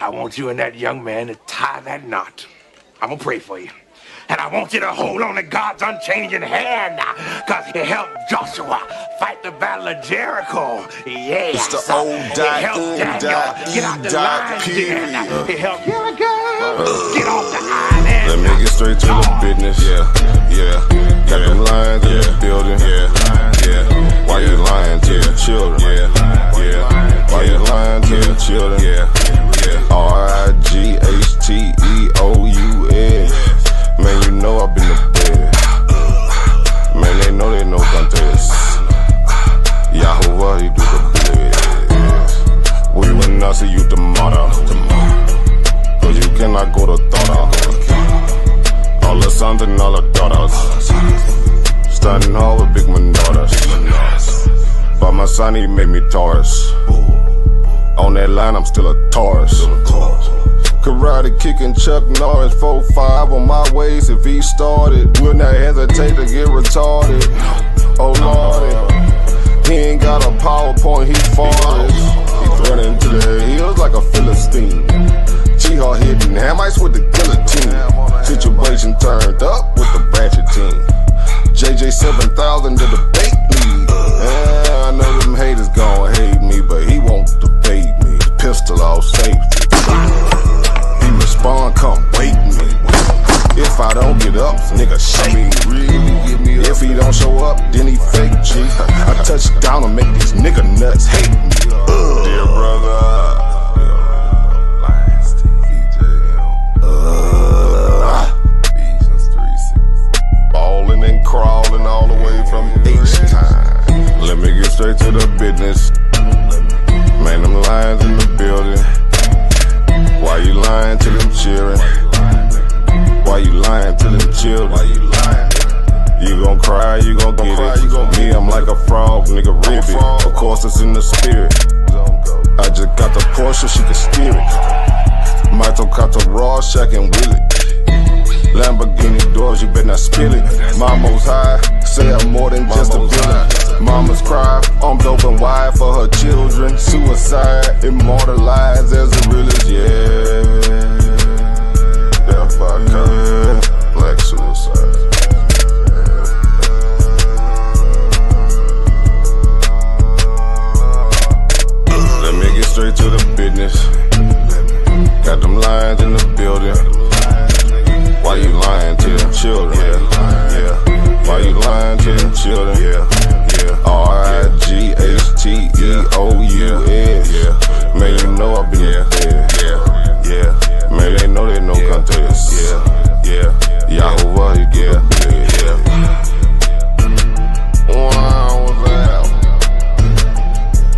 I want you and that young man to tie that knot. I'm gonna pray for you. And I want you to hold on to God's unchanging hand, because he helped Joshua fight the battle of Jericho. Yes. It's the old He helped Daniel get out the lion's den. He helped Gilligan get off the island. Let me get straight to the business. Got them lions in the building. Why you lying to the children? Why you lying to the children? RIGHTEOUS. Man, you know I've been to bed. Man, they know no contest. Yahuwah, he do the bless. We will not see you tomorrow. Cause you cannot go to thought. All the sons and all the daughters. Standing hard with big manodas. But my son, he made me Taurus. On that line, I'm still a Taurus. Karate kicking Chuck Norris, 4-5 on my waist. If he started, will not hesitate to get retarded. Oh lordy, he ain't got a PowerPoint, he farted. He's running to the hills like a Philistine. G-Hawk hitting hamites with the guillotine. Situation turned up with the ratchet team. JJ 7000 to the bait lead. Yeah, I know them haters gon' hate me, but he won't debate me. Pistol off safety. He respond, come wake me. If I don't get up, nigga shake me. If he don't show up, then he fake G. I touch down and make these nigga nuts hate me. Dear brother. Ballin' and crawling all the way from H-Time. Let me get straight to the business. Man, them lions in the building. Why you lying to them children? Why you lying to them children? You gon' cry, you gon' get it. Me, I'm like a frog, nigga, ribbit. Of course, it's in the spirit. I just got the Porsche, she can steer it. Mito got the Rorschach and Willie. Lamborghini doors, you better not spill it. Mama's high, say I'm more than just a villain. Mama's cry, armed open wide for her children. Suicide, immortalized as the realest, yeah. Death by cop, black suicide. Let me get straight to the business. Got them lions in the building. Why you lying to them children? Why you lying to them children? RIGHTEOUS. Man, you know I be in bed. Man, they know they no contest. Yahuwah, he get Wow, what's that?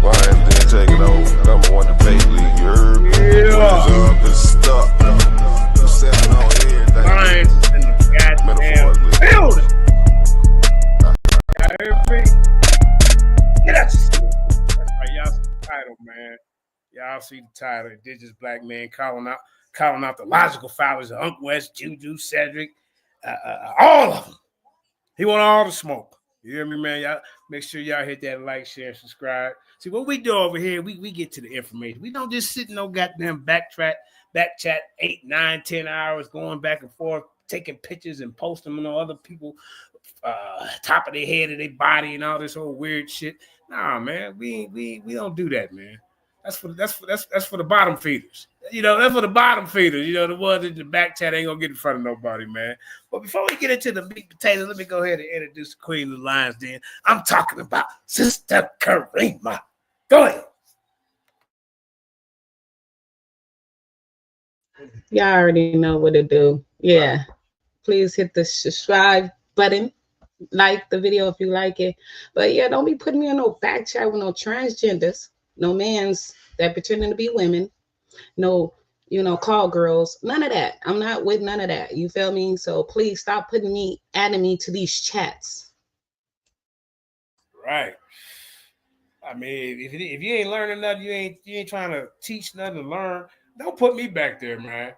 Why didn't take it over? Number one debate league, you heard? Up and stuck. You stepping on everything. Lions in the goddamn building. Y'all hear me? Get out your school. That's right, y'all see the title, man. Y'all see the title. Indigenous Blackman calling out the logical fallacies of Ankh West, Juju, Cedric, all of them. He want all the smoke. You hear me, man? Y'all make sure y'all hit that like, share, and subscribe. See, what we do over here, we get to the information. We don't just sit in no goddamn back chat 8, 9, 10 hours going back and forth, taking pictures and posting them on other people top of their head and their body and all this whole weird shit. Nah, man, we don't do that, man. That's for the bottom feeders. You know, that's for the bottom feeders. You know, the ones in the back chat ain't gonna get in front of nobody, man. But before we get into the meat potatoes, let me go ahead and introduce the Queen of the Lions. Then I'm talking about Sister Karima. Go ahead. Y'all already know what to do. Yeah. Please hit the subscribe button. Like the video if you like it. But yeah, don't be putting me in no back chat with no transgenders, no mans that pretending to be women, no, call girls, none of that. I'm not with none of that. You feel me? So please stop adding me to these chats. Right. I mean, if you ain't learning nothing, you ain't trying to teach nothing to learn, don't put me back there, man.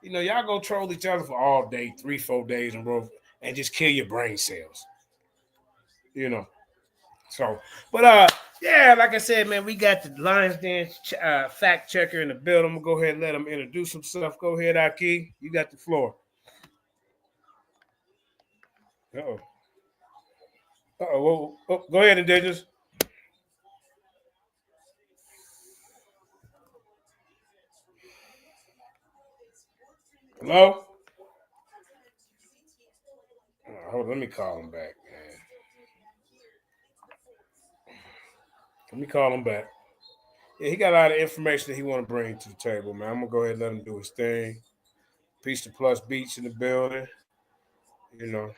You know, y'all go troll each other for all day, 3-4 days in a row, and just kill your brain cells. You know. So, but Yeah, like I said, man, we got the Lions Den fact checker in the building. I'm gonna go ahead and let him introduce himself. Go ahead, Aki. You got the floor. Uh-oh. Uh-oh. Oh, go ahead, Indigenous. Hello? Hold on, let me call him back, man. Let me call him back. Yeah, he got a lot of information that he want to bring to the table, man. I'm gonna go ahead and let him do his thing. Peace to Plus Beach in the building. You know.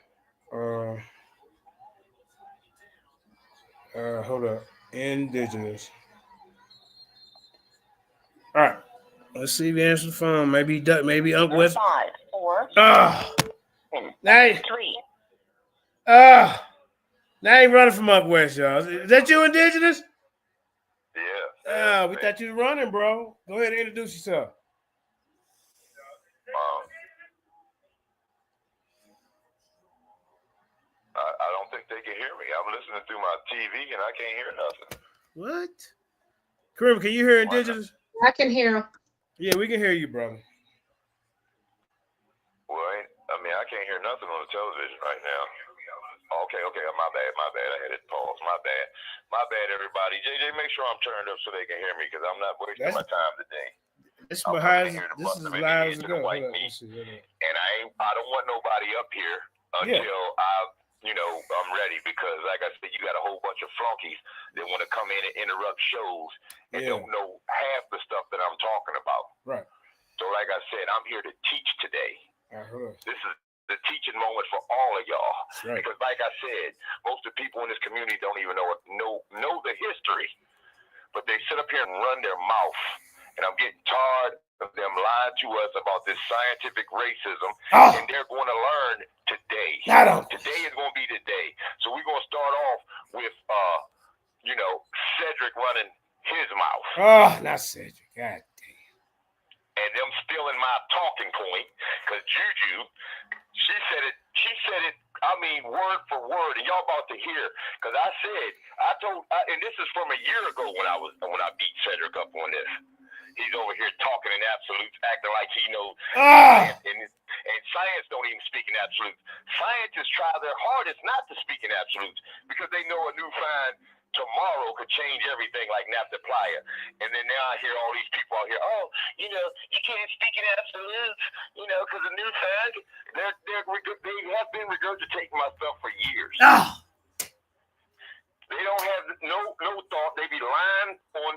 Hold up. Indigenous. All right. Let's see if he answers the phone. Maybe Ankh West. 5, 4, Now, 3. now he running from Ankh West, y'all. Is that you, Indigenous? Yeah. We thought you was running, bro. Go ahead and introduce yourself. I don't think they can hear me. I'm listening through my TV and I can't hear nothing. What? Kareem, can you hear Indigenous? I can hear him. Yeah, we can hear you, brother. Well, I can't hear nothing on the television right now. Okay, my bad. I had it paused. My bad, everybody. JJ, make sure I'm turned up so they can hear me because I'm not wasting my time today. This is as loud as it goes. And I don't want nobody up here until I'm ready because, like I said, you got a whole bunch of flunkies that want to come in and interrupt shows and don't know half the stuff that I'm talking about. Right. So, like I said, I'm here to teach today. This is the teaching moment for all of y'all. Right. Because, like I said, most of the people in this community don't even know the history, but they sit up here and run their mouth. And I'm getting tired of them lying to us about this scientific racism, and they're going to learn today. Today is going to be the day. So we're going to start off with, Cedric running his mouth. Oh, not Cedric. God damn. And them stealing my talking point, because Juju, she said it, word for word, and y'all about to hear, because and this is from a year ago when I beat Cedric up on this. He's over here talking in absolutes, acting like he knows. And science don't even speak in absolutes. Scientists try their hardest not to speak in absolutes because they know a new find tomorrow could change everything like naphtha playa. And then now I hear all these people out here, you can't speak in absolutes, because a new find, they have been regurgitating my stuff for years. They don't have no thought. They be lying on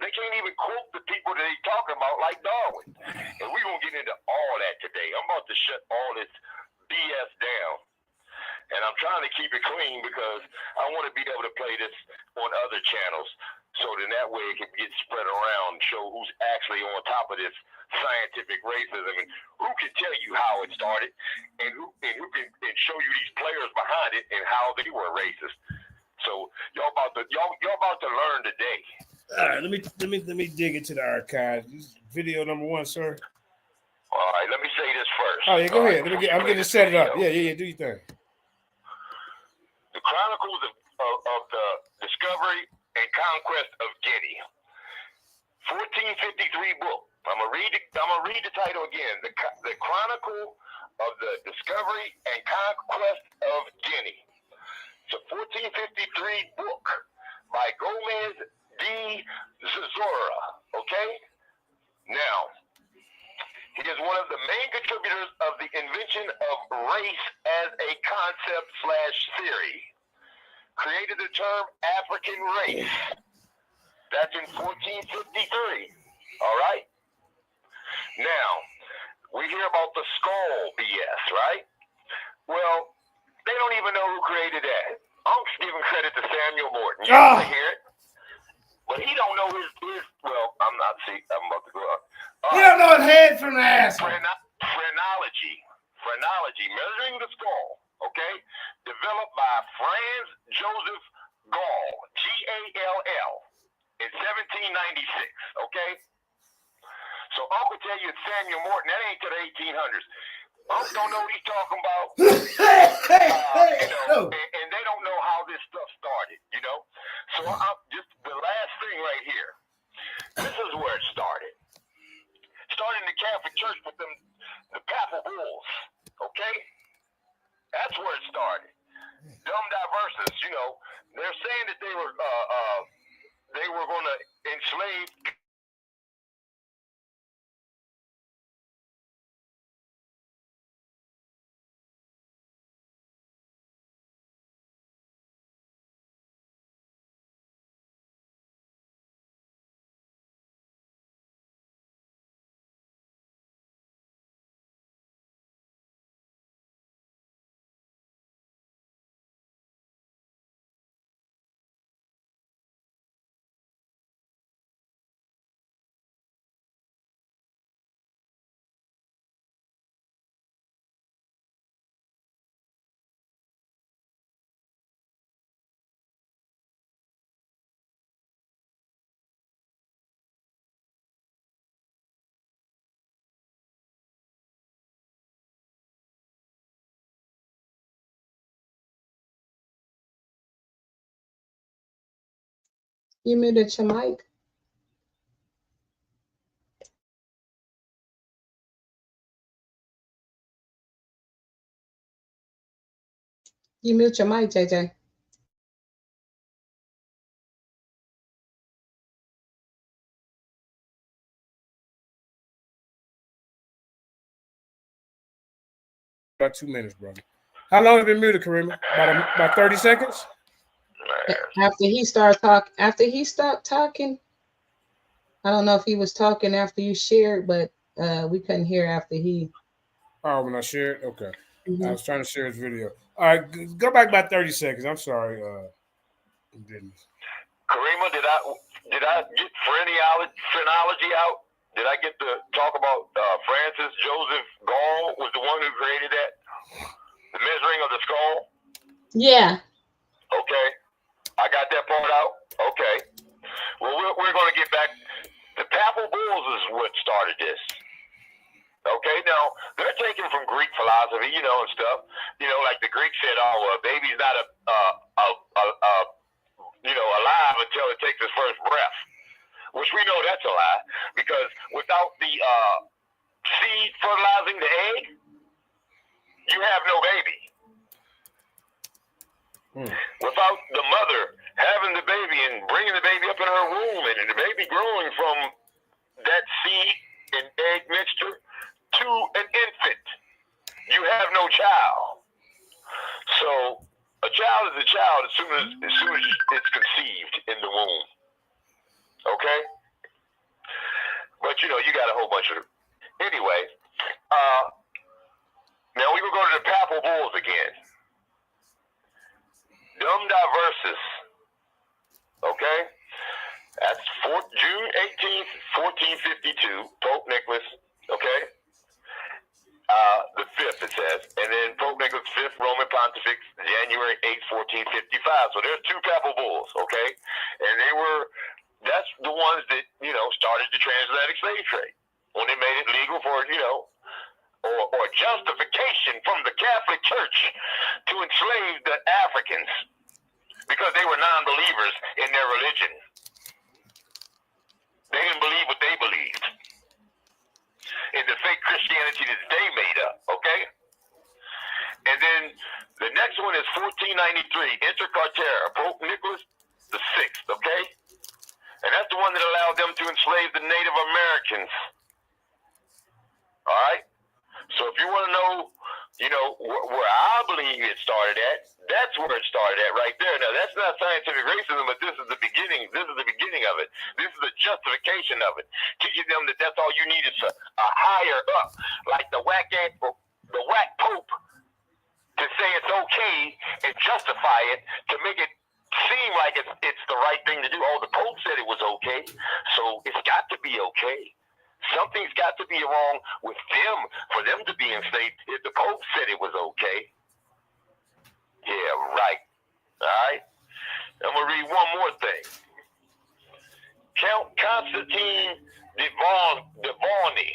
they can't even quote the people that they talking about like Darwin. And we're going to get into all that today. I'm about to shut all this BS down. And I'm trying to keep it clean because I want to be able to play this on other channels so that way it can get spread around and show who's actually on top of this scientific racism and who can tell you how it started and who can show you these players behind it and how they were racist. So y'all about to learn today. All right, let me dig into the archives. This is video number 1, sir. All right, let me say this first. Oh yeah, go ahead. I'm getting it set it up. Yeah, do your thing. The Chronicles of the Discovery and Conquest of Guinea, 1453 book. I'm gonna read the title again. The Chronicle of the Discovery and Conquest of Guinea. It's a 1453 book by Gomez D. Zazora. Okay? Now, he is one of the main contributors of the invention of race as a concept/theory. Created the term African race. That's in 1453. All right? Now, we hear about the skull BS, right? Well, they don't even know who created that. Unk's giving credit to Samuel Morton. You want to hear it? But he don't know his I'm about to go up. He don't know his head from the ass. Phrenology, measuring the skull, okay? Developed by Franz Joseph Gall, Gall, in 1796, okay? So Uncle tell you it's Samuel Morton. That ain't to the 1800s. Uncle don't know what he's talking about. And they don't know how this stuff started, So Catholic Church with them, the papal bulls. Okay, that's where it started. Dumb diverses, you know, they're saying that they were going to enslave. You muted your mic. You mute your mic, JJ. About 2 minutes, brother. How long have you been muted, Karima? About 30 seconds? After he stopped talking, I don't know if he was talking after you shared, but we couldn't hear after he. Oh, when I shared? Okay. Mm-hmm. I was trying to share his video. All right, go back about 30 seconds. I'm sorry. Karima, did I get phrenology out? Did I get to talk about Francis Joseph Gall was the one who created that? The measuring of the skull? Yeah. Okay. I got that part out? Okay. Well, we're going to get back. The papal bulls is what started this. Okay, now, they're taken from Greek philosophy, you know, and stuff. You know, like the Greeks said, a baby's not alive until it takes its first breath. Which we know that's a lie, because without the seed fertilizing the egg, you have no baby. Without the mother having the baby and bringing the baby up in her womb and the baby growing from that seed and egg mixture to an infant, you have no child. So a child is a child as soon as it's conceived in the womb. Okay? But you know, you got a whole bunch of anyway. Now we will go to the papal bulls again. Dum diversus. Okay? That's June 18th, 1452, Pope Nicholas, okay? The 5th, it says. And then Pope Nicholas V, Roman Pontifex, January 8th, 1455. So there's two papal bulls, okay? And that's the ones that, you know, started the transatlantic slave trade. When they made it legal for, you know, or justification from the Catholic Church to enslave the Africans because they were non-believers in their religion. They didn't believe what they believed in the fake Christianity that they made up, okay? And then the next one is 1493, Inter Cartera, Pope Nicholas VI, okay? And that's the one that allowed them to enslave the Native Americans. All right? So if you want to know, you know, where I believe it started at, that's where it started at right there. Now, that's not scientific racism, but this is the beginning. This is the beginning of it. This is the justification of it. Teaching them that that's all you need is a higher up, like the whack pope, to say it's okay and justify it to make it seem like it's the right thing to do. Oh, the pope said it was okay, so it's got to be okay. Something's got to be wrong with them for them to be enslaved if the Pope said it was okay. Yeah, right. All right? I'm going to read one more thing. Count Constantine Devone,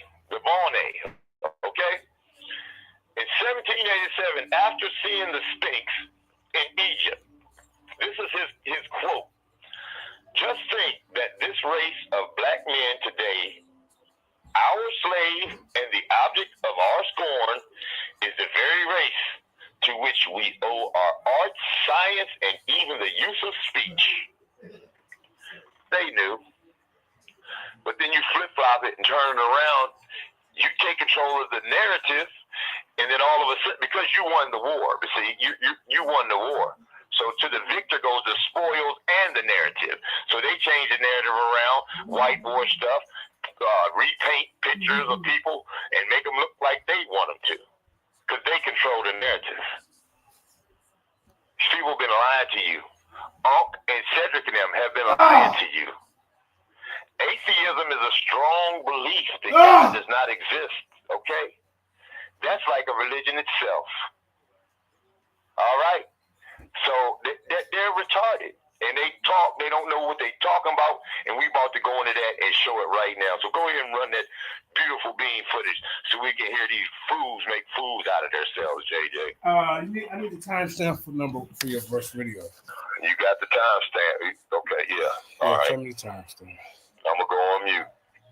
okay? In 1787, after seeing the Sphinx in Egypt, this is his quote. Just think that this race of black men today, our slave and object of our scorn is the very race to which we owe our art, science, and even the use of speech. They knew. But then you flip-flop it and turn it around. You take control of the narrative, and then all of a sudden, because you won the war, but see, you won the war. So to the victor goes the spoils and the narrative. So they change the narrative around, whiteboard stuff, repaint pictures of people, and make them look like they want them to, because they control the narrative. These people have been lying to you. Ankh and Cedric and them have been lying to you. Atheism is a strong belief that God does not exist, okay? That's like a religion itself. All right? So they're retarded. And they talk, they don't know what they're talking about, and we about to go into that and show it right now. So go ahead and run that beautiful bean footage so we can hear these fools make fools out of themselves, JJ. I need the timestamp for your first video. You got the timestamp. Okay, yeah. All right. Tell me the timestamp. I'm going to go on mute.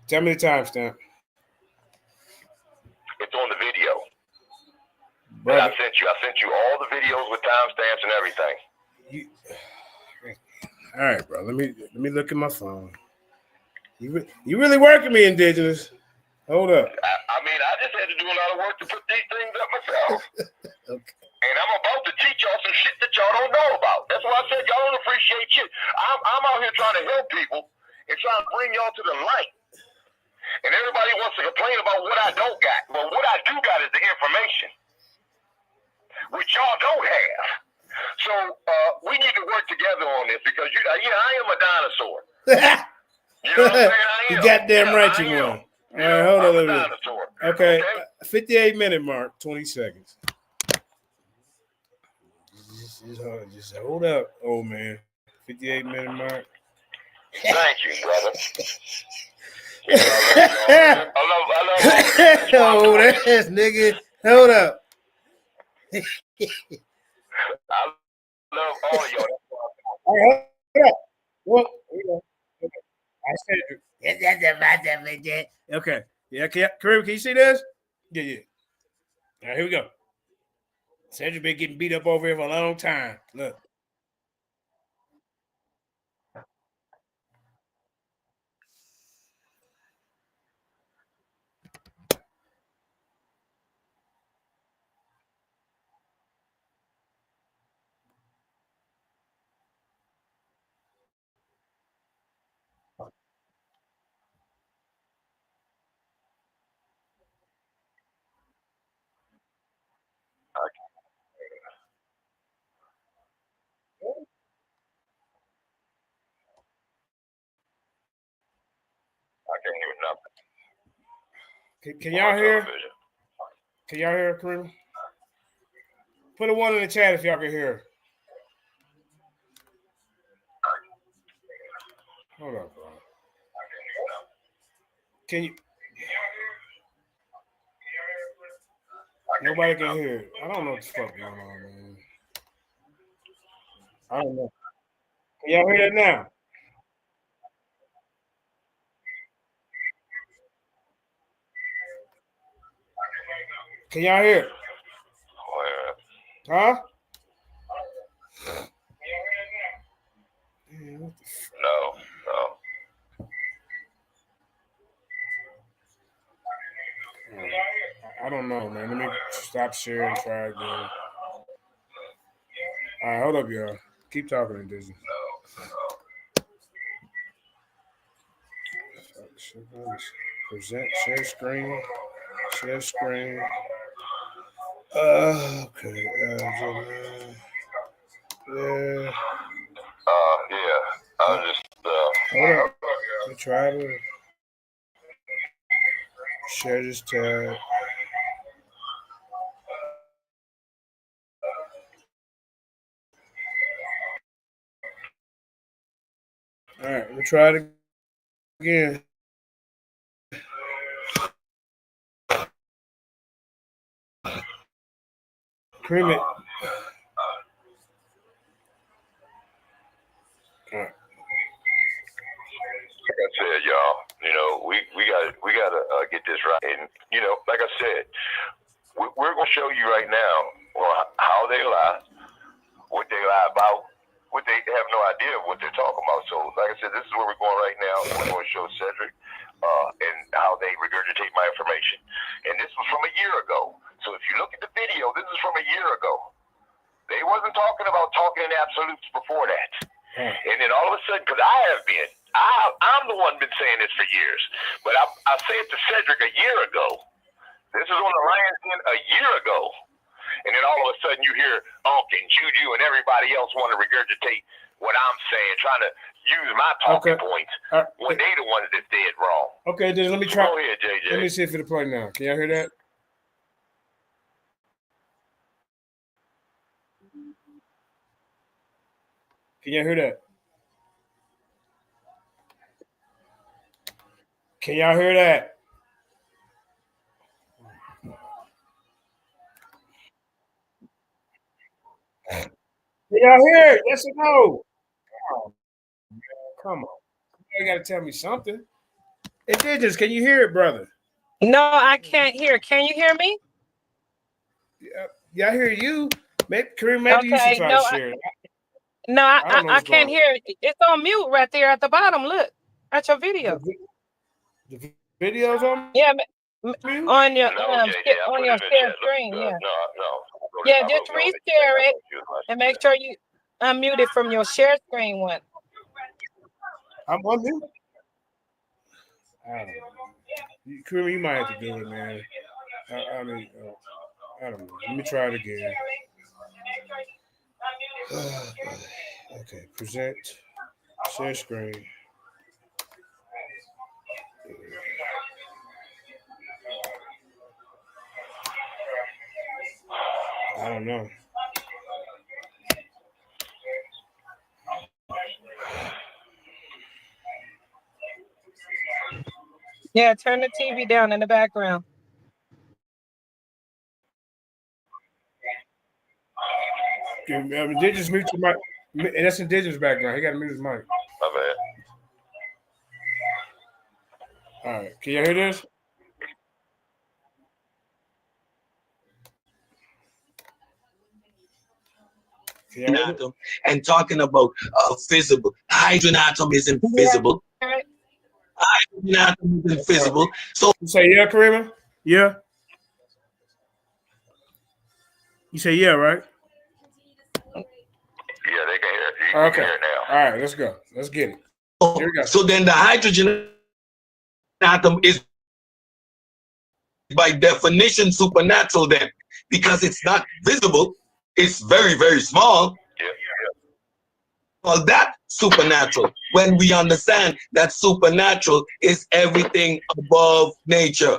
Tell me the timestamp. It's on the video. Brother. I sent you all the videos with timestamps and everything. All right, bro. Let me look at my phone. You really working me, Indigenous? Hold up. I mean, I just had to do a lot of work to put these things up myself. Okay. And I'm about to teach y'all some shit that y'all don't know about. That's why I said y'all don't appreciate shit. I'm out here trying to help people and trying to bring y'all to the light. And everybody wants to complain about what I don't got. Well, what I do got is the information, which y'all don't have. So we need to work together on this because I am a dinosaur. You know what I'm saying? I am. You goddamn right you are. All right, hold on a minute. Okay, 58-minute mark, 20 seconds. Just hold up, old man. 58-minute mark. Thank you, brother. I love oh, that's nigga. Hold up. I love all of y'all. All right, hold up. Well, I said, okay. Yeah, Kareem, can you see this? Yeah. All right, here we go. Cedric been getting beat up over here for a long time. Look. I can't hear nothing. Can y'all hear? Can y'all hear, Kareem? Put a 1 in the chat if y'all can hear. Hold up, bro. Can you? Nobody can hear it. I don't know what the fuck going on, man. I don't know. Can y'all hear that now? Can y'all hear it? Huh? No. I don't know, man. Let me stop sharing and try again. All right, hold up, y'all. Keep talking in Disney. Present, share screen. Share screen. Okay. Yeah. Yeah. I just Hold up. Let me try to share this tab. All right, we'll try it again. Cream it. All right. like I said, y'all, You know, we gotta get this right. And you know, like I said, we're gonna show you right now how they lie, what they lie about, what they have no idea of what they're talking about. So, like I said, this is where we're going right now. We're going to show Cedric and how they regurgitate my information. And this was from a year ago. So if you look at the video, this is from a year ago. They wasn't talking about talking in absolutes before that. And then all of a sudden, because I'm the one been saying this for years, but I said it to Cedric a year ago. This is on the Lions Den a year ago. And then all of a sudden you hear Ankh and Juju and everybody else want to regurgitate what I'm saying, trying to use my talking points when they the ones that did wrong. Okay, then let me try. Go ahead, JJ. Let me see if it'll play now. Can y'all hear that? Can y'all hear that? Can y'all hear that? Can y'all hear it? Yes or no? Oh, man, come on. You got to tell me something. Indigenous, can you hear it, brother? No, I can't hear. Can you hear me? Yeah, I hear you. Maybe you should try to share it. No, I can't hear it. It's on mute right there at the bottom. Look at your video. The video's on? Yeah, on your share screen. Yeah. No. Yeah, just reshare it and make sure you unmute it from your share screen one. I'm on mute. I don't know. Kareem, you might have to do it, man. I mean, I don't know. Let me try it again. Okay, present, share screen. I don't know. Yeah, turn the TV down in the background. Indigenous mute your mic. And that's Indigenous background. He got to mute his mic. My bad. All right. Can you hear this? Atom and talking about visible. Hydrogen atom is invisible. Hydrogen atom is invisible. So you say yeah, Karima? Yeah. You say yeah, right? Yeah, they can hear it. You Okay. can hear it now. All right, let's go. Let's get it. Here we go. So then the hydrogen atom is by definition supernatural then, because it's not visible. It's very, very small. Yeah. Well, that's supernatural. When we understand that supernatural is everything above nature.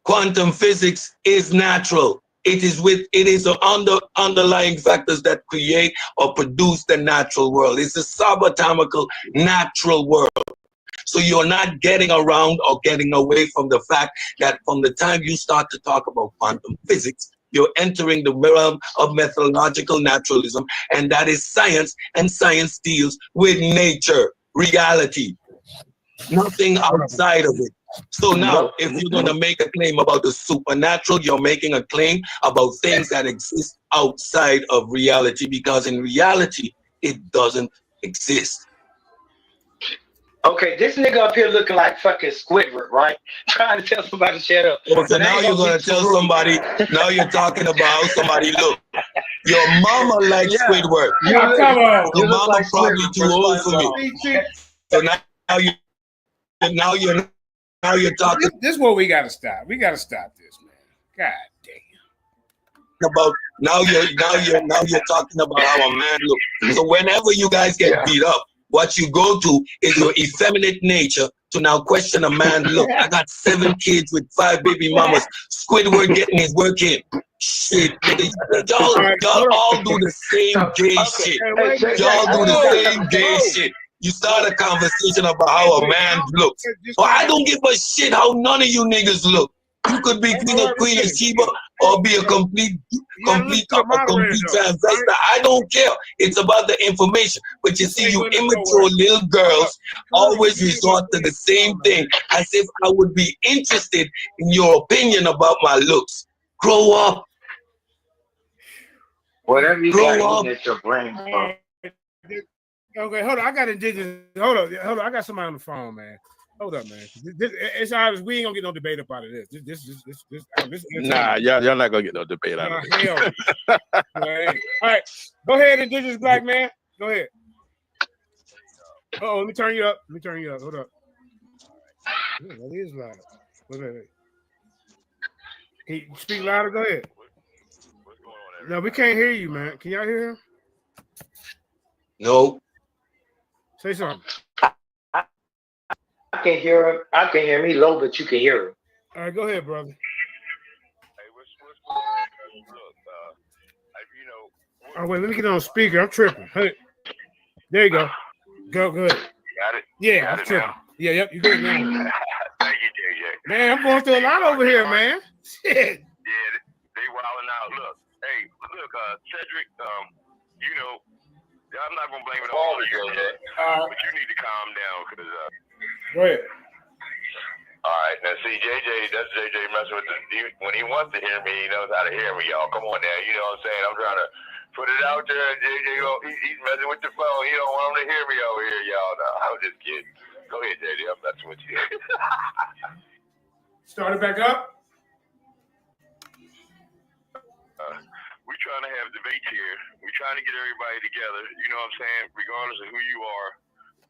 Quantum physics is natural. It is the underlying factors that create or produce the natural world. It's a subatomical natural world. So you're not getting around or getting away from the fact that from the time you start to talk about quantum physics, you're entering the realm of methodological naturalism, and that is science, and science deals with nature, reality, nothing outside of it. So now, if you're going to make a claim about the supernatural, you're making a claim about things that exist outside of reality, because in reality, it doesn't exist. Okay, this nigga up here looking like fucking Squidward, right? Trying to tell somebody to shut up. So now you're going to tell somebody, now you're talking about how somebody look. Your mama likes Squidward. Come on. Your mama like probably too old for me. So now you're talking This is what we got to stop. We got to stop this, man. God damn. about now you're talking about how a man look. So whenever you guys get beat up, what you go to is your effeminate nature to now question a man. Look, I got 7 kids with 5 baby mamas. Squidward getting his work in. Shit, y'all all do the same gay shit. Y'all do the same gay shit. You start a conversation about how a man looks. Well, I don't give a shit how none of you niggas look. You could be Queen of Sheba or be a complete transvestite. I don't care. It's about the information. But you see, you immature little girls always resort to the same thing as if I would be interested in your opinion about my looks. Grow up. Whatever you Grow got, up. you get your brain. Okay, hold on. I got Indigenous. Hold on. I got somebody on the phone, man. Hold up, man. It's obvious we ain't gonna get no debate up out of this. This nah, y'all not gonna get no debate out of this. Hell. All right, go ahead, Indigenous Black man. Go ahead. Oh, let me turn you up. Hold up. Yeah, that is loud. Wait. Can you speak louder? Go ahead. No, we can't hear you, man. Can y'all hear him? No. Say something. I can hear him. I can hear me low, but you can hear him. All right, go ahead, brother. Hey, what's going on? Look, you know. Oh wait, let me get on speaker. I'm tripping. Hey, there you go. Go ahead. You got it. Yeah, I'm tripping. Yeah, yep, you good now. Thank you, JJ. Man, I'm going through a lot over here, man. Shit. Yeah, they wilding out. Look, Cedric. You know, I'm not gonna blame it all on you, but you need to calm down, cause. Go ahead. All right, now see, that's JJ messing with when he wants to hear me, he knows how to hear me, y'all. Come on now, you know what I'm saying? I'm trying to put it out there, and JJ, he's messing with the phone. He don't want him to hear me over here, y'all. No, I'm just kidding. Go ahead, JJ, I'm messing with you. Start it back up. We're trying to have debates here. We're trying to get everybody together, you know what I'm saying? Regardless of who you are,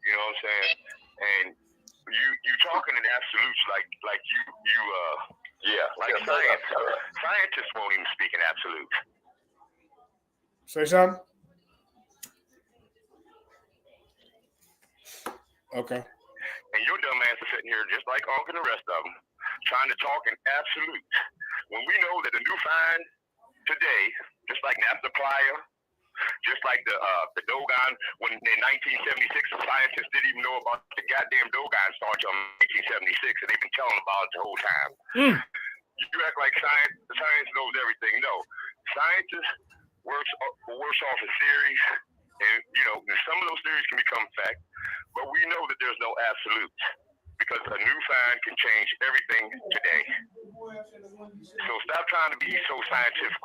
you know what I'm saying? And you talking in absolutes like science. Scientists won't even speak in absolutes. Say something. Okay. And your dumb ass is sitting here just like Ankh and the rest of them, trying to talk in absolutes. When we know that a new find today, just like naphtha plier, just like the Dogon, when in 1976, the scientists didn't even know about the goddamn Dogon starch on 1976, and they've been telling about it the whole time. You act like science knows everything. No, scientists works off of theories, and you know some of those theories can become fact, but we know that there's no absolutes because a new find can change everything today. So stop trying to be so scientific,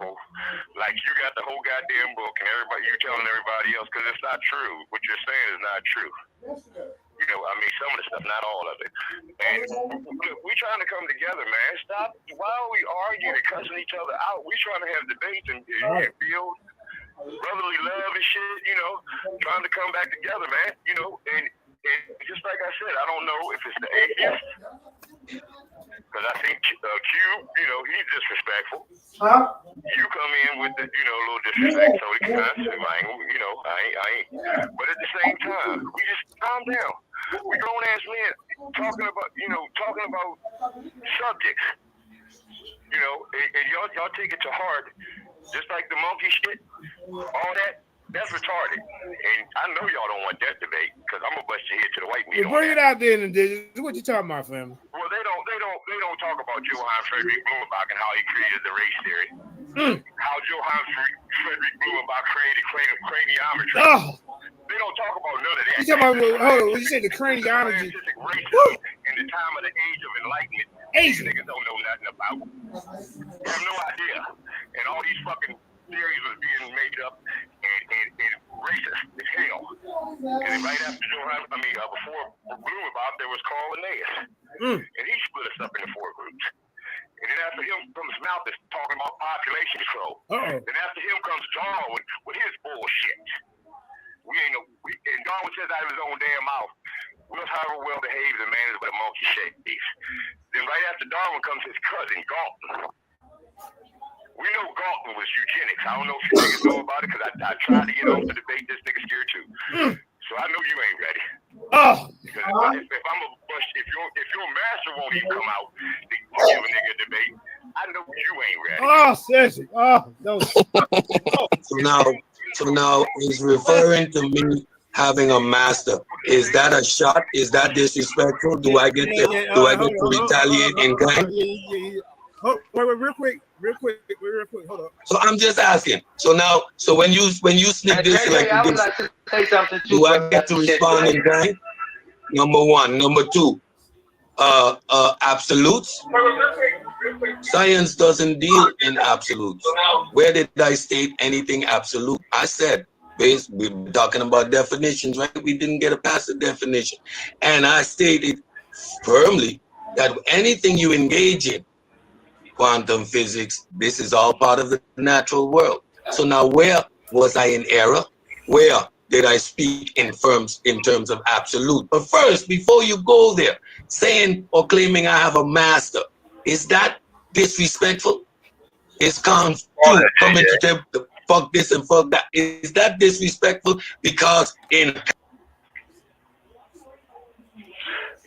like you got the whole goddamn book and you telling everybody else, because it's not true. What you're saying is not true. You know, I mean, some of the stuff, not all of it. And we're trying to come together, man. Stop. Why are we arguing and cussing each other out? We're trying to have debates and build brotherly love and shit, you know, trying to come back together, man. You know, and just like I said, I don't know if it's the atheist, because I think Q, you know, he's disrespectful. You come in with the, you know, a little disrespect, so he can I ain't. But at the same time, we just calm down. We grown ass men talking about subjects. You know, and y'all take it to heart, just like the monkey shit, all that. That's retarded, and I know y'all don't want that debate because I'm gonna bust your head to the white meat. Well, bring it out there, Indigenous. What you talking about, family? Well, they don't talk about Johann Friedrich Blumenbach and how he created the race theory. How Johann Friedrich Blumenbach created craniometry. Oh. They don't talk about none of that. You talking about hold on? You said the craniometry. Scientific racism in the time of the age of enlightenment. Asian Niggas don't know nothing about. They have no idea, and all these fucking theories was being made up and racist as hell. And right after before Blumenbach, there was Carl Linnaeus. And he split us up into 4 groups. And then after him from his mouth is talking about population control. Then after him comes Darwin with his bullshit. And Darwin says out of his own damn mouth, however well behaved a man is but a monkey shaves. Then right after Darwin comes his cousin, Galton. We know Galton was eugenics. I don't know if you niggas know about it because I tried to get on the debate. This nigga's scared too. So I know you ain't ready. Because if your master won't even come out to give a nigga a debate, I know you ain't ready. Cedric. So now he's referring to me having a master. Is that a shot? Is that disrespectful? Do I get to retaliate in kind? wait, real quick. Hold up. So I'm just asking. So now, so when you sneak this in, like, I would like to say something too. Do I get to respond in kind? Number one. Number two, absolutes. Science doesn't deal in absolutes. Where did I state anything absolute? I said, we're talking about definitions, right? We didn't get past the definition. And I stated firmly that anything you engage in, quantum physics, this is all part of the natural world. So now where was I in error? Where did I speak in terms of absolute? But first, before you go there, saying or claiming I have a master, is that disrespectful? Is coming to tell fuck this and fuck that? Is that disrespectful? Because in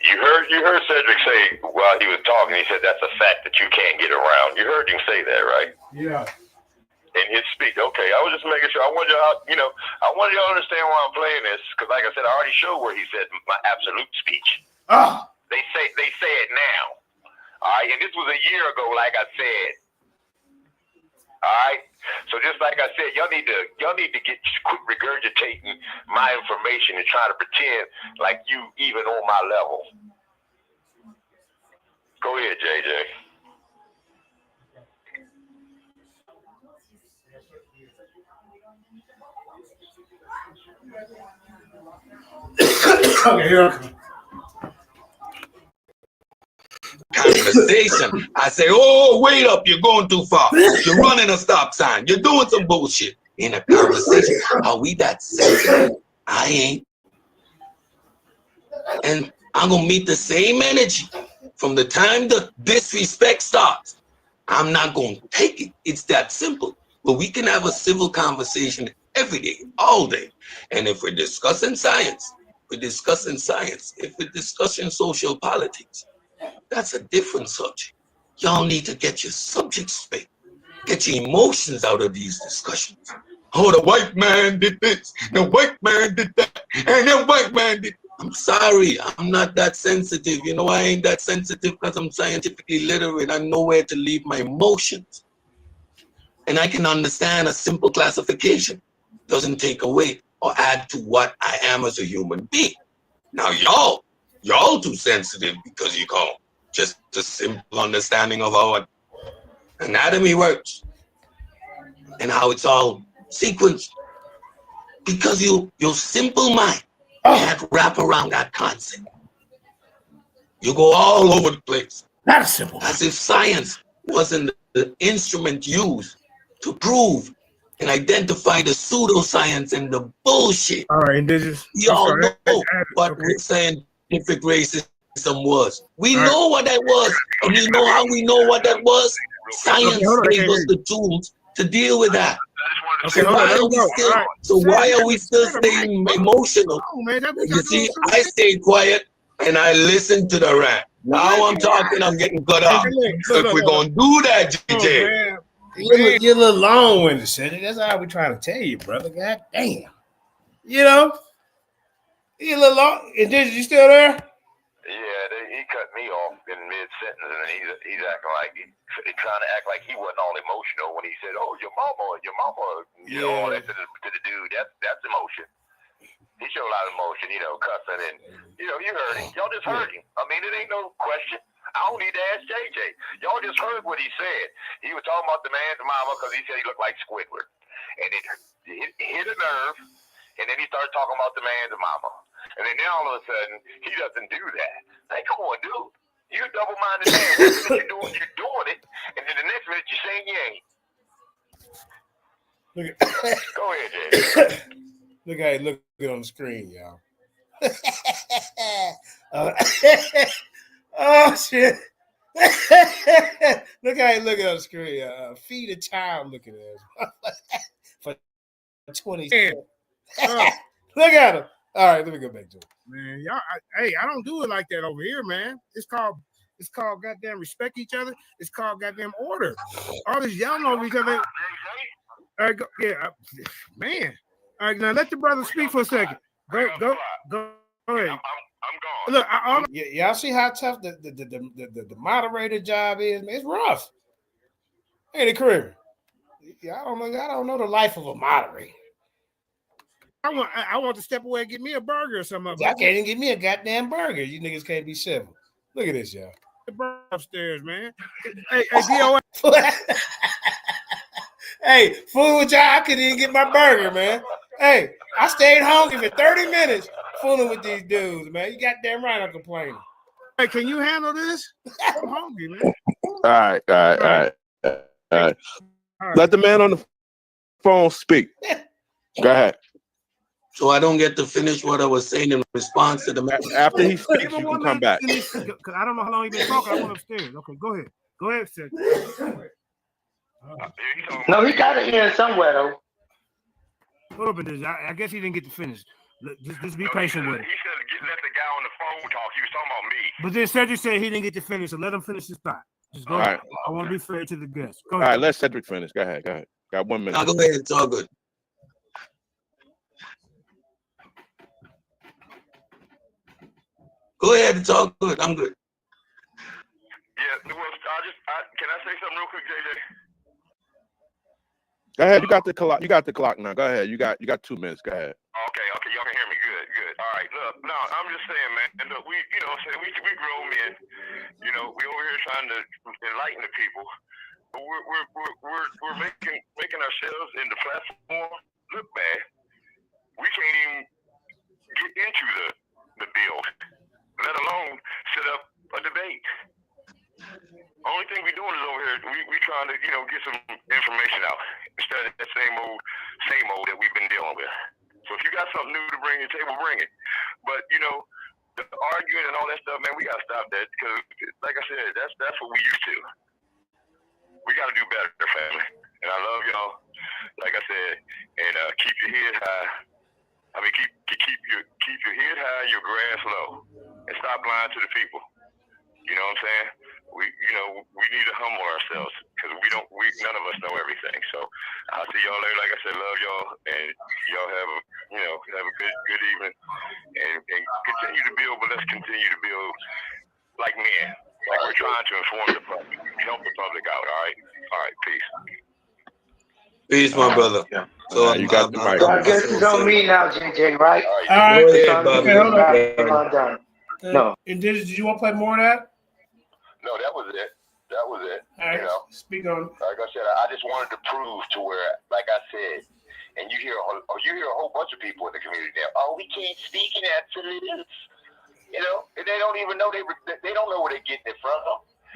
You heard Cedric say while he was talking, he said that's a fact that you can't get around. You heard him say that, right? Yeah. In his speech. Okay, I was just making sure. I wanted y'all, I wanted y'all to understand why I'm playing this, because like I said, I already showed where he said my absolute speech. Oh. They say it now. All right, and this was a year ago, like I said. All right. So just like I said, y'all need to quit regurgitating my information and try to pretend like you even on my level. Go ahead, JJ. Okay, here I come. Conversation. I say, oh, wait up, you're going too far. You're running a stop sign. You're doing some bullshit. In a conversation, are we that sensitive? I ain't. And I'm going to meet the same energy from the time the disrespect starts. I'm not going to take it. It's that simple. But we can have a civil conversation every day, all day. And if we're discussing science, we're discussing science. If we're discussing social politics, that's a different subject. Y'all need to get your subjects straight. Get your emotions out of these discussions. Oh, the white man did this, the white man did that, and the white man did. I'm sorry, I'm not that sensitive. You know, I ain't that sensitive because I'm scientifically literate. I know where to leave my emotions. And I can understand a simple classification. Doesn't take away or add to what I am as a human being. Now, y'all too sensitive because you call just a simple understanding of how anatomy works and how it's all sequenced. Because your simple mind can't wrap around that concept. You go all over the place. Not a simple. As if science wasn't the instrument used to prove and identify the pseudoscience and the bullshit. All right, Indigenous. Y'all know what scientific racism was. We know what that was. And you know how we know what that was? Science gave us the tools to deal with that. Okay, why are we still staying emotional? You see, I stayed quiet and I listened to the rant. Now I'm talking, I'm getting cut off. If we're going to do that, JJ. You're a little long-winded, Cedric. That's all we're trying to tell you, brother. God damn. You know? You're a little long. Indigenous, you still there? Yeah, he cut me off in mid-sentence, and he's acting like he's trying to act like he wasn't all emotional when he said, "Oh, your mama," you know, all that to the dude. That's emotion. He showed a lot of emotion, you know, cussing, and you heard him. Y'all just heard him. I mean, it ain't no question. I don't need to ask JJ. Y'all just heard what he said. He was talking about the man's mama because he said he looked like Squidward, and it hit a nerve, and then he started talking about the man's mama. And then all of a sudden, he doesn't do that. Like, come on, dude. You're a double-minded man. One minute you're doing it, and then the next minute you're saying you ain't. Go ahead, Jay. Look how he look good on the screen, y'all. Oh, shit. Look how he look on the screen. Feed a child looking at us. For 20 cents. Look at him. All right, let me go back to it. Man, y'all, I don't do it like that over here, man. It's called goddamn respect each other. It's called goddamn order. All this yelling over each other. All right, go, yeah, man. All right, now let the brother speak for a second. Go ahead. I'm gone. Look, y'all see how tough the moderator job is, man. It's rough. Hey, the Caribbean. Yeah, I don't know the life of a moderator. I want to step away and get me a burger or something. I can't even get me a goddamn burger. You niggas can't be civil. Look at this, y'all. The burger upstairs, man. Hey, DOA. Hey, fool with y'all. I couldn't even get my burger, man. Hey, I stayed hungry for 30 minutes fooling with these dudes, man. You goddamn right I'm complaining. Hey, can you handle this? I'm hungry, man. All right. Let the man on the phone speak. Go ahead. So I don't get to finish what I was saying in response to the man. After he speaks, you can come back. Because I don't know how long you've been talking. I went upstairs. Okay, go ahead. Go ahead, Cedric. No, he got it here somewhere though. Hold up, I guess he didn't get to finish. Just be patient with it. He should let the guy on the phone talk. He was talking about me. But then Cedric said he didn't get to finish, so let him finish his thought. Just go ahead. Right. I want to be fair to the guests. Go ahead. All right, let Cedric finish. Go ahead. Got 1 minute. I'll go ahead. It's all good. Go ahead. It's all good. I'm good. Yeah, well, can I say something real quick, JJ? Go ahead. You got the clock. You got the clock now. Go ahead. You got 2 minutes. Go ahead. Okay. Y'all can hear me. Good. All right. Look, no, I'm just saying, man. And look, we grown men. We over here trying to enlighten the people. But we're making ourselves in the platform look bad. We can't even get into the build, let alone set up a debate. Only thing we're doing is over here, we trying to, get some information out instead of that same old that we've been dealing with. So if you got something new to bring to the table, bring it. But, the arguing and all that stuff, man, we got to stop that because, like I said, that's what we used to. We got to do better, family. And I love y'all, like I said, and keep your head high. I mean, keep your head high, your grass low, and stop lying to the people. You know what I'm saying? We need to humble ourselves because none of us know everything. So I'll see y'all later. Like I said, love y'all, and y'all have a good evening, and continue to build. But let's continue to build like men, like we're trying to inform the public, help the public out. All right, peace. Peace, my brother. Yeah. So you got the mic. So I guess it's on me now, JJ, right? All right. Go ahead, Bobby. Done. No. And did you want to play more of that? No, that was it. All right. Speak on. Like I said, I just wanted to prove to where, like I said, and you hear a whole bunch of people in the community now. Oh, we can't speak in absolutes. And they don't even know they don't know where they're getting it from.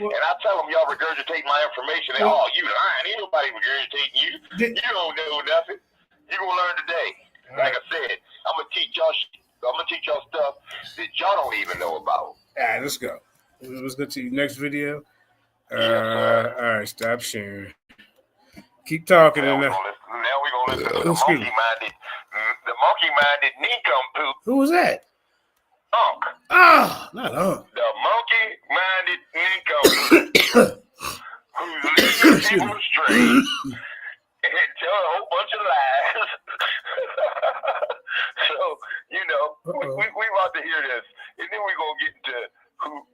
Well, and I tell them, y'all regurgitate my information. You lying. Ain't nobody regurgitating you. You don't know nothing. You gonna learn today. Like I said, I'm gonna teach y'all stuff that y'all don't even know about. All right, let's go. Let's go to your next video. All right, stop sharing. Keep talking. Now we're gonna listen to the monkey-minded nincompoop. Who was that? Ankh. Oh, not Ankh. The monkey-minded nincompoop who's leading people astray and tell a whole bunch of lies. So, we about to hear this, and then we're gonna get into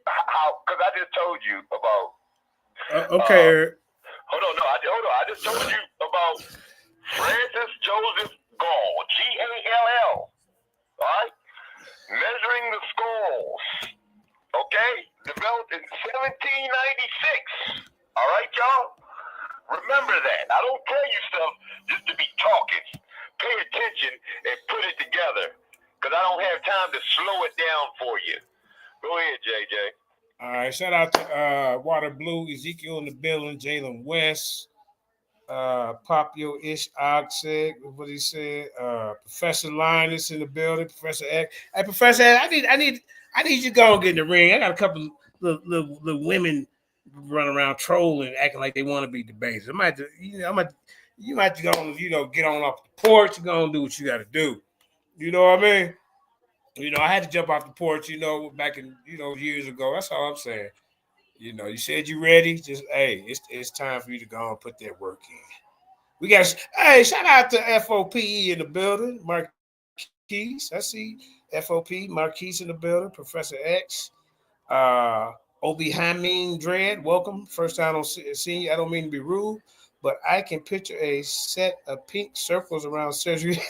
how, because I just told you about. Okay. Hold on. I just told you about Francis Joseph Gall, Gall. All right, measuring the skulls. Okay, developed in 1796. All right, y'all. Remember that. I don't tell you stuff just to be talking. Pay attention and put it together, because I don't have time to slow it down for you. Go ahead, JJ. All right, shout out to Water Blue, Ezekiel in the building, Jalen West, Popio Ish Oxeg, what he said, Professor Linus in the building, Professor X. Hey, Professor X, I need you to go and get in the ring. I got a couple little women run around trolling, acting like they want to be debaters. You might have to go, get on off the porch and go and do what you got to do. You know what I mean? I had to jump off the porch, back in, years ago. That's all I'm saying. You said you ready. Just, hey, it's time for you to go and put that work in. We got, shout out to FOPE in the building. Marquise, I see FOP, Marquise in the building. Professor X. Obi Hameen Dread, welcome. First time on seeing you. I don't mean to be rude, but I can picture a set of pink circles around surgery.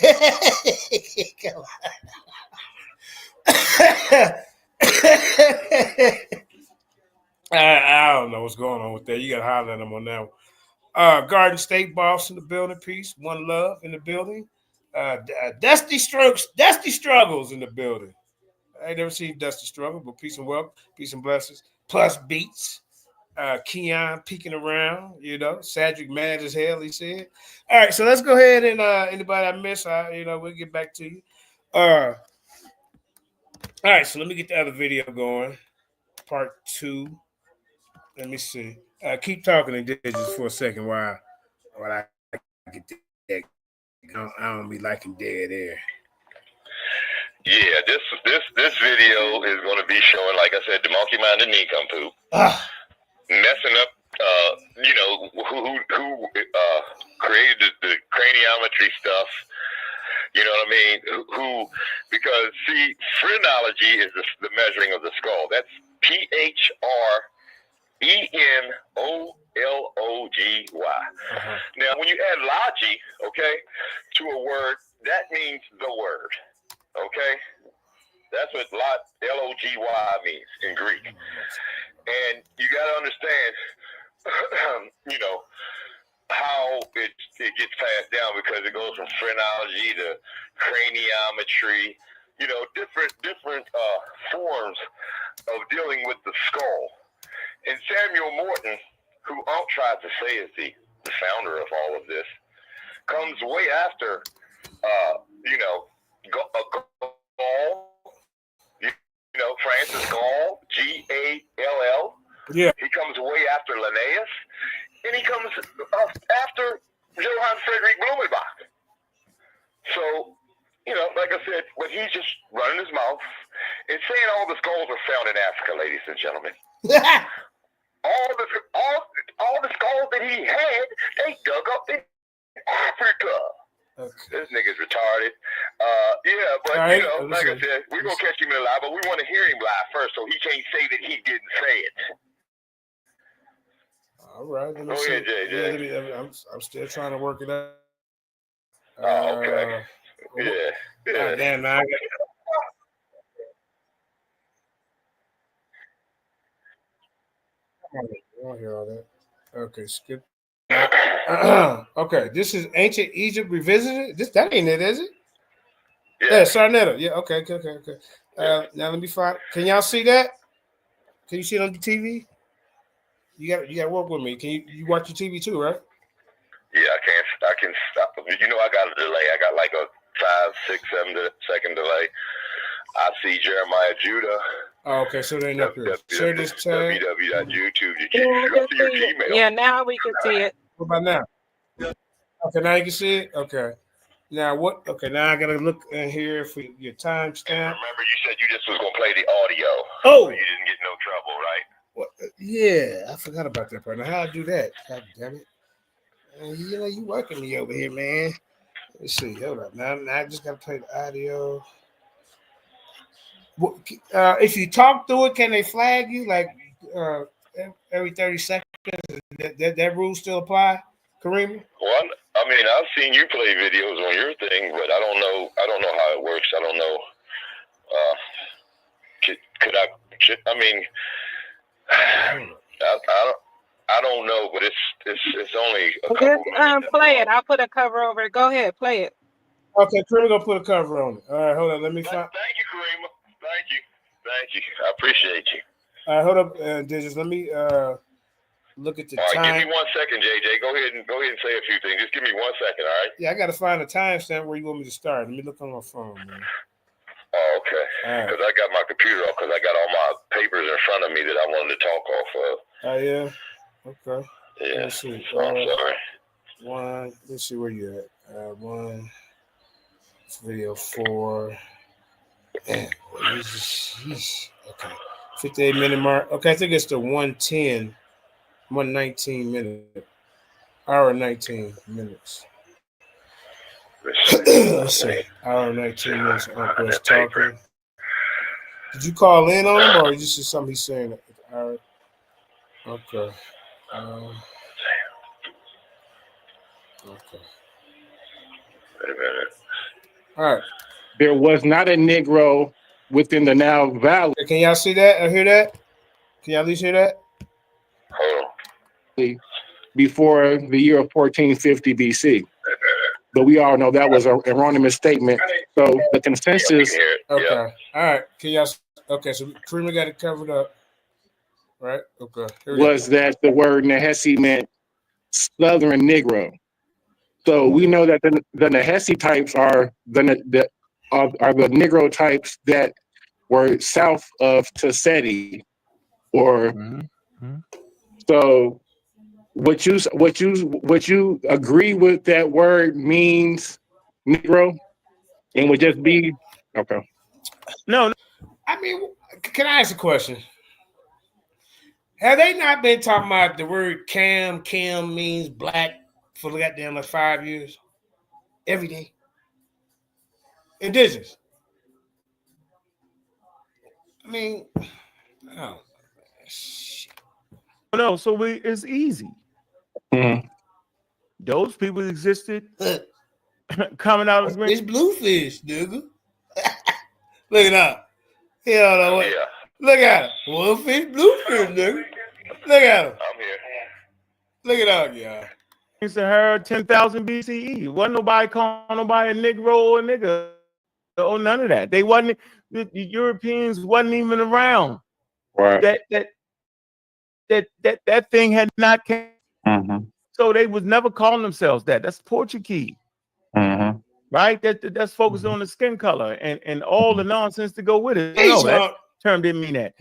I don't know what's going on with that. You got to holler at them on that one. Garden State Boss in the building. Peace. One Love in the building. Dusty Struggles in the building. I ain't never seen Dusty Struggle, but peace and wealth, peace and blessings. Plus Beats. Keon peeking around, Cedric mad as hell, he said. All right, so let's go ahead and anybody I miss, we'll get back to you. All right, so let me get the other video going. Part 2. Let me see. Keep talking in digits for a second while I get that. I don't be liking dead air. Yeah, this video is going to be showing, like I said, the monkey mind and nincompoop messing up. Who created the craniometry stuff? You know what I mean? Because see, phrenology is the measuring of the skull. That's PHRENOLOGY. Now, when you add logy, okay, to a word, that means the word. Okay, that's what LOGY means in Greek, and you got to understand, how it gets passed down, because it goes from phrenology to craniometry, different forms of dealing with the skull. And Samuel Morton, who Unc tried to say is the founder of all of this, comes way after, Gall, Francis Gall, Gall. Yeah. He comes way after Linnaeus, and he comes after Johann Friedrich Blumenbach. So, like I said, but he's just running his mouth and saying all the skulls were found in Africa, ladies and gentlemen. all the skulls that he had, they dug up in Africa. Okay. This nigga's retarded. But right, like I said, we're gonna catch him in a lie, but we want to hear him lie first, so he can't say that he didn't say it. All right. Go ahead, JJ. Yeah, I'm still trying to work it out. Okay. Yeah. Damn, man. I don't hear all that. Okay, skip. Okay, this is Ancient Egypt Revisited. That ain't it, is it? Yeah, Sarnetta. Yeah, okay. Now let me find. Can y'all see that? Can you see it on the TV? You got to work with me. Can you watch your TV too, right? Yeah, I can stop. I got a delay. I got like a 5, 6, 7 second delay. I see Jeremiah Judah. Oh, okay, so they're not here. Share this tag. www.youtube. Yeah, now we can see it. What about now? Okay, now you can see it? Okay. Now what? Okay, now I gotta look in here for your timestamp. Remember, you said you just was gonna play the audio. Oh, so you didn't get no trouble, right? What? Yeah, I forgot about that part. Now how I do that? God damn it! You working me over here, man. Let's see. Hold up. Now I just gotta play the audio. If you talk through it, can they flag you like every 30 seconds? That rule still apply, Kareem? Well, I mean, I've seen you play videos on your thing, but I don't know how it works. I don't know. I mean, I don't know, but it's only a couple minutes. Play it. I'll put a cover over it. Go ahead, play it. Okay, Kareem gonna put a cover on it. All right, hold on. Let me find. Thank you, Kareem. Thank you. I appreciate you. All right, hold up, Digits. Let me look at the time. All right, give me 1 second, JJ. Go ahead and say a few things. Just give me 1 second, all right? Yeah, I got to find a timestamp where you want me to start. Let me look on my phone, man. Oh, okay. Because I got my computer off, because I got all my papers in front of me that I wanted to talk off of. Oh, yeah? Okay. Yeah. Let's see. I'm sorry. Let's see where you at. Video 4. Man, okay. 58-minute mark. Okay, I think it's the 119 minute. Hour 19 minutes. Let's see. Hour 19 minutes. Ankh West talking. Did you call in on him, or is this just something he's saying? All right. Okay. Okay. Wait a minute. All right. There was not a Negro within the Nile Valley. Can y'all see that or hear that? Can y'all at least hear that? Before the year of 1450 BC. But we all know that was an erroneous statement. So the consensus. Okay. All right. Can y'all? Okay. So Karima got it covered up. Right. Okay. Was that the word Nehesi meant Southern Negro? So we know that the Nehesi types are the Negro types that were south of Tuskegee, or so. Would you agree with that word means Negro, and would just be okay? No. I mean, can I ask a question? Have they not been talking about the word Kim means black for the goddamn like 5 years? Every day. Indigenous. I mean, oh shit. No, so it's easy. Mm-hmm. Those people existed coming out of the It's bluefish, nigga. Look it up. Hell no. Yeah. Look at him. Wolfish, bluefish, nigga. Look at him. I'm here. Look it up, y'all. Sahara 10,000 BCE. Wasn't nobody calling nobody a Negro or a nigga or none of that. They wasn't. The Europeans wasn't even around. Right. That thing had not came. Mm-hmm. So they was never calling themselves that. That's Portuguese. Mm-hmm. Right? That's focused on the skin color and all the nonsense to go with it. No, that term didn't mean that.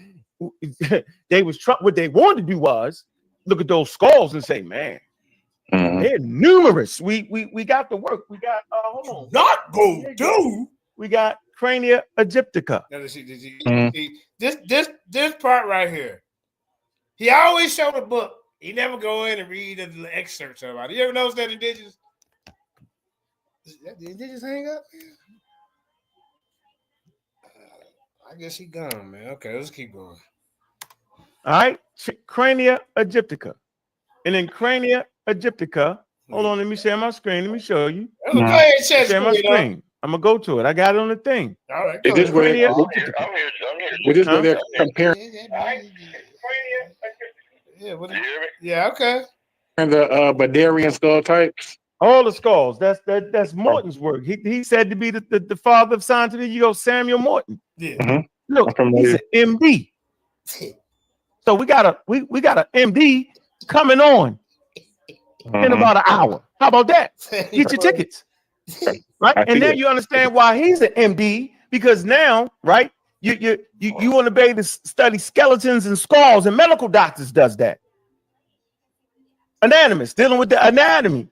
They was what they wanted to do was look at those skulls and say, man, they're numerous. We got the work. We got hold on. Not go do. We got Crania Egyptica. This part right here. He always showed a book. He never go in and read the excerpts about it. You ever notice that Indigenous? The Indigenous hang up? I guess he gone, man. Okay, let's keep going. All right, Crania Egyptica. And then Crania Egyptica. Hold on, let me share my screen. Let me show you. Go ahead and share my screen. I'm going to go to it. I got it on the thing. All right. Is this where they're comparing? Yeah, okay. And the Badarian skull types? All the skulls. That's Morton's work. He said to be the father of scientific. You go Samuel Morton. Yeah. Mm-hmm. Look, he's an MD. So we got a MD coming on in about an hour. How about that? Get your tickets. Right? And then you understand why he's an MD, because now, right, you want to be able to study skeletons and skulls, and medical doctors does that. Anatomists dealing with the anatomy.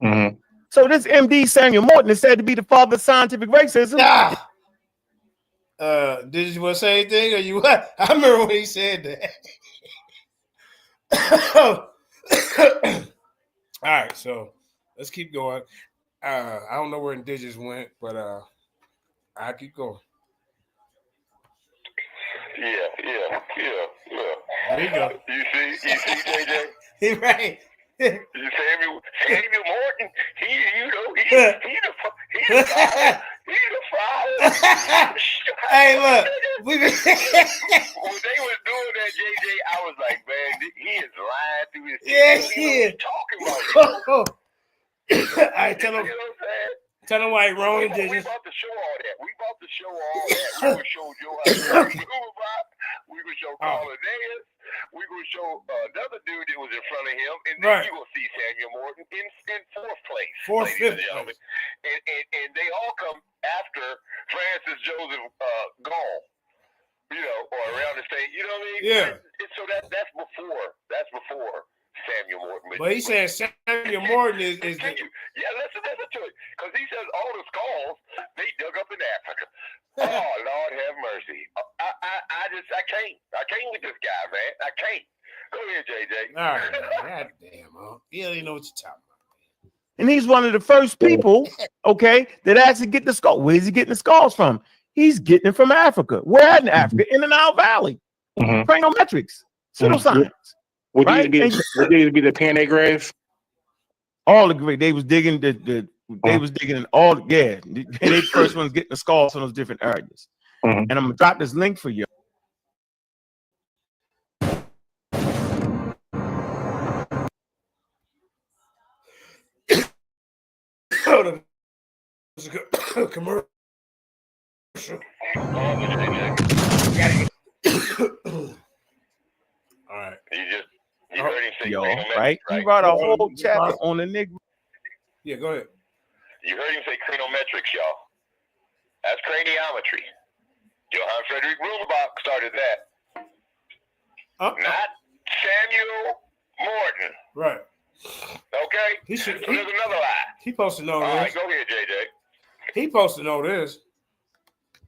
Mm-hmm. So this MD Samuel Morton is said to be the father of scientific racism. Did you want to say anything, or you? I remember when he said that. All right, so let's keep going. I don't know where Indigenous went, but I keep going. Yeah. There you go. You see, JJ? He right. Samuel Morton. He's the father. Hey, look. When they was doing that, JJ, I was like, man, he is lying through his teeth. Yeah, he is. Talking about it. All right, tell him. Tell him why wrong Indigenous. We about to show all that. We will show Joe how to do it. We will show Carlinaeus. We will show another dude that was in front of him, and then you will see Samuel Morton in fourth place. Fifth place. And they all come after Francis Joseph Gall, or around the state. You know what I mean? Yeah. So that's before Samuel Morton. But he said Samuel Morton is the... Yeah, listen to it. Because he says all the skulls they dug up in Africa. Oh, Lord have mercy. I can't with this guy, man. I can't. Go ahead, JJ. All right. God damn, he don't even know what you're talking about. And he's one of the first people, okay, that actually get the skull. Where's he getting the skulls from? He's getting it from Africa. Where in Africa? In the Nile Valley. Cranometrics, pseudoscience. Would right? these be the Pan graves? All the great. They was digging they was digging in all. Yeah, they first ones getting the skulls in those different areas. And I'm gonna drop this link for you. Commercial. All right. You heard him say cranometrics, right? He brought a whole chapter on the Negro. Yeah, go ahead. You heard him say cranometrics, y'all. That's craniometry. Johann Frederick Rulebach started that. Not Samuel Morton. Right. Okay? So there's another lie. He supposed to know this. All right, go ahead, JJ. He supposed to know this.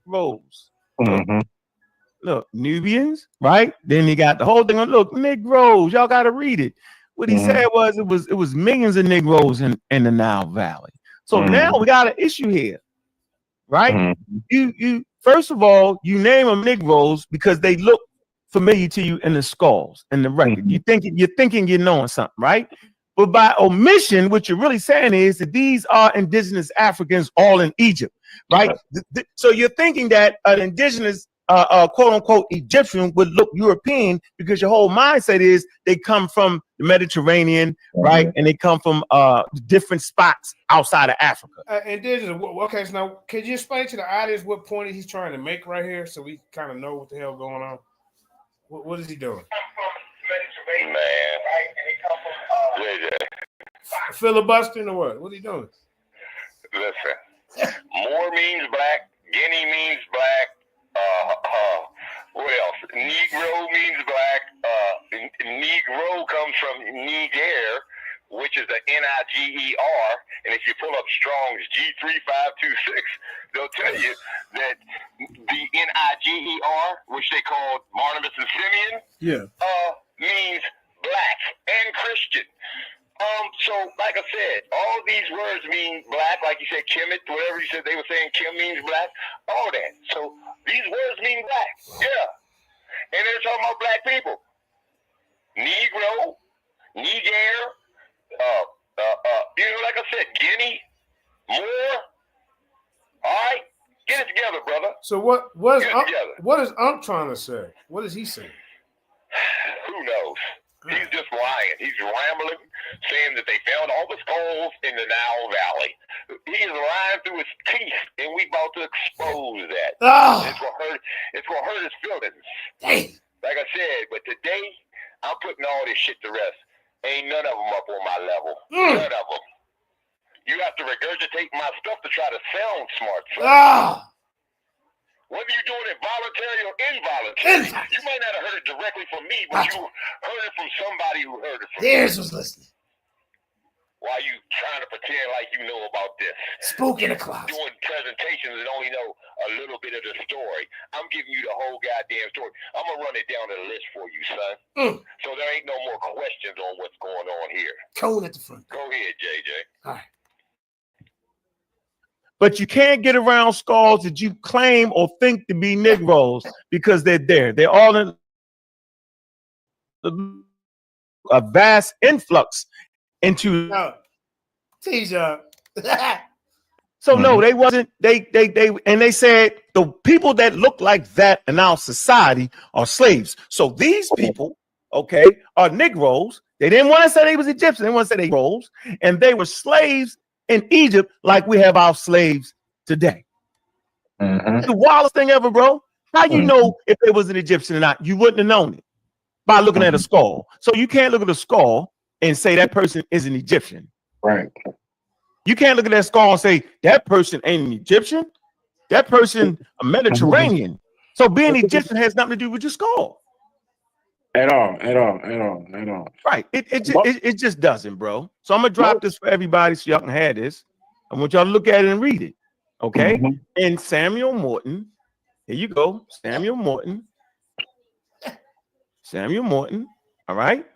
Rose. Look, Nubians, right? Then he got the whole thing on. Look, Negroes, y'all got to read it. What he said was it was millions of Negroes in the Nile Valley. So now we got an issue here, right? You first of all, you name them Negroes because they look familiar to you in the skulls and the record. You're thinking you're knowing something, right? But by omission, what you're really saying is that these are indigenous Africans all in Egypt, right? So you're thinking that an indigenous quote unquote Egyptian would look European because your whole mindset is they come from the Mediterranean, right? And they come from different spots outside of Africa. Indigenous. Okay, so now could you explain to the audience what point he's trying to make right here, so we kind of know what the hell going on? What is he doing? Man, JJ. Filibustering or what? What are you doing? Listen, Moor means black, Guinea means black, what else? Negro means black, Negro comes from Niger, which is the Niger, and if you pull up Strong's G3526, they'll tell you that the Niger, which they called Barnabas and Simeon, means black and Christian. So like I said, all these words mean black, like you said, Kemet, whatever you said they were saying, Kim means black, all that. So these words mean black, yeah. And they're talking about black people. Negro, Niger, like I said, Guinea, Moor. All right, get it together, brother. So what is Unc trying to say? What is he saying? Who knows? He's just lying. He's rambling, saying that they found all the skulls in the Nile Valley. He is lying through his teeth, and we about to expose that. It's gonna hurt his feelings. Dang. Like I said, but today I'm putting all this shit to rest. Ain't none of them up on my level. None of them. You have to regurgitate my stuff to try to sound smart. Whether you're doing it voluntary or involuntary, you might not have heard it directly from me, but you heard it from somebody who heard it from me. Here's who's listening. Why you trying to pretend like you know about this? Spook in the closet. Doing presentations and only know a little bit of the story. I'm giving you the whole goddamn story. I'm going to run it down the list for you, son. So there ain't no more questions on what's going on here. Cone at the front. Go ahead, JJ. All right. But you can't get around skulls that you claim or think to be Negroes because they're there. They're all in a vast influx into. So no, they wasn't. They and they said the people that look like that in our society are slaves. So these people, okay, are Negroes. They didn't want to say they was Egyptians. They want to say they Negroes, and they were slaves in Egypt, like we have our slaves today. The wildest thing ever, bro. How you know if it was an Egyptian or not? You wouldn't have known it by looking at a skull. So you can't look at a skull and say that person is an Egyptian. Right. You can't look at that skull and say that person ain't an Egyptian. That person a Mediterranean. So being Egyptian has nothing to do with your skull. At all. Right. It just doesn't, bro. So I'm gonna drop this for everybody so y'all can have this. I want y'all to look at it and read it. Okay. And Samuel Morton. Here you go. Samuel Morton. All right.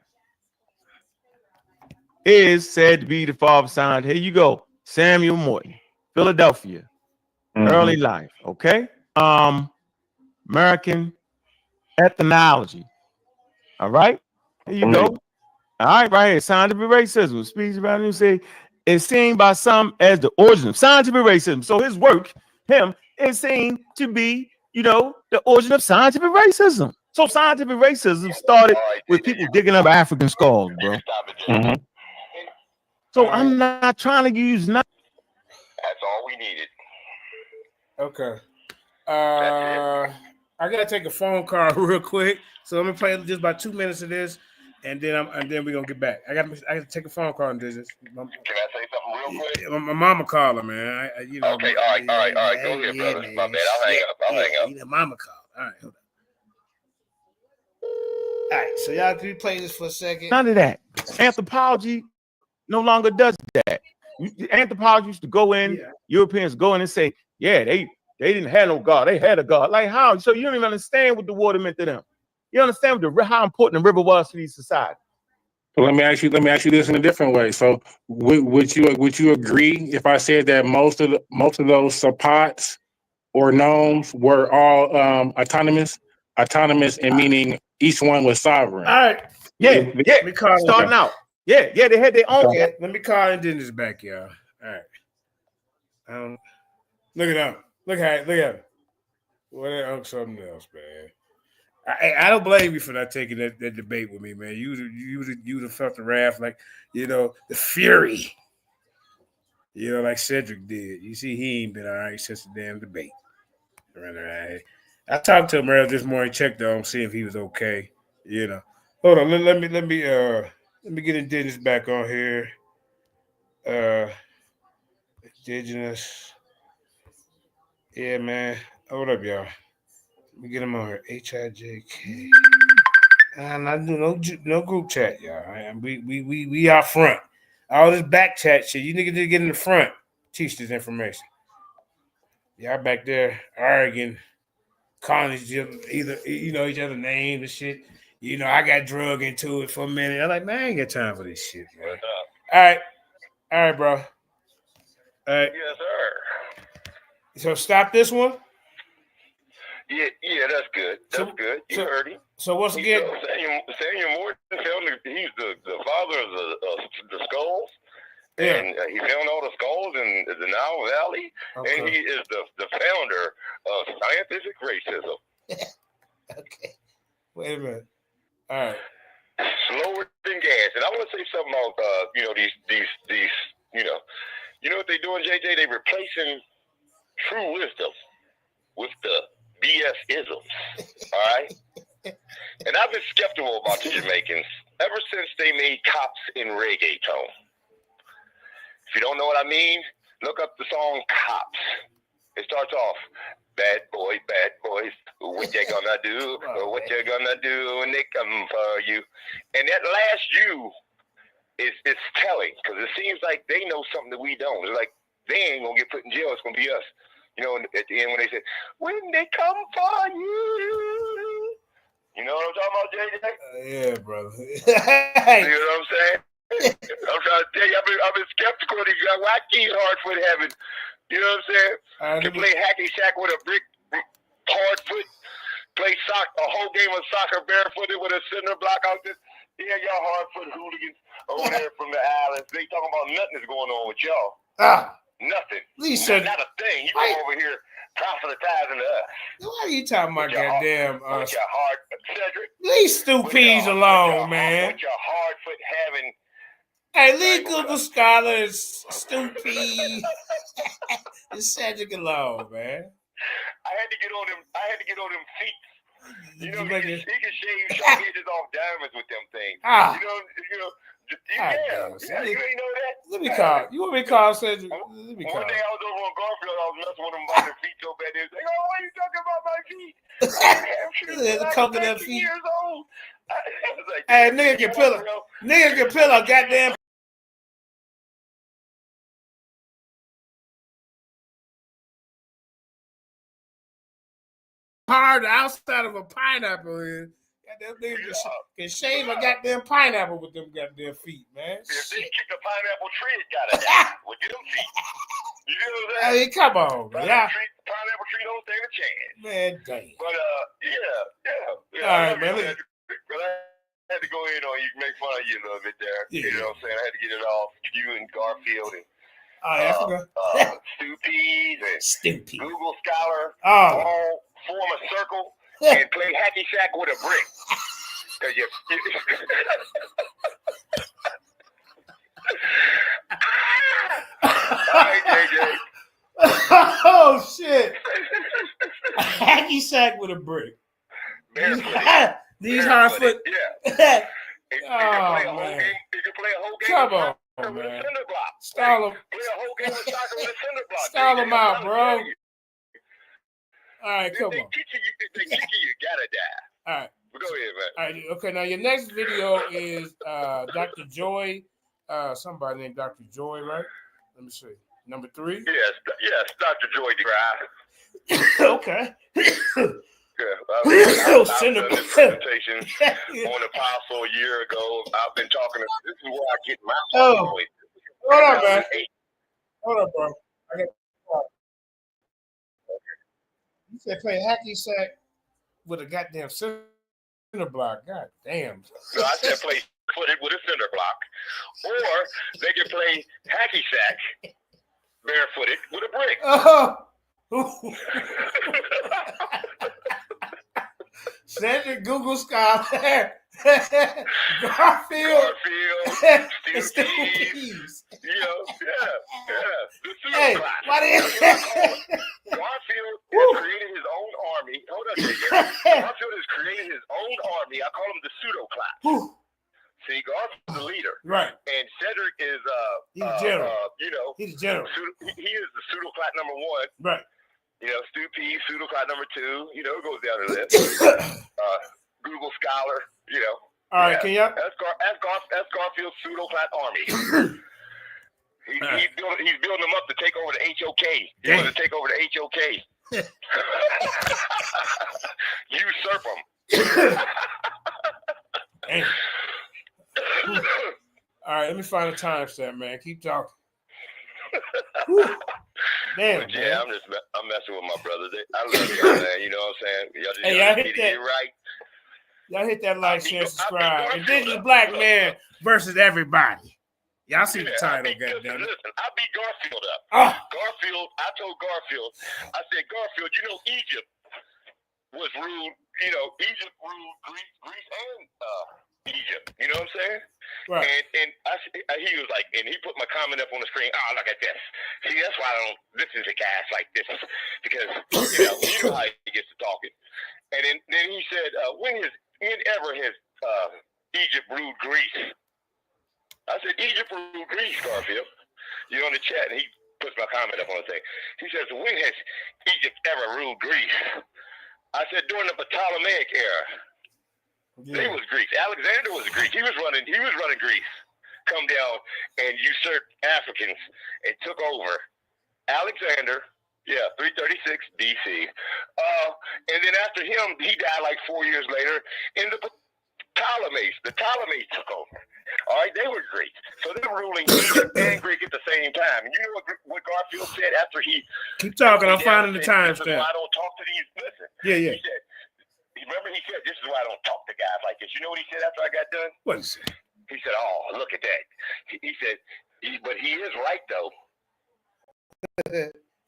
Is said to be the father son. Here you go. Samuel Morton, Philadelphia. Early life. Okay. American ethnology. All right, here you go. All right, here. Scientific racism. Speaks about him say is seen by some as the origin of scientific racism. So his work, is seen to be, the origin of scientific racism. So scientific racism started with people digging up African skulls, bro. So I'm not trying to use nothing. That's all we needed. Okay. I gotta take a phone call real quick. So let me play just about 2 minutes of this, and then we're gonna get back. I gotta take a phone call and do this. Can I say something real quick? My mama calling, man. Okay, all right. Go ahead, brother. Man. My bad. I'll hang up. The mama call. All right, hold on. All right, so y'all can play this for a second. None of that. Anthropology no longer does that. Anthropology used to go in, Europeans go in and say, yeah, they didn't have no God, they had a God. Like how? So you don't even understand what the water meant to them. You understand how important the river was to these societies. So let me ask you this in a different way. So would you agree if I said that most of those sapots or gnomes were all autonomous and meaning each one was sovereign? All right. Yeah. Starting out. Yeah, they had their own. Okay. Let me call Indigenous back, y'all. All right. Look it up. Look at it. What something else, man? I don't blame you for not taking that debate with me, man. You felt the wrath, like the fury, like Cedric did. You see, he ain't been all right since the damn debate. Right. I talked to him earlier this morning, checked on him, see if he was okay. Hold on, let me get Indigenous back on here. Indigenous, yeah, man. Hold up, y'all. Let me get him on here. HIJK. Not do no group chat, y'all. We out front. All this back chat shit. You niggas need to get in the front. Teach this information. Y'all back there arguing, calling each other names and shit. I got drug into it for a minute. I'm like, man, I ain't got time for this shit, man. All right, bro. All right. Yes, sir. So stop this one. Yeah, that's good. That's good. You heard him. So once again, Samuel Morton found he's the father of the skulls, yeah. And he found all the skulls in the Nile Valley, and he is the founder of scientific racism. Okay, wait a minute. All right. Slower than gas, and I want to say something about these what they doing, JJ? They replacing true wisdom with the BS-isms, all right? And I've been skeptical about the Jamaicans ever since they made cops in reggaeton. If you don't know what I mean, look up the song Cops. It starts off, bad boys, what you gonna do? What you gonna do when they come for you? And that last you is telling, because it seems like they know something that we don't. It's like they ain't gonna get put in jail, it's gonna be us. At the end when they say, when they come for you. You know what I'm talking about, JJ? Yeah, brother. You know what I'm saying? I'm trying to tell you, I've been skeptical of these guys. Why Keith Hardfoot having, you know what I'm saying? Can play hacky sack with a brick hard foot, play a whole game of soccer barefooted with a cinder block out there. Yeah, y'all hard-foot hooligans over there from the islands. They talking about nothing is going on with y'all. Nothing. Lisa, not a thing. You come over here proselytizing to us. Why are you talking about goddamn with your hard Cedric? Leave stupids alone, man. With your hard foot having. Hey, leave Google Scholars, stupid. And Cedric alone, man. I had to get on them feet. He can shave sharp edges off diamonds with them things. You ain't know that? Let me call. You want me to call Cedric? Let me call. One day I was over on Garfield, I was messing with him about their feet so bad. They was like, oh, why are you talking about my feet? The coconut feet. Years old. Hey, nigga can peel a goddamn. Hard outside of a pineapple is. Goddamn nigga can shave a goddamn pineapple with them goddamn feet, man. If they kick a pineapple tree, it gotta with them feet. You know what I'm saying? I mean, come on, man. Pineapple tree don't stand a chance. Man, damn. But right, man. But I had to go in on you, make fun of you a little bit there. Yeah. You know what I'm saying? I had to get it off. You and Garfield and Stoopies and Google Scholar all form a circle and play hacky sack with a brick. Cause you. All right, JJ. Oh shit! A hacky sack with a brick. These hard foot. Yeah. You can play a whole man. game. You can play a whole game Come with on, soccer with a man. cinder block. Style them. Play a whole game with soccer with a cinder block. Style them out, bro. All right, come on. They kick you, you gotta die. All right. Go ahead, man. All right. Okay. Now your next video is Dr. Joy. Somebody named Dr. Joy, right? Let me see. Number 3. Yes, Dr. Joy DeGrasse. Okay. I've done this presentation on Apostle a year ago. I've been talking. This is where I get my voice. Hold on, man. Hold on, bro. I got. You said play hacky sack with a goddamn cinder block. God damn. No, I said play footed with a cinder block, or they can play hacky sack barefooted with a brick. Oh. Cedric, Google Scholar, Garfield, Stoopies. Yeah. The pseudo Hey, class. why did Garfield has created his own army. Hold on, Garfield has created his own army. I call him the pseudo class. See, Garfield's the leader, right? And Cedric is he's general. He's general. He is the pseudo class number 1, right? Stoopies, pseudo class number 2. It goes down the list. Google Scholar. All right, can y'all? That's Garfield's pseudo class army. He's building them up to take over the HOK. He wants to take over the HOK. Usurp them. All right, let me find a timestamp, man. Keep talking. Damn, yeah, man. I'm messing with my brother. I love y'all, man. You know what I'm saying? Y'all just Y'all hit hit that. that Right. Y'all hit that like, share, subscribe. Indigenous Blackman versus everybody. Y'all see the title, goddammit. Listen, I beat Garfield up. Garfield, I told Garfield, I said, Garfield, Egypt was ruled, Egypt ruled Greece and Egypt. You know what I'm saying? Right. And he was like, and he put my comment up on the screen. Oh, look at this. See, that's why I don't listen to guys like this, because you know how he gets to talking. And then he said, whenever has Egypt ruled Greece? I said, Egypt ruled Greece, Garfield. You're on the chat, and he puts my comment up on the thing. He says, when has Egypt ever ruled Greece? I said, during the Ptolemaic era. Yeah. He was Greece. Alexander was Greek. He was running Greece. Come down and usurped Africans and took over. Alexander, 336 BC. And then after him, he died like 4 years later. And the Ptolemies took over. All right, they were Greek. So they were ruling Egypt and Greek at the same time. And you know what Garfield said after he... Keep talking. I'm finding the timestamp. This is why I don't talk to these... Listen. Yeah. He said, remember he said, this is why I don't talk to guys like this. You know what he said after I got done? What is it? He said, oh, look at that. He said, but he is right, though.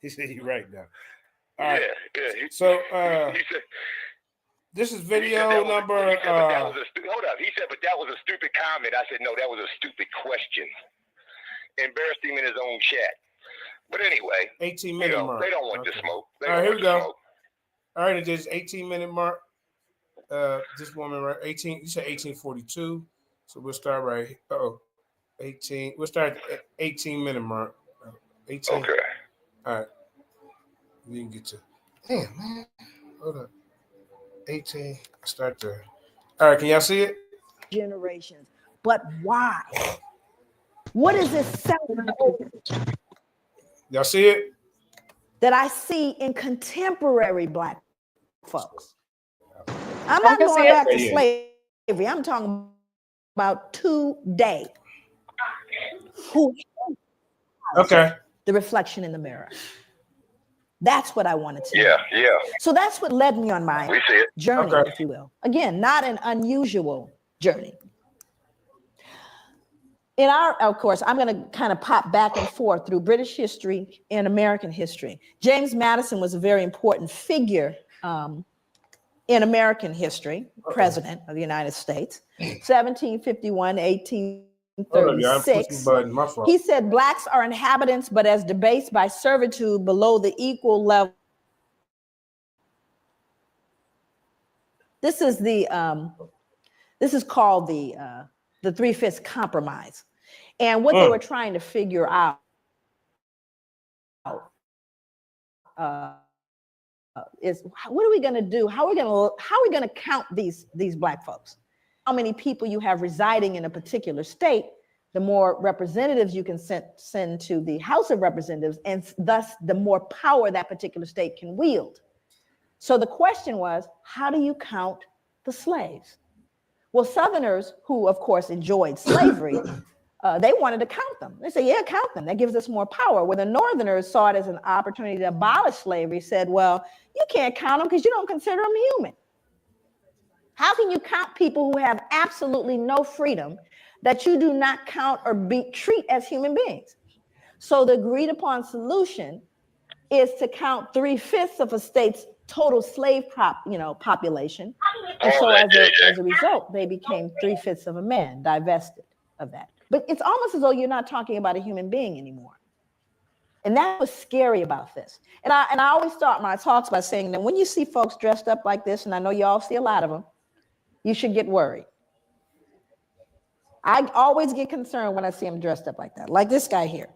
He said he's right, though. All right. Yeah. So, he said... This is video number. Hold up. He said, but that was a stupid comment. I said, no, that was a stupid question. Embarrassed him in his own chat. But anyway, 18-minute mark. They don't want to smoke. All right, here we go. All right, it is 18-minute mark. This woman, right? 18. You said 1842. So we'll start right here. 18. We'll start at 18-minute mark. 18. Okay. All right. We can get to. Damn, man. Hold up. 18. Start there. All right, can y'all see it? Generations. But why? What is this selling? Y'all see it? That I see in contemporary Black folks. I'm not going back to slavery. I'm talking about today. Who? Okay. The reflection in the mirror. That's what I wanted to know. Yeah, yeah. So that's what led me on my We see it. journey, Okay. if you will. Again, not an unusual journey. In our, of course, I'm going to kind of pop back and forth through British history and American history. James Madison was a very important figure in American history, president of the United States, 1751, 1836. He said blacks are inhabitants, but as debased by servitude below the equal level. This is called the 3/5 compromise. And what they were trying to figure out is what are we going to do? How are we going to count these black folks? How many people you have residing in a particular state, the more representatives you can send to the House of Representatives, and thus the more power that particular state can wield. So the question was, how do you count the slaves? Well, Southerners, who of course enjoyed slavery, they wanted to count them. They said, yeah, count them. That gives us more power. Where the Northerners saw it as an opportunity to abolish slavery, said, well, you can't count them because you don't consider them human. How can you count people who have absolutely no freedom that you do not count or treat as human beings? So the agreed upon solution is to count 3/5 of a state's total slave population. And so as a result, they became 3/5 of a man, divested of that. But it's almost as though you're not talking about a human being anymore. And that was scary about this. And I always start my talks by saying that when you see folks dressed up like this, and I know you all see a lot of them, you should get worried. I always get concerned when I see them dressed up like that, like this guy here.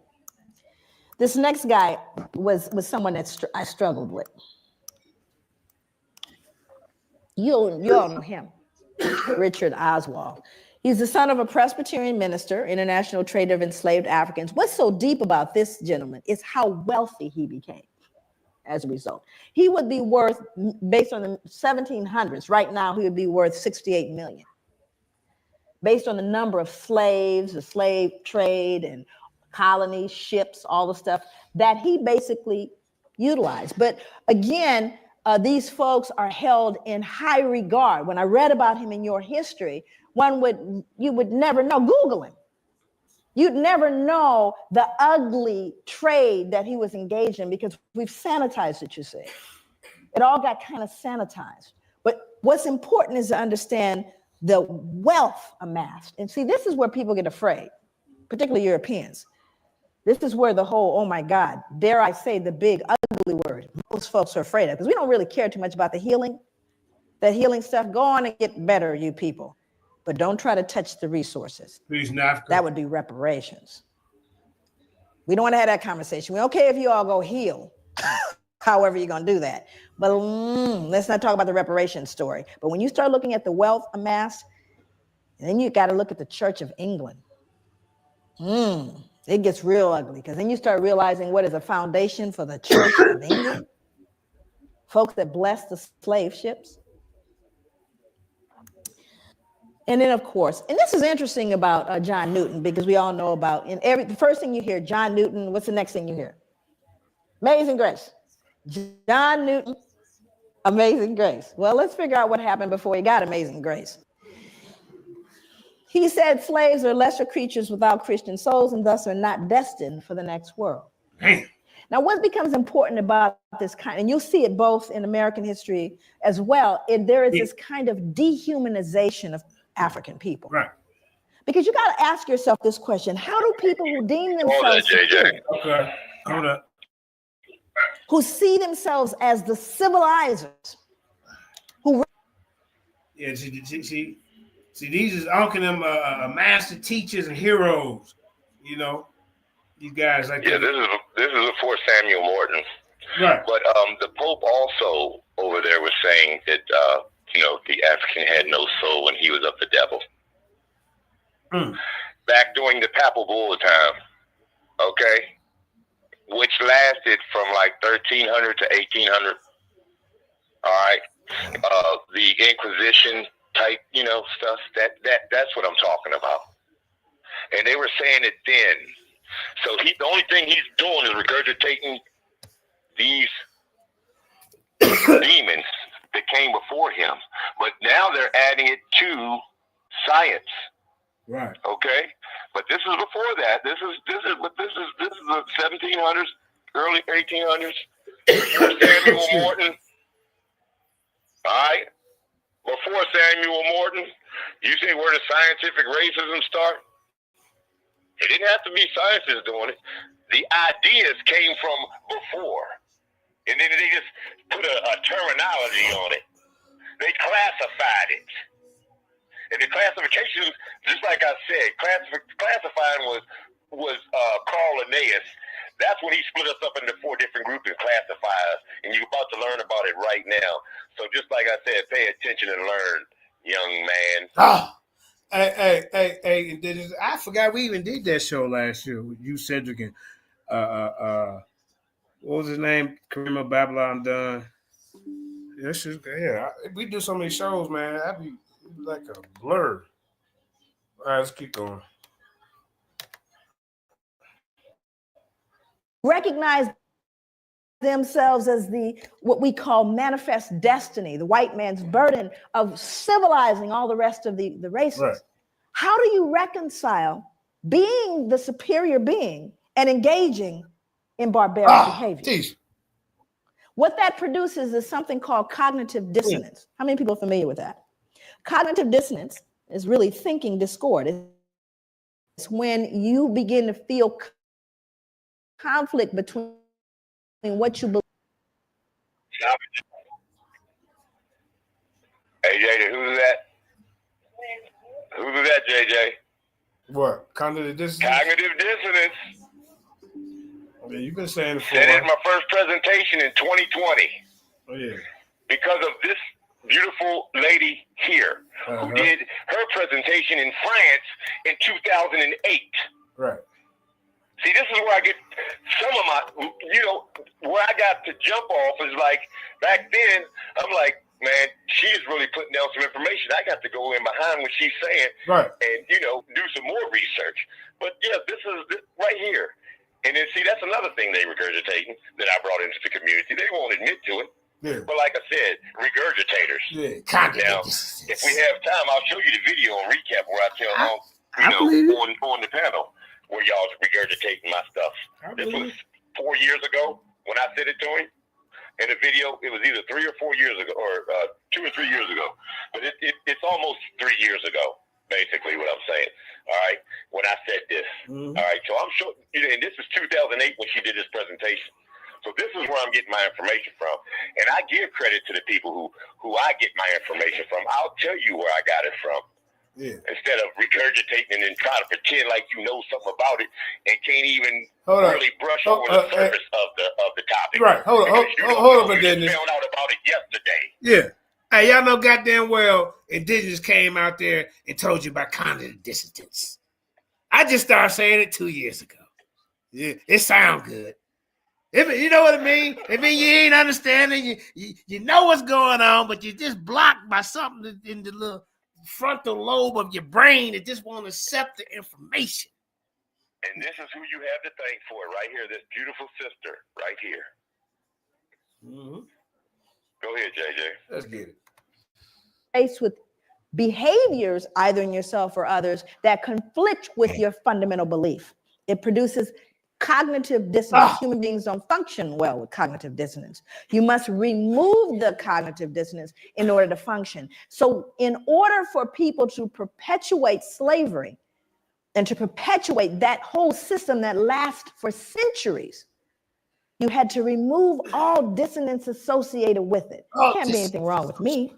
This next guy was someone that I struggled with. You all know him, Richard Oswald. He's the son of a Presbyterian minister, international trader of enslaved Africans. What's so deep about this gentleman is how wealthy he became as a result. He would be worth, based on the 1700s, right now, he would be worth 68 million. Based on the number of slaves, the slave trade and colonies, ships, all the stuff that he basically utilized. But again, these folks are held in high regard. When I read about him in your history, you would never know. Google him. You'd never know the ugly trade that he was engaged in because we've sanitized it, you see. It all got kind of sanitized. But what's important is to understand the wealth amassed. And see, this is where people get afraid, particularly Europeans. This is where the whole, oh my God, dare I say the big ugly word, most folks are afraid of, because we don't really care too much about the healing. That healing stuff, go on and get better, you people. But don't try to touch the resources. That would be reparations. We don't want to have that conversation. We're okay if you all go heal, however you're going to do that. But let's not talk about the reparations story. But when you start looking at the wealth amassed, then you got to look at the Church of England. It gets real ugly, because then you start realizing what is a foundation for the Church of England. Folks that blessed the slave ships. And then, of course, and this is interesting about John Newton, because we all know about, the first thing you hear, John Newton, what's the next thing you hear? Amazing Grace. John Newton, Amazing Grace. Well, let's figure out what happened before he got Amazing Grace. He said slaves are lesser creatures without Christian souls and thus are not destined for the next world. Damn. Now, what becomes important about this kind, and you'll see it both in American history as well, there is this kind of dehumanization of African people. Right. Because you got to ask yourself this question: how do people who deem themselves superior, who see themselves as the civilizers, who see, these is Ankh and them master teachers and heroes, you know, these guys like this is before Samuel Morton, right? But the Pope also over there was saying that the African had no soul when he was of the devil. Back during the Papal Bull time, okay, which lasted from like 1300 to 1800. All right, the Inquisition type, stuff. That's what I'm talking about. And they were saying it then. So the only thing he's doing is regurgitating these demons that came before him. But now they're adding it to science. Right. Okay. But this is before that. This is the 1700s, early 1800s. Before Samuel Morton. All right. Before Samuel Morton, you see where the scientific racism start? It didn't have to be scientists doing it. The ideas came from before. And then they just put a terminology on it. They classified it. And the classification, just like I said, classifying was Carl Linnaeus. That's when he split us up into 4 different groups and classified us. And you're about to learn about it right now. So just like I said, pay attention and learn, young man. Oh, hey, Indigenous. I forgot we even did that show last year with you, Cedric, and what was his name? Kareem Babylon Dunn. Yeah, we do so many shows, man. That'd be like a blur. All right, let's keep going. Recognize themselves as what we call manifest destiny, the white man's burden of civilizing all the rest of the races. Right. How do you reconcile being the superior being and engaging in barbaric behavior? Geez. What that produces is something called cognitive dissonance. How many people are familiar with that? Cognitive dissonance is really thinking discord. It's when you begin to feel conflict between what you believe. Hey, JJ, who's that? Who's that, JJ? What? Cognitive dissonance? Cognitive dissonance. Yeah, you've been saying it for Said it in my first presentation in 2020. Oh, yeah. Because of this beautiful lady here who did her presentation in France in 2008. Right. See, this is where I get some of my, where I got to jump off is like, back then, I'm like, man, she's really putting down some information. I got to go in behind what she's saying and, do some more research. But, yeah, this is right here. And then, see, that's another thing they regurgitating that I brought into the community. They won't admit to it. Yeah. But like I said, regurgitators. Yeah, now, if we have time, I'll show you the video and recap where I tell on the panel where y'all regurgitating my stuff. This was 4 years ago when I said it to him. In the video, it was either 3 or 4 years ago, or 2 or 3 years ago. But it's almost 3 years ago, basically, what I'm saying. All right, when I said this. All right, so I'm sure, and this is 2008 when she did this presentation. So this is where I'm getting my information from. And I give credit to the people who I get my information from. I'll tell you where I got it from. Yeah. Instead of regurgitating and trying to pretend like you know something about it and can't even really brush over the surface of the topic. Right. Hold on, Indigenous. Found out about it yesterday. Yeah. Hey, y'all know goddamn well Indigenous came out there and told you about cognitive dissonance. I just started saying it 2 years ago. Yeah, it sounds good. You know what I mean? I mean, you ain't understanding. You know what's going on, but you're just blocked by something in the little frontal lobe of your brain that just won't accept the information. And this is who you have to thank for it right here, this beautiful sister right here. Mm-hmm. Go ahead, JJ. Let's get it. Faced with behaviors, either in yourself or others, that conflict with your fundamental belief. It produces cognitive dissonance. Human beings don't function well with cognitive dissonance. You must remove the cognitive dissonance in order to function. So in order for people to perpetuate slavery and to perpetuate that whole system that lasts for centuries, you had to remove all dissonance associated with it. Can't be anything wrong with me.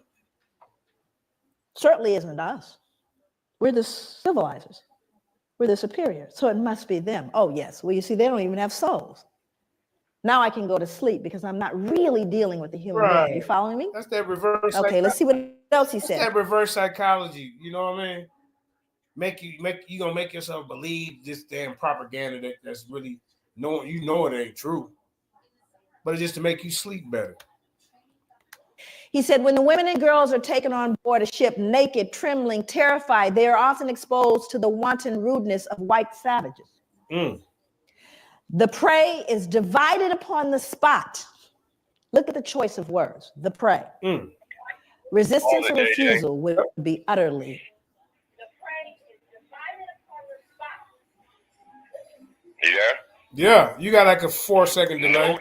Certainly isn't us. We're the civilizers. We're the superior. So it must be them. Oh, yes. Well, you see, they don't even have souls. Now I can go to sleep because I'm not really dealing with the human being. You following me? That's that reverse. Okay, let's see what else he said. That reverse psychology. You know what I mean? You gonna make yourself believe this damn propaganda that's really it ain't true. But it's just to make you sleep better. He said, when the women and girls are taken on board a ship naked, trembling, terrified, they are often exposed to the wanton rudeness of white savages. The prey is divided upon the spot Look at the choice of words, the prey. Resistance or refusal would be utterly. You there? Yeah, you got like a 4-second delay.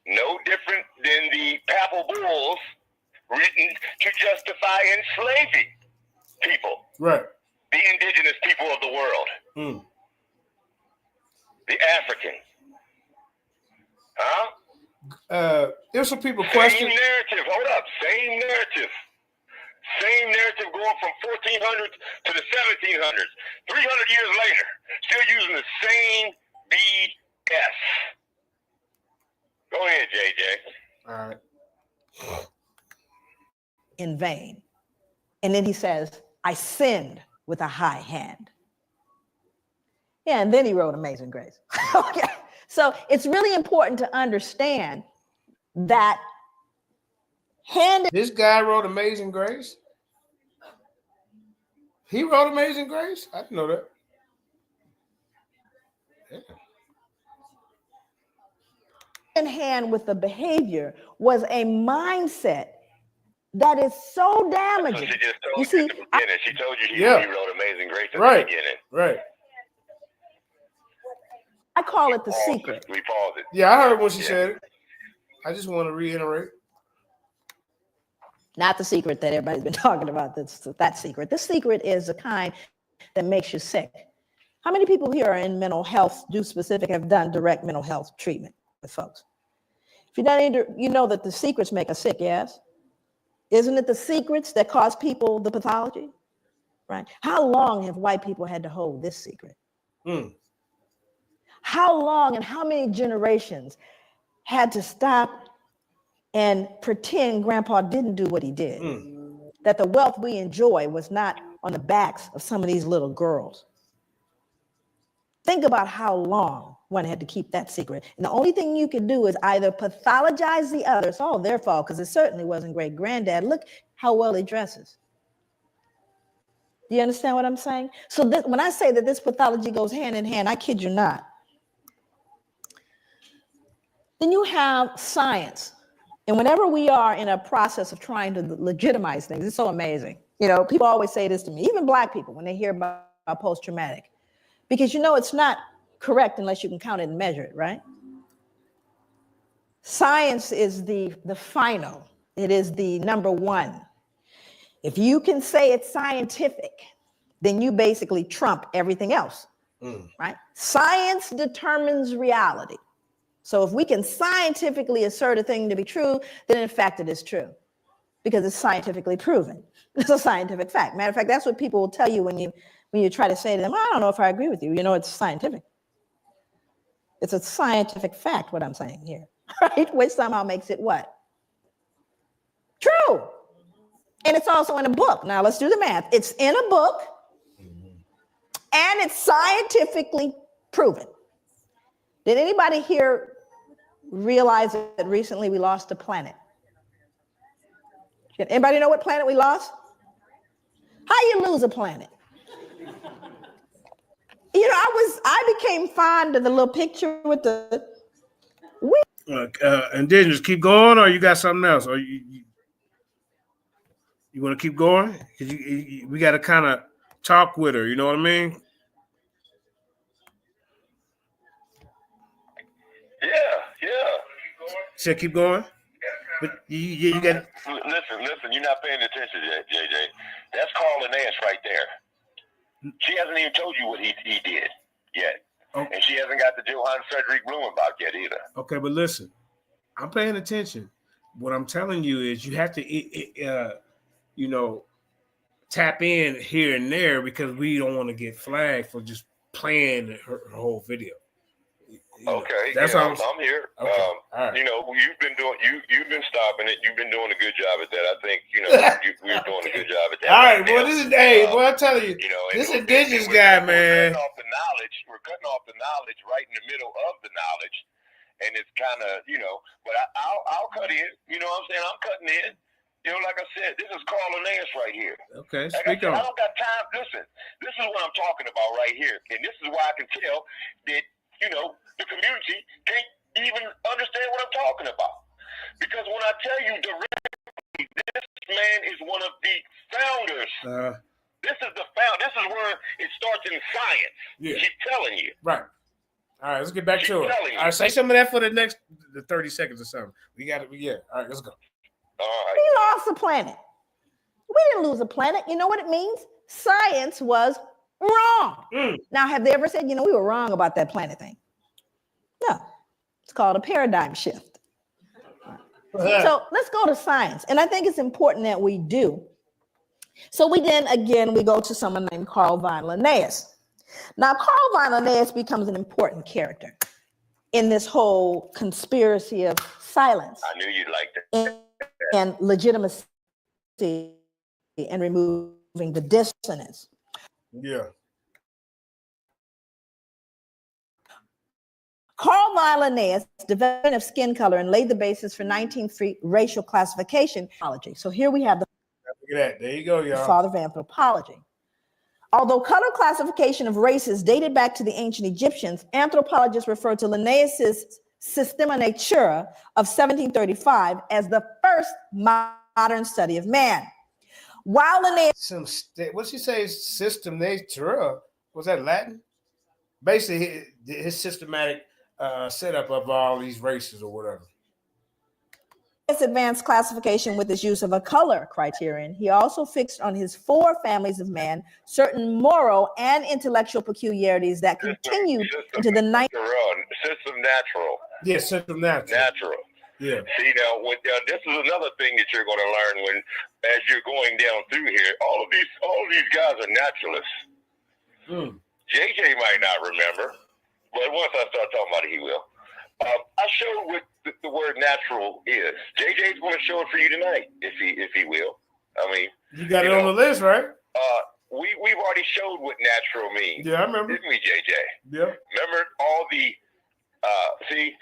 No different than the papal bulls written to justify enslaving people. Right. The indigenous people of the world. The Africans. Huh? There's some people question. Same narrative. Hold up. Same narrative. Same narrative going from 1400s to the 1700s. 300 years later, still using the same BS. Go ahead, JJ. All right. In vain. And then he says, I sinned with a high hand. Yeah, and then he wrote Amazing Grace. Okay. So it's really important to understand that this guy wrote Amazing Grace? He wrote Amazing Grace? I didn't know that. Yeah. In hand with the behavior was a mindset that is so damaging. She just told you at the beginning. She told you he wrote Amazing Grace at the beginning. Right. I call it the secret. We paused it. Yeah, I heard when she said it. I just want to reiterate. Not the secret that everybody's been talking about. That secret. The secret is the kind that makes you sick. How many people here are in mental health, have done direct mental health treatment with folks? If you've done any, you know that the secrets make us sick, yes? Isn't it the secrets that cause people the pathology? Right? How long have white people had to hold this secret? How long and how many generations had to stop and pretend grandpa didn't do what he did? That the wealth we enjoy was not on the backs of some of these little girls. Think about how long one had to keep that secret. And the only thing you can do is either pathologize the other. It's all their fault because it certainly wasn't great granddad. Look how well he dresses. Do you understand what I'm saying? So when I say that this pathology goes hand in hand, I kid you not. Then you have science. And whenever we are in a process of trying to legitimize things, it's so amazing. You know, people always say this to me, even Black people, when they hear about post-traumatic. Because you know it's not correct unless you can count it and measure it, right? Science is the final. It is the number one. If you can say it's scientific, then you basically trump everything else, right? Science determines reality. So if we can scientifically assert a thing to be true, then in fact it is true because it's scientifically proven. It's a scientific fact. Matter of fact, that's what people will tell you when you try to say to them, I don't know if I agree with you. You know, it's scientific. It's a scientific fact, what I'm saying here, right? Which somehow makes it what? True. And it's also in a book. Now let's do the math. It's in a book and it's scientifically proven. Did anybody here realize that recently we lost a planet? Anybody know what planet we lost? How you lose a planet? You know, I became fond of the little picture with the. Indigenous, keep going, or you got something else, or you want to keep going? Because we got to kind of talk with her. You know what I mean? Yeah. Said keep going. But you got. Listen. You're not paying attention, JJ. That's Carl and Nance right there. She hasn't even told you what he did yet. Okay. And she hasn't got the Juju and Cedric Ortega yet either. Okay, but listen, I'm paying attention. What I'm telling you is you have to, tap in here and there because we don't want to get flagged for just playing her whole video. Okay, that's I'm here. Okay. Right. You know, you've been stopping it. You've been doing a good job at that. I think we're doing a good job at that. All right, well, I'm telling you, this Indigenous guy, man. We're cutting off the knowledge right in the middle of the knowledge, and it's kind of But I'll cut in. You know what I'm saying? I'm cutting in. You know, like I said, this is Carl and Nance right here. Okay, speak on. I don't got time. Listen, this is what I'm talking about right here, and this is why I can tell that the community can't even understand what I'm talking about. Because when I tell you directly, this man is one of the founders. This is where it starts in science. Yeah. Keep telling you. Right. All right, let's get back to it. All right, say some of that for the 30 seconds or something. We got it. Yeah. All right, let's go. All right. We lost the planet. We didn't lose a planet. You know what it means? Science was wrong. Now, have they ever said, we were wrong about that planet thing? No. It's called a paradigm shift. So let's go to science. And I think it's important that we do. So we go to someone named Carl von Linnaeus. Now, Carl von Linnaeus becomes an important character in this whole conspiracy of silence. I knew you'd like that. And legitimacy and removing the dissonance. Yeah. Carl von Linnaeus, development of skin color, and laid the basis for 19th racial classification. So here we have the Look at that. There you go, y'all. father of anthropology. Although color classification of races dated back to the ancient Egyptians, anthropologists refer to Linnaeus's Systema Naturae of 1735 as the first modern study of man. While Linnaeus, what's he say? System Naturae. Was that Latin? Basically, his systematic setup of all these races or whatever. advanced classification with his use of a color criterion, he also fixed on his 4 families of man certain moral and intellectual peculiarities that continued into the 19th. System natural. Yeah, system natural. Natural. Yeah. See, now, this is another thing that you're going to learn as you're going down through here. All of these guys are naturalists. JJ might not remember, but once I start talking about it, he will. I showed what the word natural is. JJ's going to show it for you tonight, if he will. I mean, you got it on the list, right? We've already showed what natural means. Yeah, I remember. Didn't we, JJ? Yeah. Remember all the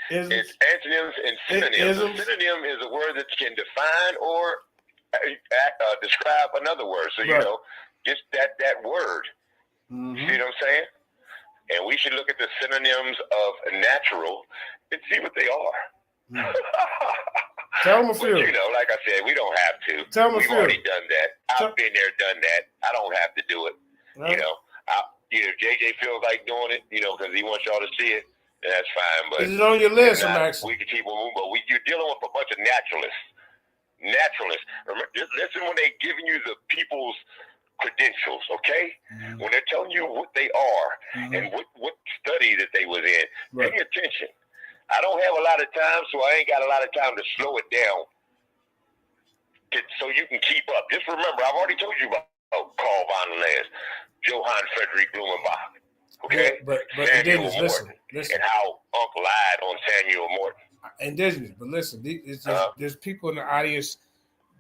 it's antonyms and synonyms. A synonym is a word that can define or describe another word. So you know, just that word. See what I'm saying? And we should look at the synonyms of natural and see what they are. Tell them a few. But, you know, like I said, we don't have to. Tell them We've a few. already done that. I've been there, done that. I don't have to do it. You know, if JJ feels like doing it, because he wants y'all to see it, then that's fine. But it's on your list, Max. We can keep moving, but you're dealing with a bunch of naturalists. Remember, just listen when they're giving you the people's credentials, okay? When they're telling you what they are and what study that they was in, pay attention. I don't have a lot of time, so I ain't got a lot of time to slow it down so you can keep up. Just remember, I've already told you about Carl von Linnaeus, Johann Friedrich Blumenbach, okay? But Indigenous, listen. And how Unc lied on Samuel Morton. Indigenous, but listen, there's people in the audience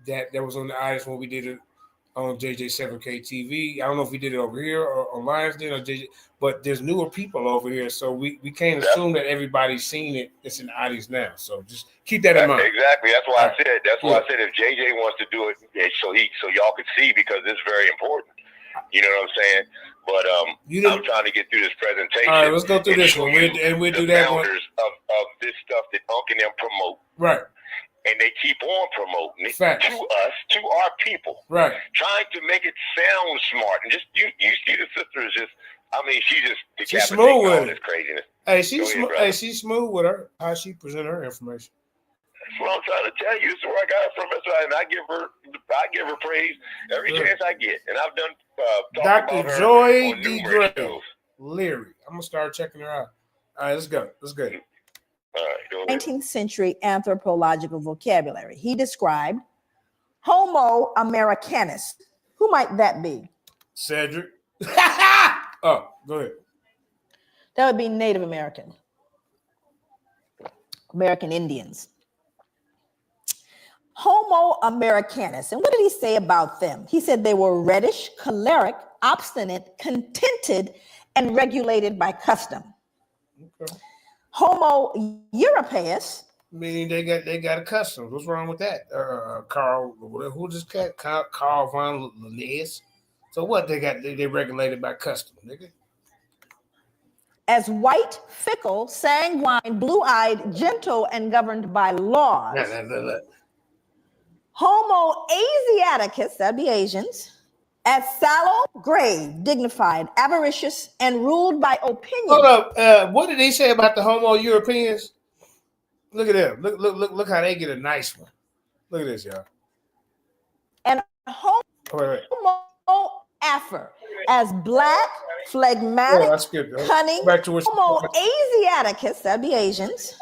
that was on the audience when we did it on JJ7K TV. I don't know if we did it over here or on Lions Den or JJ, but there's newer people over here, so we can't assume that everybody's seen it. It's in the audience now, so just keep that in mind. Exactly. That's why I said. That's why I said if JJ wants to do it, so y'all can see, because it's very important. You know what I'm saying? But I'm trying to get through this presentation. All right, let's go through this one, and we'll do that one. Of this stuff that Unc and them promote, right? And they keep on promoting it Facts. to us, to our people, right? Trying to make it sound smart, and just you see the sister is just. I mean, she's smooth with this craziness. Hey, she's smooth with her how she present her information. That's what I'm trying to tell you. This is where I got it from. That's why, and I give her praise every chance I get. And I've done Dr. Joy D. Gray Leary. I'm gonna start checking her out. All right, let's go. Let's go. All right, 19th century anthropological vocabulary. He described Homo americanus. Who might that be? Cedric. Oh, go ahead. That would be Native American. American Indians. Homo americanus. And what did he say about them? He said they were reddish, choleric, obstinate, contented, and regulated by custom. Okay. Homo europaeus. Meaning they got a custom. What's wrong with that? Carl, who just cat? Carl von Linnaeus. So what they got? They regulated by custom, nigga. as white, fickle, sanguine, blue-eyed, gentle, and governed by laws. Homo Asiaticus, that'd be Asians, as sallow, grave, dignified, avaricious, and ruled by opinion. Hold up. What did he say about the Homo Europeans? Look at them. Look how they get a nice one. Look at this, y'all. And Homo Afro, as black, phlegmatic, cunning, Homo Asiaticus, that'd be Asians,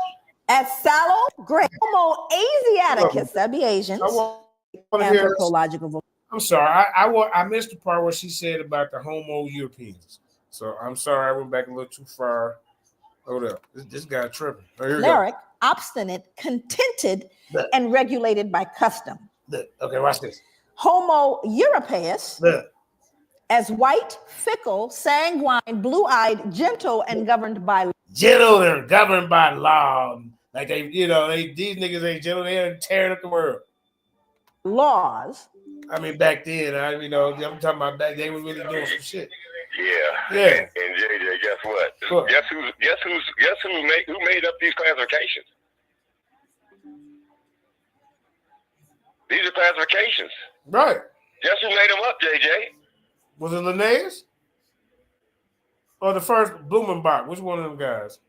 as sallow, grave, Homo Asiaticus, that'd be Asians, anthropological. I'm sorry, I missed the part where she said about the Homo Europeans. So I'm sorry, I went back a little too far. Hold up, this guy tripping. Oh, Choleric, obstinate, contented, and regulated by custom. Okay, watch this. Homo Europaeus, as white, fickle, sanguine, blue-eyed, gentle, and governed by law. Gentle and governed by law. Like these niggas ain't gentle, they're tearing up the world. Laws. I mean, back then, I'm talking about back. They were really doing some shit. Yeah. And JJ, guess what? Guess who made up these classifications? These are classifications. Right. Guess who made them up, JJ? Was it Linnaeus? Or the first Blumenbach? Which one of them guys?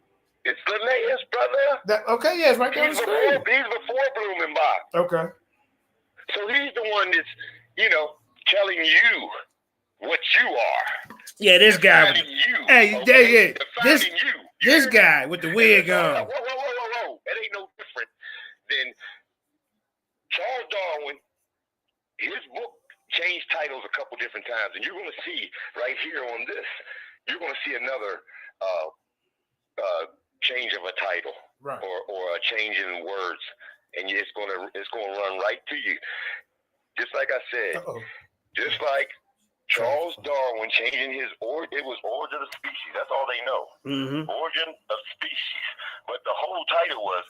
It's Linnaeus, brother. Okay, yeah, it's right there on the screen. He's before Blumenbach. Okay. So he's the one that's, telling you what you are. Yeah, this guy. Hey, okay? This guy with the wig on. Whoa. That ain't no different than Charles Darwin. His book changed titles a couple different times, and you're going to see right here on this, you're going to see another change of a title, right, or a change in words, and it's going to run right to you. Just like I said, just like Charles Darwin changing it was Origin of Species. That's all they know. Mm-hmm. Origin of Species. But the whole title was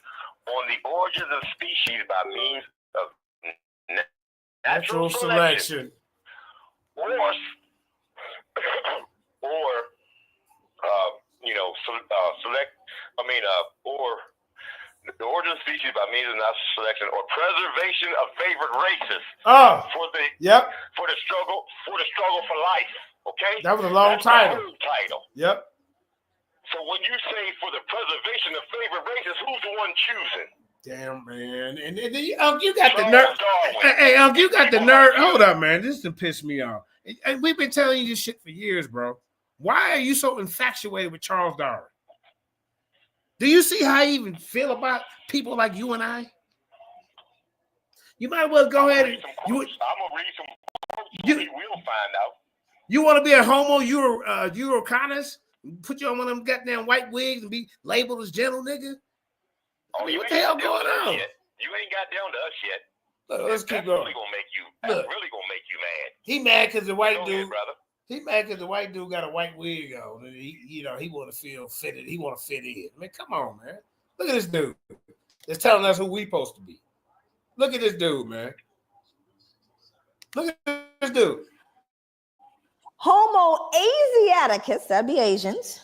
On the Origins of Species by Means of Natural Selection. Or the origin of species by means of natural selection, or preservation of favored races. For the struggle for life. Okay, that was a long title. Yep. So when you say for the preservation of favored races, who's the one choosing? Damn, man. And you got the nerve. Hey, you got the nerve. Hold up, man. This done pissed me off. And we've been telling you this shit for years, bro. Why are you so infatuated with Charles Darwin? Do you see how he even feel about people like you and I? You might as well go ahead and I'm gonna read some quotes. We'll find out. You want to be a Homo Eurocanus? Put you on one of them goddamn white wigs and be labeled as gentle nigga? Oh, what the hell going on? You ain't got down to us yet. Look, let's keep going. That's really gonna make you mad. He mad because the white dude. Brother. He mad because the white dude got a white wig on, and he want to feel fitted. He want to fit in. Man, come on, man. Look at this dude. It's telling us who we supposed to be. Look at this dude, man. Look at this dude. Homo Asiaticus, that'd be Asians,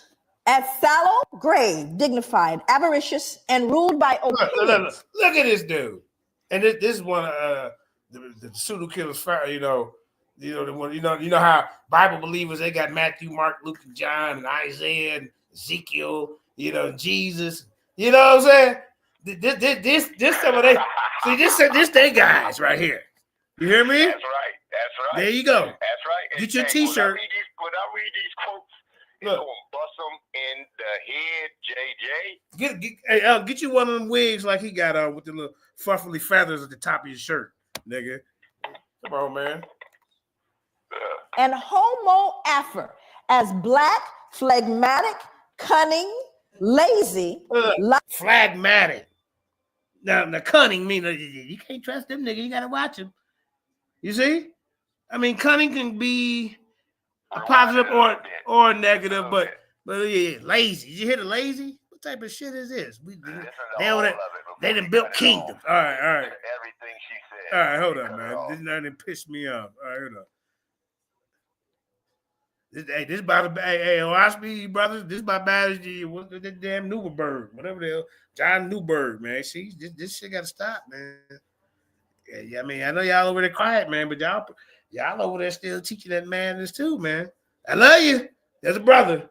as sallow, grave, dignified, avaricious, and ruled by opinions. Look at this dude. And this is one of the pseudo killers. You know how Bible believers, they got Matthew, Mark, Luke, and John, and Isaiah, and Ezekiel, Jesus. You know what I'm saying? This some of they see this they guys right here. You hear me? That's right. There you go. That's right. Get your T-shirt. When I read these quotes, it's gonna bust them in the head, JJ. Get you one of them wigs like he got on with the little fluffy feathers at the top of your shirt, nigga. Come on, man. And Homo Afro, as black, phlegmatic, cunning, lazy, phlegmatic. Now, the cunning means you can't trust them, nigga. You gotta watch them. You see? I mean, cunning can be a positive or negative, but yeah, lazy. Did you hear the lazy? What type of shit is this? They done built kingdoms. All right. Everything she said. All right, hold on, man. This done pissed me off. All right, hold on. This about to hey, watch me, brothers. This about bad as what's the damn Newberg, whatever the hell, John Newberg, man. See, this shit got to stop, man. Yeah, I mean, I know y'all over there quiet, man, but y'all over there still teaching that madness too, man. I love you. There's a brother,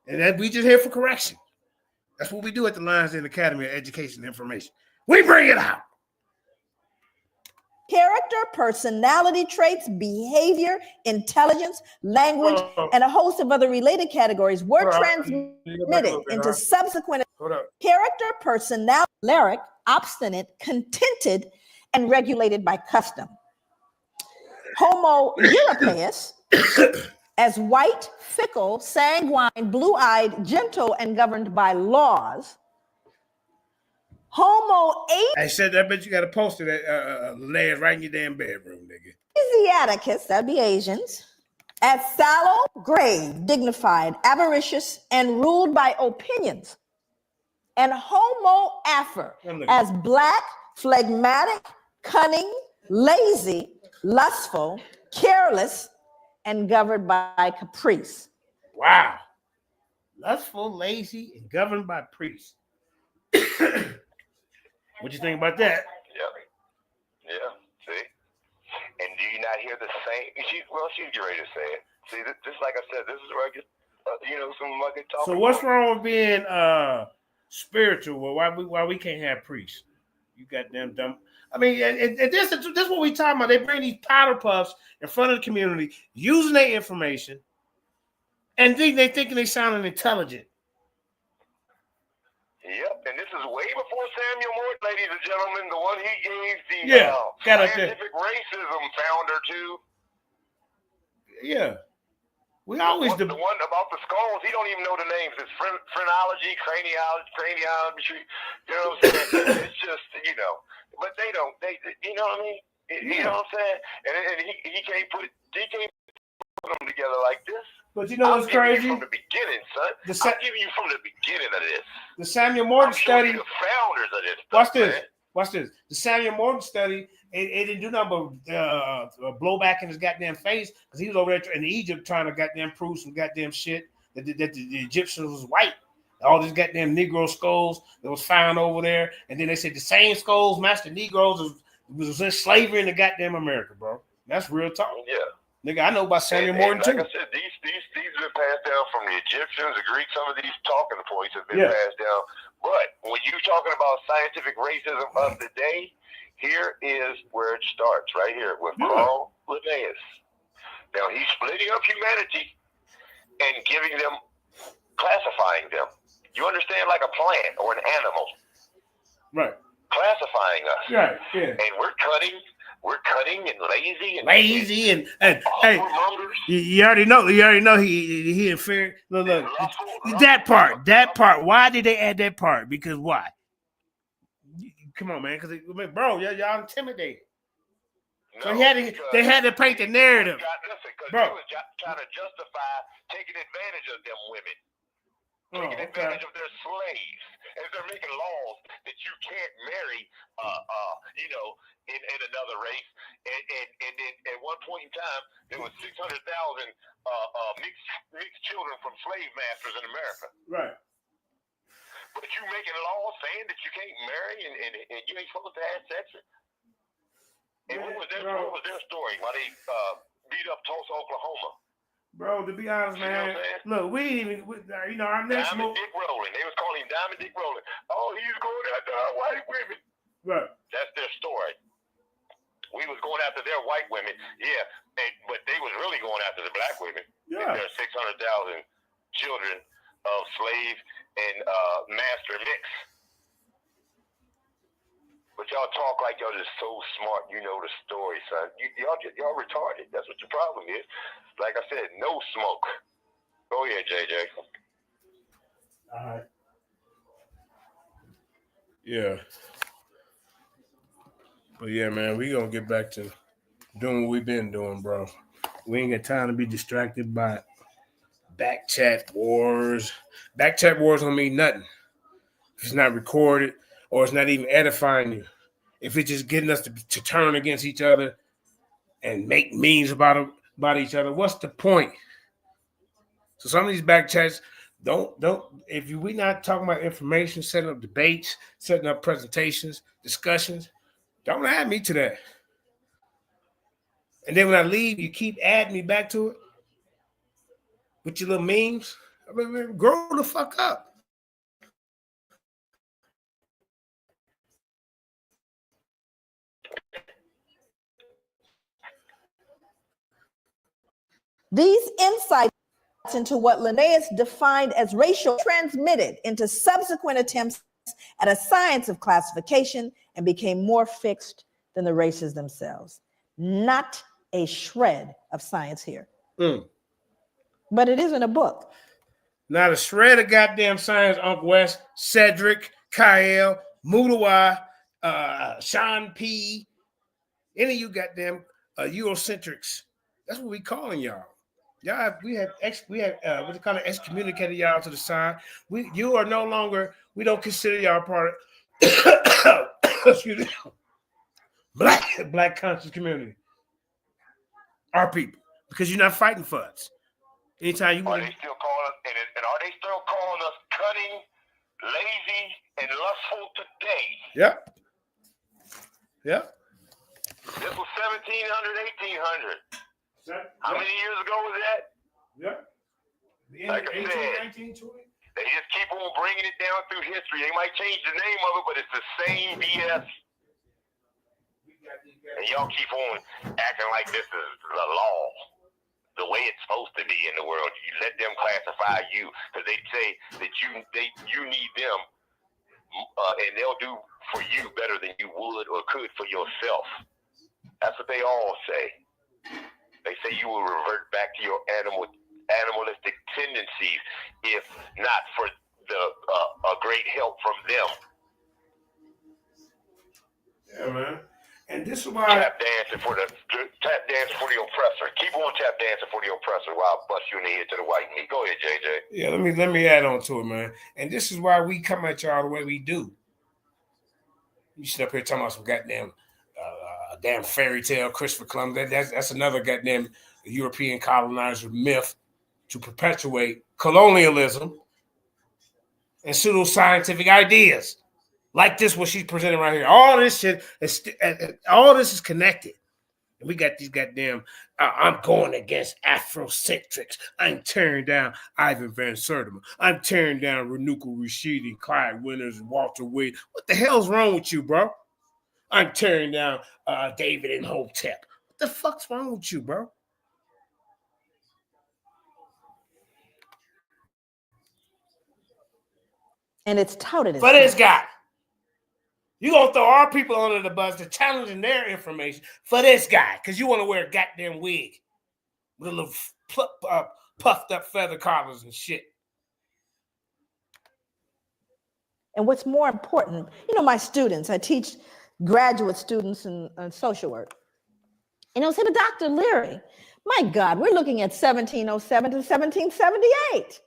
and that we just here for correction. That's what we do at the Lions Den Academy of Education and Information. We bring it out. Character, personality traits, behavior, intelligence, language, and a host of other related categories were transmitted into subsequent character, personality, choleric, obstinate, contented, and regulated by custom. Homo europaeus as white, fickle, sanguine, blue-eyed, gentle, and governed by laws. Homo I said that, but you got a poster that lays right in your damn bedroom, nigga. Asiaticus, that'd be Asians, as sallow, grave, dignified, avaricious, and ruled by opinions. And Homo afer as black, phlegmatic, cunning, lazy, lustful, careless, and governed by caprice. Wow. Lustful, lazy, and governed by caprice. What you think about that? Yeah. See, and do you not hear the same? She's getting ready to say it. See, just like I said, this is where I get, some of my good talk. So what's wrong with being spiritual? Well, why we can't have priests? You goddamn dumb. I mean, and this is what we talking about. They bring these powder puffs in front of the community, using their information, and they thinking they sounding intelligent. Yep, and this is way before Samuel Morton, ladies and gentlemen, the one he gave the scientific racism founder to. Yeah. We always the one about the skulls, he don't even know the names. It's phrenology, craniology, you know what I'm saying? It's just, but they don't, you know what I mean? You know what I'm saying? And he can't put them together like this. But you know what's crazy? From the beginning, son. I'm giving you from the beginning of this. The Samuel Morton study. The founders of this stuff, Watch this. The Samuel Morton study, it didn't do nothing but blow back in his goddamn face because he was over there in Egypt trying to goddamn prove some goddamn shit that the Egyptians was white. All these goddamn Negro skulls that was found over there. And then they said the same skulls matched the Negroes was in slavery in the goddamn America, bro. That's real talk. Yeah. Nigga, I know about Samuel Morton too. Like I said, these been passed down from the Egyptians, the Greeks. Some of these talking points have been passed down. But when you're talking about scientific racism of the day, here is where it starts, right here with Carl Linnaeus. Now he's splitting up humanity and giving them, classifying them. You understand, like a plant or an animal. Right. Classifying us. Right. Yeah. And we're cutting and lazy and hey, you already know he inferior. Look, that part. Why did they add that part? Because why? Come on, man. Because bro, y'all intimidated. So they had to paint the narrative, bro. They was trying to justify taking advantage of them women, taking advantage of their slaves, as they're making laws that you can't marry, in another race. And then at one point in time, there was 600,000 mixed children from slave masters in America. Right. But you making laws saying that you can't marry and you ain't supposed to have sex. And what was their story? Why they beat up Tulsa, Oklahoma? Bro, to be honest, man, look, we didn't even, our next Diamond Dick Rowland. They was calling him Diamond Dick Rowland. Oh, he's going after our white women. Right. That's their story. We was going after their white women, but they was really going after the black women. Yeah. There's 600,000 children of slave and master mix. But y'all talk like y'all just so smart. You know the story, son. Y'all retarded. That's what your problem is. Like I said, no smoke. Go ahead, JJ. All right. Yeah. But yeah, man, we gonna get back to doing what we've been doing, bro. We ain't got time to be distracted by back chat wars. Back chat wars don't mean nothing if it's not recorded or it's not even edifying you. If it's just getting us to turn against each other and make memes about each other, what's the point? So some of these back chats, don't if we not talking about information, setting up debates, setting up presentations, discussions, don't add me to that. And then when I leave, you keep adding me back to it with your little memes. I mean, grow the fuck up. These insights into what Linnaeus defined as racial transmitted into subsequent attempts at a science of classification and became more fixed than the races themselves. Not a shred of science here. But it is in a book. Not a shred of goddamn science, Ankh West, Cedric, Kyle, Mudawa, Sean P. Any of you goddamn Eurocentrics. That's what we calling y'all. Y'all, we have what they call it, excommunicated y'all to the side. You are no longer, we don't consider y'all part of excuse me, black conscious community. Our people. Because you're not fighting for us. Anytime you are they still calling us, and are they still calling us cunning, lazy, and lustful today? Yep. Yep. This was 1700, 1800. How many years ago was that? Yep. Like I said, 19, 20. They just keep on bringing it down through history. They might change the name of it, but it's the same BS. And y'all keep on acting like this is the law, the way it's supposed to be in the world. You let them classify you because they say that you need them, and they'll do for you better than you would or could for yourself. That's what they all say. They say you will revert back to your animalistic tendencies if not for a great help from them. Yeah, man. And this is why tap dancing for the oppressor. Keep on tap dancing for the oppressor while I bust you in the head to the white meat. Go ahead, JJ. Yeah, let me add on to it, man. And this is why we come at y'all the way we do. You sit up here talking about some goddamn damn fairy tale, Christopher Columbus. That's another goddamn European colonizer myth to perpetuate colonialism and pseudoscientific ideas. Like this, what she's presenting right here. All this shit, all this is connected. And we got these goddamn, I'm going against Afrocentrics. I'm tearing down Ivan Van Sertima. I'm tearing down Renuka Rashidi, Clyde Winters, and Walter Wade. What the hell's wrong with you, bro? I'm tearing down David and Hotep. What the fuck's wrong with you, bro? And it's touted as for this guy. You gonna throw our people under the bus to challenging their information for this guy because you want to wear a goddamn wig with a little puffed up feather collars and shit. And what's more important, my students, I teach graduate students in social work. And they'll say, but Dr. Leary, my God, we're looking at 1707 to 1778.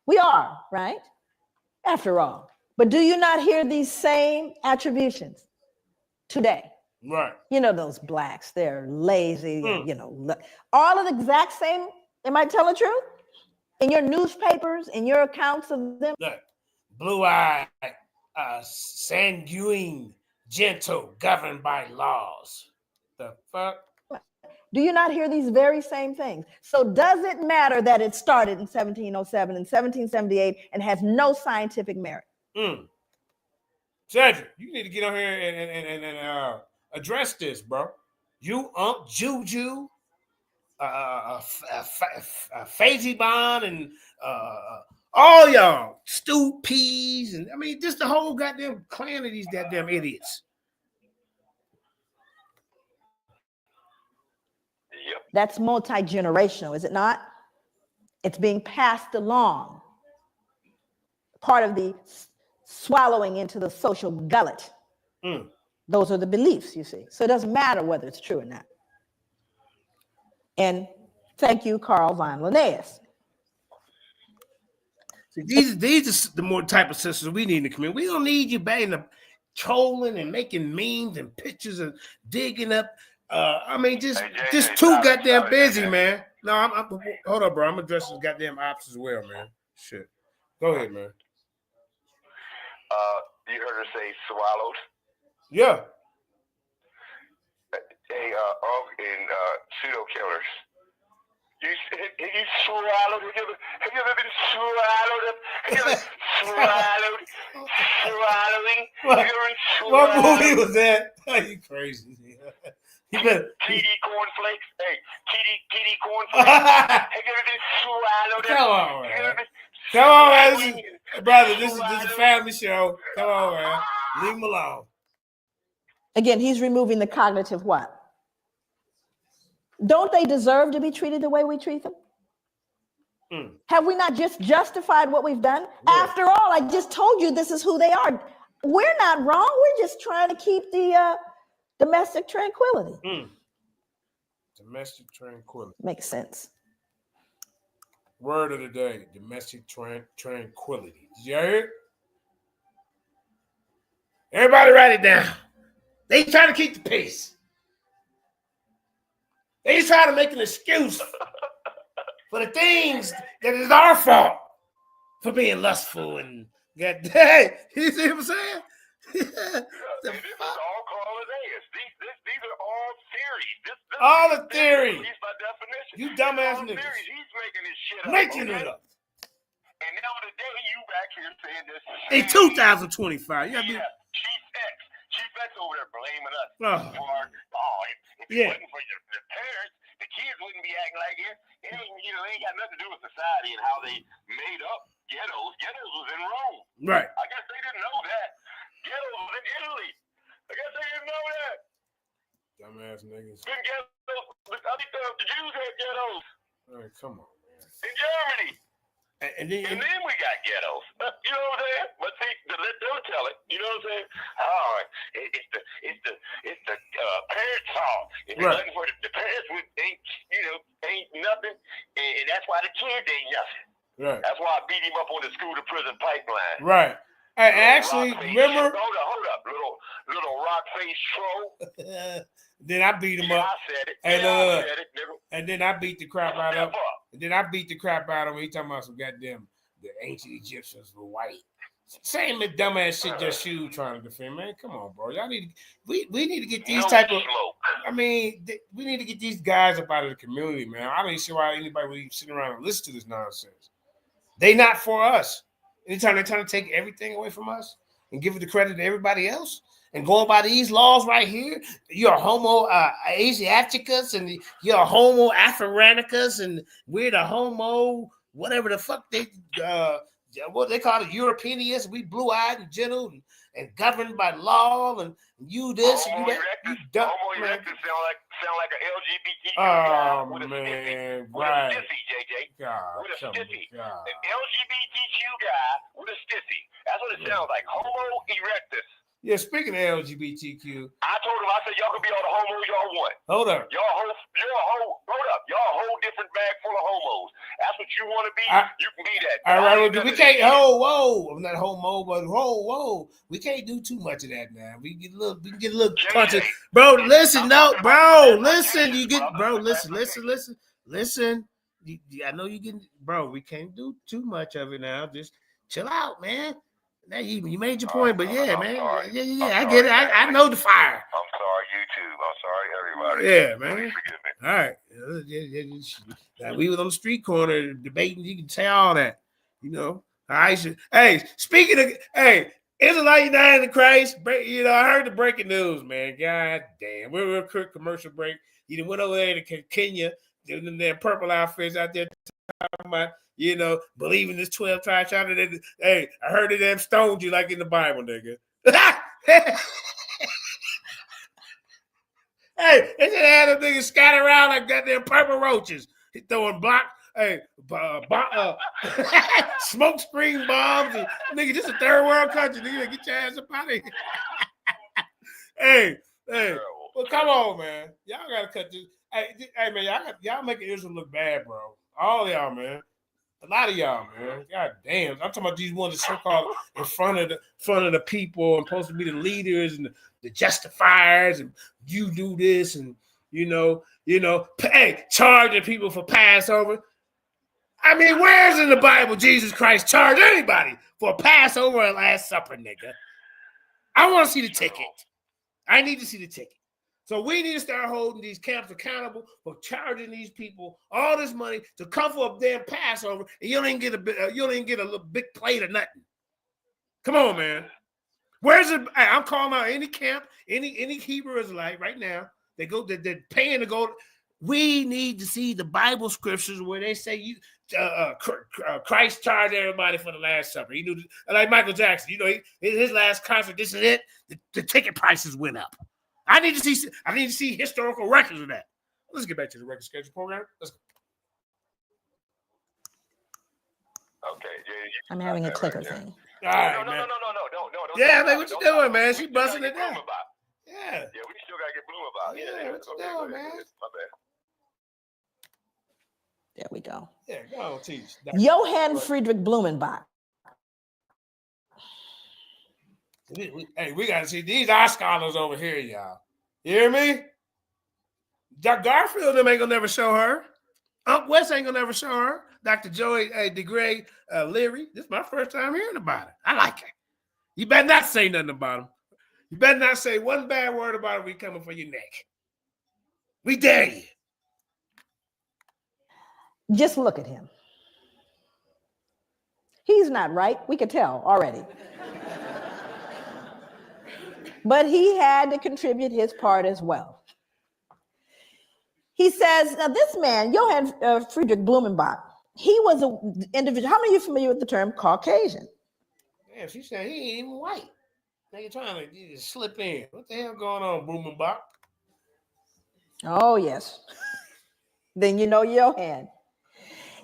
We are, right? After all. But do you not hear these same attributions today? Right. Those blacks, they're lazy, all of the exact same, am I telling the truth? In your newspapers, in your accounts of them? Look, blue-eyed, sanguine, gentle, governed by laws. The fuck? Do you not hear these very same things? So does it matter that it started in 1707 and 1778 and has no scientific merit? Cedric, you need to get on here and address this, bro. You, Juju, Fazy and all y'all, Stu Peas, and I mean, just the whole goddamn clan of these goddamn idiots. Yep. That's multi-generational, is it not? It's being passed along. Part of the swallowing into the social gullet. Those are the beliefs, you see. So it doesn't matter whether it's true or not. And thank you, Carl von Linnaeus. See, these are the more type of sisters we need in the community. We don't need you banging up, trolling and making memes and pictures and digging up. Just too goddamn busy, man. No, I'm hold up, bro. I'm addressing the goddamn ops as well, man. Shit. Go ahead, man. You heard her say swallowed? Yeah. Hey, and pseudo killers. Have you swallowed? Have you ever been swallowed? Have you ever swallowed? Swallowing? Have you ever been swallowed? What movie was that? Are you crazy? You better. TD cornflakes. Hey, TD cornflakes. Have you ever been swallowed? Come on, man. Come on, man. Brother, this is a family show. Come on, man. Leave him alone. Again, he's removing the cognitive what? Don't they deserve to be treated the way we treat them? Have we not just justified what we've done? Yeah. After all, I just told you this is who they are. We're not wrong. We're just trying to keep the domestic tranquility. Domestic tranquility. Makes sense. Word of the day, domestic tranquility. Did you hear it? Everybody write it down. They trying to keep the peace. They trying to make an excuse for the things that is our fault for being lustful and get. Hey, you see what I'm saying? This is all colonizers. These are all theories. This all the theories. By definition. You dumbass niggas. He's making this shit up. Making it up. And now today you back here saying this. In 2025. Yeah, Chief X over there blaming us for if Yeah. it wasn't for the parents, the kids wouldn't be acting like it. It ain't got nothing to do with society and how they made up ghettos. Ghettos was in Rome. Right. I guess they didn't know that. Ghettos was in Italy. I guess they didn't know that. Dumbass niggas. Good ghettos. I think the Jews had ghettos. All right, come on, man. In Germany. And then we got ghettos. You know what I'm saying? But see, let them tell it. You know what I'm saying? All right. It's the parents' fault. If it wasn't for the parents, ain't nothing. And that's why the kids ain't nothing. Right. That's why I beat him up on the school to prison pipeline. Right. Hey, actually, remember? Hold up, little rock face troll. Then I beat him up. I said it. And then I beat the crap out of him. And then I beat the crap out of him. He talking about some goddamn the ancient Egyptians were white. Same dumbass shit just you trying to defend, man. Come on, bro. Y'all need we need to get these type of. I mean, we need to get these guys up out of the community, man. I don't even see why anybody would even sit around and listen to this nonsense. They not for us. Anytime they're trying to take everything away from us and give it the credit to everybody else and going by these laws right here, you're a homo Asiaticus and you're a homo Afroranicus and we're the homo whatever the fuck they what they call it Europeanists. We blue-eyed and gentle and governed by law and you this and you that. You dumb, man. Sound like an LGBT guy with man, with right. a stiffy, JJ. God, with a stiffy. God. An LGBTQ guy with a stiffy. That's what it sounds like. Homo erectus. Yeah, speaking of LGBTQ. I told him, I said, y'all can be all the homos y'all want. Hold up. Y'all a whole different bag full of homos. That's what you want to be. You can be that. All right, we can't. Whoa! I'm not homo, but whoa! We can't do too much of that now. We can get a little punches, bro. Listen, listen. You get, bro. Listen. I know you getting, bro. We can't do too much of it now. Just chill out, man. Now you made your point, but yeah, man. Yeah. I get it. I know the fire. I'm sorry, YouTube. I'm sorry, everybody. Yeah, man. Please forgive me. All right. Now, we was on the street corner debating. You can say all that, you know. Hey, speaking of, Israelite United in Christ. You know, I heard the breaking news, man. God damn, we're a quick commercial break. You went over there to Kenya, them purple outfits out there talking about, you know, believing this 12 tribe shot. Hey, I heard it damn stoned you like in the Bible, nigga. Hey, they just had them niggas scatter around like goddamn purple roaches. He throwing smoke screen bombs. And, nigga, this is a third world country. Nigga, get your ass up out of here. Hey, well, come on, man. Y'all gotta cut this. Hey, man, y'all making Israel look bad, bro. All y'all, man. A lot of y'all, man. God damn. I'm talking about these ones that so-called in front of the people and supposed to be the leaders and the justifiers and you do this and charging people for Passover. I mean, where's in the Bible Jesus Christ charged anybody for Passover and Last Supper, nigga? I want to see the ticket. I need to see the ticket. So we need to start holding these camps accountable for charging these people all this money to come for a damn Passover, and you don't even get a little big plate of nothing. Come on, man. Where's it? I'm calling out any camp, any Hebrew Israelite right now. They're paying to go. We need to see the Bible scriptures where they say Christ charged everybody for the Last Supper. He knew, like Michael Jackson. His last concert. This is it. The ticket prices went up. I need to see historical records of that. Let's get back to the record schedule program. Let's go. Okay. I'm having a clicker thing. All right, no. Yeah, like, what you doing, man? She busting it down. Yeah, we still gotta get Bloom about. Yeah, what you doing, man? My bad. There we go. Yeah, go on, teach. Johann Friedrich Blumenbach. Hey, we gotta see these our scholars over here, y'all. You hear me? Garfield them ain't gonna never show her. Ankh West ain't gonna never show her. Dr. Joey DeGray Leary. This is my first time hearing about it. I like it. You better not say nothing about him. You better not say one bad word about it. We coming for your neck. We dare you. Just look at him. He's not right. We could tell already. But he had to contribute his part as well. He says, now this man, Johann Friedrich Blumenbach, he was an individual. How many of you are familiar with the term Caucasian? Yeah, she said he ain't even white. Now you're trying to just slip in. What the hell going on, Blumenbach? Oh, yes. Then you know Johann.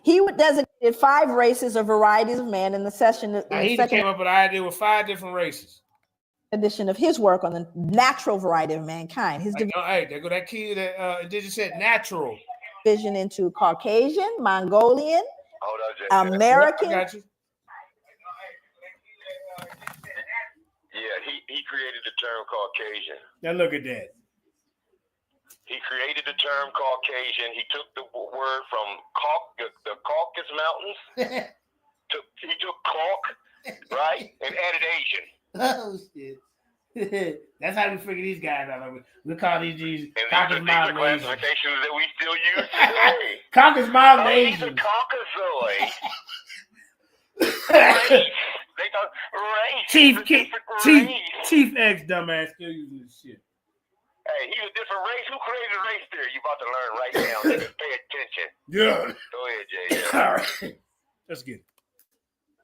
He designated 5 races or varieties of man in the session. He came up with an idea with 5 different races. Edition of his work on the natural variety of mankind. His hey, there go that key that Indigenous said natural. Division into Caucasian, Mongolian, American. I got you. Yeah, he created the term Caucasian. Now look at that. He created the term Caucasian. He took the word from the Caucasus Mountains. He took Cauk, right, and added Asian. Oh shit! That's how we figure these guys out. We call these Caucasus Mountain classifications that we still use today. Caucasus Mountain Asians. He's a Caucasoid. Race. They thought race. Chief X dumbass still using this shit. Hey, he's a different race. Who created race theory? You about to learn right now. Just pay attention. Yeah. Go ahead, Jay. All right. Let's get it.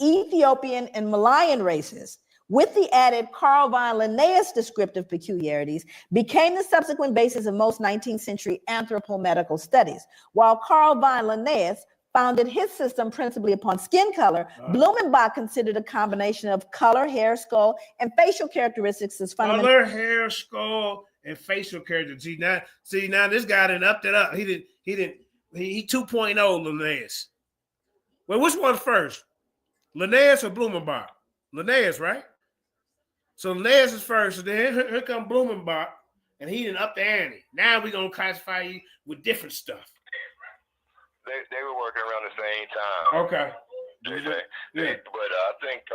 Ethiopian and Malayan races, with the added Carl von Linnaeus descriptive peculiarities, became the subsequent basis of most 19th century anthropomedical studies. While Carl von Linnaeus founded his system principally upon skin color, Blumenbach considered a combination of color, hair, skull, and facial characteristics as fundamental. Color, hair, skull, and facial characteristics. See now this guy done upped it up. He 2.0 Linnaeus. Well, which one first? Linnaeus or Blumenbach? Linnaeus, right? So Linnaeus is first. So then here come Blumenbach, and he done up the ante. Now we're gonna classify you with different stuff. They were working around the same time. Okay. Yeah. But I think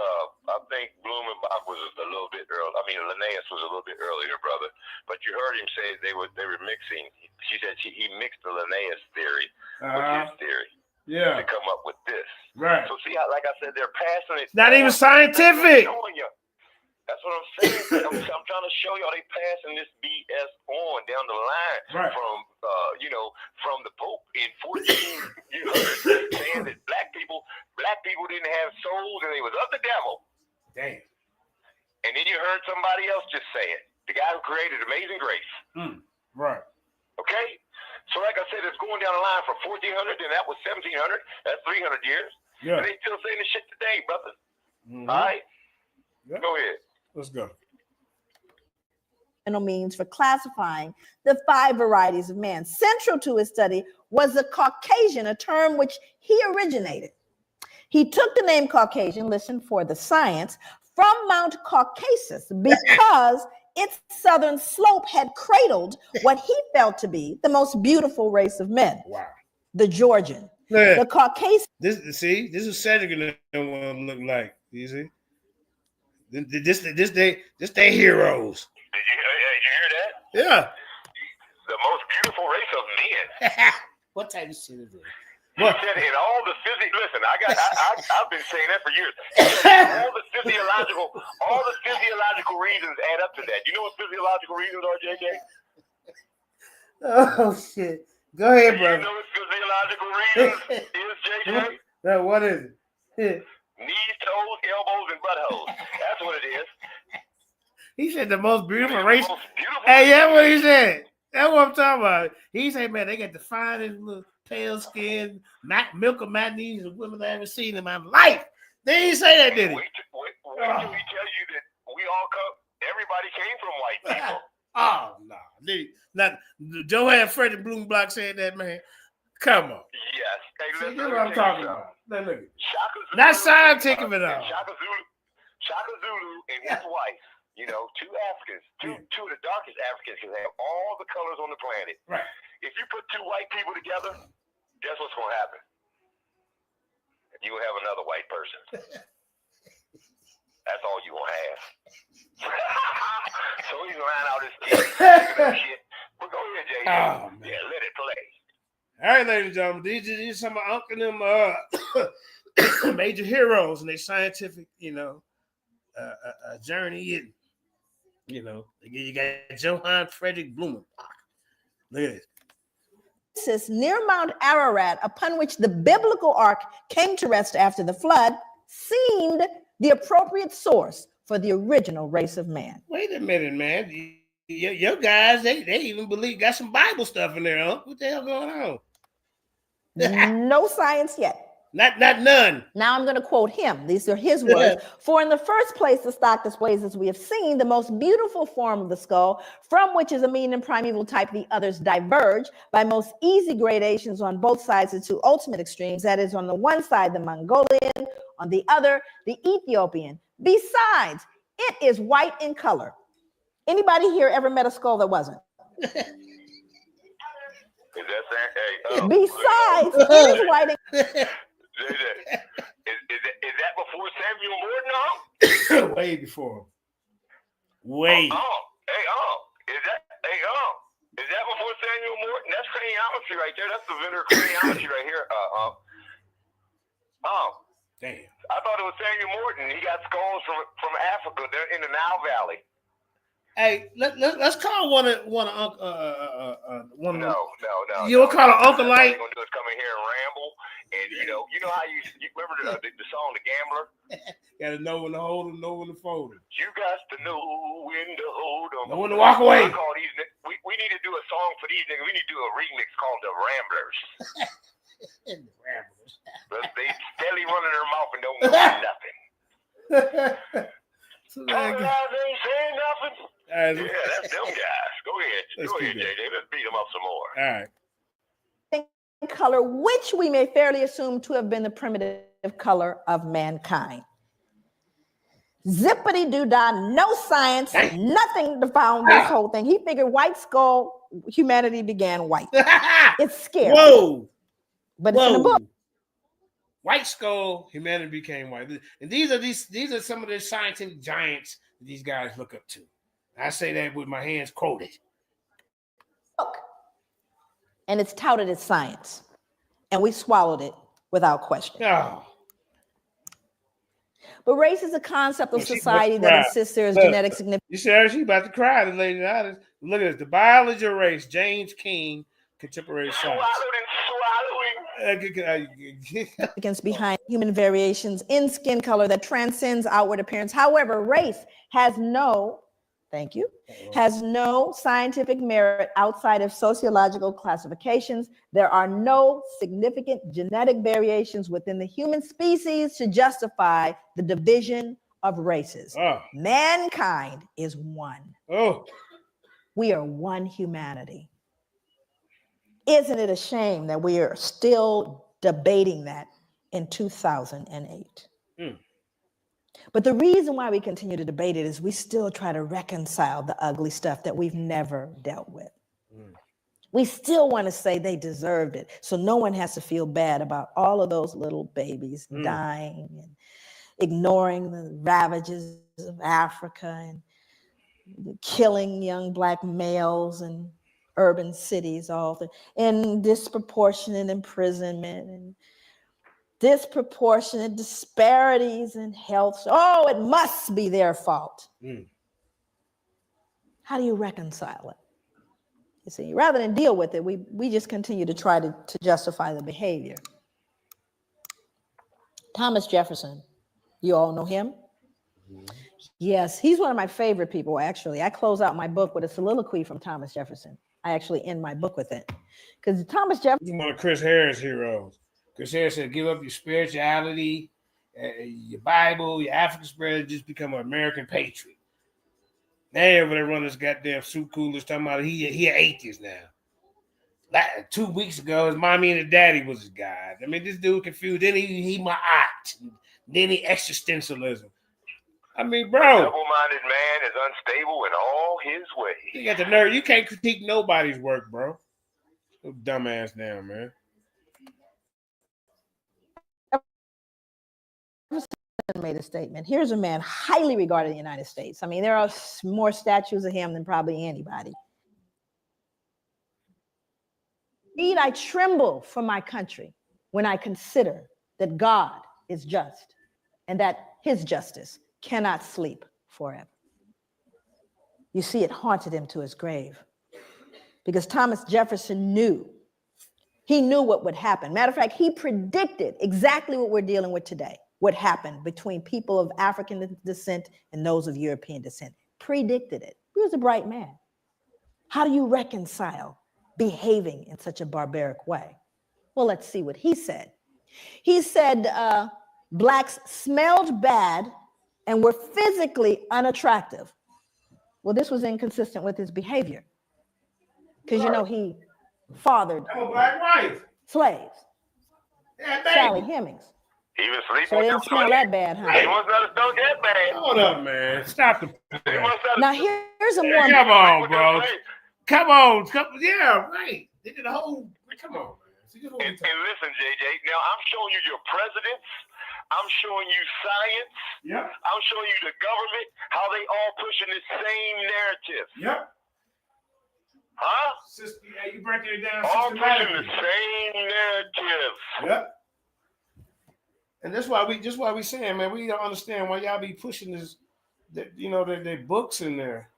Blumenbach was a little bit early. I mean, Linnaeus was a little bit earlier, brother. But you heard him say they were mixing. She said he mixed the Linnaeus theory with his theory. Yeah. To come up with this. Right. So see how, like I said, they're passing it. It's not even scientific. That's what I'm saying. I'm trying to show y'all they passing this BS on down the line from the Pope in 1400 saying that black people didn't have souls and they was of the devil. Damn. And then you heard somebody else just say it. The guy who created Amazing Grace. Right. Okay? So like I said, it's going down the line from 1400, and that was 1700. That's 300 years. Yeah. And they still saying this shit today, brother. Mm-hmm. All right? Yep. Go ahead. Let's go. Means for classifying the 5 varieties of man. Central to his study was the Caucasian, a term which he originated. He took the name Caucasian, listen for the science, from Mount Caucasus because its southern slope had cradled what he felt to be the most beautiful race of men. Wow. The Georgian. Yeah. The Caucasian. This is Cedric and them want to look like. You see? This they heroes. Did you hear that? Yeah. The most beautiful race of men. What type of shit is it? He said in all the listen, I've been saying that for years. all the physiological reasons add up to that. You know what physiological reasons are, JJ? Oh shit. Go ahead, brother. You know what physiological reasons is, JJ? Now, what is it? Knees, toes, elbows, and buttholes. That's what it is. He said the most beautiful race. Hey, yeah, what he said. That's what I'm talking about. He said, man, they got the finest little pale skin, milk of magnesia women I ever seen in my life. They didn't say that, did he? Wait till he tell you that we all everybody came from white people. Oh, no. Not Joanne Freddie Bloomberg said that, man. Come on. Yes. Hey, see, that's what I'm talking about. Now, look. Zulu, not scientific at all. Shaka Zulu and his wife, you know, two Africans, two of the darkest Africans can have all the colors on the planet. Right. If you put two white people together, guess what's going to happen? You will have another white person. That's all you going to have. So he's lying out his teeth. Shit. But go ahead, JJ. Oh, man. Yeah, let it play. All right, ladies and gentlemen, these are some of Uncle them major heroes in their scientific, journey. You got Johann Frederick Blumenbach. Look at this. Near Mount Ararat, upon which the biblical ark came to rest after the flood, seemed the appropriate source for the original race of man. Wait a minute, man. Your guys, they even got some Bible stuff in there, huh? What the hell going on? No science yet. Not none. Now I'm going to quote him. These are his words. For in the first place, the stock displays, as we have seen, the most beautiful form of the skull, from which is a mean and primeval type. The others diverge by most easy gradations on both sides to two ultimate extremes. That is, on the one side, the Mongolian, on the other, the Ethiopian. Besides, it is white in color. Anybody here ever met a skull that wasn't? Besides, it is white in JJ, is that before Samuel Morton? Way before him. Way. Is that before Samuel Morton? That's craniometry right there. That's the vendor craniometry right here. Damn. I thought it was Samuel Morton. He got skulls from Africa. They're in the Nile Valley. Hey, let's call one of No. You don't call an Uncle Light? What they're gonna do is come in here and ramble, and you know how you remember the song "The Gambler." Got to know when to hold them, know when to fold them. You got to know when to hold them. Know when to walk away. We need to do a song for these niggas. We need to do a remix called "The Ramblers." The Ramblers. They steadily running their mouth and don't know nothing. Ain't saying nothing. Yeah, that's them guys. Go ahead, JJ. Let's beat them up some more. All right. Color, which we may fairly assume to have been the primitive color of mankind. Zippity doo dah, no science, nothing to found this whole thing. He figured white skull, humanity began white. It's scary. Whoa. But it's in the book. White skull, humanity became white. And these are some of the scientific giants that these guys look up to. I say that with my hands quoted. Look. And it's touted as science. And we swallowed it without question. Oh. But race is a concept of society that insists there is genetic significance. You see her? She about to cry, the lady. Look at this. The biology of race, James King, contemporary science. Significance behind human variations in skin color that transcends outward appearance. However, race has no scientific merit outside of sociological classifications. There are no significant genetic variations within the human species to justify the division of races. Oh. Mankind is one. Oh. We are one humanity. Isn't it a shame that we are still debating that in 2008? But the reason why we continue to debate it is we still try to reconcile the ugly stuff that we've never dealt with. We still want to say they deserved it, so no one has to feel bad about all of those little babies dying and ignoring the ravages of Africa and killing young Black males in urban cities, and disproportionate imprisonment and disproportionate disparities in health. Oh, it must be their fault. How do you reconcile it? You see, rather than deal with it, we just continue to try to justify the behavior. Thomas Jefferson, you all know him? Yes, he's one of my favorite people, actually. I close out my book with a soliloquy from Thomas Jefferson. I actually end my book with it. Because Thomas Jefferson... He's one of Chris Harris' heroes. Chris Harris said, give up your spirituality, your Bible, your African spirit, just become an American patriot. Now everybody run this goddamn soup coolers talking about he an atheist now. Like 2 weeks ago, his mommy and his daddy was his God. I mean, this dude confused. Then he my aunt. Then he existentialism. I mean, bro. A double-minded man is unstable in all his ways. You got the nerve. You can't critique nobody's work, bro. So dumbass now, man. Made a statement. Here's a man highly regarded in the United States. I mean, there are more statues of him than probably anybody. Indeed, I tremble for my country when I consider that God is just and that his justice cannot sleep forever. You see, it haunted him to his grave because Thomas Jefferson knew. He knew what would happen. Matter of fact, he predicted exactly what we're dealing with today. What happened between people of African descent and those of European descent. Predicted it. He was a bright man. How do you reconcile behaving in such a barbaric way? Well, let's see what he said. He said Blacks smelled bad and were physically unattractive. Well, this was inconsistent with his behavior because, you know, he fathered slaves. Yeah, Sally Hemings. He was sleeping So with they them didn't smell that bad, huh? He must not have smelled that bad. Hold up, man. Stop the. Now here's a more. Come on, bro. Come on. Yeah, right. They did a whole. Come on, man. And listen, JJ. Now I'm showing you your presidents. I'm showing you science. Yep. I'm showing you the government, how they all pushing the same narrative. Yep. Huh? Yeah, you breaking it down. All pushing the same narrative. Yep. And that's why we saying, man, we don't understand why y'all be pushing this, you know, their books and their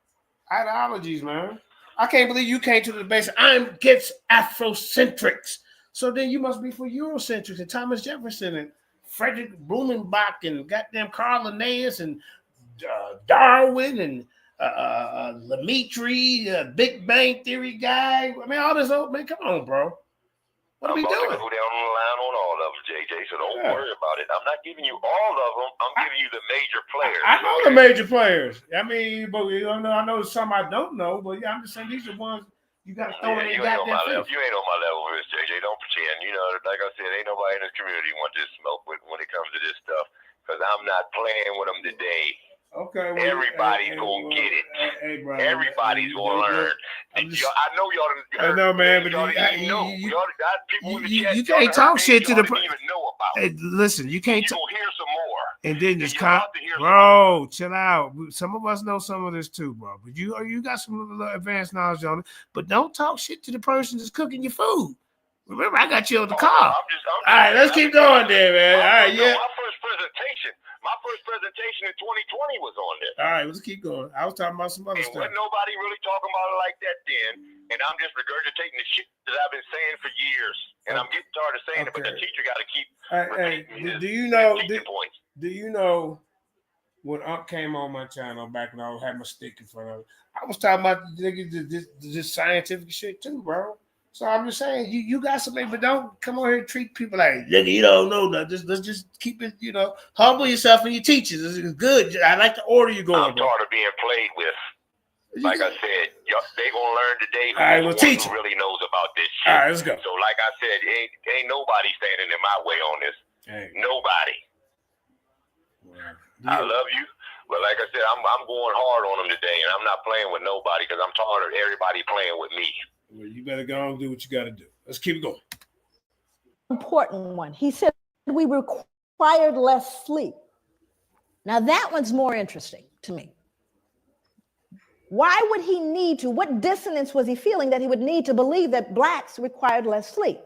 ideologies, man. I can't believe you came to the debate. I'm against Afrocentrics. So then you must be for Eurocentrics and Thomas Jefferson and Frederick Blumenbach and goddamn Carl Linnaeus and Darwin and Lemaitre, Big Bang Theory guy. I mean, all this old man. Come on, bro. What are we doing? I'm about to go down the line on all of them, JJ, so don't worry about it. I'm not giving you all of them. I'm giving you the major players. I know the major players. I mean, but you don't know. I know some I don't know, but yeah, I'm just saying these are ones you got to throw in you your ain't on my level. face. You ain't on my level with this, JJ. Don't pretend. You know, like I said, ain't nobody in this community want this smoke when it comes to this stuff because I'm not playing with them today. Okay. Well, everybody's gonna get it. Brother, everybody's gonna learn. I know y'all. I know, man, but you can't talk shit to the. Hey, listen, you can't. You gonna hear some more, and then just bro, chill out. Some of us know some of this too, bro. But you got some advanced knowledge on it. But don't talk shit to the person that's cooking your food. Remember, I got you on the car. All right, let's keep going there, man. All right, yeah. My first presentation in 2020 was on this. All right, let's keep going. I was talking about some other stuff. Wasn't nobody really talking about it like that then, and I'm just regurgitating the shit that I've been saying for years, and I'm getting tired of saying it. But the teacher got to keep. Do you know? Do you know when Unc came on my channel back when I had my stick in front of it? I was talking about this scientific shit too, bro. So I'm just saying, you got something, but don't come over here and treat people like, nigga, you don't know nothing. Let's just keep it, you know, humble yourself and your teachers. It's good. I like the order you're going. I'm tired of being played with. Like I said, they gonna learn today who really knows about this shit. All right, let's go. So like I said, ain't nobody standing in my way on this. Nobody. I love you. But like I said, I'm going hard on them today, and I'm not playing with nobody because I'm tired of everybody playing with me. Well, you better go and do what you got to do. Let's keep it going. Important one. He said we required less sleep. Now that one's more interesting to me. Why would he need to? What dissonance was he feeling that he would need to believe that blacks required less sleep?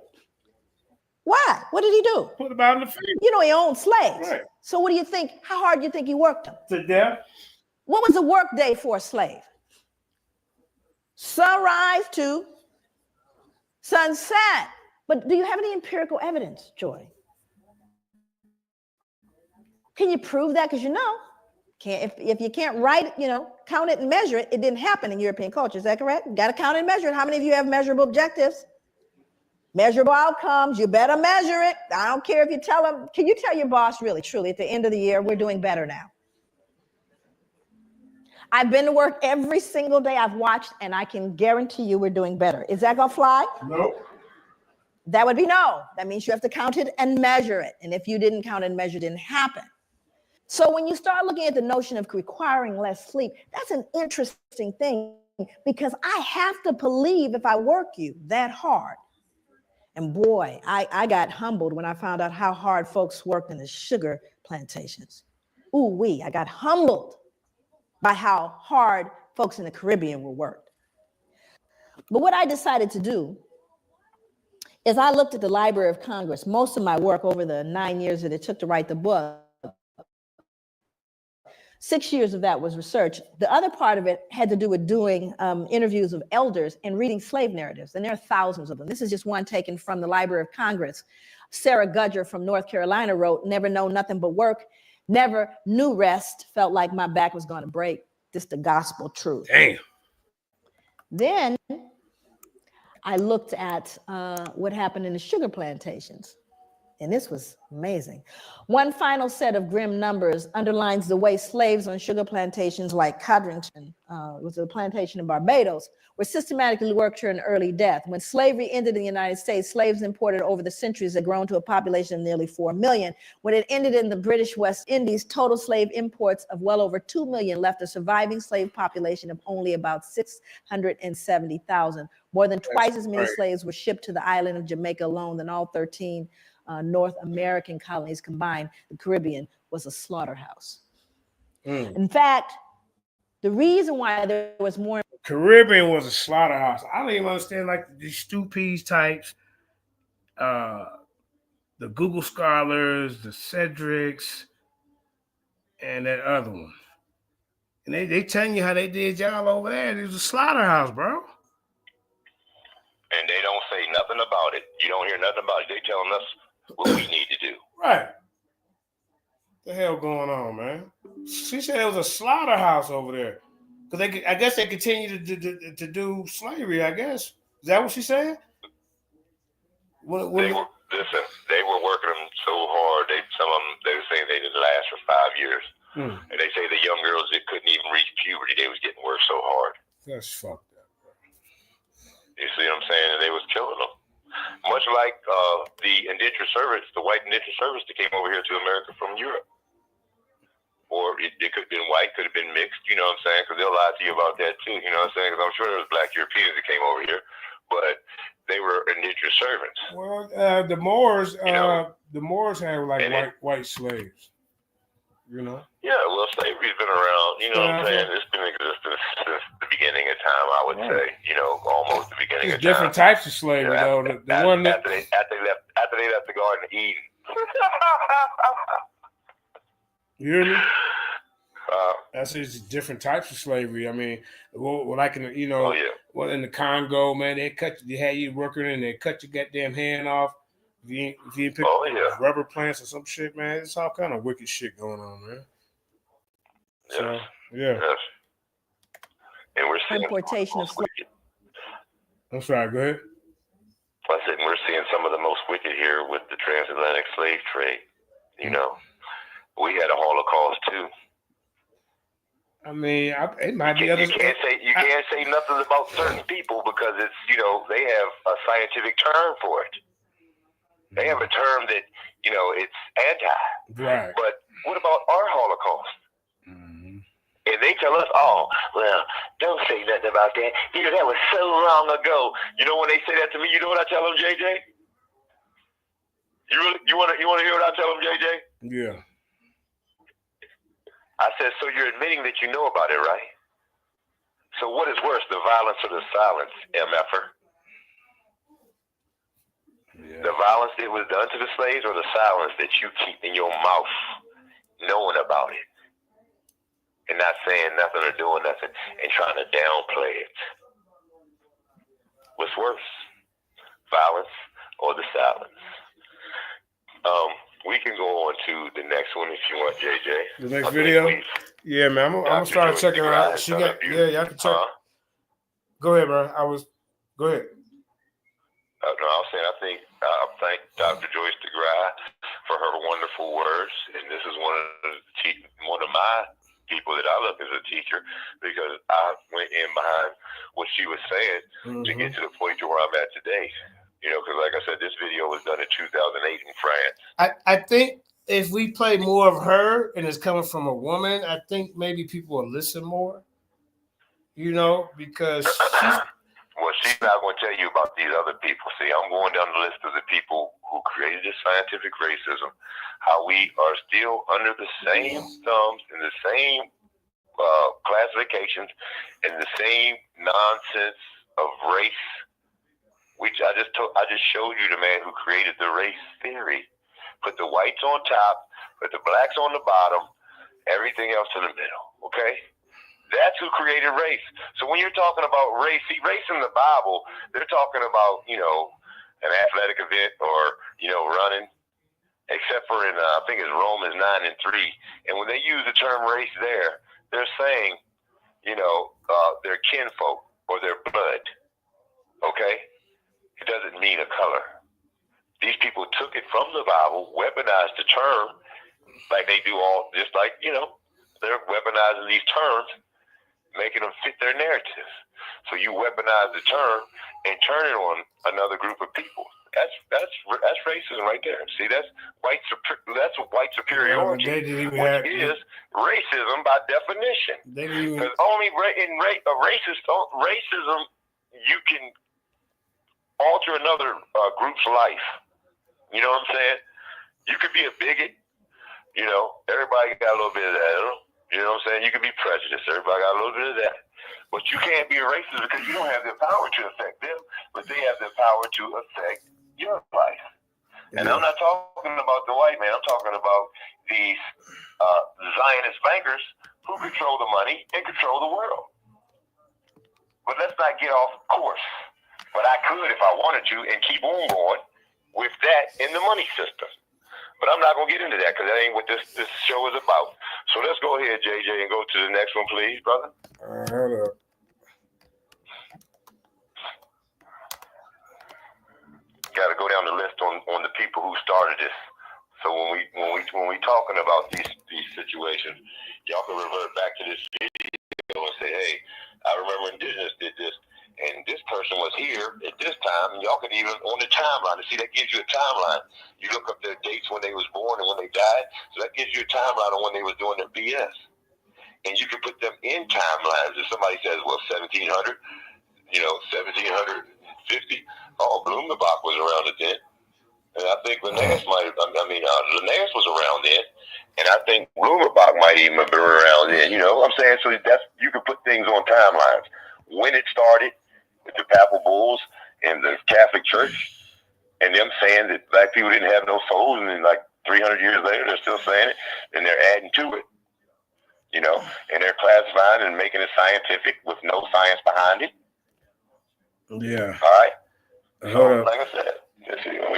Why? What did he do? Put about in the field. You know, he owned slaves. Right. So what do you think? How hard do you think he worked them? To death. What was a work day for a slave? Sunrise to sunset. But do you have any empirical evidence, Joy? Can you prove that? Because you know, if you can't write, count it and measure it, it didn't happen in European culture. Is that correct? You got to count and measure it. How many of you have measurable objectives? Measurable outcomes. You better measure it. I don't care if you tell them. Can you tell your boss really, truly, at the end of the year, we're doing better now? I've been to work every single day I've watched, and I can guarantee you we're doing better. Is that going to fly? Nope. That would be no. That means you have to count it and measure it. And if you didn't count and measure, it didn't happen. So when you start looking at the notion of requiring less sleep, that's an interesting thing because I have to believe if I work you that hard. And boy, I got humbled when I found out how hard folks worked in the sugar plantations. Ooh-wee, I got humbled by how hard folks in the Caribbean were worked. But what I decided to do is I looked at the Library of Congress. Most of my work over the 9 years that it took to write the book, 6 years of that was research. The other part of it had to do with doing interviews of elders and reading slave narratives. And there are thousands of them. This is just one taken from the Library of Congress. Sarah Gudger from North Carolina wrote, "Never know nothing but work, never knew rest, felt like my back was going to break. This the gospel truth." Damn. Then I looked at what happened in the sugar plantations. And this was amazing. One final set of grim numbers underlines the way slaves on sugar plantations like Codrington, was a plantation in Barbados, were systematically worked to an early death. When slavery ended in the United States, slaves imported over the centuries had grown to a population of nearly 4 million. When it ended in the British West Indies, total slave imports of well over 2 million left a surviving slave population of only about 670,000. More than twice as many slaves were shipped to the island of Jamaica alone than all 13 North American colonies combined. The Caribbean was a slaughterhouse. In fact, the reason why there was more Caribbean was a slaughterhouse. I don't even understand like these Stupees types, the Google Scholars, the Cedrics, and that other one. And they telling you how they did y'all over there. It was a slaughterhouse, bro. And they don't say nothing about it. You don't hear nothing about it. They telling us what we need to do. Right. What the hell going on, man? She said it was a slaughterhouse over there. Because I guess they continue to do slavery, I guess. Is that what she said? They were working them so hard. Some of them, they were saying they didn't last for 5 years. And they say the young girls that couldn't even reach puberty, they was getting worked so hard. That's fucked up. You see what I'm saying? And they was killing them. Much like the indentured servants, the white indentured servants that came over here to America from Europe. Or it could have been white, could have been mixed, you know what I'm saying? Because they'll lie to you about that too, you know what I'm saying? Because I'm sure there was black Europeans that came over here, but they were indentured servants. Well, the Moors, the Moors had like white slaves, you know? Yeah, well, slavery's been around, you know what I'm saying? It's been in existence since the beginning of time, I would say, you know, almost the beginning of time. Different types of slavery, though. After they left the Garden of Eden. You hear me? That's just different types of slavery. I mean, like in in the Congo, man, they had you working and they cut your goddamn hand off. If you pick rubber plants or some shit, man, it's all kind of wicked shit going on, man. So, yeah. Yes. And we're seeing importation of slaves. That's right. Go ahead. I said we're seeing some of the most wicked here with the transatlantic slave trade. You know, we had a Holocaust too. I mean, it might be others. You can't say nothing about certain people because it's they have a scientific term for it. They have a term that it's anti. Right. But what about our Holocaust? they tell us, oh, well, don't say nothing about that. You know, that was so long ago. You know when they say that to me, you know what I tell them, JJ? You want to hear what I tell them, JJ? Yeah. I said, so you're admitting that you know about it, right? So what is worse, the violence or the silence, MFer? Yeah. The violence that was done to the slaves or the silence that you keep in your mouth knowing about it and not saying nothing or doing nothing and trying to downplay it? What's worse, violence or the silence? We can go on to the next one if you want, JJ. The next video? Yeah, man. I'm gonna start checking her out. She got, y'all can check. Go ahead, bro. Go ahead. No, I was saying I thank Dr. Joyce DeGrasse for her wonderful words, and this is one of my people that I look as a teacher because I went in behind what she was saying to get to the point to where I'm at today. You know, because like I said, this video was done in 2008 in France. I think if we play more of her and it's coming from a woman, I think maybe people will listen more. You know, because well, she's not going to tell you about these other people. See, I'm going down the list of the people who created this scientific racism, how we are still under the same thumbs and the same classifications and the same nonsense of race. I just showed you the man who created the race theory. Put the whites on top, put the blacks on the bottom, everything else in the middle. Okay? That's who created race. So when you're talking about race, see, race in the Bible, they're talking about, you know, an athletic event or, you know, running, except for in, I think it's Romans 9:3. And when they use the term race there, they're saying, you know, their kinfolk or their blood. Okay? It doesn't mean a color. These people took it from the Bible, weaponized the term like they do all, just like, you know, they're weaponizing these terms, making them fit their narrative. So you weaponize the term and turn it on another group of people. That's racism right there. See, that's white superiority, which is racism by definition. Because only in racism you can alter another group's life. You know what I'm saying? You could be a bigot. You know, everybody got a little bit of that. You know what I'm saying? You could be prejudiced. Everybody got a little bit of that. But you can't be a racist because you don't have the power to affect them, but they have the power to affect your life. And I'm not talking about the white man. I'm talking about these Zionist bankers who control the money and control the world. But let's not get off course. But I could if I wanted to and keep on going with that in the money system. But I'm not going to get into that because that ain't what this show is about. So let's go ahead, JJ, and go to the next one, please, brother. Hold up. Got to go down the list on the people who started this. So when we talking about these situations, y'all can revert back to this video and say, hey, I remember Indigenous did this. And this person was here at this time, and y'all can even on the timeline. See, that gives you a timeline. You look up their dates when they was born and when they died, so that gives you a timeline on when they was doing their BS. And you can put them in timelines. If somebody says, well, 1700, you know, 1750, oh, Blumenbach was around it then. And I think Linnaeus Linnaeus was around then. And I think Blumenbach might even have been around then. You know what I'm saying? So you can put things on timelines. When it started, with the papal bulls and the Catholic Church, and them saying that black people didn't have no souls, and then like 300 years later, they're still saying it, and they're adding to it, you know, and they're classifying and making it scientific with no science behind it. Yeah. All right. So, like I said,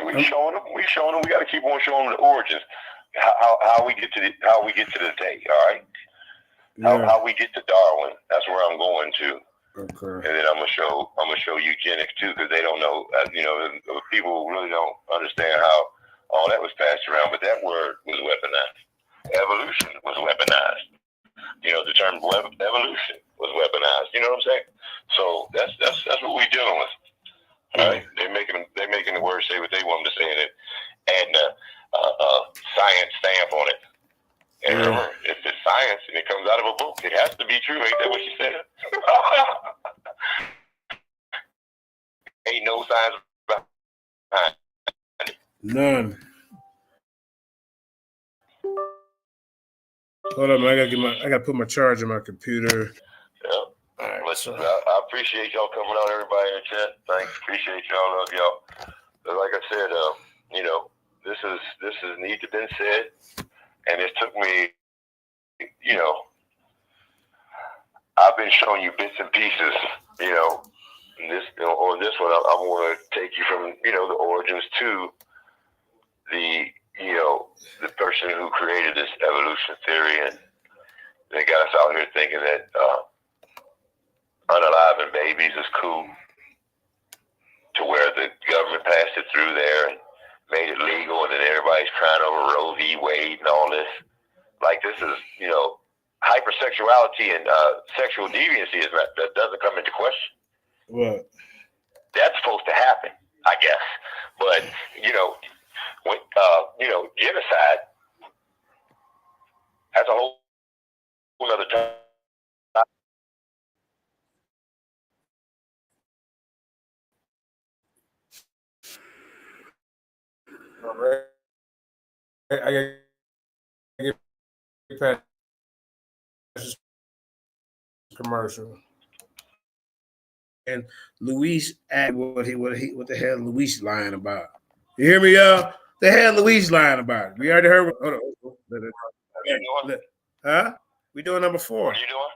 we showing them. We got to keep on showing them the origins, how we get to the day. All right. How we get to Darwin. That's where I'm going to. Okay. And then I'm gonna show eugenics too, because they don't know. You know, people really don't understand how all that was passed around. But that word was weaponized. Evolution was weaponized. You know, the term evolution was weaponized. You know what I'm saying? So that's what we're dealing with. All right, they're making the words say what they want them to say, and adding a science stamp on it. And remember, if it's science and it comes out of a book, It has to be true. Ain't that what she said? Ain't no signs behind it. None. Hold on, man. I gotta put my charge in my computer. Yeah. All right, listen, I appreciate y'all coming out, everybody in the chat. Thanks. Appreciate y'all. Love y'all. But like I said, you know, this is need to been said, and it took me, you know, I've been showing you bits and pieces, you know. On this one, I'm going to take you from, you know, the origins to the, you know, the person who created this evolution theory, and they got us out here thinking that unaliving babies is cool, to where the government passed it through there and made it legal, and then everybody's crying over Roe v. Wade and all this. Like, this is, you know, hypersexuality and sexual deviancy that doesn't come into question. What? That's supposed to happen, I guess. But, you know, when, you know, genocide, that's a whole other time. All right. I gotta get past this commercial. And Luis asked what the hell Luis lying about. You hear me, y'all? The hell Luis lying about? We already heard. Hold on. Huh? We doing number 4. What are you doing?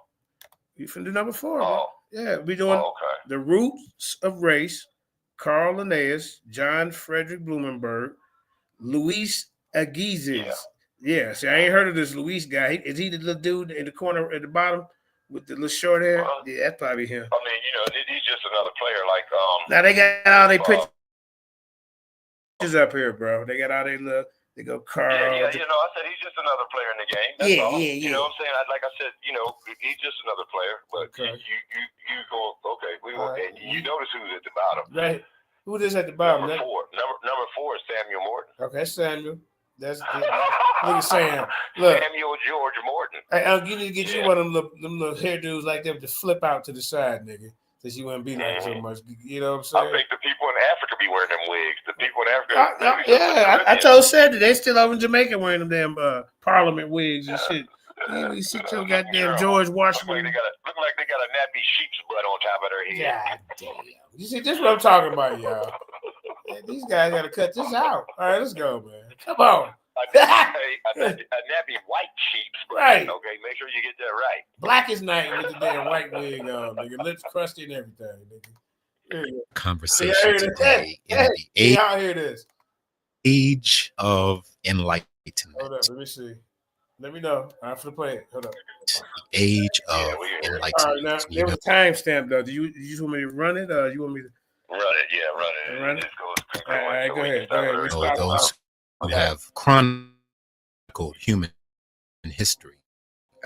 You finna do number 4. Oh. Yeah, we doing The Roots of Race, Carl Linnaeus, John Frederick Blumenberg, Luis Agassiz. Yeah, see, I ain't heard of this Luis guy. Is he the little dude in the corner at the bottom with the little short hair? Yeah, that's probably him. I mean, you know, he's just another player. Like, now they got all their pictures up here, bro. They got all their little. They go Carl. Yeah, you know, I said he's just another player in the game. That's all. You know what I'm saying? Like I said, you know, he's just another player. But you go, okay, and you notice who's at the bottom. Right. Who is at the bottom? Number 4. Number 4 is Samuel Morton. Okay, Samuel. That's look at Sam. Look, Samuel George Morton. Hey, you need to get you one of them little hairdos like them to flip out to the side, nigga. That you wouldn't be like so much. You know what I'm saying? I think the people in Africa be wearing them wigs. The people in Africa. Yeah, I told Cedric they still over in Jamaica wearing them damn Parliament wigs and shit. You see your goddamn George Washington. Look like they got a nappy sheep's butt on top of their head. God damn. You see, this is what I'm talking about, y'all. Man, these guys got to cut this out. All right, let's go, man. Come on. A nappy white sheep's butt. Right. Okay, make sure you get that right. Black is night with the damn white wig on, nigga. Lips crusty and everything, nigga. Conversation today in the age of enlightenment. Hold up, let me see. Let me know. I'm for the play it. Hold up. The age of enlightenment. All right, now, there was a timestamp though. Do you just want me to run it, or you want me to run it? Yeah, run it. Run it. All right, go ahead. So those who have chronicled human history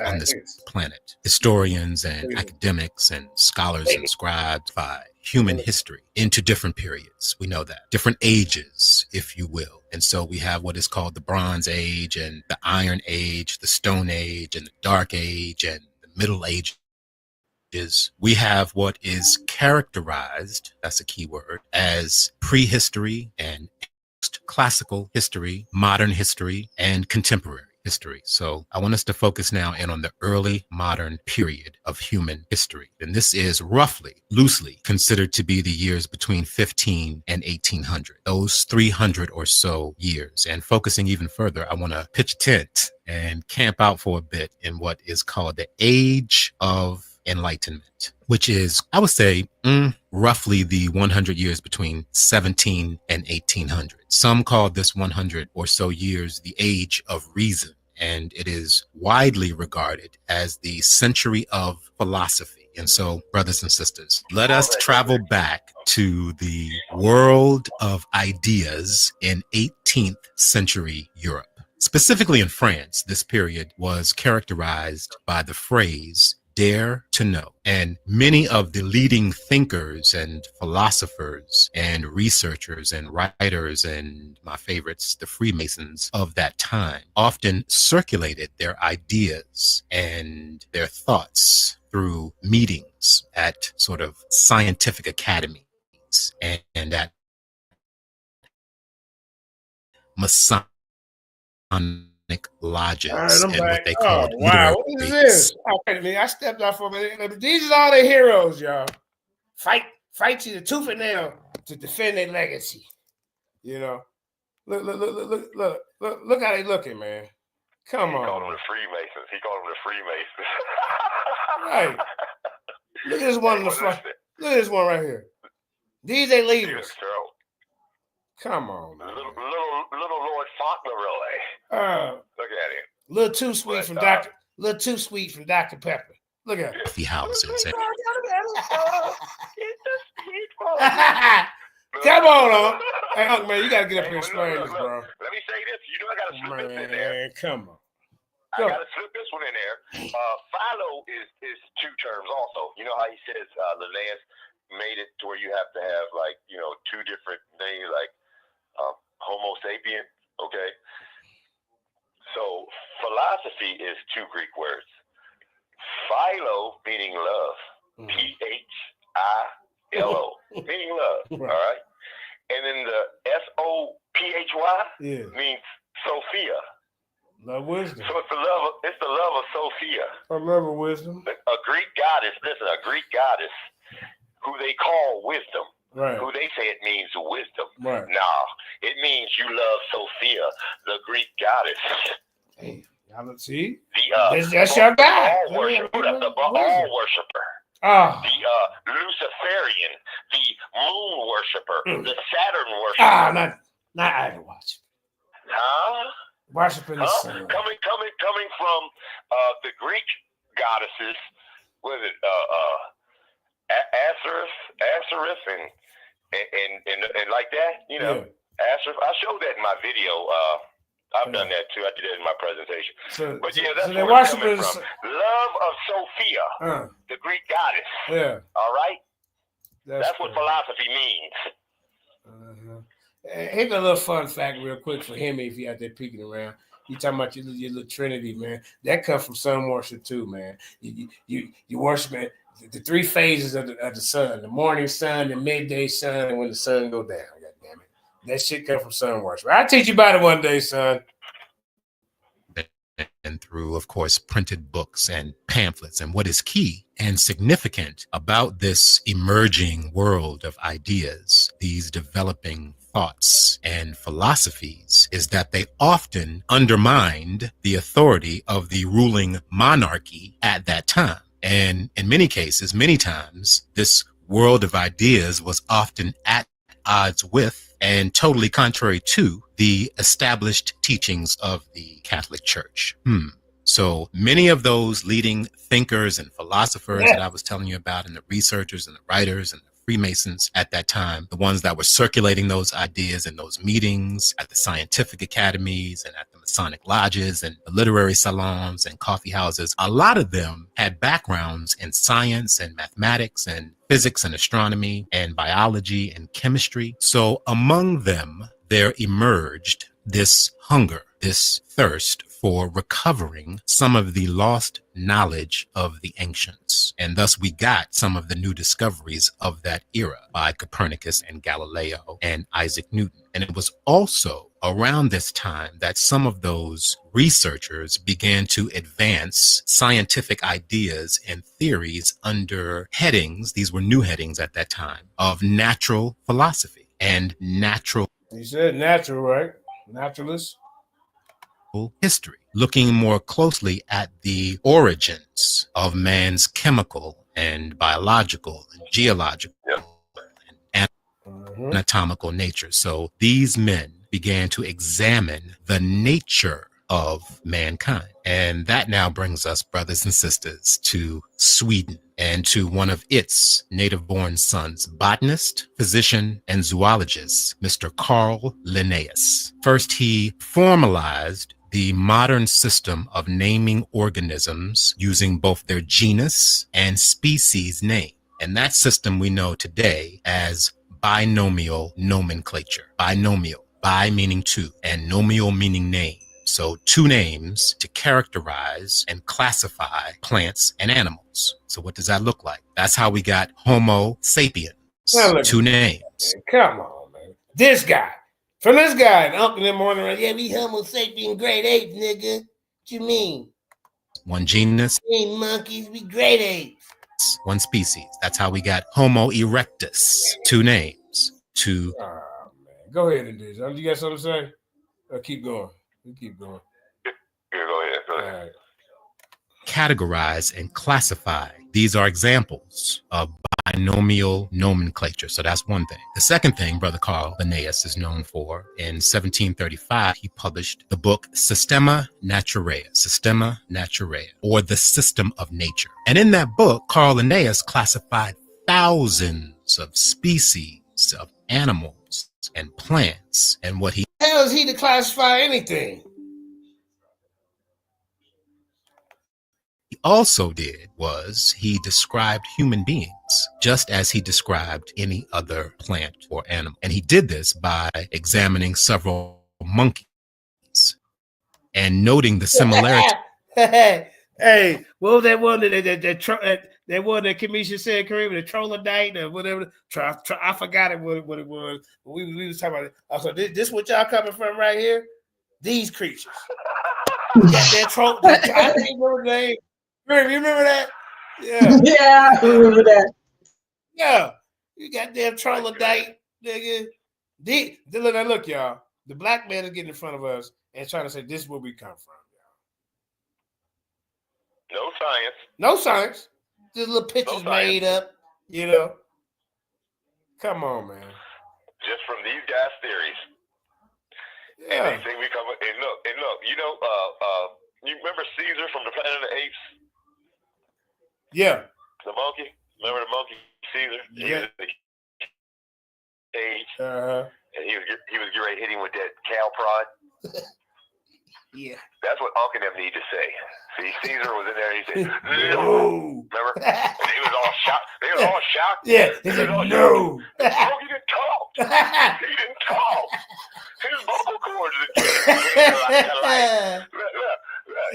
on this planet, historians and academics and scholars and scribes by human history into different periods. We know that. Different ages, if you will. And so we have what is called the Bronze Age and the Iron Age, the Stone Age and the Dark Age and the Middle Ages. We have what is characterized, that's a key word, as prehistory and classical history, modern history, and contemporary history. So I want us to focus now in on the early modern period of human history. And this is roughly, loosely considered to be the years between 15 and 1800, those 300 or so years. And focusing even further, I want to pitch a tent and camp out for a bit in what is called the Age of Enlightenment, which is, I would say, roughly the 100 years between 17 and 1800. Some call this 100 or so years the Age of Reason, and it is widely regarded as the century of philosophy. And so, brothers and sisters, let us travel back to the world of ideas in 18th century Europe. Specifically in France, this period was characterized by the phrase dare to know. And many of the leading thinkers and philosophers and researchers and writers and my favorites, the Freemasons of that time, often circulated their ideas and their thoughts through meetings at sort of scientific academies and at Masonic lodges and what they called wow, what is this? Okay, man, I stepped off for a minute. These are all the heroes, y'all. Fight you the tooth and nail to defend their legacy. You know, look how they looking, man. Come on. He called them the Freemasons. Right. Look at this one in the front. Look at this one right here. These ain't leaders. Come on, man. Little Lord Fauntleroy. Look at him. Little too sweet from Dr. Pepper. Look at him. Coffee houses. Come on. Hey, Unc, man, you gotta get up here and explain this, bro. Let me say this. You know I gotta slip this in there. Come on. I gotta slip this one in there. Philo is two terms also. You know how he says Linnaeus made it to where you have to have like, you know, two different names like Homo sapien, okay? So philosophy is two Greek words. Philo meaning love. P-H-I-L-O meaning love. All right. And then the S-O-P-H-Y means Sophia. Love wisdom. So it's the love of Sophia. I love her wisdom. A Greek goddess, a Greek goddess who they call wisdom. Right. Who they say it means wisdom. Right. Nah, it means you love Sophia, the Greek goddess. Hey, y'all see? That's your guy. The Baal worshiper. The Luciferian, the moon worshiper, the Saturn worshiper. Not idol watch. Huh? Worshiping the sun. Coming from the Greek goddesses, what is it? Ashereth and like that, you know. Ashereth. I showed that in my video. I've done that too. I did it in my presentation. But yeah, that's where it's coming from. Love of Sophia, the Greek goddess. Yeah. All right. That's what philosophy means. Here's a little fun fact real quick for him if you out there peeking around. You talking about your little Trinity, man. That comes from sun worship too, man. You worship the three phases of the sun: the morning sun, the midday sun, and when the sun go down. God damn it. That shit comes from sun worship. I'll teach you about it one day, son. And through, of course, printed books and pamphlets. And what is key and significant about this emerging world of ideas, these developing thoughts and philosophies, is that they often undermined the authority of the ruling monarchy at that time. And in many cases, many times, this world of ideas was often at odds with and totally contrary to the established teachings of the Catholic Church. So many of those leading thinkers and philosophers that I was telling you about, and the researchers and the writers and the Freemasons at that time, the ones that were circulating those ideas in those meetings at the scientific academies and at the Masonic lodges and the literary salons and coffee houses, a lot of them had backgrounds in science and mathematics and physics and astronomy and biology and chemistry. So among them, there emerged this hunger, this thirst for recovering some of the lost knowledge of the ancients. And thus we got some of the new discoveries of that era by Copernicus and Galileo and Isaac Newton. And it was also around this time that some of those researchers began to advance scientific ideas and theories under headings, these were new headings at that time, of natural philosophy and natural. You said natural, right? Naturalist. History, looking more closely at the origins of man's chemical and biological and geological and anatomical nature. So these men began to examine the nature of mankind. And that now brings us, brothers and sisters, to Sweden and to one of its native-born sons, botanist, physician, and zoologist, Mr. Carl Linnaeus. First, he formalized the modern system of naming organisms using both their genus and species name. And that system we know today as binomial nomenclature. Binomial, bi meaning two, and nomial meaning name. So two names to characterize and classify plants and animals. So what does that look like? That's how we got Homo sapiens. Two names. Man, come on, man. This guy. From this guy, and Uncle in the morning, yeah, we Homo sapien great apes, nigga. What you mean? One genus. We ain't monkeys, we great apes. One species. That's how we got Homo erectus. Two names. Two. Oh, man. Go ahead and do this. You got something to say? Keep going. You keep going. Yeah, go ahead. Go ahead. All right. Categorize and classify. These are examples of binomial nomenclature. So that's one thing. The second thing Brother Carl Linnaeus is known for, in 1735, he published the book Systema Naturae, Systema Naturae, or The System of Nature. And in that book, Carl Linnaeus classified thousands of species of animals and plants. And what he How is he to classify anything? also did was he described human beings just as he described any other plant or animal. And he did this by examining several monkeys and noting the similarity. Hey, what was that one that one that Kamisha said, Kareem, the troglodyte or whatever? I forgot what it was. We was talking about it. Also, this what y'all coming from right here? These creatures. That troglodyte. I can't remember the name. You remember that? Yeah. Yeah, I remember that. Yeah. You got damn troglodyte, nigga. Look, y'all. The black man is getting in front of us and trying to say this is where we come from, y'all. No science. No science. Just little pictures made up, you know. Come on, man. Just from these guys' theories. Yeah. And they think we come and look, you know, you remember Caesar from the Planet of the Apes? Yeah. The monkey? Remember the monkey, Caesar? Yeah. And he was getting ready to hit him with that cow prod. Yeah. That's what Unc and them need to say. See, Caesar was in there and he said, no. Remember? And they was all shocked. They was all shocked. Yeah. They said, no. The monkey didn't talk. He didn't talk. His vocal cords are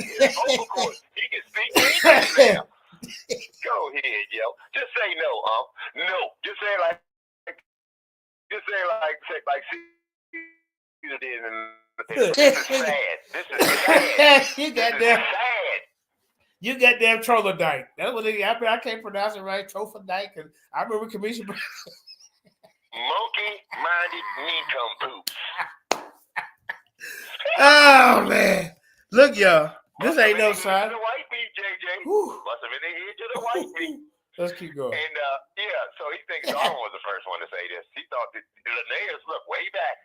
his vocal cords. He can speak anything now. Go ahead, yo. Just say no, no. Just say like Caesar did. This is sad. This is sad. You got damn troglodyte. That's what I can't pronounce it right. Trophrodite. I remember Commission. Monkey-minded nincompoop. Oh man, look, y'all. This ain't no sign. The white meat, JJ. Must have been in here to the white meat. Let's keep going. And so he thinks Darwin was the first one to say this. He thought that Linnaeus, look, way back.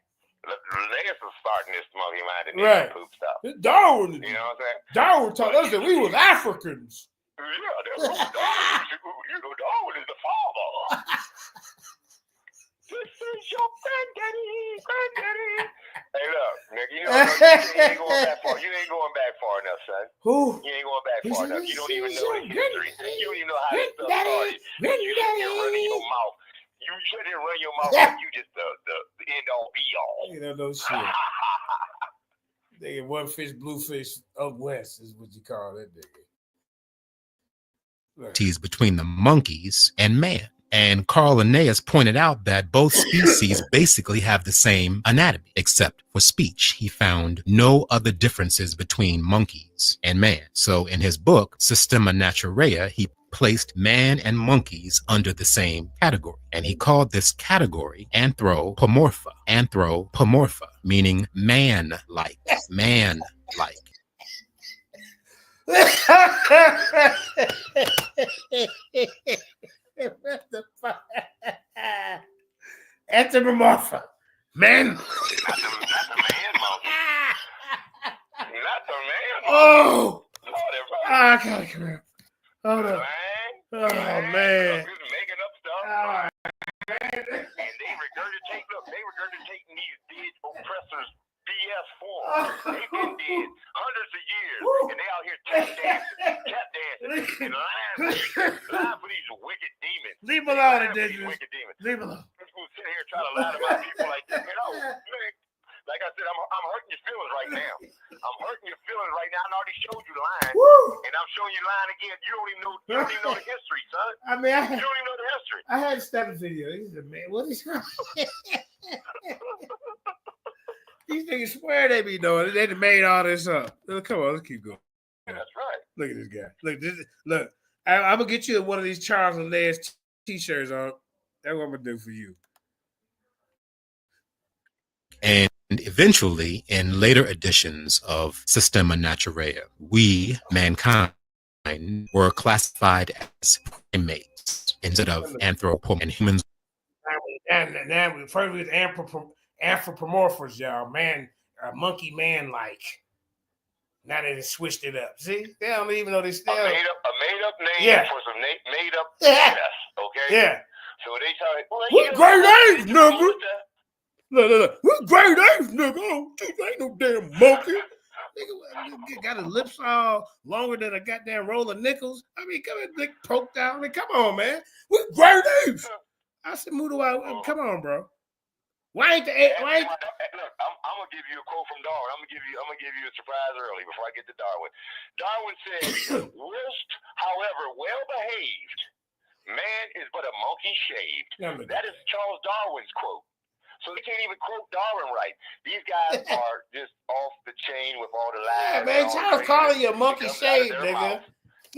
Linnaeus was starting this monkey-minded nincompoop stuff. Darwin. You know what I'm saying? Darwin taught us that we was Africans. Yeah, that's what Darwin. You know, Darwin is the father. This is your granddaddy. Hey, look, nigga, you ain't going back far. You ain't going back far enough, son. Who? You ain't going back far enough. You don't even know the history. You don't even know how this stuff started. You sit there running your mouth. You sit there running your mouth like you just the end all be all. You know, no shit. Nigga, one fish, blue fish, up west is what you call that nigga. Between the monkeys and man. And Carl Linnaeus pointed out that both species basically have the same anatomy, except for speech. He found no other differences between monkeys and man. So in his book, Systema Naturae, he placed man and monkeys under the same category. And he called this category anthropomorpha. Anthropomorpha, meaning man-like, man-like. What the fuck? Anthropomorpha. Man. Not the man monkey. Not the man monkey. Oh. I can't come here. Hold on. Oh, man. Just making up stuff. And they regurgitate these dead oppressors BS form. They've been dead hundreds of years, and they out here tap dancing, and lying for these wicked demons. Leave them alone, Indigenous. Wicked demons. Leave them alone. People sitting here trying to lie to my people like this. Like I said, I'm hurting your feelings right now. I'm hurting your feelings right now. I already showed you lying, and I'm showing you lying again. You don't even know the history, son. I mean, you don't even know the history. I had to stop the video. He said, man, what is these niggas swear they be doing it. They made all this up. Come on, let's keep going. That's right. Look at this guy. Look. I'm gonna get you one of these Charles and Les t-shirts on. That's what I'm gonna do for you. And eventually, in later editions of Systema Naturae, we, mankind, were classified as primates instead of anthropomorphs and humans. And now we first was anthropomorphs, y'all. Man, monkey man-like. Now they just switched it up. See, they don't even know they still a made up name for some made up mess. Okay. Yeah. So they tell well, what great apes, nigga? Look. What great apes, nigga? Oh, ain't no damn monkey. Nigga got his lips all longer than a goddamn roll of nickels. I mean, come on, dick poked out. I mean, come on, man. What great apes? I said, come on, bro. Why ain't the why ain't... Look, I'm gonna give you a quote from Darwin. I'm gonna give you a surprise early before I get to Darwin. Darwin said, "Whilst, however, well behaved, man is but a monkey shaved." That is Charles Darwin's quote. So they can't even quote Darwin right. These guys are just off the chain with all the lies. Yeah, man, Charles calling you a monkey shaved, nigga.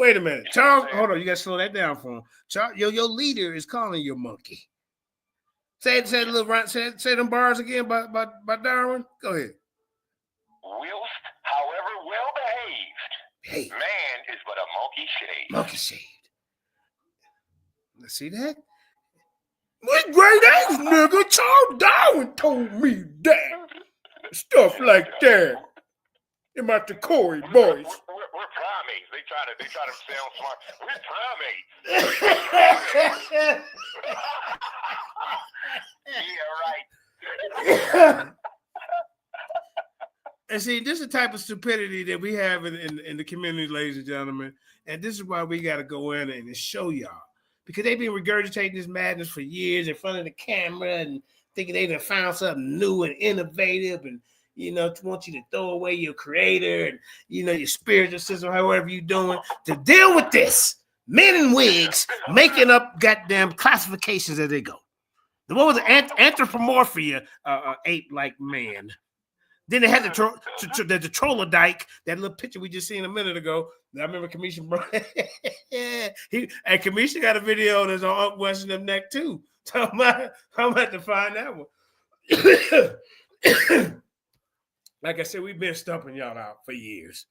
Wait a minute, Charles. Hold on, you gotta slow that down for him. Charles, your leader is calling you a monkey. Say them bars again by Darwin. Go ahead. Whilst, however well behaved, man is but a monkey shaved. Monkey shaved. Let's see that. What great apes, nigga? Charles Darwin told me that. Stuff like that. About the Corey boys. We're primates. They try to sound smart. We're primates. Yeah, right. And see, this is the type of stupidity that we have in the community, ladies and gentlemen. And this is why we got to go in and show y'all. Because they've been regurgitating this madness for years in front of the camera and thinking they done found something new and innovative and, want you to throw away your creator and, your spiritual system, however you're doing, to deal with this. Men in wigs making up goddamn classifications as they go. What was the anthropomorphia, ape-like man? Then they had the troglodyte, that little picture we just seen a minute ago. I remember Kamisha brought and Kamisha got a video that's on Ankh West and them neck too. So I'm about to find that one. Like I said, we've been stumping y'all out for years.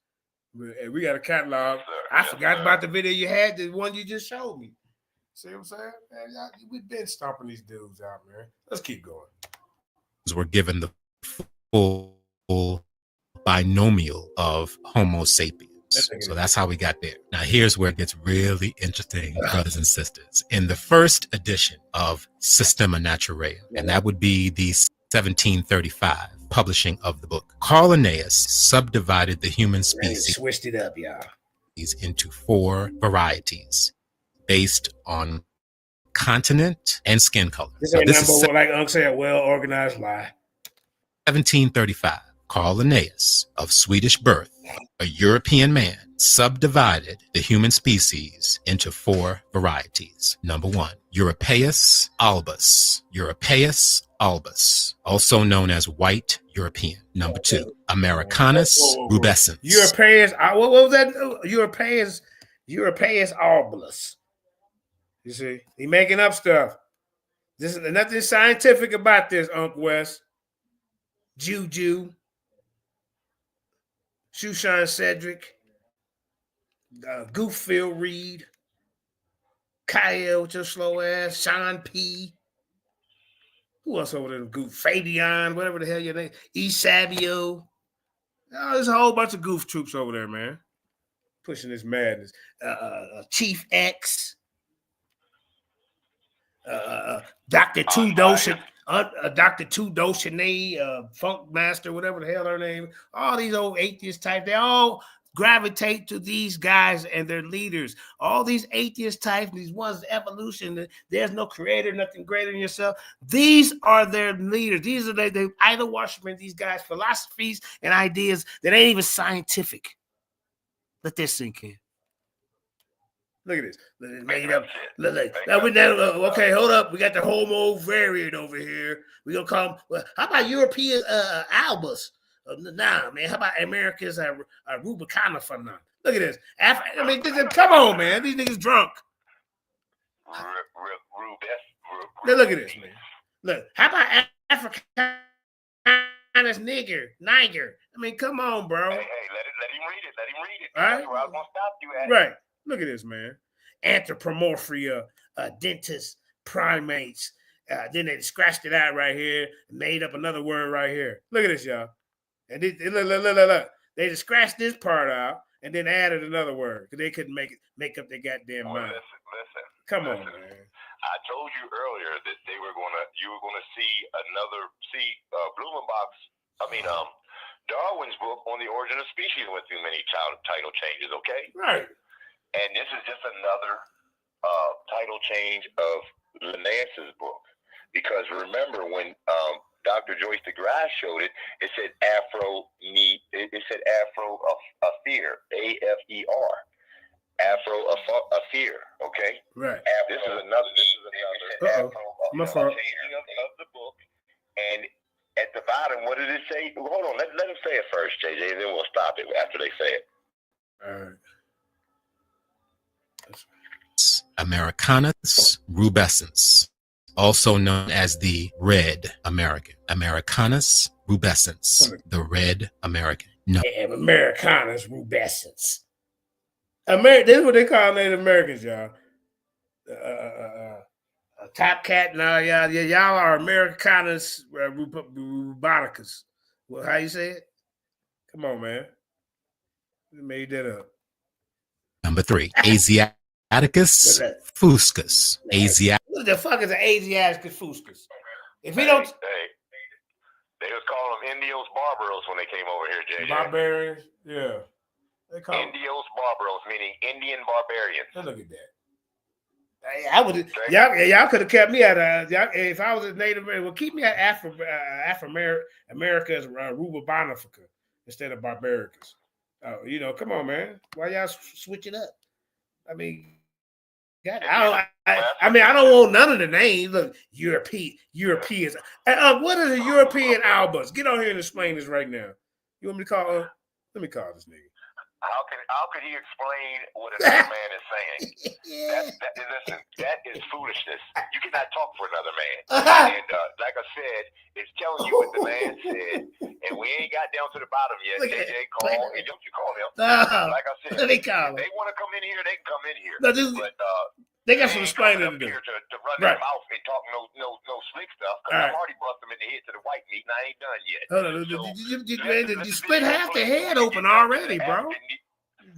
We got a catalog. I forgot about the video you had, the one you just showed me. See what I'm saying? Man, we've been stomping these dudes out, man. Let's keep going. We're given the full binomial of Homo sapiens. So that's how we got there. Now, here's where it gets really interesting, brothers and sisters. In the first edition of Systema Naturae, and that would be the 1735 publishing of the book, Carl Linnaeus subdivided the human species, switched it up, y'all, into 4 varieties based on continent and skin color. This is like Uncle said, well-organized lie. 1735. Carl Linnaeus, of Swedish birth, a European man, subdivided the human species into 4 varieties. Number 1, Europaeus albus. Europaeus albus, also known as white European. Number 2, Americanus rubescens. Europaeus, what was that? Europaeus albus. You see, he making up stuff. This is nothing scientific about this, Ankh West. Juju, Juju and Cedric, Gooffield Reed, Kyle with your slow ass, Sean P. Who else over there? Goof, Fabian, whatever the hell your name, E. Sabio. Oh, there's a whole bunch of goof troops over there, man. Pushing this madness. Chief X. Dr. Two Dosage. Dr. Tudo Shanae, Funk Master, whatever the hell her name, all these old atheist types, they all gravitate to these guys and their leaders. All these atheist types, these ones, evolution, there's no creator, nothing greater than yourself. These are their leaders. These are the idol worshippers, these guys' philosophies and ideas that ain't even scientific. Let this sink in. Look at this. Made up. Okay, hold up. We got the Homo variant over here. We gonna call them. Well, how about European albus? Nah, man. How about America's Rubicana phenomenon? Look at this. Come on, man. These niggas drunk. Now look at this, man. Look. How about Africanus nigger? I mean, come on, bro. Hey, let him read it. Let him read it. All right. That's where I was gonna stop you at. Right. Look at this, man. Anthropomorphia, dentist, primates. Then they scratched it out right here and made up another word right here. Look at this, y'all. And look. They just scratched this part out and then added another word because they couldn't make up their goddamn mind. Listen. Come on, man. I told you earlier that you were gonna see Blumenbach's, Darwin's book on the origin of species went through many title changes, okay? Right. And this is just another title change of Linnaeus's book. Because remember when Dr. Joyce DeGrasse showed it, it said Afro-Afeer, A-F-E-R. Afro-Afeer, okay? Right. This is another changing of the book. And at the bottom, what did it say? Hold on, let them say it first, JJ, and then we'll stop it after they say it. All right. Americanus rubescens, also known as the Red American. Americanus rubescens, the Red American. No. Americanus rubescens. This is what they call Native Americans, y'all. Top cat, now y'all are Americanus rubaticus. Well, how you say it? Come on, man. We made that up. Number 3, Asiaticus fuscus. What the fuck is an Asiaticus fuscus? If we don't, they was calling them Indios Barbaros when they came over here, JJ. Barbarians, yeah. They call Indios Barbaros, meaning Indian barbarians. Look at that. I would y'all could have kept me at if I was a Native American. Well, keep me at Afro-America's Rubabonifica instead of Barbaricus. Oh, come on, man. Why y'all switch it up? I mean, I don't want none of the names. Look, Europeans. What is a European albus? Get on here and explain this right now. You want me to call? Let me call this nigga. How could he explain what another man is saying? Listen, that is foolishness. You cannot talk for another man. And like I said, it's telling you what the man said, and we ain't got down to the bottom yet. JJ, call, and don't you call him? Like I said, let me call him. They want to come in here, they can come in here. No, but they got some explaining to do. To run their mouth and talk no slick stuff, because I've already bust them in the head to the white meat, and I ain't done yet. Hold on, you split half the head open already, bro.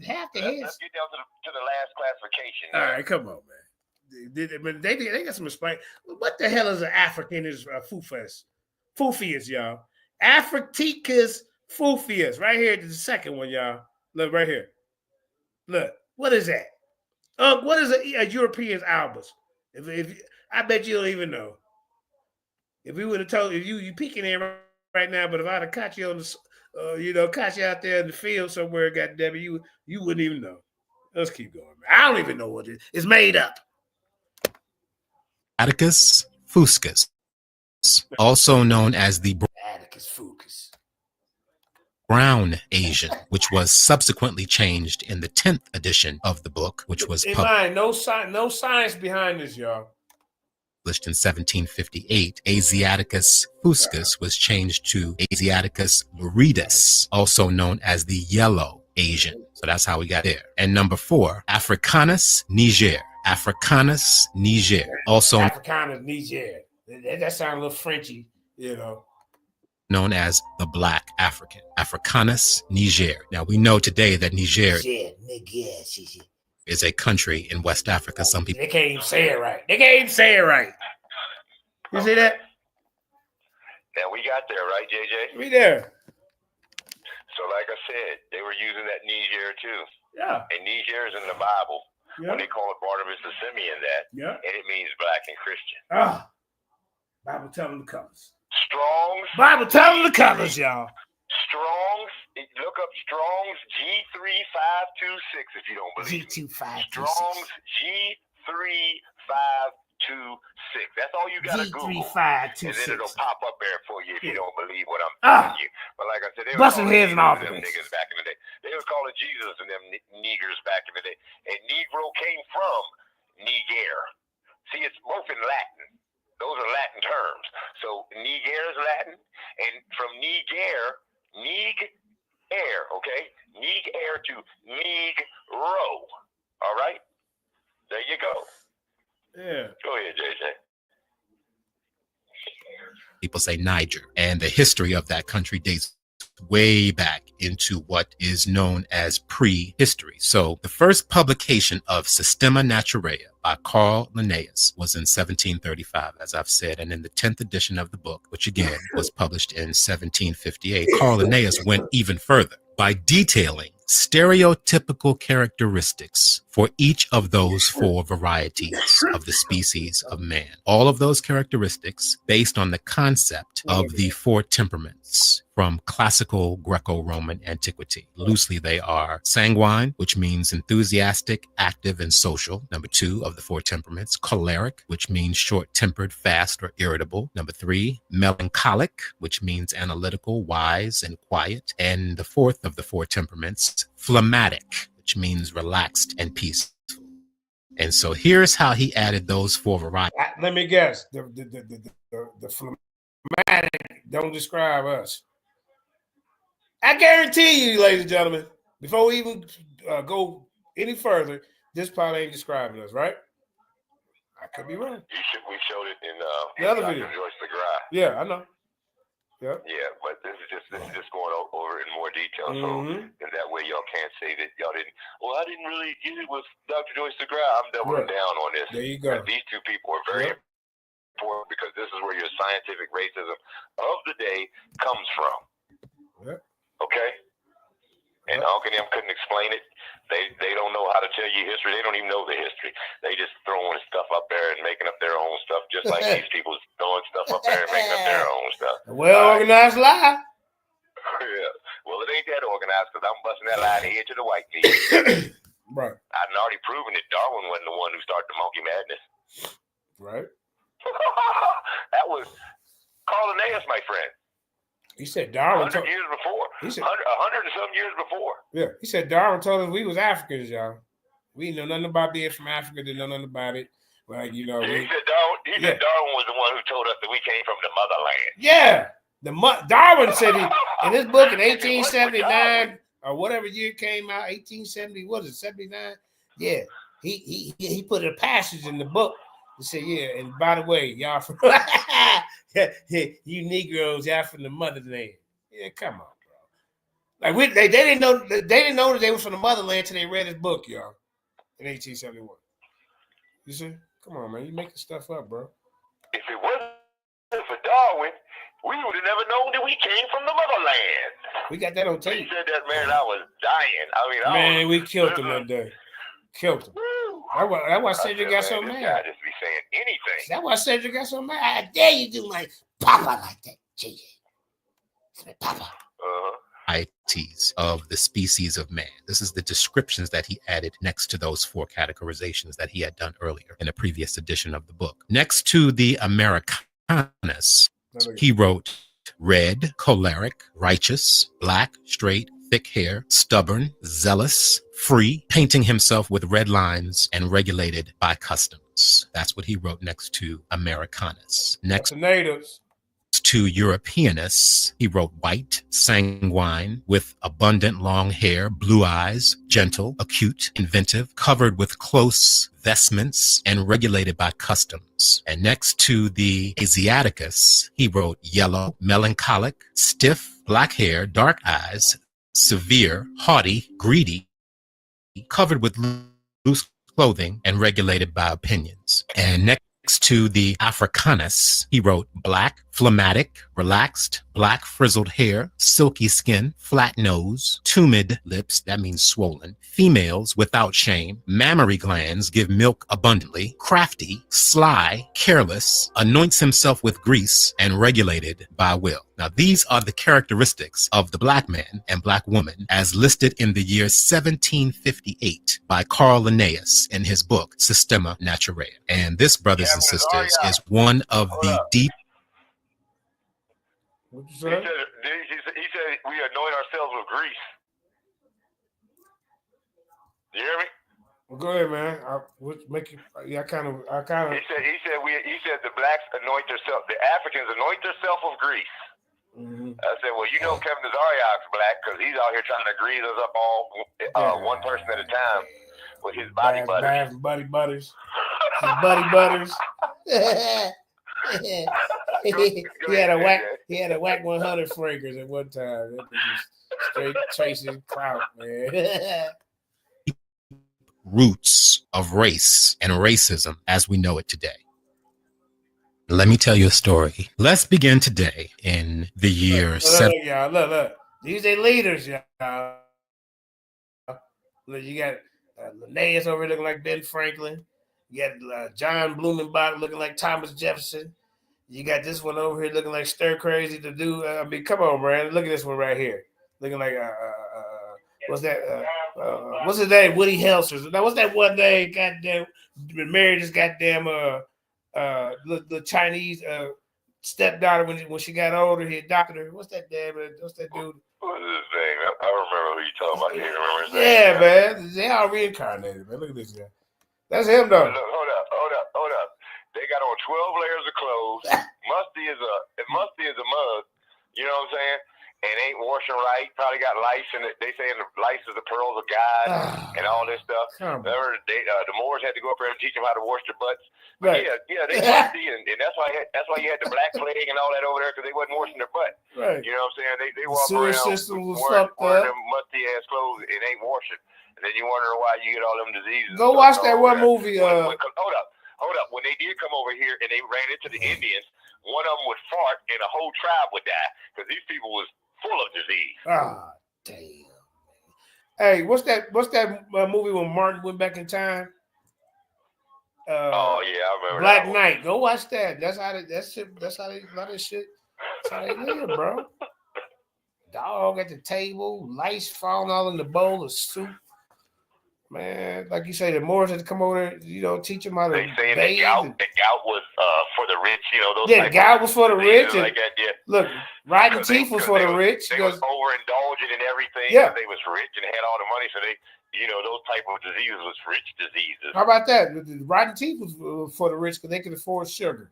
Half the head. Let's get down to the last classification. All right, come on, man. They got some explain. What the hell is an African Fufius, y'all? Afriticus Fufius, right here. The second one, y'all. Look right here. Look, what is that? What is a European's albus? If I bet you don't even know. If we would have told you peeking in right now, but if I'd have caught you on the, caught you out there in the field somewhere, goddamn it, you wouldn't even know. Let's keep going, man. I don't even know what it is. It's made up. Atticus fuscus, also known as the Atticus fuscus. Brown Asian, which was subsequently changed in the 10th edition of the book, which was no science behind this, y'all. Published in 1758. Asiaticus fuscus was changed to Asiaticus viridis, also known as the Yellow Asian. So that's how we got there. And number 4, Africanus niger. Africanus niger, also Africanus niger. That sounds a little Frenchy, known as the Black African, Africanus Niger. Now, we know today that Niger is a country in West Africa. Some people... They can't even say it right. You see that? Now we got there, right, JJ? We there. So like I said, they were using that Niger too. Yeah. And Niger is in the Bible. Yeah. When they call it Barnabas the Simeon that. Yeah. And it means black and Christian. Ah. Bible telling the colors. Strong's. Bible telling the colors, y'all. Strong's. Look up Strong's G3526 if you don't believe me. Strong's G3526. That's all you gotta Google. G3526. And then it'll pop up there for you if you don't believe what I'm telling you. But like I said, they were busting heads and all them niggas back in the day. They were calling Jesus and them niggers back in the day. And Negro came from Niger. See, it's both in Latin. Those are Latin terms. So Niger is Latin, and from Niger, okay? Niger to Negro. All right? There you go. Yeah. Go ahead, JJ. People say Niger, and the history of that country dates way back into what is known as prehistory. So the first publication of Systema Naturae by Carl Linnaeus was in 1735, as I've said, and in the 10th edition of the book, which again was published in 1758, Carl Linnaeus went even further by detailing stereotypical characteristics for each of those four varieties of the species of man. All of those characteristics based on the concept of the four temperaments from classical Greco-Roman antiquity. Loosely, they are sanguine, which means enthusiastic, active, and social. Number 2 of the four temperaments. Choleric, which means short-tempered, fast, or irritable. Number 3, melancholic, which means analytical, wise, and quiet. And the 4th of the four temperaments, phlegmatic, which means relaxed and peaceful. And so here's how he added those four varieties. Let me guess. The phlegmatic don't describe us. I guarantee you, ladies and gentlemen, before we even go any further, this probably ain't describing us, right? I could be wrong. We showed it in the other video. Yeah, I know. Yeah. Yeah, but this is just going over in more detail. So in that way, y'all can't say that y'all didn't. Well, I didn't really get it with Dr. Joyce DeGrasse. I'm doubling down on this. There you go. These two people are very important because this is where your scientific racism of the day comes from. Yep. Okay. And Uncle and them couldn't explain it. They don't know how to tell you history. They don't even know the history. They just throwing stuff up there and making up their own stuff, just like these people throwing stuff up there and making up their own stuff. Well-organized lie. Yeah. Well, it ain't that organized because I'm busting that lie head to the white meat. Right. I've already proven that Darwin wasn't the one who started the monkey madness. Right. That was Carl Linnaeus, my friend. He said Darwin 100 years before. He said 100 and some years before. Yeah. He said Darwin told us we was Africans, y'all. We know nothing about being from Africa. Didn't know nothing about it. Like, you know. He said Darwin was the one who told us that we came from the motherland. Yeah. Darwin said in his book in 1879 or whatever year it came out, 1870, what is it, 79? Yeah. He put a passage in the book to say, yeah, and by the way, y'all from you Negroes, y'all from the motherland. Yeah, come on, bro. Like they didn't know that they were from the motherland until they read his book, y'all, in 1871. You see? Come on, man. You making stuff up, bro. If it wasn't for Darwin, we would have never known that we came from the motherland. We got that on tape. He said that, man. I was dying. We killed him that day. Killed him. That's why Cedric got so mad. I just be saying anything. That's why Cedric got so mad. How dare you do my papa like that, JJ? Papa. Varieties of the species of man. This is the descriptions that he added next to those four categorizations that he had done earlier in a previous edition of the book. Next to the Americanus, he wrote red, choleric, righteous, black, straight, thick hair, stubborn, zealous, free, painting himself with red lines and regulated by customs. That's what he wrote next to Americanus. Next to natives. To Europeanus, he wrote white, sanguine, with abundant long hair, blue eyes, gentle, acute, inventive, covered with close vestments, and regulated by customs. And next to the Asiaticus, he wrote yellow, melancholic, stiff, black hair, dark eyes, severe, haughty, greedy, covered with loose clothing, and regulated by opinions. And next to the Africanus, he wrote black, phlegmatic, relaxed, black frizzled hair, silky skin, flat nose, tumid lips, that means swollen, females without shame, mammary glands give milk abundantly, crafty, sly, careless, anoints himself with grease, and regulated by will. Now, these are the characteristics of the black man and black woman as listed in the year 1758 by Carl Linnaeus in his book, Systema Naturae. And this, brothers and sisters, is one of the deep. What you He say? said we anoint ourselves with grease. You hear me? Well, go ahead, man. I kind of. He said the blacks anoint themselves. The Africans anoint themselves with grease. Mm-hmm. I said, well, you know, Kevin Nazariak's black because he's out here trying to grease us up all one person at a time with his body butters. Buddy butters. His buddy butters. He had a whack 100 fragrance at one time. That was just straight chasing clout, man. Roots of race and racism as we know it today. Let me tell you a story. Let's begin today in the year Look. These are leaders, y'all. Look, you got Linnaeus over here looking like Ben Franklin. You got John Blumenbach looking like Thomas Jefferson. You got this one over here looking like stir crazy to do. I mean, come on, man. Look at this one right here. Looking like what's that? What's his name? Woody Helser. Now, what's that one name? Goddamn, married this goddamn the Chinese stepdaughter when she got older. He adopted her. What's that dude? What's his name? I remember who you talking about. I can't remember his name. Yeah, man. They all reincarnated, man. Look at this guy. That's him, though. Look, hold up. They got on 12 layers of clothes. Musty as a mug. You know what I'm saying? And ain't washing right. Probably got lice in it. They say the lice is the pearls of God and all this stuff. Remember, the Moors had to go up there and teach them how to wash their butts. Right. Yeah, they musty, and that's why you had the Black Plague and all that over there because they wasn't washing their butt. Right. You know what I'm saying? They walk sewer around system was wearing them musty ass clothes and ain't washing. And then you wondering why you get all them diseases. Go watch that one movie. Hold up. When they did come over here and they ran into the Indians, one of them would fart and a whole tribe would die because these people was full of disease. Ah, damn. Hey, what's that movie when Martin went back in time? Oh yeah, I remember Black that Knight. Go watch that. That's how they a lot of shit. That's how they live, bro. Dog at the table, lice falling all in the bowl of soup. Man, like you say, the Moors had to come over there, teach them how to They saying bathe. the gout was for the rich, those Yeah, the gout was for the rich. like that, yeah. Look, rotten teeth was for the rich. They was overindulging in everything. Yeah. They was rich and had all the money, so they, those type of diseases was rich diseases. How about that? The rotten teeth was for the rich because they could afford sugar.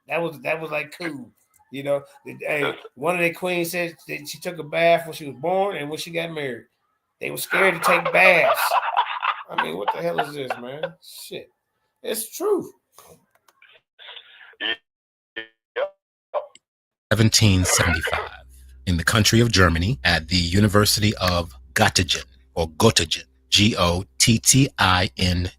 That was like cool. Hey, one of their queens said that she took a bath when she was born and when she got married. They were scared to take baths. I mean, what the hell is this, man? Shit. It's true. 1775 in the country of Germany at the University of Göttingen or Göttingen, Gottingen,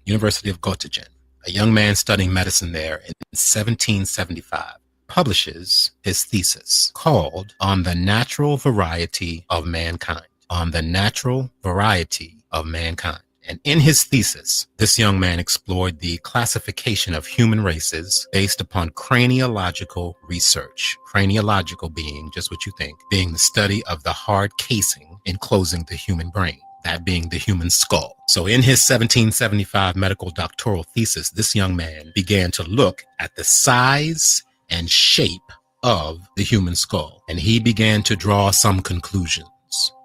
University of Göttingen. A young man studying medicine there in 1775 publishes his thesis called On the Natural Variety of Mankind. On the Natural Variety of Mankind. And in his thesis, this young man explored the classification of human races based upon craniological research. Craniological being, just what you think, being the study of the hard casing enclosing the human brain, that being the human skull. So in his 1775 medical doctoral thesis, this young man began to look at the size and shape of the human skull, and he began to draw some conclusions.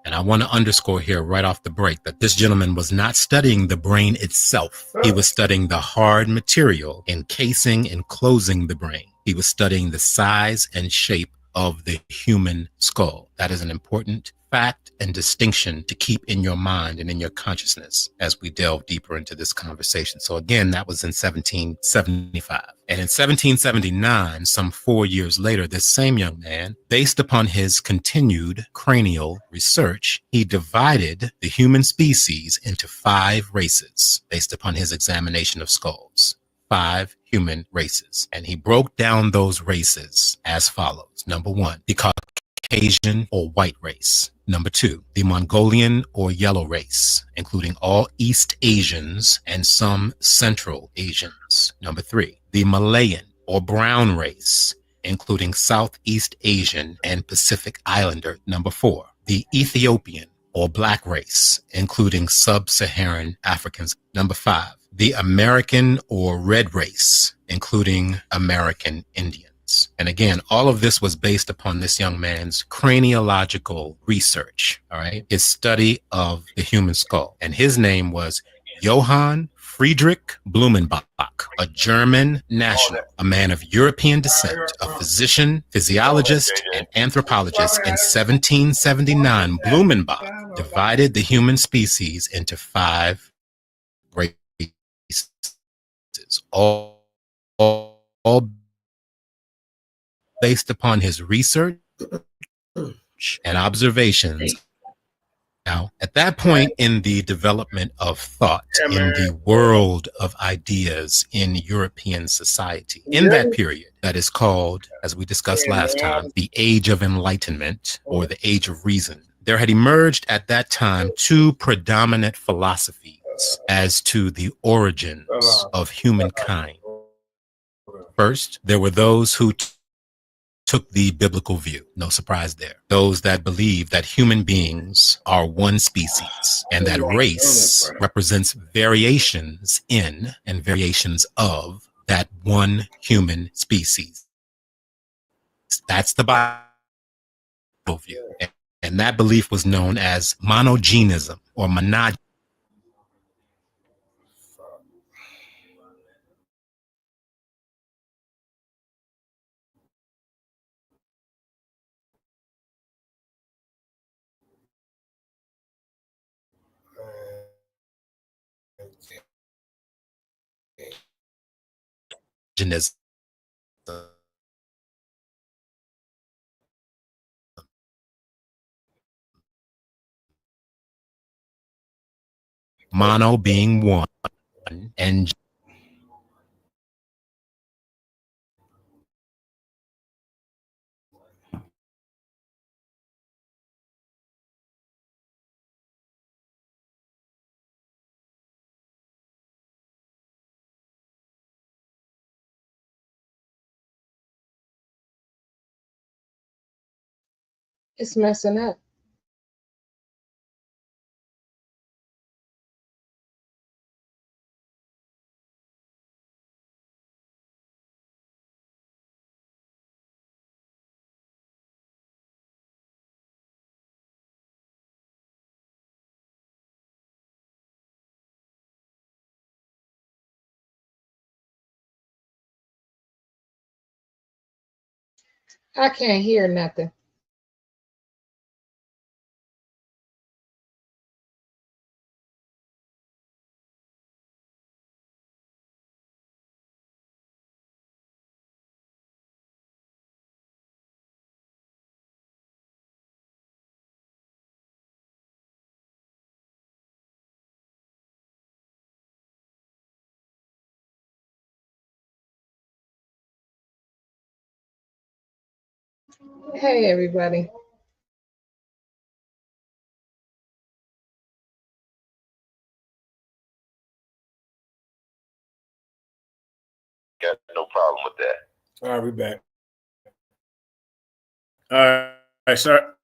And I want to underscore here right off the break that this gentleman was not studying the brain itself. He was studying the hard material encasing and closing the brain. He was studying the size and shape of the human skull. That is an important fact and distinction to keep in your mind and in your consciousness as we delve deeper into this conversation. So again, that was in 1775. And in 1779, some 4 years later, this same young man, based upon his continued cranial research, he divided the human species into 5 races based upon his examination of skulls. 5 human races. And he broke down those races as follows. Number 1, the Caucasian or white race. Number 2, the Mongolian or yellow race, including all East Asians and some Central Asians. Number 3, the Malayan or brown race, including Southeast Asian and Pacific Islander. Number 4, the Ethiopian or black race, including sub-Saharan Africans. Number 5, the American or red race, including American Indians. And again, all of this was based upon this young man's craniological research, all right? His study of the human skull. And his name was Johann Friedrich Blumenbach, a German national, a man of European descent, a physician, physiologist, and anthropologist. In 1779, Blumenbach divided the human species into 5 races, all based upon his research and observations. Now, at that point in the development of thought, in the world of ideas in European society, in that period that is called, as we discussed last time, the Age of Enlightenment or the Age of Reason, there had emerged at that time 2 predominant philosophies as to the origins of humankind. First, there were those who took the biblical view. No surprise there. Those that believe that human beings are one species and that race represents variations in and variations of that one human species. That's the Bible view. And that belief was known as monogenism or monogeny. Mono being one and It's messing up. I can't hear nothing. Hey, everybody. Got no problem with that. All right, we back. All right, sir.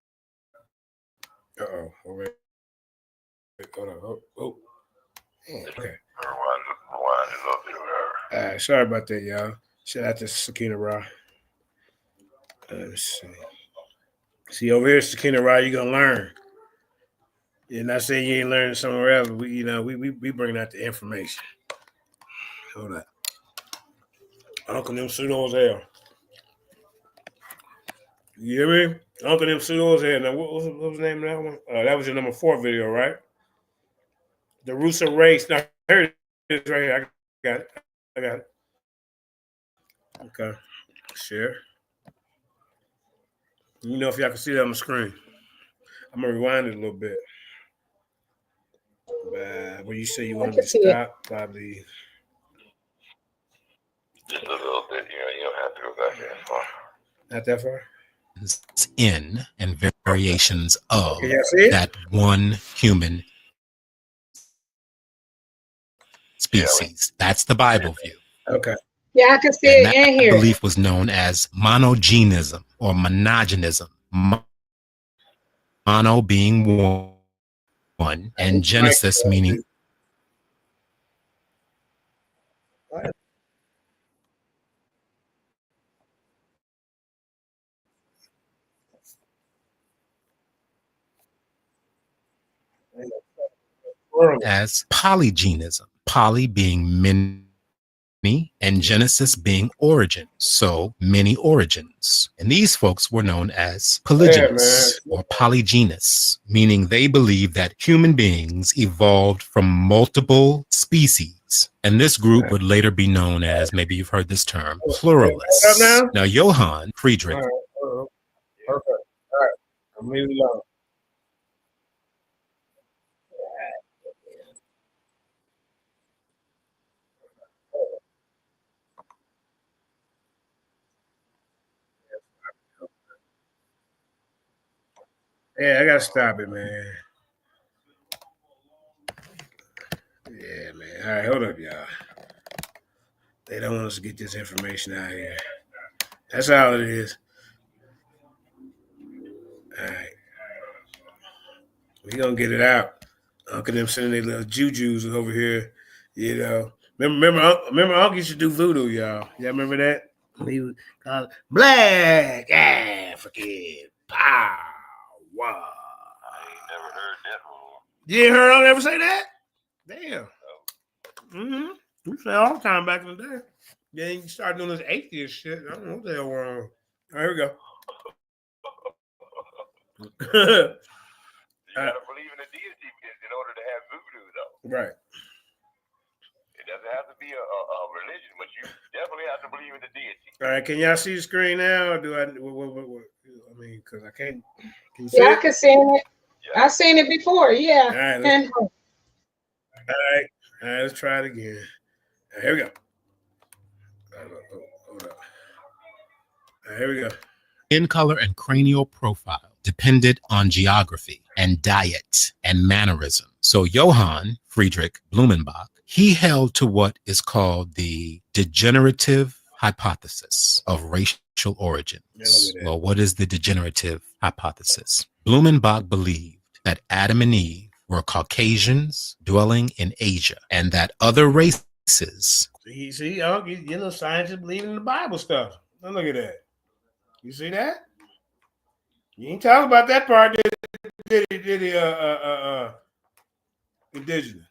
Uh-oh. Wait. Hold on. Oh. Okay. All right, sorry about that, y'all. Shout out to Sakina Ra. Let's see. See, over here, Sakina Ra, you're going to learn. You're not saying you ain't learning somewhere else. We bring out the information. Hold on. Uncle them pseudos there. You hear me? Uncle them pseudos there. Now, what was the name of that one? That was your number 4 video, right? The Russo race. Now, here it is right here. I got it. Okay. Share. You know if y'all can see that on the screen. I'm going to rewind it a little bit. When you say you want me to stop, probably. Just a little bit, you don't have to go back that far. Not that far. In and variations of Can y'all see it? that one human species. That's the Bible view. Okay. Yeah, I can see And it that in here. belief was known as monogenism or monogenism. Mono being one, and Genesis meaning as polygenism. Poly being many and Genesis being origin. So many origins. And these folks were known as polygynous or polygynous, meaning they believed that human beings evolved from multiple species. And this group would later be known as, maybe you've heard this term, pluralists. Now, Johann Friedrich. Okay. All right. I'm leaving it alone. Yeah, I gotta stop it, man. Yeah, man. All right, hold up, y'all. They don't want us to get this information out here. That's all it is. All right. We gonna get it out. Uncle them sending their little jujus over here. You know. Remember Uncle used to do voodoo, y'all. Y'all remember that? He was called Black African Power. Never heard that one. You ain't heard Uncle ever say that? Damn. Mm-hmm. We say all the time back in the day. Then you start doing this atheist shit. I don't know what the hell wrong. All right, here we go. You gotta believe in a deity in order to have voodoo, though. Right. It doesn't have to be a religion, but you definitely have to believe in the deity. All right, can y'all see the screen now? Or do I? What, I mean, because I can't. Can you see Yeah, it? I can see it. Yeah. I've seen it before. Yeah. All right. All right. Let's try it again. All right, here we go. Hold up. All right, here we go. Skin color and cranial profile depended on geography and diet and mannerism. So Johann Friedrich Blumenbach, he held to what is called the degenerative hypothesis of racial origins. Well, what is the degenerative hypothesis? Blumenbach believed that Adam and Eve were Caucasians dwelling in Asia and that other races. See, you little scientists believe in the Bible stuff. Now look at that. You see that? You ain't talking about that part, did he, indigenous.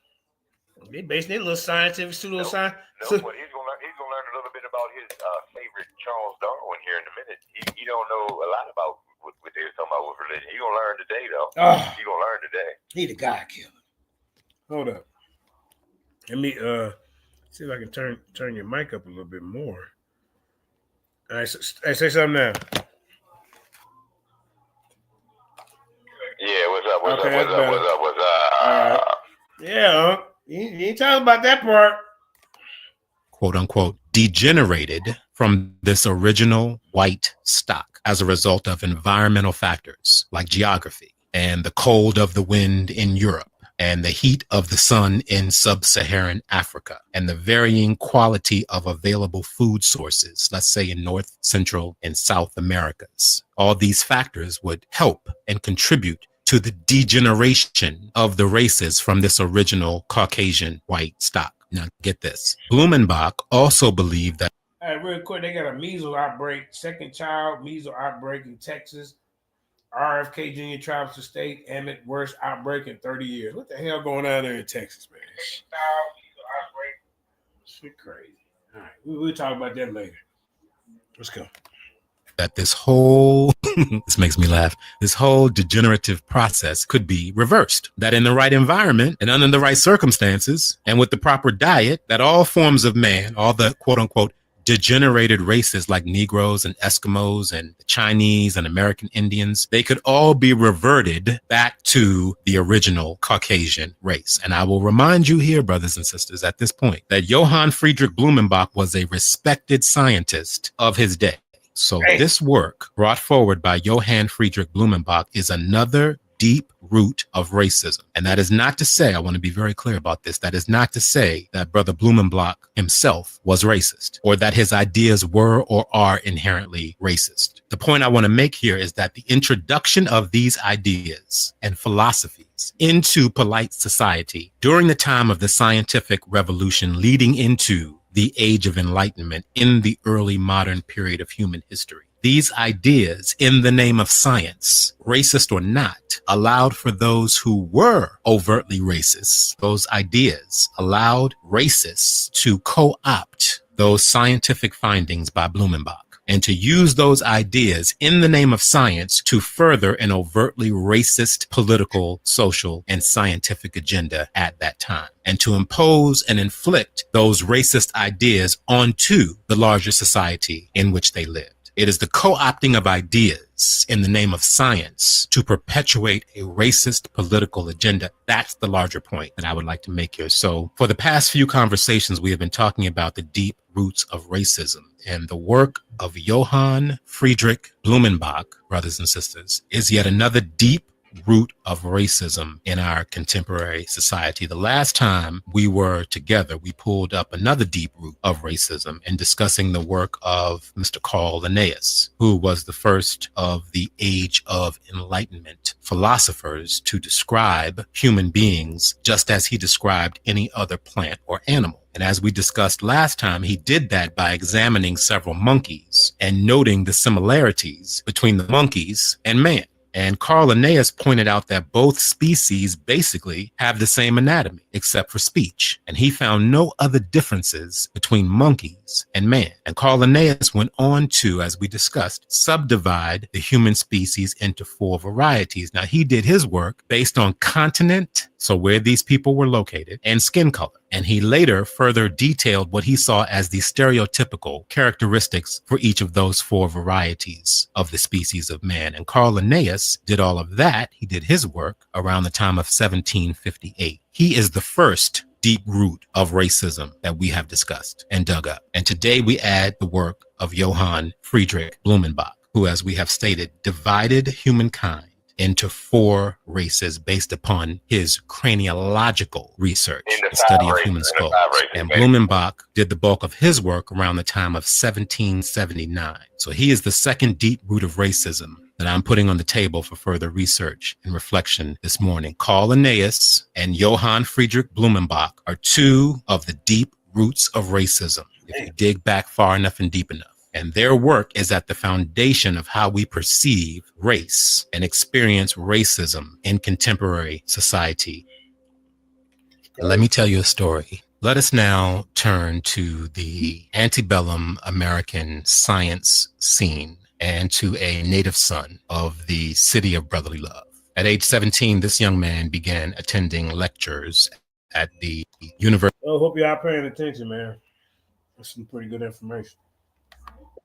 They based their little scientific pseudoscience. No, but he's gonna learn a little bit about his favorite Charles Darwin here in a minute. He don't know a lot about what they were talking about with religion. He gonna learn today, though. He gonna learn today. He the God killer. Hold up. Let me see if I can turn your mic up a little bit more. All right, say something now. Yeah, what's up? What's Okay, up? What's up? All right. Yeah, you ain't talking about that part. Quote unquote, degenerated from this original white stock as a result of environmental factors like geography and the cold of the wind in Europe and the heat of the sun in sub-Saharan Africa and the varying quality of available food sources, let's say in North, Central, and South Americas. All these factors would help and contribute to the degeneration of the races from this original Caucasian white stock. Now, get this. Blumenbach also believed that. All right, real quick, they got a measles outbreak, second child measles outbreak in Texas. RFK Jr. travels to state, Emmett, worst outbreak in 30 years. What the hell going on there in Texas, man? Shit crazy. All right, we'll talk about that later. Let's go. That this whole, this makes me laugh, this whole degenerative process could be reversed. That in the right environment and under the right circumstances and with the proper diet, that all forms of man, all the quote unquote degenerated races like Negroes and Eskimos and Chinese and American Indians, they could all be reverted back to the original Caucasian race. And I will remind you here, brothers and sisters, at this point, that Johann Friedrich Blumenbach was a respected scientist of his day. So this work brought forward by Johann Friedrich Blumenbach is another deep root of racism. And that is not to say, I want to be very clear about this, that is not to say that Brother Blumenbach himself was racist or that his ideas were or are inherently racist. The point I want to make here is that the introduction of these ideas and philosophies into polite society during the time of the scientific revolution leading into the Age of Enlightenment in the early modern period of human history. These ideas, in the name of science, racist or not, allowed for those who were overtly racist, those ideas allowed racists to co-opt those scientific findings by Blumenbach and to use those ideas in the name of science to further an overtly racist political, social, and scientific agenda at that time, and to impose and inflict those racist ideas onto the larger society in which they lived. It is the co-opting of ideas in the name of science to perpetuate a racist political agenda. That's the larger point that I would like to make here. So for the past few conversations, we have been talking about the deep roots of racism, and the work of Johann Friedrich Blumenbach, brothers and sisters, is yet another deep root of racism in our contemporary society. The last time we were together, we pulled up another deep root of racism in discussing the work of Mr. Carl Linnaeus, who was the first of the Age of Enlightenment philosophers to describe human beings just as he described any other plant or animal. And as we discussed last time, he did that by examining several monkeys and noting the similarities between the monkeys and man. And Carl Linnaeus pointed out that both species basically have the same anatomy, except for speech. And he found no other differences between monkeys and man. And Carl Linnaeus went on to, as we discussed, subdivide the human species into 4 varieties. Now, he did his work based on continent, so where these people were located, and skin color. And he later further detailed what he saw as the stereotypical characteristics for each of those 4 varieties of the species of man. And Carl Linnaeus did all of that. He did his work around the time of 1758. He is the first deep root of racism that we have discussed and dug up. And today we add the work of Johann Friedrich Blumenbach, who, as we have stated, divided humankind into 4 races based upon his craniological research, the study of human skulls. And Blumenbach did the bulk of his work around the time of 1779. So he is the second deep root of racism that I'm putting on the table for further research and reflection this morning. Carl Linnaeus and Johann Friedrich Blumenbach are 2 of the deep roots of racism, if you dig back far enough and deep enough. And their work is at the foundation of how we perceive race and experience racism in contemporary society. Let me tell you a story. Let us now turn to the antebellum American science scene and to a native son of the city of brotherly love. At age 17, this young man began attending lectures at the University. I hope y'all paying attention, man. That's some pretty good information.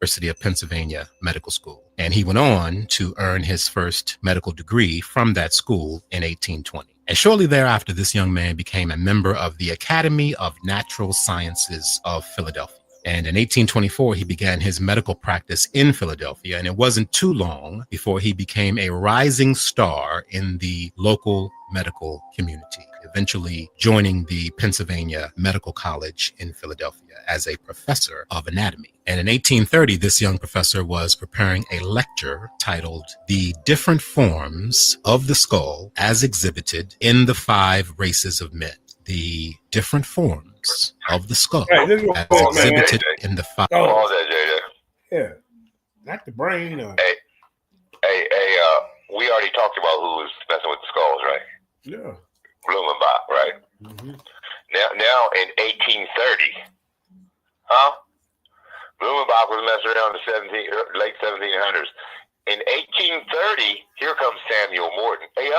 University of Pennsylvania Medical School. And he went on to earn his first medical degree from that school in 1820. And shortly thereafter, this young man became a member of the Academy of Natural Sciences of Philadelphia. And in 1824, he began his medical practice in Philadelphia. And it wasn't too long before he became a rising star in the local medical community, eventually joining the Pennsylvania Medical College in Philadelphia as a professor of anatomy. And in 1830, this young professor was preparing a lecture titled "The Different Forms of the Skull as Exhibited in the 5 Races of Men." The different forms of the skull as exhibited in the 5. Pause that, JJ. Yeah, not the brain. Hey, we already talked about who was messing with the skulls, right? Yeah. Blumenbach, right? Mm-hmm. Now in 1830, Blumenbach was messing around in the late 1700s. In 1830, here comes Samuel Morton. Hey,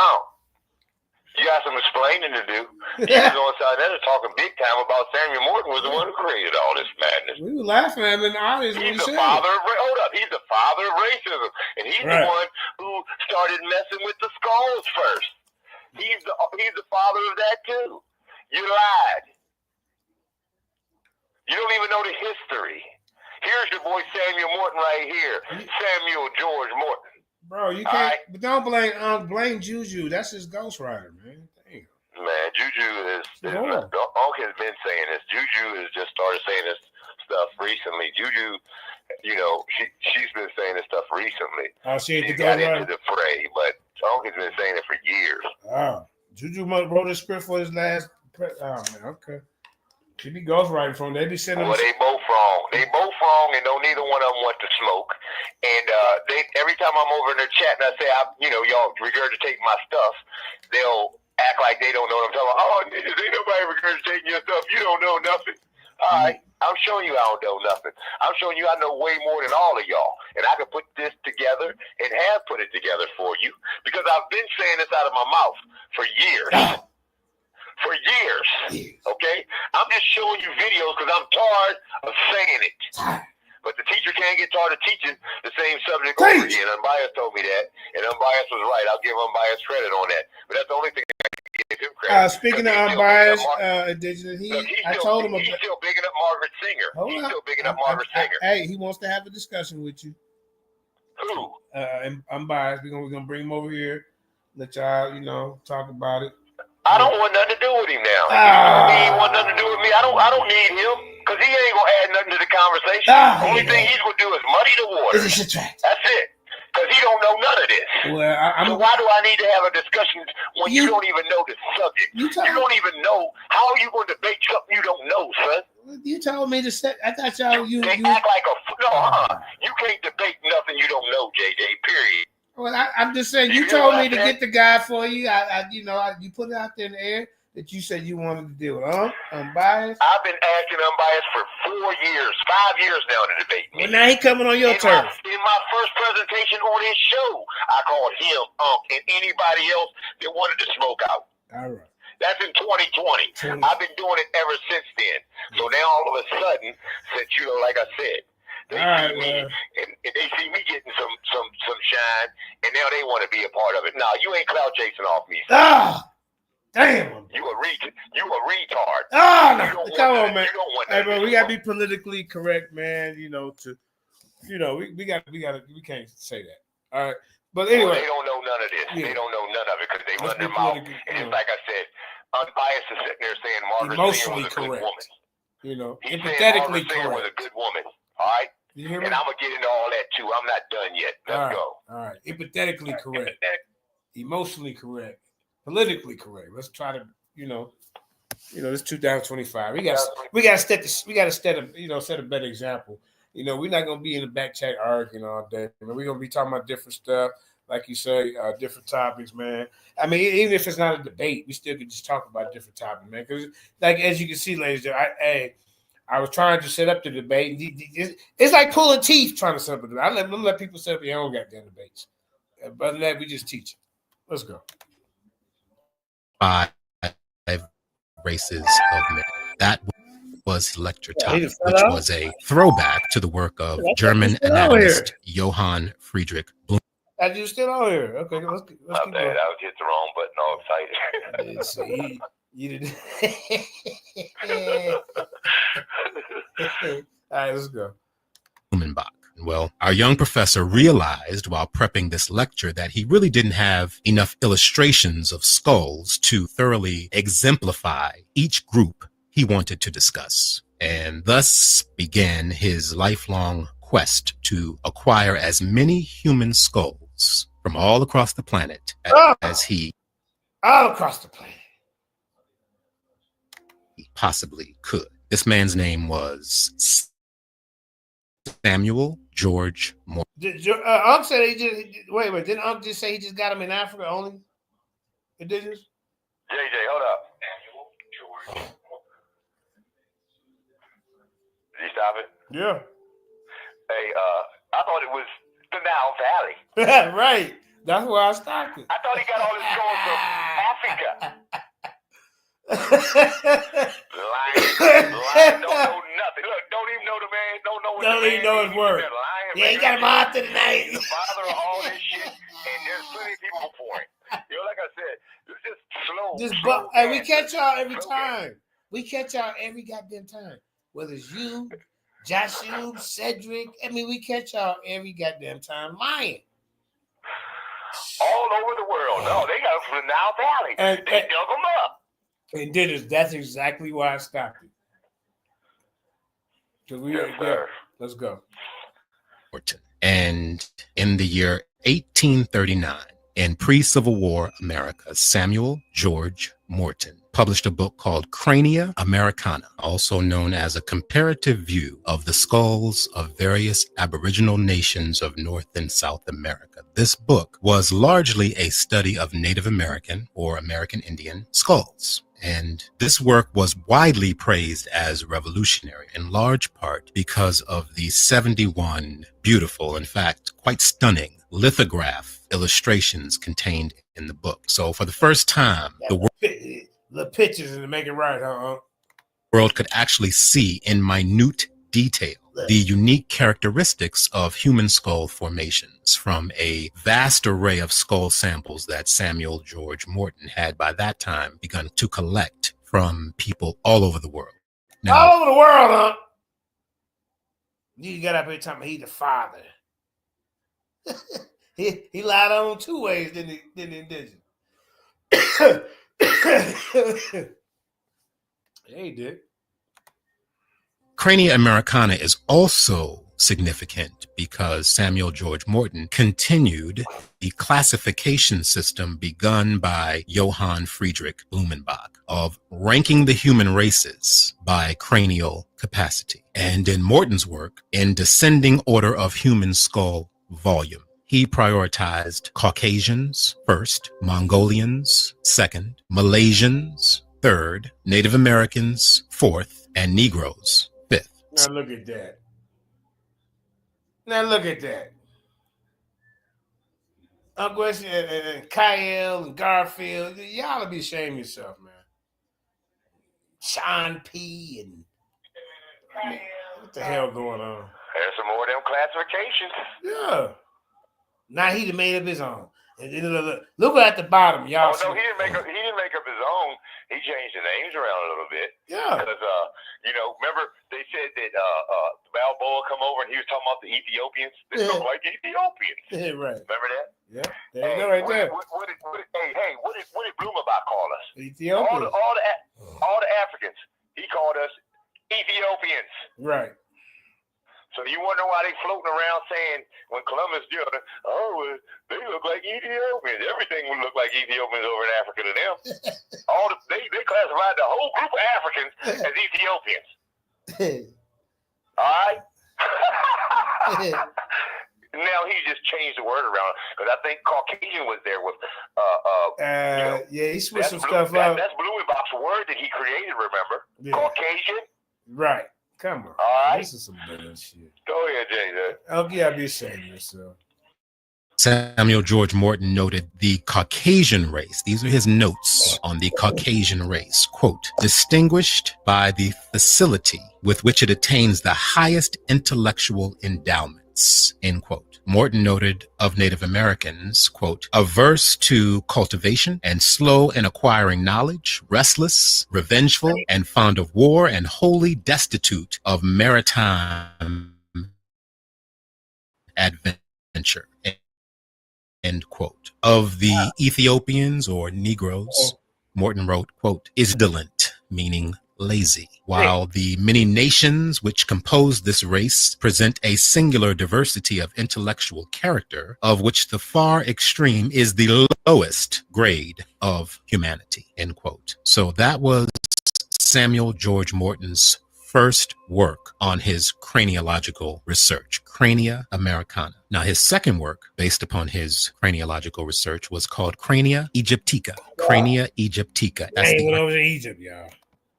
you got some explaining to do. He was on side there talking big time about Samuel Morton was the one who created all this madness. We were laughing at him in the audience when he said hold up, he's the father of racism. And he's the one who started messing with the skulls first. He's the father of that too. You lied. You don't even know the history. Here's your boy Samuel Morton right here. Samuel George Morton. Bro, you can't. But don't blame Juju. That's his ghostwriter, man. Damn. Man, Juju Ankh has been saying this. Juju has just started saying this stuff recently. Juju, you know, she's been saying this stuff recently. Oh, she got into the fray, but Ankh has been saying it for years. Oh, Juju wrote a script for his last. Oh man, okay. She be ghostwriting from. They be sending. Well, they both wrong. They both wrong, and neither one of them want to smoke. And every time I'm over in their chat and I say, y'all regurgitate my stuff, they'll act like they don't know what I'm talking about. Oh, ain't nobody regurgitating your stuff. You don't know nothing. All right, I'm showing you I don't know nothing. I'm showing you I know way more than all of y'all, and I can put this together and have put it together for you because I've been saying this out of my mouth for years. For years, okay? I'm just showing you videos because I'm tired of saying it. But the teacher can't get tired of teaching the same subject over again. Unbiased told me that, and Unbiased was right. I'll give Unbiased credit on that. But that's the only thing I can give him credit. Speaking of Unbiased, Indigenous, I told him he's still bigging up Margaret Singer. He's still bigging up Margaret Singer. Hey, he wants to have a discussion with you. Who? Unbiased. We're gonna bring him over here. Let y'all, talk about it. I don't want nothing to do with him now. He want nothing to do with me. I don't need him because he ain't gonna add nothing to the conversation. The only thing he's gonna do is muddy the water. That's it. Because he don't know none of this. Well, so why do I need to have a discussion when you don't even know the subject? You don't even know how are you going to debate something you don't know, son? You told me to set. I thought y'all you act like you can't debate nothing you don't know, JJ. Period. Well, I'm just saying. You told me to get the guy for you. You put it out there in the air that you said you wanted to deal with. Unbiased. I've been asking Unbiased for 4 years, 5 years now to debate me. Well, now he coming on your turn. In my first presentation on his show, I called him, and anybody else that wanted to smoke out. All right. That's in 2020. I've been doing it ever since then. So now all of a sudden, since like I said. They see me, and they see me getting some shine, and now they want to be a part of it. No, you ain't clout chasing off me. Damn. You a retard. No. Come on, man. Hey, bro, we gotta be politically correct, man. We can't say that. All right, but anyway, they don't know none of this. Yeah. They don't know none of it because they run their mouth. And it's like I said, Unbiased is sitting there saying Margaret Singer was a good woman. He's empathetically saying Margaret Singer was a good woman. All right. You hear me? And I'm gonna get into all that too. I'm not done yet. Let's go. All right. Empathetically correct. Emotionally correct. Politically correct. Let's try to, it's 2025. We gotta set a better example. We're not gonna be in the back chat arguing all day. We're gonna be talking about different stuff, like you say, different topics, man. I mean, even if it's not a debate, we still can just talk about different topics, man. Because, like as you can see, ladies, I was trying to set up the debate. It's like pulling teeth trying to set up a debate. I let people set up their own goddamn debates. Other than that, we just teach it. Let's go. 5 races of men. That was lecture topic, which was a throwback to the work of German anatomist Johann Friedrich Blum. You still on here? Okay, let's keep going. I was hit the wrong button. All excited. See, you didn't. All right, let's go. Blumenbach. Well, our young professor realized while prepping this lecture that he really didn't have enough illustrations of skulls to thoroughly exemplify each group he wanted to discuss, and thus began his lifelong quest to acquire as many human skulls from all across the planet as he possibly could. This man's name was Samuel George Morton. Unc said he just wait. Didn't Unc just say he just got him in Africa only? Indigenous? JJ, hold up. Samuel George. Did you stop it? Yeah. Hey, I thought it was the Nile Valley. Right. That's where I stopped it. I thought he got all his skulls from Africa. Lying, don't know nothing. Look, don't even know the man, don't know what Don't the even man know his word. Yeah, he got him out to the night. He's the father of all this shit, and there's plenty of people for him. You know, like I said, it's just slow. Hey, we catch y'all every time. We catch y'all every goddamn time. Whether it's you, Juju, Cedric. I mean, we catch y'all every goddamn time lying. All over the world. No, they got them from the Nile Valley. They dug them up. And that's exactly why I stopped it. Let's go. And in the year 1839, in pre-Civil War America, Samuel George Morton published a book called Crania Americana, also known as a comparative view of the skulls of various Aboriginal nations of North and South America. This book was largely a study of Native American or American Indian skulls. And this work was widely praised as revolutionary, in large part because of the 71 beautiful, in fact, quite stunning lithograph illustrations contained in the book. So for the first time, the pictures to make it right, world could actually see in minute detail the unique characteristics of human skull formations from a vast array of skull samples that Samuel George Morton had by that time begun to collect from people all over the world. Now, all over the world, huh? You got up here talking about he the father. he lied on two ways, didn't he? Yeah, he did. Crania Americana is also significant because Samuel George Morton continued the classification system begun by Johann Friedrich Blumenbach of ranking the human races by cranial capacity. And in Morton's work, in descending order of human skull volume, he prioritized Caucasians first, Mongolians second, Malaysians third, Native Americans fourth, and Negroes fifth. Now look at that. Now look at that. Uncle West and Kyle and Garfield, y'all will be ashamed of yourself, man. Sean P. and what the hell going on? There's some more of them classifications. Yeah. Now he done made up his own. And then look at the bottom, y'all. Oh no, he didn't make up his own. He changed the names around a little bit. Yeah. Because remember they said that Balboa come over and he was talking about the Ethiopians. They look like Ethiopians. Yeah, right. Remember that? Yeah. There you go, right there. What did Blumenbach call us? Ethiopians. All the Africans. He called us Ethiopians. Right. So you wonder why they floating around saying when Columbus did, they look like Ethiopians. Everything would look like Ethiopians over in Africa to them. They classified the whole group of Africans as Ethiopians. All right. Now he just changed the word around because I think Caucasian was there with yeah, he switched some stuff up. That's Blumenbach's word that he created. Remember, Caucasian. Right. Come on. All right. This is some bullshit. Go ahead, Jay. Okay, I'll be ashamed of yourself. Samuel George Morton noted the Caucasian race. These are his notes on the Caucasian race. Quote, distinguished by the facility with which it attains the highest intellectual endowments, end quote. Morton noted of Native Americans, quote, averse to cultivation and slow in acquiring knowledge, restless, revengeful, and fond of war, and wholly destitute of maritime adventure, end quote. Of the Ethiopians or Negroes, Morton wrote, quote, is indolent, meaning lazy, while the many nations which compose this race present a singular diversity of intellectual character, of which the far extreme is the lowest grade of humanity, end quote. So that was Samuel George Morton's first work on his craniological research, Crania Americana. Now, his second work, based upon his craniological research, was called Crania Egyptica. Crania Egyptica. That's the went over to Egypt, y'all.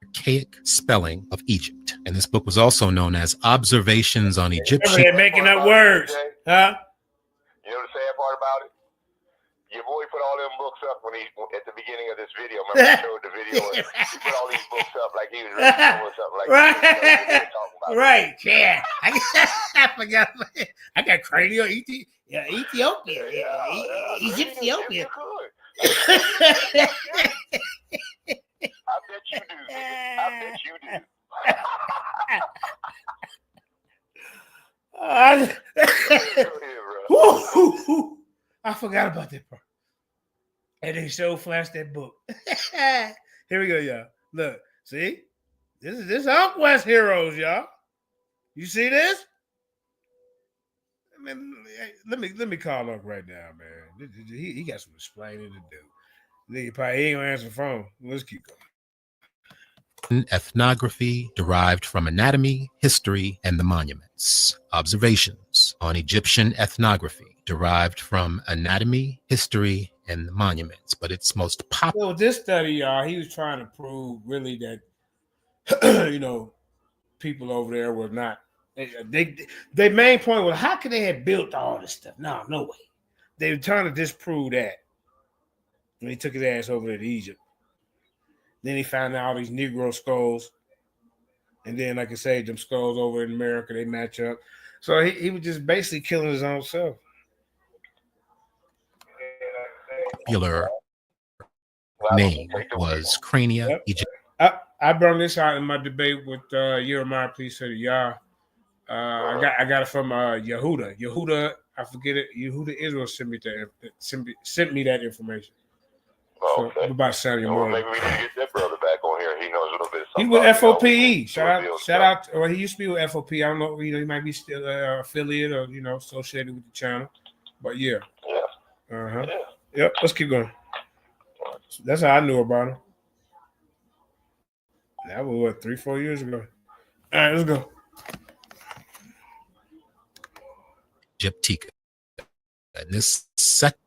Archaic spelling of Egypt. And this book was also known as Observations on Egyptian. They're making up words, huh? You know the sad part about it? Your boy put all them books up when at the beginning of this video. Remember, I showed the video and he put all these books up like he was really doing something like right. He was talking about. Right, yeah. I forgot. I got cranial Ethiopia. Ethiopia. I bet you do. I bet you do. I forgot about that part. And they show flash that book. Here we go, y'all. Look, see? This Ankh West heroes, y'all. You see this? I mean, let me call up right now, man. He got some explaining to do. Nigga probably ain't gonna answer the phone. Let's keep going. Ethnography derived from anatomy, history, and the monuments. Observations on Egyptian ethnography derived from anatomy, history, and the monuments. But its most popular. Well, this study, y'all, he was trying to prove really that people over there were not. Their main point was, how could they have built all this stuff? No way. They were trying to disprove that. And he took his ass over to Egypt. Then he found out all these Negro skulls. And then, like I say, them skulls over in America, they match up. So he was just basically killing his own self. Popular name was Crania Egypt. I brought this out in my debate with Jeremiah, please say y'all. I got it from Yehuda. Yehuda, I forget it. Yehuda Israel sent me that information. Oh, okay. So, about Samuel Moore. Maybe we need to get that brother back on here. He knows a little bit. He's with FOPE. Shout out. Well, he used to be with FOP. I don't know. He might be still affiliate or associated with the channel. But yeah. Yeah. Yep. Let's keep going. That's how I knew about him. That was 3-4 years ago. All right, let's go. Egyptica. And this second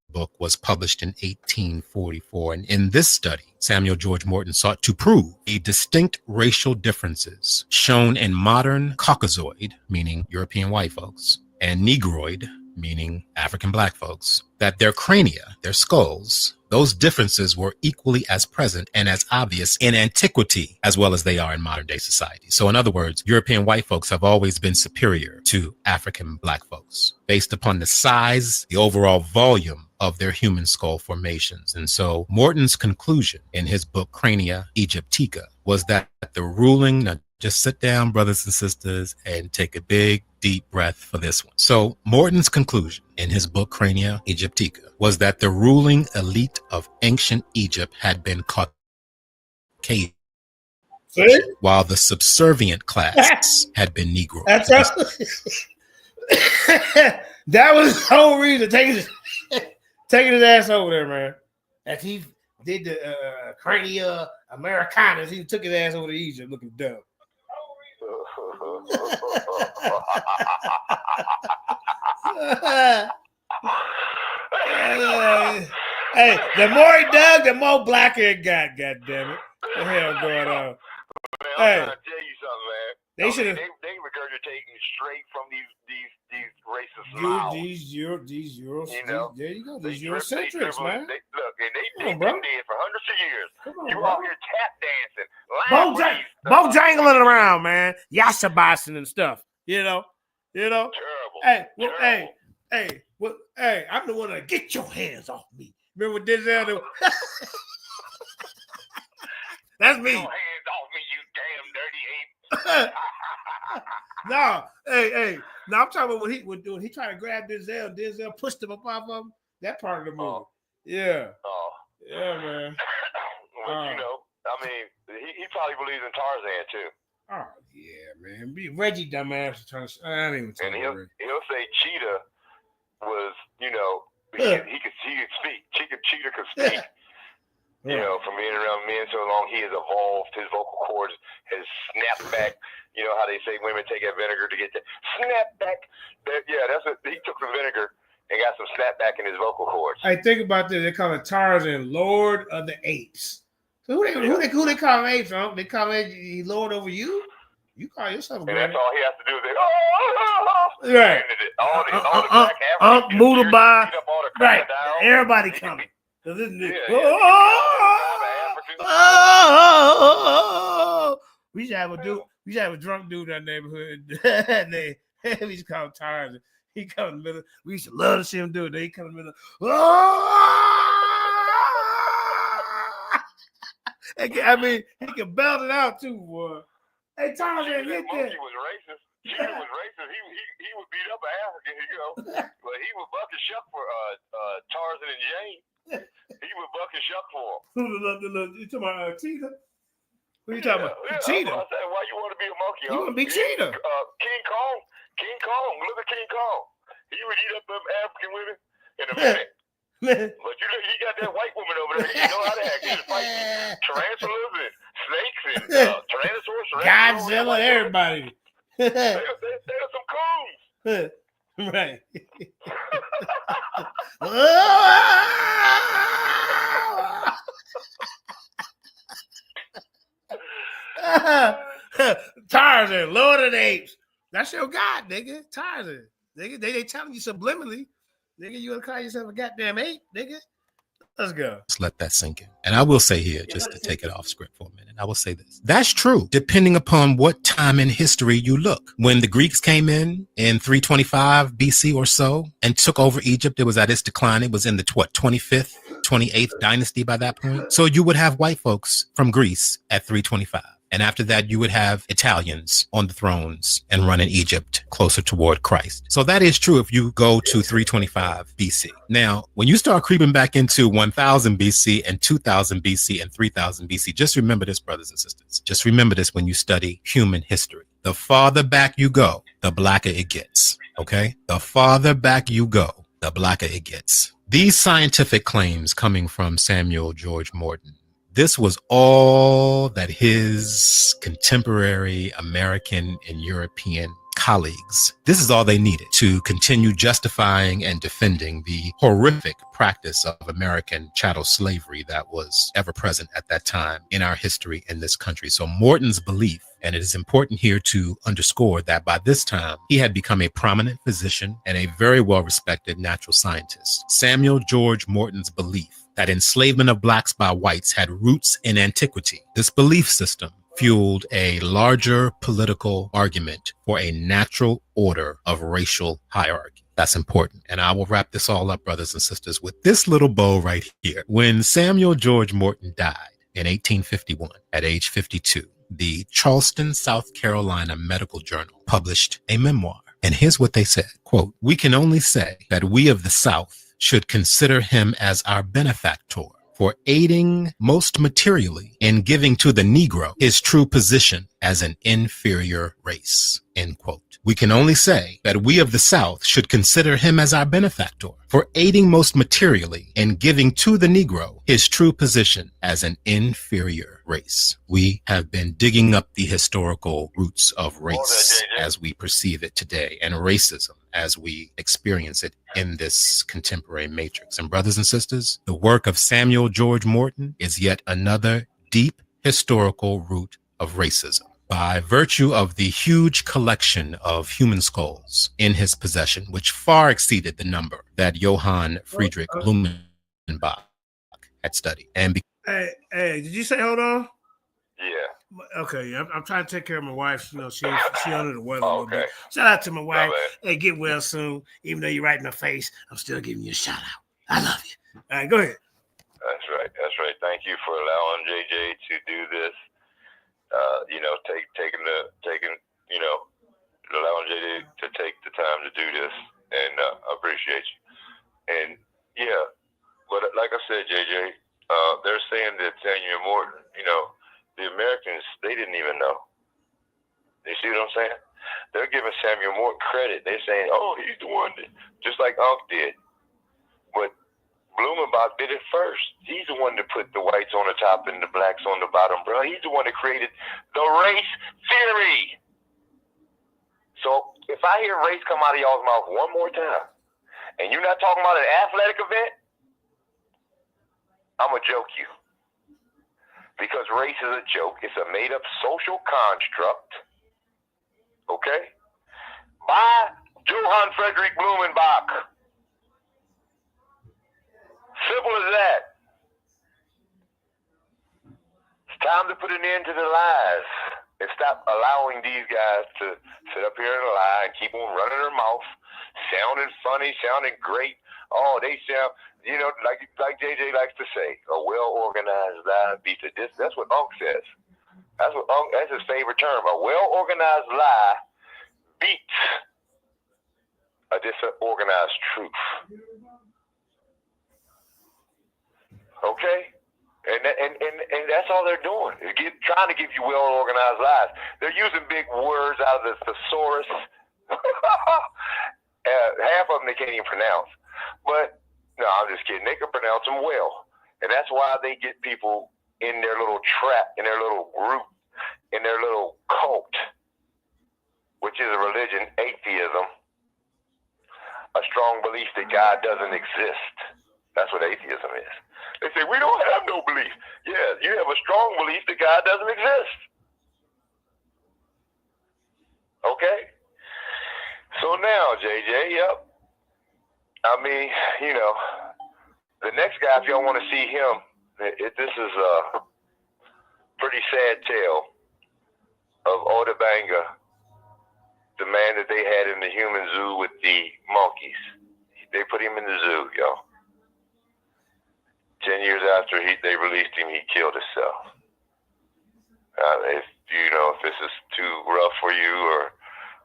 book was published in 1844. And in this study, Samuel George Morton sought to prove the distinct racial differences shown in modern Caucasoid, meaning European white folks, and Negroid, meaning African black folks, that their crania, their skulls, those differences were equally as present and as obvious in antiquity as well as they are in modern day society. So in other words, European white folks have always been superior to African black folks based upon the size, the overall volume of their human skull formations. And so Morton's conclusion in his book Crania Egyptica was that the ruling, now just sit down, brothers and sisters, and take a big, deep breath for this one. So Morton's conclusion in his book Crania Egyptica was that the ruling elite of ancient Egypt had been Caucasian, while the subservient class had been Negro. That was the whole reason taking his ass over there, man. As he did the Crania Americanas, he took his ass over to Egypt looking dumb. Hey, the more he dug, the more blacker it got. God damn it! What the hell going on? Man, I'm trying to tell you something, man. They should have. They regurgitating straight from these racist mouths. These Euros. There you go. These Eurocentrics, man. They've been dead for hundreds of years. You out here tap dancing, Bojangling around, man. Yashabasing and stuff. You know. Terrible. Hey, I'm the one that get your hands off me. Remember what Denzel do? That's me. Get your hands off me, you damn dirty ape. No, hey. Now I'm talking about what he was doing. He tried to grab Denzel. Denzel pushed him up off of him. That part of the movie. Yeah. Yeah, man. Well, I mean, he probably believes in Tarzan too. Oh yeah, man. Reggie dumbass trying to. I didn't even tell you. He'll say Cheetah was, he could speak. Cheetah could speak. From being around men so long, he has evolved. His vocal cords has snapped back. You know how they say women take that vinegar to get that snap back. That's what he took the vinegar and got some snap back in his vocal cords. Hey, think about this. They call it Tarzan, Lord of the Apes. So who they call him apes? Huh? They call him Lord over you? You call yourself a And granny. that's all he has to do is Right. All the black Africans Mudabai. beat up all the Right. crocodiles. Everybody coming. Cause this nigga. We should have a dude. We should have a drunk dude in that neighborhood. We used to call him Tires. He come in the middle. We used to love to see him do it. He come in the middle. I mean, he can belt it out too, boy. Hey, Tires, hit that. Monkey was racist. Cheetah was racist. He would beat up an African, but he would buck and shuck for Tarzan and Jane. He would buck and shuck for him. You talking about Cheetah? What are you talking about? Cheetah. I said, why you want to be a monkey? You want to be Cheetah? King Kong. King Kong. Look at King Kong. He would eat up them African women in a minute. But you look, he got that white woman over there. He know how to act. He's fighting tarantulas and snakes and tyrannosaurus. Godzilla, everybody. They are some coons. Right. Tarzan, Lord of the Apes. That's your God, nigga. Tarzan. Nigga, they telling you subliminally. Nigga, you gonna call yourself a goddamn ape, nigga? Let's go. Let's let that sink in. And I will say here, just to take it off script for a minute, I will say this. That's true, depending upon what time in history you look. When the Greeks came in 325 BC or so and took over Egypt, it was at its decline. It was in the 25th, 28th dynasty by that point. So you would have white folks from Greece at 325. And after that, you would have Italians on the thrones and running Egypt closer toward Christ. So that is true if you go to 325 BC. Now, when you start creeping back into 1000 BC and 2000 BC and 3000 BC, just remember this, brothers and sisters. Just remember this when you study human history. The farther back you go, the blacker it gets. Okay? The farther back you go, the blacker it gets. These scientific claims coming from Samuel George Morton, this was all that his contemporary American and European colleagues, this is all they needed to continue justifying and defending the horrific practice of American chattel slavery that was ever present at that time in our history in this country. So Morton's belief, and it is important here to underscore that by this time, he had become a prominent physician and a very well-respected natural scientist. Samuel George Morton's belief that enslavement of blacks by whites had roots in antiquity. This belief system fueled a larger political argument for a natural order of racial hierarchy. That's important. And I will wrap this all up, brothers and sisters, with this little bow right here. When Samuel George Morton died in 1851 at age 52, the Charleston, South Carolina Medical Journal published a memoir. And here's what they said, quote, "We can only say that we of the South should consider him as our benefactor for aiding most materially in giving to the Negro his true position as an inferior race," end quote. We can only say that we of the South should consider him as our benefactor for aiding most materially in giving to the Negro his true position as an inferior race. We have been digging up the historical roots of race as we perceive it today, and racism as we experience it in this contemporary matrix. And brothers and sisters, the work of Samuel George Morton is yet another deep historical root of racism. By virtue of the huge collection of human skulls in his possession, which far exceeded the number that Johann Friedrich Blumenbach had studied. And Hey, did you say hold on? Yeah. Okay, I'm trying to take care of my wife. You know, she under the weather a little bit. Shout out to my wife. Hey, get well soon. Even though you're right in the face, I'm still giving you a shout out. I love you. All right, go ahead. That's right. That's right. Thank you for allowing JJ to do this. Allowing JJ to take the time to do this, and I appreciate you. And yeah, but like I said, JJ, they're saying that Samuel Morton, the Americans, they didn't even know. You see what I'm saying? They're giving Samuel Morton credit. They're saying, oh, he's the one that, just like Ankh did. But Blumenbach did it first. He's the one that put the whites on the top and the blacks on the bottom, bro. He's the one that created the race theory. So if I hear race come out of y'all's mouth one more time, and you're not talking about an athletic event, I'm going to joke you. Because race is a joke. It's a made-up social construct Okay? By Johann Friedrich Blumenbach. Simple as that. It's time to put an end to the lies and stop allowing these guys to sit up here and lie and keep on running their mouth, sounding funny, sounding great. Oh, they sound, you know, like JJ likes to say, a well-organized lie beats a dis. That's what Ankh says. That's his favorite term. A well-organized lie beats a disorganized truth. Okay? And that's all they're doing, is trying to give you well-organized lies. They're using big words out of the thesaurus. Half of them they can't even pronounce. But, no, I'm just kidding. They can pronounce them well. And that's why they get people in their little trap, in their little group, in their little cult, which is a religion, atheism, a strong belief that God doesn't exist. That's what atheism is. They say, we don't have no belief. Yeah, you have a strong belief that God doesn't exist. Okay? So now, JJ, yep. I mean, you know, the next guy, if y'all want to see him, this is a pretty sad tale of Odabanga, the man that they had in the human zoo with the monkeys. They put him in the zoo, y'all. 10 years after they released him, he killed himself. If this is too rough for you, or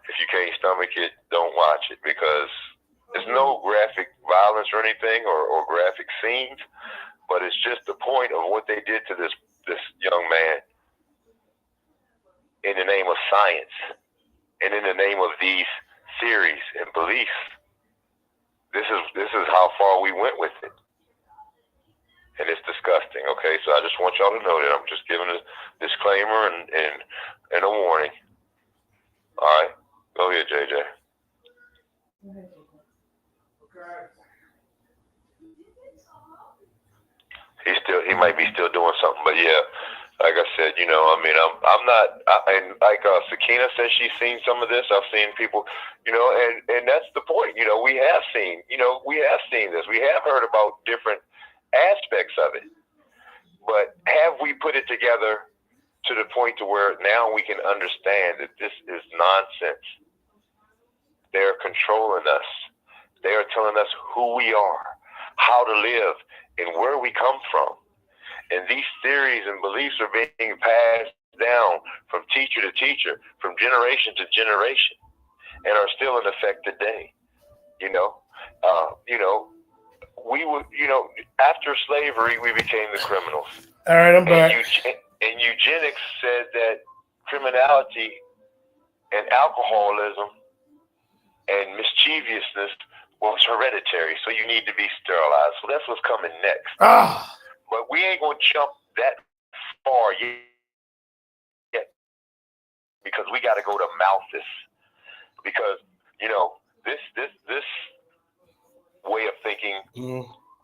if you can't stomach it, don't watch it, because there's no graphic violence or anything, or graphic scenes, but it's just the point of what they did to this young man in the name of science and in the name of these theories and beliefs. This is how far we went with it. And it's disgusting, okay? So I just want y'all to know that I'm just giving a disclaimer and a warning. All right? Go ahead, JJ. He might be still doing something, but yeah, like I said, I'm not, and like Sakina says she's seen some of this. I've seen people, and that's the point. We have seen this. We have heard about different aspects of it, but have we put it together to the point to where now we can understand that this is nonsense? They're controlling us. They are telling us who we are, how to live, and where we come from. And these theories and beliefs are being passed down from teacher to teacher, from generation to generation, and are still in effect today. We would, after slavery, we became the criminals. All right, I'm back. And eugenics said that criminality and alcoholism and mischievousness was hereditary, so you need to be sterilized. So that's what's coming next. But we ain't gonna jump that far yet, because we got to go to Malthus, because this way of thinking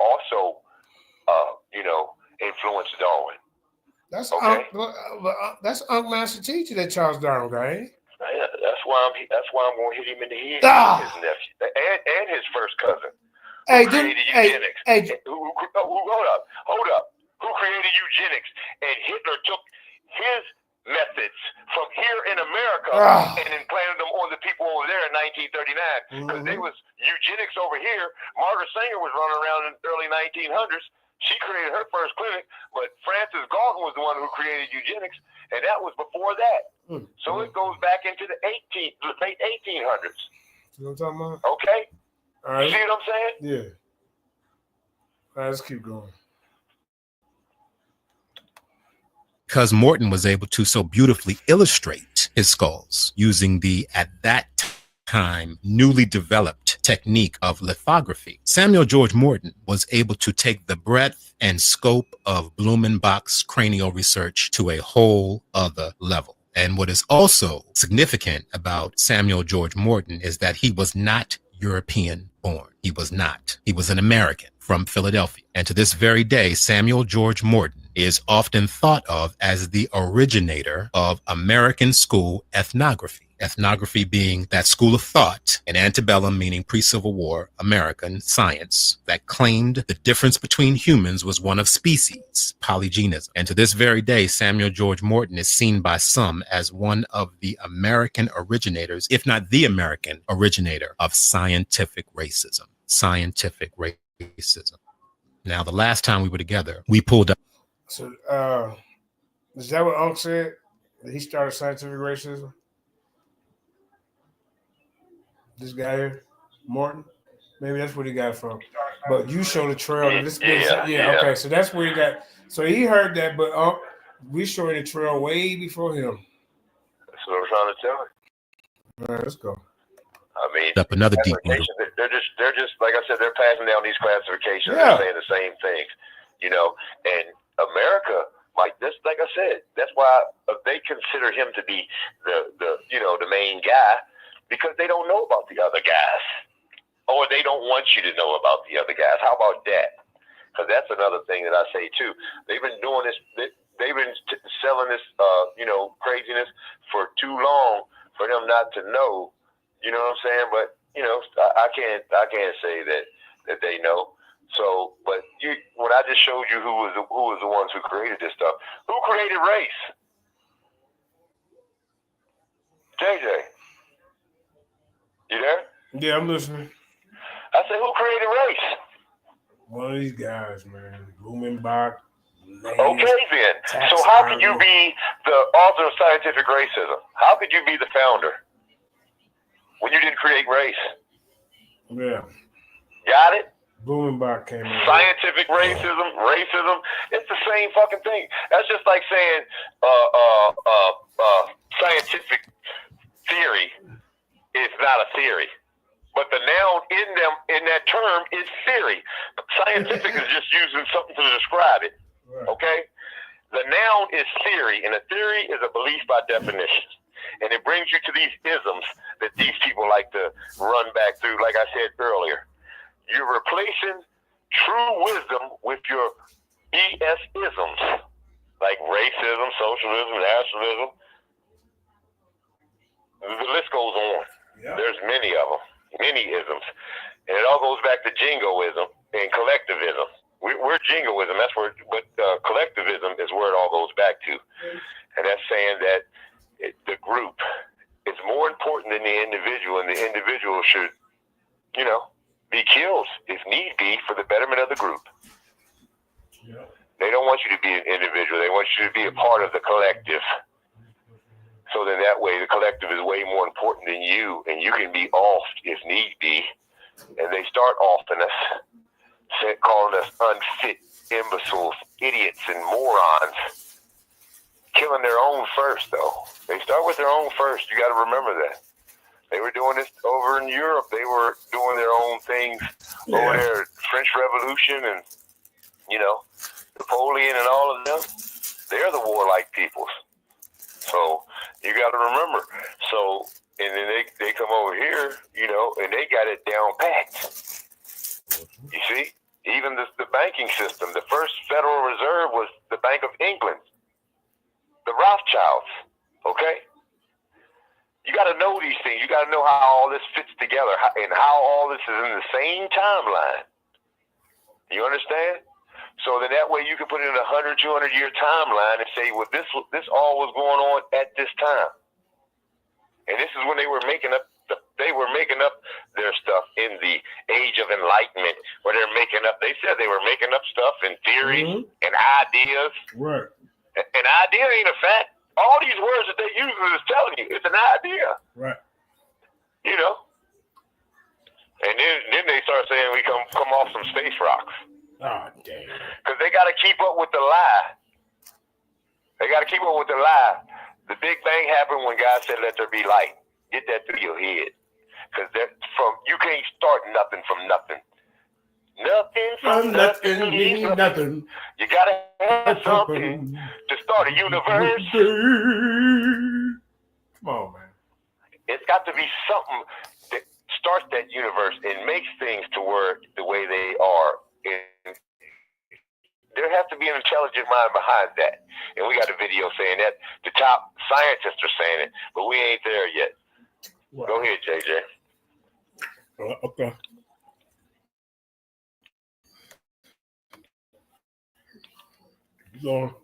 also influenced Darwin. That's okay. That's Unc Master Teacher that Charles Darwin got, ain't it? Yeah, that's why I'm gonna hit him in the head. His nephew and his first cousin. Hey, eugenics. Hold up. Who created eugenics? And Hitler took his methods from here in America and implanted them on the people over there in 1939. Because there was eugenics over here. Margaret Sanger was running around in the early 1900s. She created her first clinic, but Francis Galton was the one who created eugenics, and that was before that. So it goes back into the late 1800s. You know what I'm talking about? Okay. All right. You see what I'm saying? Yeah. All right, let's keep going. Because Morton was able to so beautifully illustrate his skulls using the, at that time, newly developed technique of lithography, Samuel George Morton was able to take the breadth and scope of Blumenbach's cranial research to a whole other level. And what is also significant about Samuel George Morton is that he was not European born. He was not. He was an American from Philadelphia. And to this very day, Samuel George Morton is often thought of as the originator of American school ethnography. Ethnography being that school of thought in antebellum, meaning pre-Civil War, American science that claimed the difference between humans was one of species, polygenism. And to this very day, Samuel George Morton is seen by some as one of the American originators, if not the American originator of scientific racism. Scientific racism. Now, the last time we were together, we pulled up. So, is that what Unc said? That he started scientific racism? This guy here, Morton? Maybe that's where he got it from. But you show the trail. Yeah, okay. So that's where he got. So he heard that, but we showing the trail way before him. That's what I'm trying to tell you. All right, let's go. I mean, up another deep one. They're just like I said, they're passing down these classifications. Yeah. They're saying the same things, you know. And America, like this, like I said, that's why they consider him to be the main guy, because they don't know about the other guys, or they don't want you to know about the other guys. How about that? Because that's another thing that I say too. They've been doing this. They've been selling this, craziness for too long for them not to know. You know what I'm saying? But I can't say that they know. So, but when I just showed you who was the ones who created this stuff, who created race? JJ, you there? Yeah, I'm listening. I said, who created race? One of these guys, man. Blumenbach. Okay, then. So how could you be the author of scientific racism? How could you be the founder when you didn't create race? Yeah. Got it? Blumenbach came in. Scientific racism, it's the same fucking thing. That's just like saying scientific theory is not a theory. But the noun in that term is theory. Scientific is just using something to describe it. Okay? The noun is theory, and a theory is a belief by definition. And it brings you to these isms that these people like to run back through, like I said earlier. You're replacing true wisdom with your BS isms, like racism, socialism, nationalism. The list goes on. Yeah. There's many of them, many isms. And it all goes back to jingoism and collectivism. We're jingoism, that's where, but collectivism is where it all goes back to. And that's saying that the group is more important than the individual, and the individual should, be killed if need be for the betterment of the group. Yeah. They don't want you to be an individual. They want you to be a part of the collective. So then that way the collective is way more important than you, and you can be off if need be. And they start offing us, calling us unfit, imbeciles, idiots, and morons. Killing their own first, though. They start with their own first. You got to remember that. They were doing this over in Europe. They were doing their own things over there. French Revolution and, Napoleon and all of them. They're the warlike peoples. So you got to remember. So, and then they come over here, and they got it down packed. You see? Even the banking system. The first Federal Reserve was the Bank of England. The Rothschilds. Okay? You got to know these things. You got to know how all this fits together and how all this is in the same timeline. You understand? So then that way you can put it in a 100, 200 year timeline and say, well, this all was going on at this time. And this is when they were making up their stuff in the age of enlightenment, where they said they were making up stuff in theory and ideas. Right. An idea ain't a fact. All these words that they use is telling you it's an idea. Right. And then they start saying we come off some space rocks. Oh, damn. Because they got to keep up with the lie. The Big Bang happened when God said, let there be light. Get that through your head. Because you can't start nothing from nothing. Nothing from nothing means nothing. You gotta have something to start a universe. Come on, man. It's got to be something that starts that universe and makes things to work the way they are. And there has to be an intelligent mind behind that. And we got a video saying that. The top scientists are saying it, but we ain't there yet. Go ahead, JJ. Okay. Go on.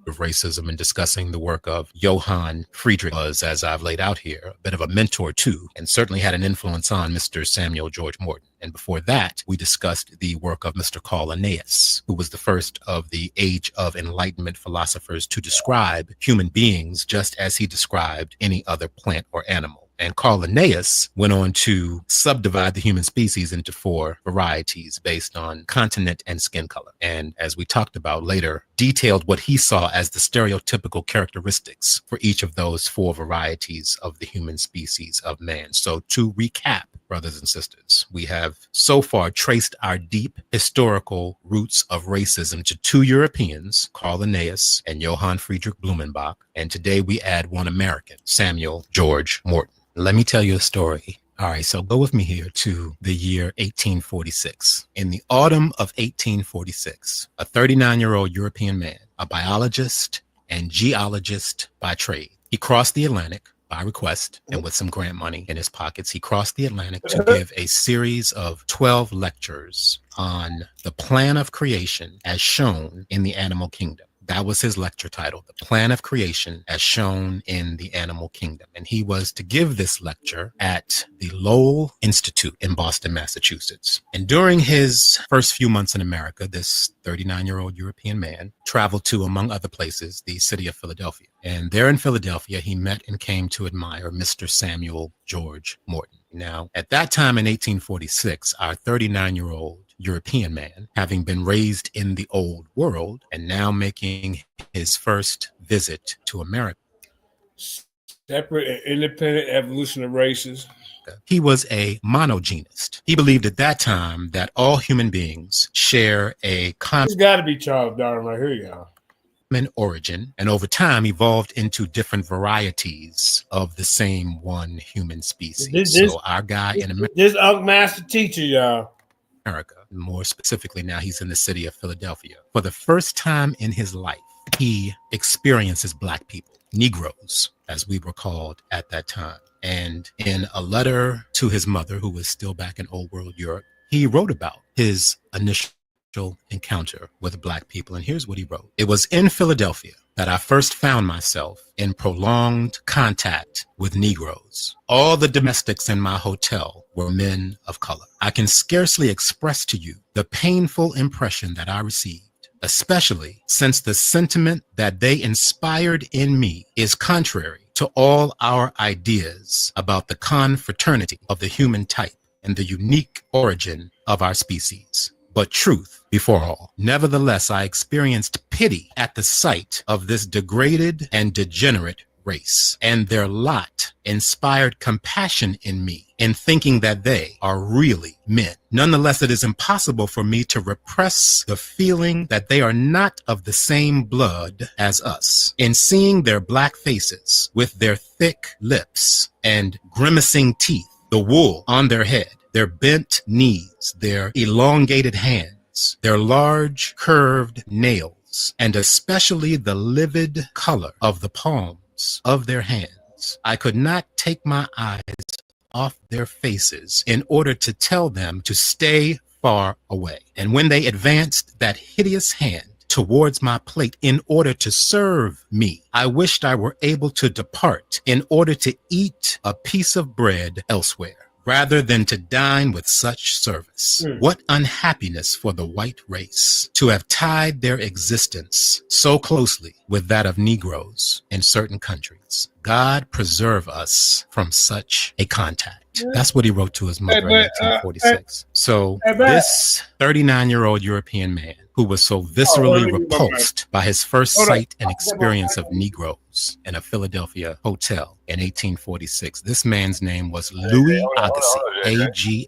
Of racism and discussing the work of Johann Friedrich was, as I've laid out here, a bit of a mentor to, and certainly had an influence on Mr. Samuel George Morton. And before that, we discussed the work of Mr. Carl Linnaeus, who was the first of the Age of Enlightenment philosophers to describe human beings just as he described any other plant or animal. And Carl Linnaeus went on to subdivide the human species into 4 varieties based on continent and skin color. And as we talked about later, detailed what he saw as the stereotypical characteristics for each of those 4 varieties of the human species of man. So to recap, brothers and sisters, we have so far traced our deep historical roots of racism to 2 Europeans, Carl Linnaeus and Johann Friedrich Blumenbach. And today we add 1 American, Samuel George Morton. Let me tell you a story. All right, so go with me here to the year 1846. In the autumn of 1846, a 39-year-old European man, a biologist and geologist by trade, he crossed the Atlantic by request and with some grant money in his pockets. He crossed the Atlantic to give a series of 12 lectures on the plan of creation as shown in the animal kingdom. That was his lecture title, The Plan of Creation as Shown in the Animal Kingdom. And he was to give this lecture at the Lowell Institute in Boston, Massachusetts. And during his first few months in America, this 39-year-old European man traveled to, among other places, the city of Philadelphia. And there in Philadelphia, he met and came to admire Mr. Samuel George Morton. Now, at that time in 1846, our 39-year-old European man, having been raised in the old world and now making his first visit to America. Separate and independent evolution of races. He was a monogenist. He believed at that time that all human beings share a It's got to be Charles Darwin right here, y'all. Origin, and over time evolved into different varieties of the same one human species. So our guy in America, this Ankh master teacher, y'all. America, more specifically now he's in the city of Philadelphia. For the first time in his life, he experiences Black people, Negroes, as we were called at that time. And in a letter to his mother, who was still back in old world Europe, he wrote about his initial encounter with Black people. And here's what he wrote. It was in Philadelphia that I first found myself in prolonged contact with Negroes. All the domestics in my hotel were men of color. I can scarcely express to you the painful impression that I received, especially since the sentiment that they inspired in me is contrary to all our ideas about the confraternity of the human type and the unique origin of our species. But truth before all. Nevertheless, I experienced pity at the sight of this degraded and degenerate race, and their lot inspired compassion in me in thinking that they are really men. Nonetheless, it is impossible for me to repress the feeling that they are not of the same blood as us. In seeing their Black faces with their thick lips and grimacing teeth, the wool on their head, their bent knees, their elongated hands, their large curved nails, and especially the livid color of the palms of their hands, I could not take my eyes off their faces in order to tell them to stay far away. And when they advanced that hideous hand towards my plate in order to serve me, I wished I were able to depart in order to eat a piece of bread elsewhere, rather than to dine with such service. What unhappiness for the white race to have tied their existence so closely with that of Negroes in certain countries. God preserve us from such a contact. That's what he wrote to his mother in 1846. So this 39-year-old European man who was so viscerally repulsed by his first sight and experience of Negroes in a Philadelphia hotel in 1846. This man's name was Louis Agassiz, A-G-A-S-S-I-Z.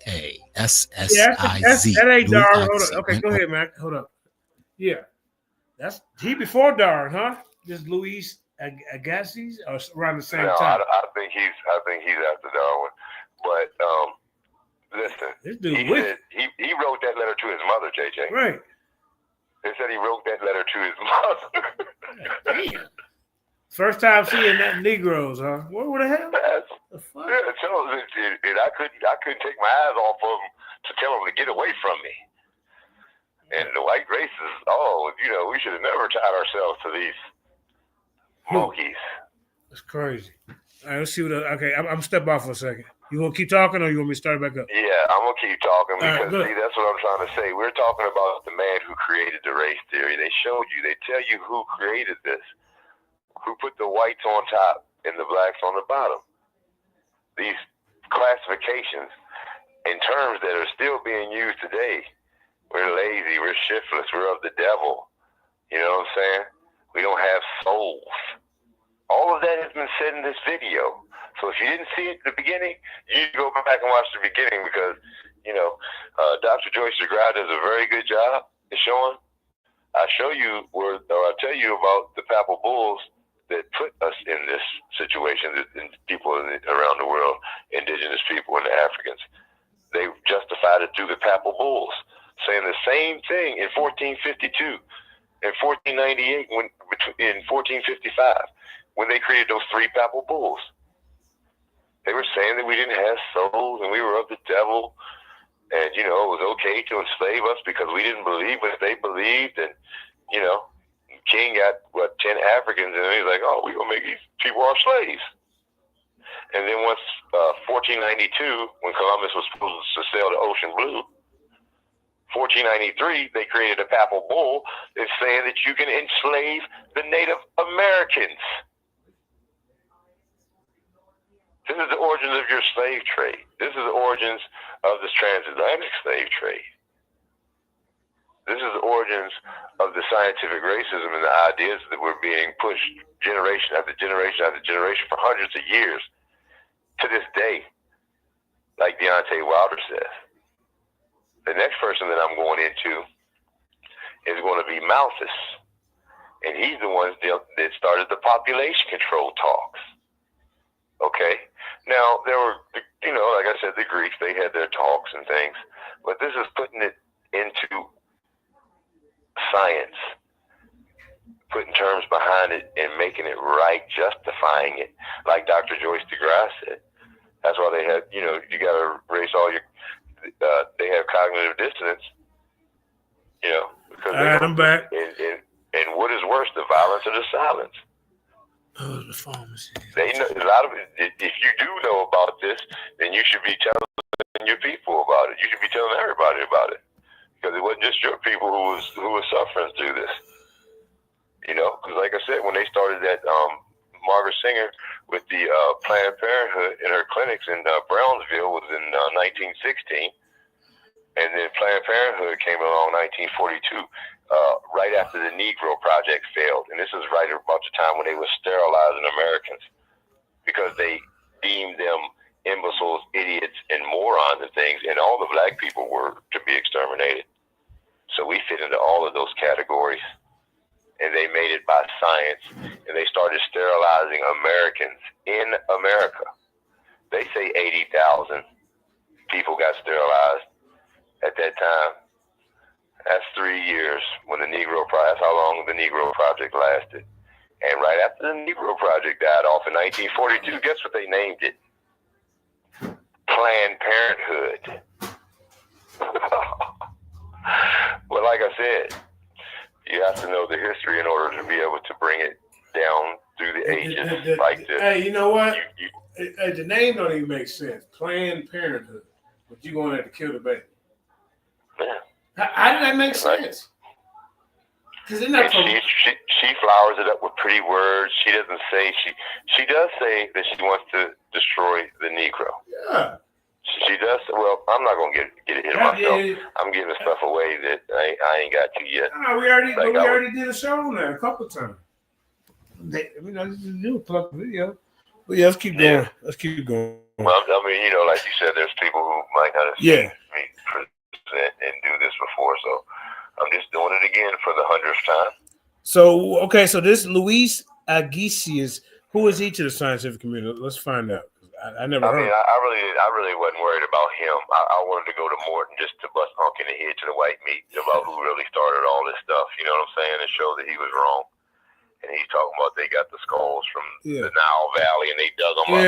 That ain't Darwin. Hold on. Okay, go ahead, man. Hold up. Yeah. That's he before Darwin, huh? This Louis Agassiz or around the same time? I think he's after Darwin. But listen, this dude he wrote that letter to his mother, JJ. Right. They said he wrote that letter to his mother. Damn. First time seeing that Negroes, huh? What the hell? The fuck? Yeah, and I couldn't take my eyes off of them to tell them to get away from me. And the white races, we should have never tied ourselves to these monkeys. That's crazy. All right, let's see what. Okay, I'm step off for a second. You want to keep talking, or you want me to start back up? Yeah, I'm gonna keep talking because right, see, that's what I'm trying to say. We're talking about the man who created the race theory. They showed you. They tell you who created this. Who put the whites on top and the blacks on the bottom. These classifications in terms that are still being used today. We're lazy, we're shiftless, we're of the devil. You know what I'm saying? We don't have souls. All of that has been said in this video. So if you didn't see it at the beginning, you need to go back and watch the beginning because, Dr. Joyce DeGraw does a very good job at showing. I tell you about the Papal Bulls that put us in this situation, and people around the world, indigenous people and the Africans. They justified it through the Papal Bulls, saying the same thing in 1452, in 1498, in 1455, when they created those 3 Papal Bulls. They were saying that we didn't have souls and we were of the devil, and it was okay to enslave us because we didn't believe what they believed, and King got 10 Africans, and he's like, "Oh, we're gonna make these people our slaves." And then once 1492, when Columbus was supposed to sail the ocean blue, 1493, they created a Papal Bull that's saying that you can enslave the Native Americans. This is the origins of your slave trade. This is the origins of this transatlantic slave trade. This is the origins of the scientific racism and the ideas that were being pushed generation after generation after generation for hundreds of years to this day, like Deontay Wilder says. The next person that I'm going into is going to be Malthus, and he's the one that started the population control talks. Okay? Now, there were, like I said, the Greeks, they had their talks and things, but this is putting it into science, putting terms behind it and making it right, justifying it, like Dr. Joyce DeGraw said. That's why they had, you got to erase all your, they have cognitive dissonance, because I'm back. And what is worse, the violence or the silence? Oh, the pharmacy. They know a lot of it. If you do know about this, then you should be telling your people about it. You should be telling everybody about it. Because it wasn't just your people who was suffering through this, Because like I said, when they started that, Margaret Singer with the Planned Parenthood in her clinics in Brownsville was in 1916, and then Planned Parenthood came along 1942, right after the Negro Project failed, and this is right about the time when they were sterilizing Americans because they deemed them imbeciles, idiots, and morons and things, and all the black people were to be exterminated. So we fit into all of those categories, and they made it by science, and they started sterilizing Americans in America. They say 80,000 people got sterilized at that time. That's 3 years when the Negro Project, that's how long the Negro Project lasted. And right after the Negro Project died off in 1942, guess what they named it? Planned Parenthood. Well, like I said, you have to know the history in order to be able to bring it down through the ages like this. Hey, you know what? The name don't even make sense. Planned Parenthood. But you're going to have to kill the baby. Yeah. How did that make sense? Because she flowers it up with pretty words. She doesn't say she does say that she wants to destroy the Negro. Yeah. She does. Well, I'm not gonna get it hit myself. I'm giving stuff away that I ain't got to yet. No, we already did a show on that a couple of times. I just do a plug video. But yeah, let's keep going. Yeah. Let's keep going. Well, I mean, like you said, there's people who might not have seen me present and do this before, so I'm just doing it again for the 100th time. So, okay, so this Luis Aguisius, who is he to the scientific community? Let's find out. I never heard. I really wasn't worried about him. I wanted to go to Morton just to bust Hunk in the head to the white meat about who really started all this stuff. You know what I'm saying? And show that he was wrong. and he's talking about they got the skulls from the Nile Valley, and they dug them up.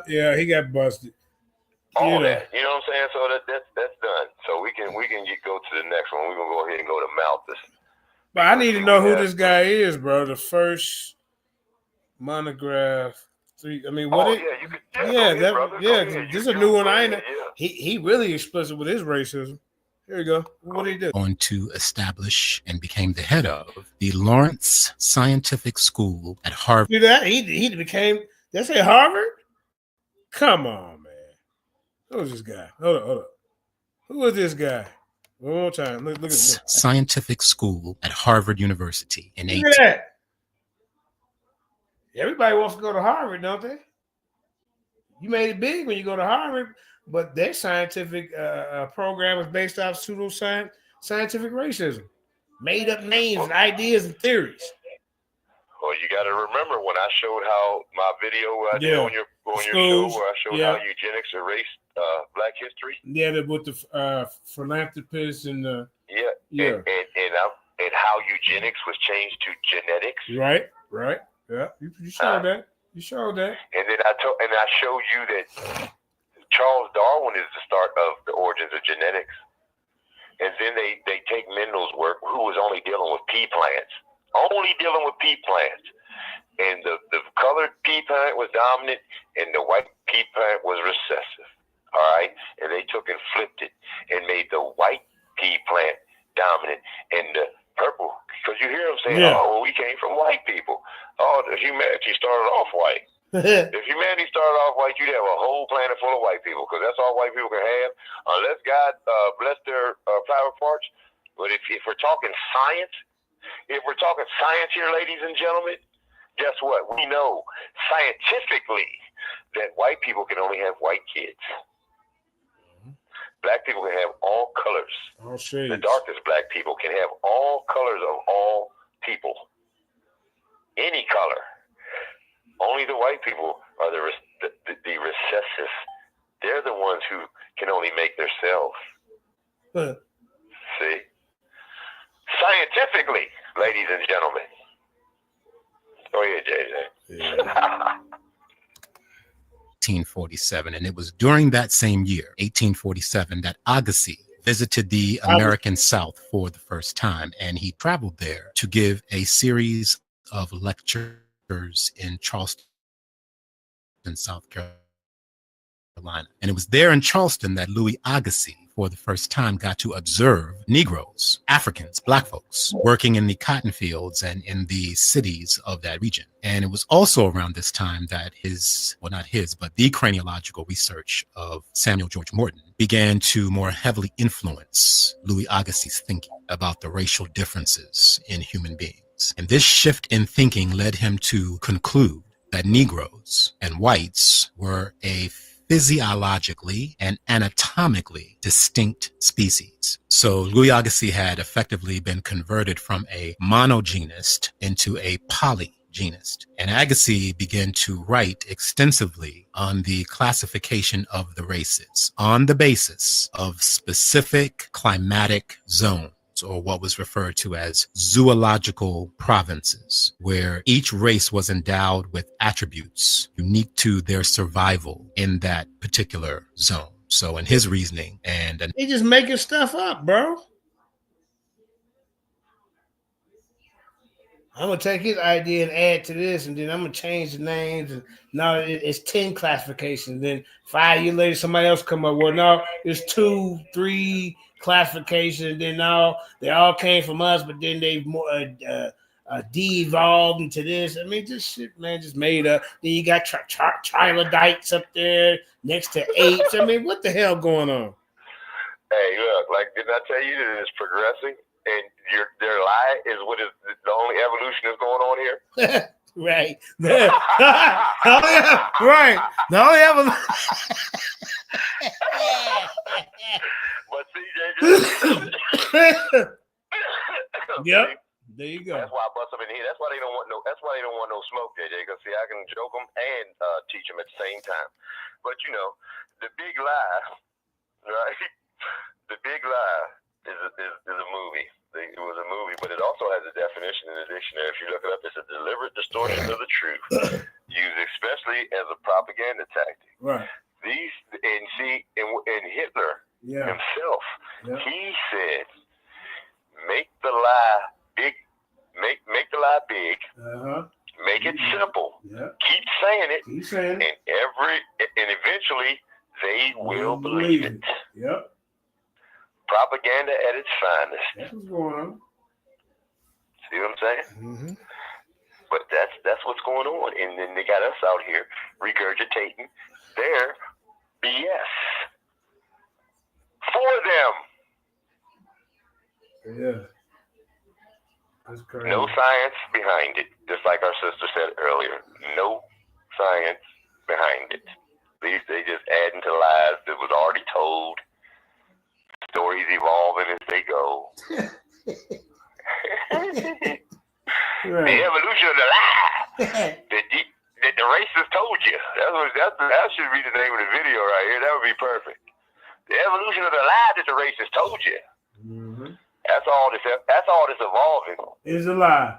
Yeah, he got busted. All that, you know what I'm saying? So that's done. So we can go to the next one. We're gonna go ahead and go to Malthus. But I need to know who this guy is, bro. The first monograph. I mean, what? You could. This is a new one. I ain't. He really explicit with his racism. Here we go. What did he do? On to establish and became the head of the Lawrence Scientific School at Harvard. See that? He became. That's at Harvard. Come on, man. Who is this guy? Hold up. Who is this guy? One more time. Look at this. Scientific School at Harvard University in Look at that. Everybody wants to go to Harvard, don't they? You made it big when you go to Harvard, but their scientific program is based off scientific racism, made up names and ideas and theories. Well, you got to remember when I showed how my video I did on your show where I showed how eugenics erased Black history. Yeah, with the philanthropists and the and how eugenics was changed to genetics. Right. Yeah, you showed that. You showed that. And then I showed you that Charles Darwin is the start of the origins of genetics. And then they take Mendel's work, who was only dealing with pea plants. And the colored pea plant was dominant and the white pea plant was recessive. All right? And they took and flipped it and made the white pea plant dominant and the purple. Because you hear them saying, oh, we came from white people. Oh, the humanity started off white. If humanity started off white, you'd have a whole planet full of white people because that's all white people can have unless God bless their private parts. But if we're talking science, here, ladies and gentlemen, guess what? We know scientifically that white people can only have white kids. Black people can have all colors. All shades. The darkest black people can have all colors of all people. Any color. Only the white people are the recessive. They're the ones who can only make themselves. See? Scientifically, ladies and gentlemen. Go ahead, JJ. 1847, and it was during that same year, 1847, that Agassiz visited the American South for the first time, and he traveled there to give a series of lectures in Charleston, South Carolina. And it was there in Charleston that Louis Agassiz, for the first time, got to observe Negroes, Africans, Black folks working in the cotton fields and in the cities of that region. And it was also around this time that the craniological research of Samuel George Morton began to more heavily influence Louis Agassiz's thinking about the racial differences in human beings. And this shift in thinking led him to conclude that Negroes and whites were a physiologically and anatomically distinct species. So Louis Agassiz had effectively been converted from a monogenist into a polygenist. And Agassiz began to write extensively on the classification of the races on the basis of specific climatic zones, or what was referred to as zoological provinces, where each race was endowed with attributes unique to their survival in that particular zone. So in his reasoning, he just making stuff up, bro. I'm gonna take his idea and add to this, and then I'm gonna change the names. And now it's 10 classifications. Then 5 years later, somebody else come up. Well, now it's 2, 3 classifications. And then now they all came from us, but then they've more de-evolved into this. I mean, this shit, man, just made up. Then you got trilodites up there next to apes. I mean, what the hell going on? Hey, look, like, didn't I tell you that it's progressing? And their lie is what is the only evolution that's going on here? Right. Right. The only evolution. But see, JJ. Yep. There you go. That's why I bust them in here. That's why they don't want no smoke, JJ. Because see, I can joke them and teach them at the same time. But you know, the big lie, right? The big lie is a movie. It was a movie, but it also has a definition in the dictionary. If you look it up, it's a deliberate distortion of the truth, used especially as a propaganda tactic. Right. And Hitler himself, Yeah. he said, make the lie big, make the lie big, make it simple, keep saying it, and eventually they will believe it. Yep. Propaganda at its finest. That's what's going on. See what I'm saying? But that's what's going on, and then they got us out here regurgitating their BS for them. Yeah. That's crazy. No science behind it, just like our sister said earlier. No science behind it. They just adding to lies that was already told. Stories evolving as they go. Right. The evolution of the lie that the racist told you. That should be the name of the video right here. That would be perfect. The evolution of the lie that the racist told you. That's all this evolving. It's a lie.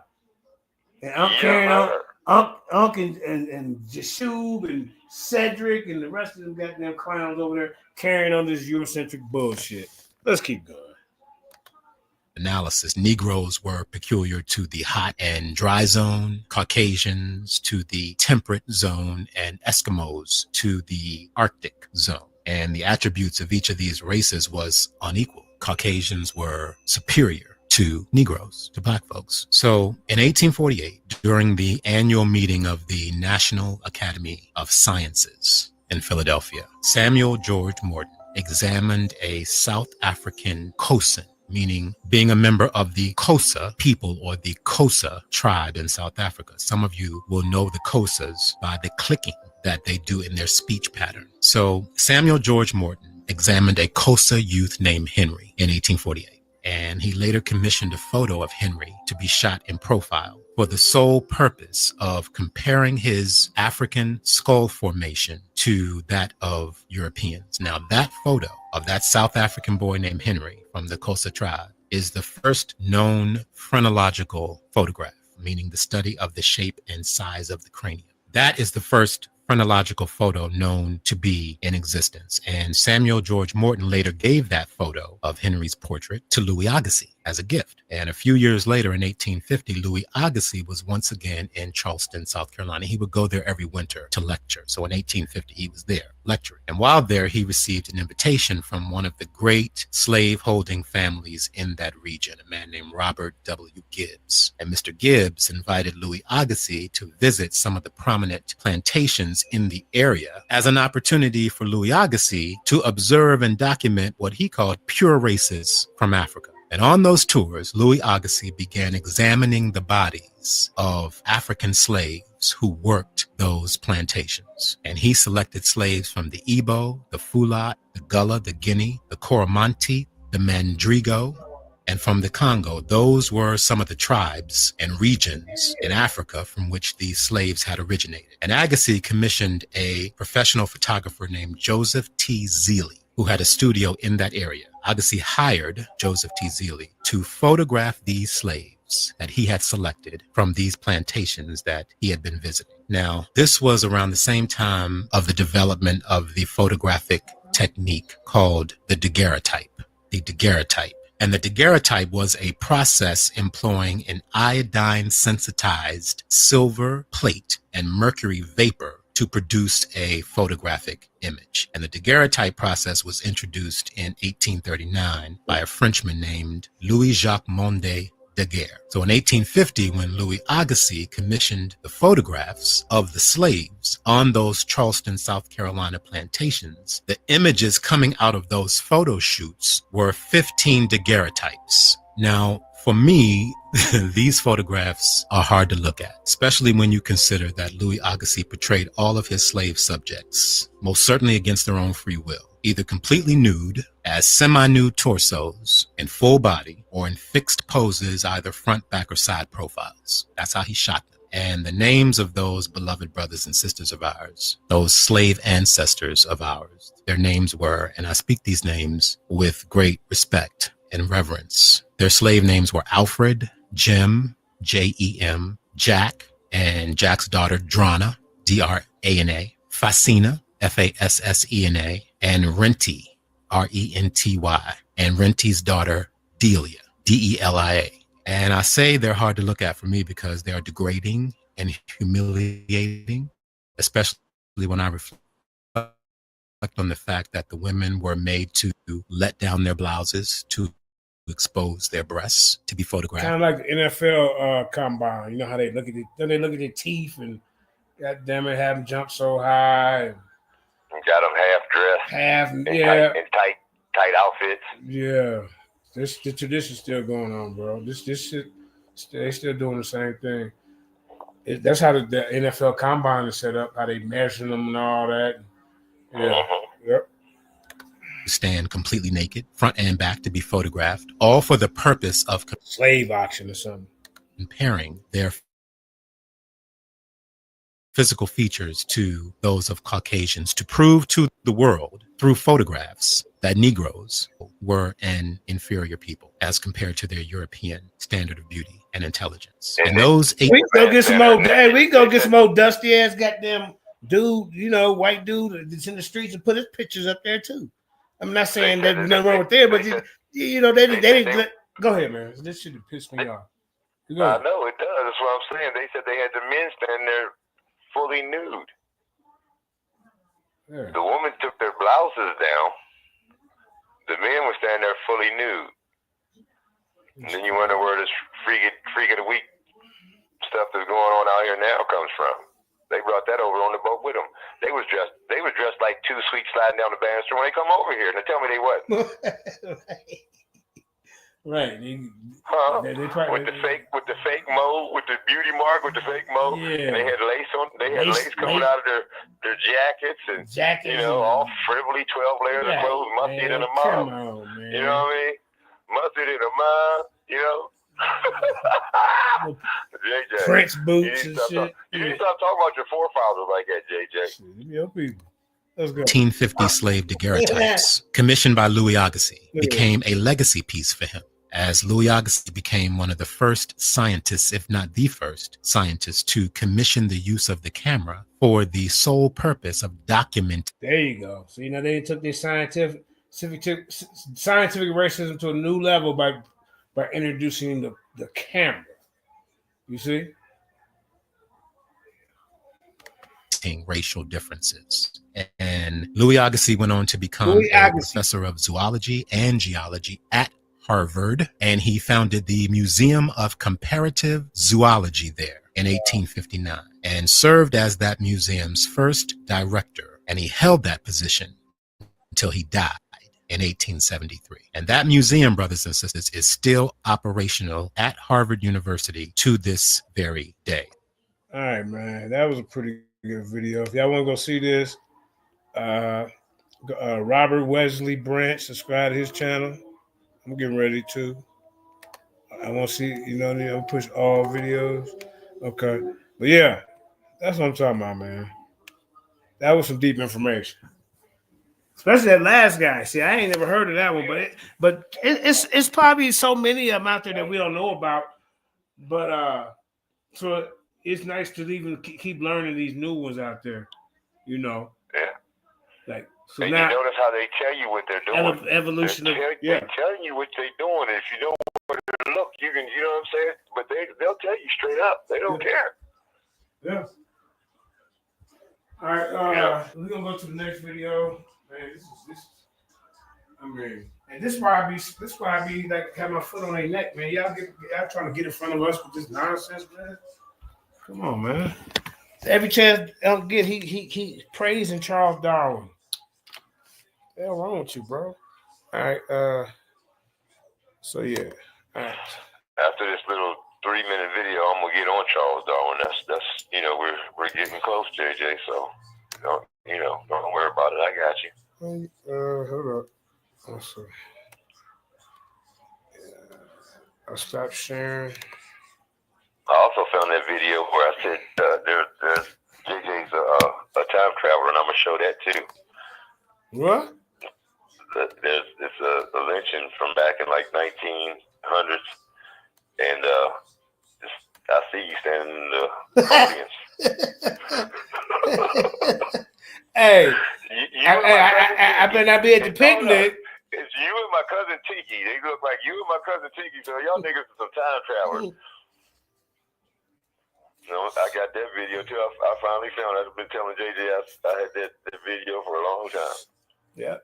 And I'm carrying on. Unc and Jashub and Cedric and the rest of them goddamn clowns over there carrying on this Eurocentric bullshit. Let's keep going. Analysis. Negroes were peculiar to the hot and dry zone, Caucasians to the temperate zone, and Eskimos to the Arctic zone. And the attributes of each of these races was unequal. Caucasians were superior to Negroes, to Black folks. So in 1848, during the annual meeting of the National Academy of Sciences in Philadelphia, Samuel George Morton examined a South African Khoisan, meaning being a member of the Xhosa people or the Xhosa tribe in South Africa. Some of you will know the Xhosas by the clicking that they do in their speech pattern. So Samuel George Morton examined a Xhosa youth named Henry in 1848. And he later commissioned a photo of Henry to be shot in profile for the sole purpose of comparing his African skull formation to that of Europeans. Now, that photo of that South African boy named Henry from the Xhosa tribe is the first known phrenological photograph, meaning the study of the shape and size of the cranium. That is the first phrenological photo known to be in existence. And Samuel George Morton later gave that photo of Henry's portrait to Louis Agassiz as a gift. And a few years later, in 1850, Louis Agassiz was once again in Charleston, South Carolina. He would go there every winter to lecture. So in 1850, he was there lecturing. And while there, he received an invitation from one of the great slave-holding families in that region, a man named Robert W. Gibbs. And Mr. Gibbs invited Louis Agassiz to visit some of the prominent plantations in the area as an opportunity for Louis Agassiz to observe and document what he called pure races from Africa. And on those tours, Louis Agassiz began examining the bodies of African slaves who worked those plantations. And he selected slaves from the Igbo, the Fula, the Gullah, the Guinea, the Coromantee, the Mandrigo, and from the Congo. Those were some of the tribes and regions in Africa from which these slaves had originated. And Agassiz commissioned a professional photographer named Joseph T. Zealy, who had a studio in that area. Agassiz hired Joseph T. Zealy to photograph these slaves that he had selected from these plantations that he had been visiting. Now, this was around the same time of the development of the photographic technique called the daguerreotype. The daguerreotype. And the daguerreotype was a process employing an iodine-sensitized silver plate and mercury vapor to produce a photographic image. And the daguerreotype process was introduced in 1839 by a Frenchman named Louis-Jacques Monde Daguerre. So in 1850, when Louis Agassiz commissioned the photographs of the slaves on those Charleston, South Carolina plantations, the images coming out of those photo shoots were 15 daguerreotypes. Now, for me, these photographs are hard to look at, especially when you consider that Louis Agassiz portrayed all of his slave subjects, most certainly against their own free will, either completely nude, as semi-nude torsos, in full body, or in fixed poses, either front, back, or side profiles. That's how he shot them. And the names of those beloved brothers and sisters of ours, those slave ancestors of ours, their names were, and I speak these names with great respect and reverence. Their slave names were Alfred, Jem, Jem, Jack, and Jack's daughter, Drana, Drana, Fasina, Fassena, and Renty, Renty, and Renty's daughter, Delia, Delia. And I say they're hard to look at for me because they are degrading and humiliating, especially when I reflect on the fact that the women were made to let down their blouses, to expose their breasts, to be photographed. Kind of like the NFL combine. You know how they look at it? Then they look at their teeth and, God damn it, have them jump so high. And got them half dressed, in tight outfits. Yeah, the tradition's still going on, bro. This shit, they still doing the same thing. That's how the NFL combine is set up. How they measure them and all that. Yeah. Yep. Stand completely naked, front and back, to be photographed, all for the purpose of slave auction or something. Comparing their physical features to those of Caucasians, to prove to the world through photographs that Negroes were an inferior people as compared to their European standard of beauty and intelligence. And those we go get some old. Hey, we go get some old dusty ass goddamn dude, white dude that's in the streets and put his pictures up there too. I'm not saying that there's nothing wrong with there, but they didn't. Go ahead, man. This shit pissed me off. I know it does. That's what I'm saying. They said they had the men stand there fully nude. Yeah. The women took their blouses down. The men were standing there fully nude. And then you wonder where this freak of the week stuff that's going on out here now comes from. They brought that over on the boat with them. They was dressed like two sweets sliding down the banister when they come over here. Now tell me they wasn't. Right. They with the fake mode, with the beauty mark, with the fake mode. Yeah. And they had lace on. They had lace coming out of their jackets and all frivolly 12 layers of clothes, mustard in a mob. You know what I mean? Mustard in a mob. You know. JJ, Prince boots and shit. You need to stop talking about your forefathers like that, JJ. Your people. Let's go. 1850 slave daguerreotypes, commissioned by Louis Agassiz, became a legacy piece for him, as Louis Agassiz became one of the first scientists, if not the first scientist, to commission the use of the camera for the sole purpose of documenting. There you go. So they took this scientific racism to a new level by introducing the camera. You see? Racial differences. And Louis Agassiz went on to become a professor of zoology and geology at Harvard, and he founded the Museum of Comparative Zoology there in 1859 and served as that museum's first director, and he held that position until he died in 1873. And that museum, brothers and sisters, is still operational at Harvard University to this very day. All right, man. That was a pretty good video. If y'all want to go see this, Robert Wesley Branch, subscribe to his channel. I'm getting ready to. I want to see, push all videos. Okay. But yeah, that's what I'm talking about, man. That was some deep information. Especially that last guy. See, I ain't never heard of that one, but it's probably so many of them out there that we don't know about. But so it's nice to even keep learning these new ones out there, Yeah. Like so and now, you notice how they tell you what they're doing. Evolution they're telling you what they're doing. If you don't want to look, you can. You know what I'm saying? But they'll tell you straight up. They don't care. Yeah. All right. We're gonna go to the next video. Man, this. I mean, and this why I be like have my foot on their neck, man. Y'all trying to get in front of us with this nonsense, man. Come on, man. Every chance I'll get, he praising Charles Darwin. What the hell wrong with you, bro? All right. So yeah. All right. After this little 3-minute video, I'm gonna get on Charles Darwin. That's we're getting close, JJ. So don't worry about it. I got you. Hold up. Let's see. Yeah. I'll stop sharing. I also found that video where I said there's JJ's a time traveler, and I'm gonna show that too. What? it's a lynching from back in like 1900s, and I see you standing in the audience. Hey, I better not be at the picnic. It's you and my cousin Tiki. They look like you and my cousin Tiki. So y'all niggas are some time travelers. You know, I got that video too. I finally found it. I've been telling JJ I had that video for a long time. Yeah.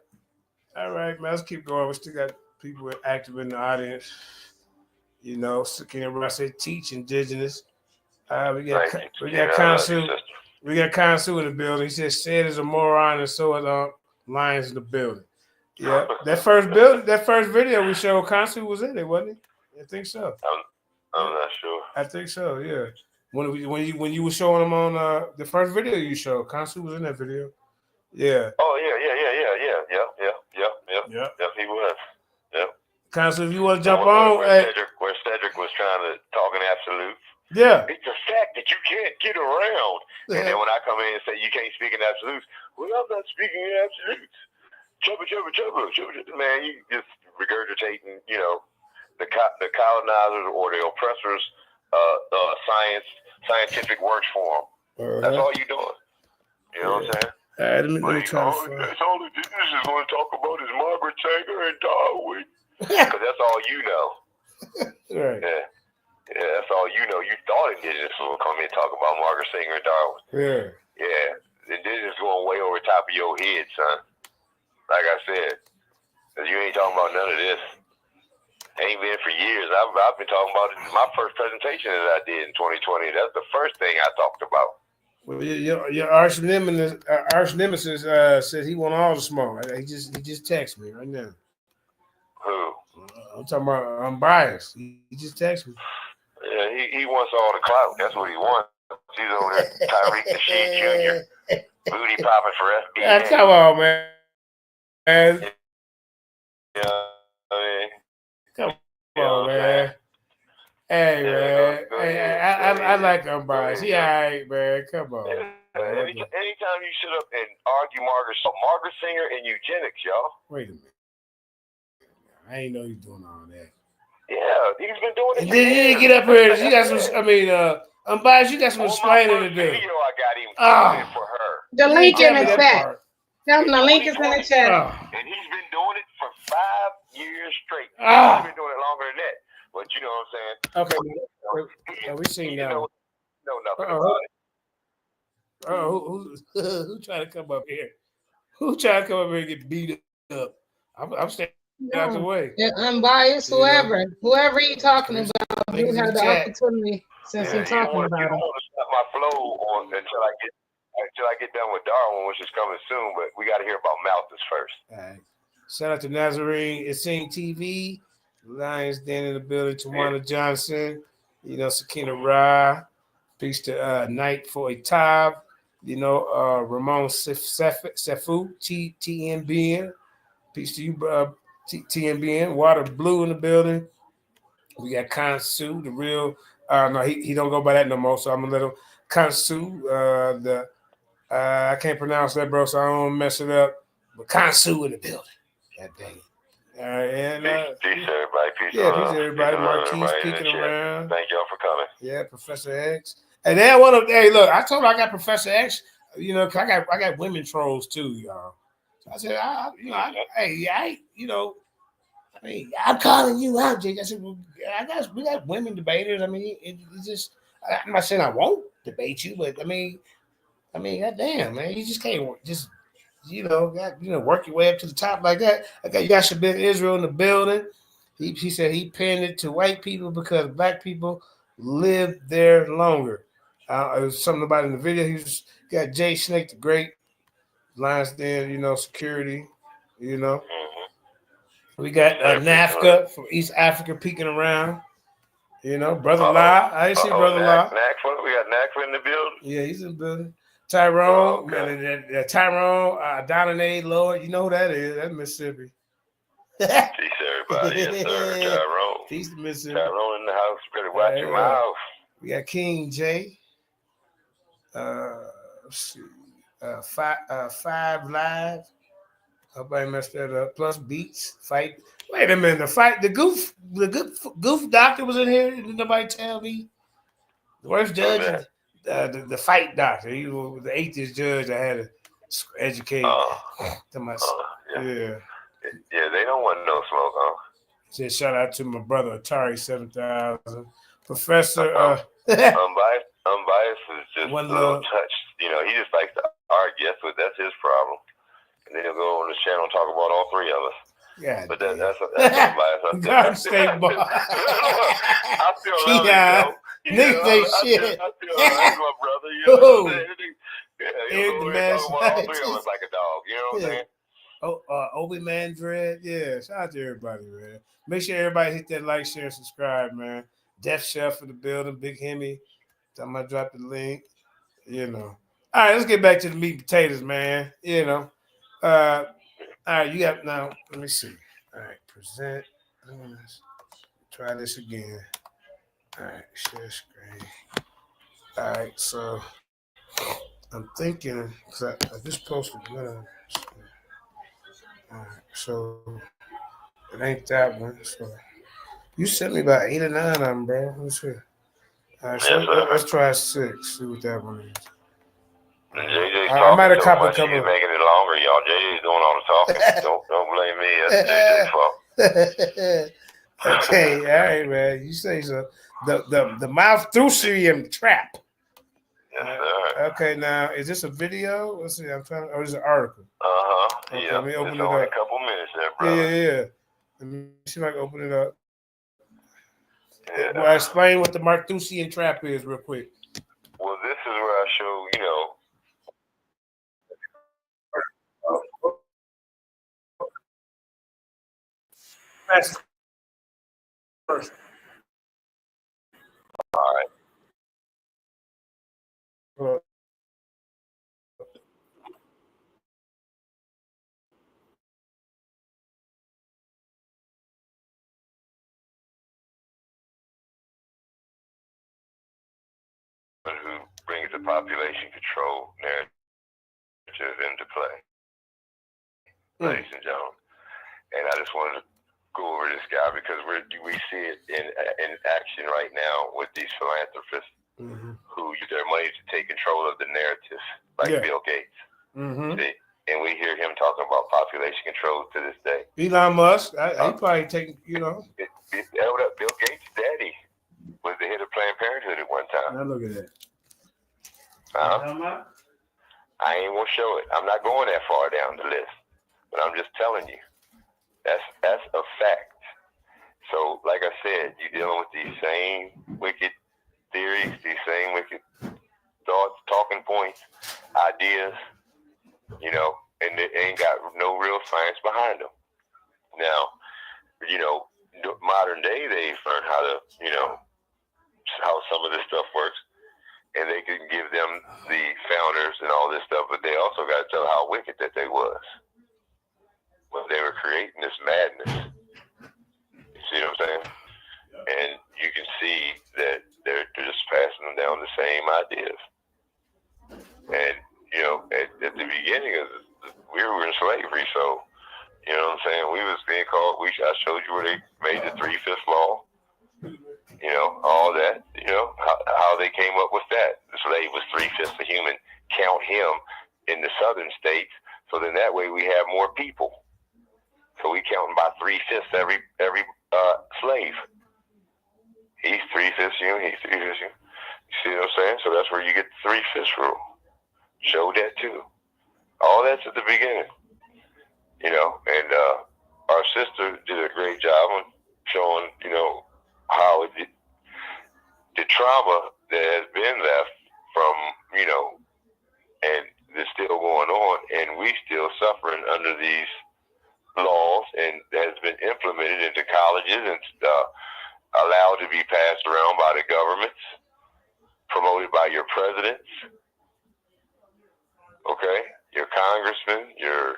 All right, man. Let's keep going. We still got people active in the audience. You know, I said teach indigenous. We got Kansu. We got Kansu in the building. He says Shed is a moron and so is Lions in the building. Yeah. that first video we showed, Kansu was in it, wasn't he? I think so. I'm not sure. I think so, yeah. When you were showing him on the first video you showed, Kansu was in that video. Yeah. Oh yeah. Yep, he was. Yep. Kansu, if you want to jump on, where Cedric was trying to talk in absolutes. Yeah. It's a fact that you can't get around. Yeah. And then when I come in and say you can't speak in absolutes, well, I'm not speaking in absolutes. Chubba. Man, you just regurgitating, you know, the colonizers or the oppressors' scientific works form. That's all you doing. You know what I'm saying? Let me try to find. That's all the Indigenous is going to talk about is Margaret Sanger and Darwin. Because that's all you know. Right. Yeah. Yeah, that's all you know. You thought Indigenous will come in and talk about Margaret Sanger and Darwin. Yeah. Yeah. Indigenous going way over top of your head, son. Like I said. Because you ain't talking about none of this. Ain't been for years. I've been talking about it. My first presentation that I did in 2020. That's the first thing I talked about. Well, your arch nemesis says he want all the smoke. He just texted me right now. Who? I'm talking about Unbiased. He just texted me. Yeah, he wants all the clout. That's what he wants. He's over there, Tyreek Nasheed Jr. Booty popping for FBI. Come on, man. Yeah, I mean, come on, man. Hey, man. Hey, I like Unbiased. He all right, man. Come on. Anytime you sit up and argue Margaret Sanger and eugenics, y'all. Wait a minute. I ain't know you doing all that. Yeah, he's been doing it. And then you get up here. You got some. Unbiased. You got some explaining to do. Video I got him for her. The link in the chat. Tell him the link is in the chat. And he's been doing it for 5 years straight. He's been doing it longer than that. But you know what I'm saying? Okay. We seen that. Know nothing about it. Who trying to come up here? Who trying to come up here and get beat up? I'm staying out the way. Yeah, Unbiased, whoever he talking about, you have the opportunity since he's talking about it. I don't want to stop my flow on until I get done with Darwin, which is coming soon. But we got to hear about Malthus first. All right. Shout out to Nazarene. It's Sing TV. Lions Den in the building. Tawana Johnson. You know, Sakina Ra. Peace to Knight for a Tab. You know, Ramon Sefu. TNBN. Peace to you, TNBN. Water Blue in the building. We got Kansu, the real. No, he don't go by that no more. So I'm gonna let him. Kansu, I can't pronounce that, bro. So I don't mess it up. But Kansu in the building. God dang it. All right, and peace everybody. Peace everybody. Marquise peeking around. Thank y'all for coming. Yeah, Professor X. And then hey, look, I told her I got Professor X. You know, 'cause I got women trolls too, y'all. So I said, I'm calling you out, Jake. I said, well, we got women debaters. I mean, it's just. I'm not saying I won't debate you, but I mean, goddamn, man, you just can't just. Work your way up to the top like that. I got Yashabin Israel in the building. He said he pinned it to white people because black people live there longer. It was something about in the video. He's got Jay Snake the Great, Lions Den, security, We got NAFCA from East Africa peeking around. Brother La. I see Brother La. NACFA. We got NACFA in the building. Yeah, he's in the building. Tyrone, Tyrone, Donnie, Lord, you know who that is. That's Mississippi. Peace, everybody. Yes, sir. Tyrone. Peace to Mississippi. Tyrone in the house. Better watch your mouth. We got King J. Let's see. 5 Live. Hope I messed that up. Plus beats, fight. Wait a minute, the goof doctor was in here. Did nobody tell me? The worst judge, the fight doctor. He was the atheist judge. I had to educate to myself. Yeah. Yeah, they don't want no smoke, huh? Said shout out to my brother Atari 7000, Professor. Unbiased is just a little touched. You know, he just likes to argue. That's his problem. And then he'll go on the channel and talk about all three of us. Yeah, but that's unbiased. Garden State Bar. I feel love you, niggas ain't shit. I feel love my brother. You know what I'm saying? Yeah, Eric the man. All three of us like a dog. You know what I'm saying? Obi Man Dread. Yeah, shout out to everybody, man. Make sure everybody hit that like, share, and subscribe, man. Death Chef for the building, Big Hemi. I'm gonna drop the link. You know. All right, let's get back to the meat and potatoes, man. You know. All right, you got now. Let me see. All right, present. Try this again. All right, share screen. All right, so I'm thinking because I just posted one. All right, so it ain't that one. So you sent me about 8 or 9 of them, bro. Let's see. All right, so let's try 6. See what that one is. JJ's I might have copied a couple. He's making it longer, y'all. JJ's doing all the talking. don't blame me. That's JJ's fault. Okay, all right, man. You say so. The mouth Thusium trap. Yes, sir. Okay, now is this a video? Let's see. I'm trying. Or is it an article? Okay, yeah. Let me open it's it only up. a couple minutes there, bro. Yeah. Let me see if I can open it up. Yeah. Well, I explain what the Marthusian trap is real quick. Well, this is where I show, you know. That's first. All right. Who brings the population control narrative into play, ladies and gentlemen. And I just wanted to go over this guy because we see it in action right now with these philanthropists who use their money to take control of the narrative, like Bill Gates. See? And we hear him talking about population control to this day. Elon Musk, he probably taking, you know. Bill Gates' daddy was the head of Planned Parenthood at one time. Now look at that. I ain't gonna show it. I'm not going that far down the list, but I'm just telling you, that's a fact. So, like I said, you're dealing with these same wicked theories, these same wicked thoughts, talking points, ideas, you know, and they ain't got no real science behind them. Now, you know, modern day, they've learned how to, you know, how some of this stuff works, and they can give them the founders and all this stuff, but they also got to tell how wicked that they was when they were creating this madness. You see what I'm saying? And you can see that they're just passing them down the same ideas. And, you know, at the beginning of we were in slavery, so, you know what I'm saying? We was being called, I showed you where they made the 3/5 law. You know, all that, you know, how they came up with that. The slave was 3/5 a human. Count him in the southern states, so then that way we have more people. So we count him by 3/5 every slave. He's 3/5 human, he's 3/5 human. You see what I'm saying? So that's where you get the 3/5 rule. Show that too. All that's at the beginning. You know, and our sister did a great job on showing, you know, how the trauma that has been left from, you know, and it's still going on, and we still suffering under these laws, and has been implemented into colleges and allowed to be passed around by the governments, promoted by your presidents, okay, your congressmen, you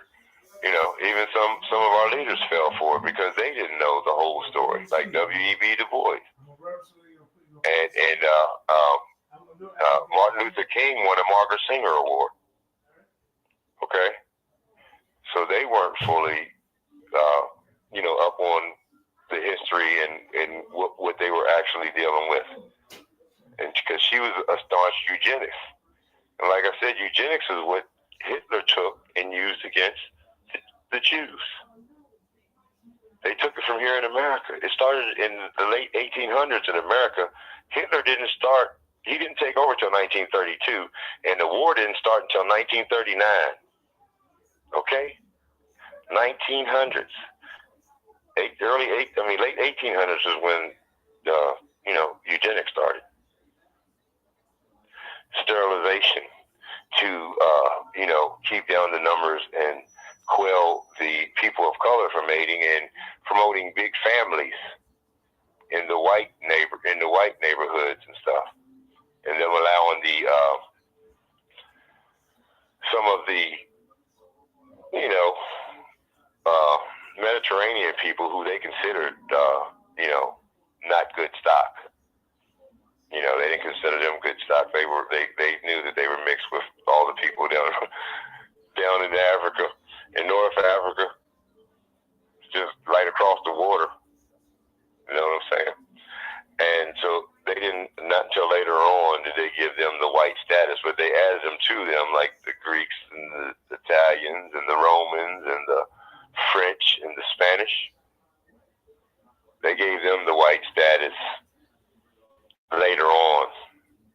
know, even some of our leaders fell for it because they didn't know the whole story, like W.E.B. Du Bois. And Martin Luther King won a Margaret Singer Award. Okay? So they weren't fully, up on the history and what they were actually dealing with. And because she was a staunch eugenics. And like I said, eugenics is what Hitler took and used against the Jews. They took it from here in America. It started in the late 1800s in America. Hitler didn't take over till 1932, and the war didn't start until 1939. Okay? 1900s. Late 1800s is when, eugenics started. Sterilization to, keep down the numbers and quell the people of color from mating and promoting big families in the white neighborhoods and stuff, and them allowing some of the Mediterranean people who they considered not good stock. They didn't consider them good stock. They knew that they were mixed with all the people down in Africa, in North Africa, just right across the water. You know what I'm saying? And so they didn't, not until later on did they give them the white status, but they added them to them, like the Greeks and the Italians and the Romans and the French and the Spanish. They gave them the white status later on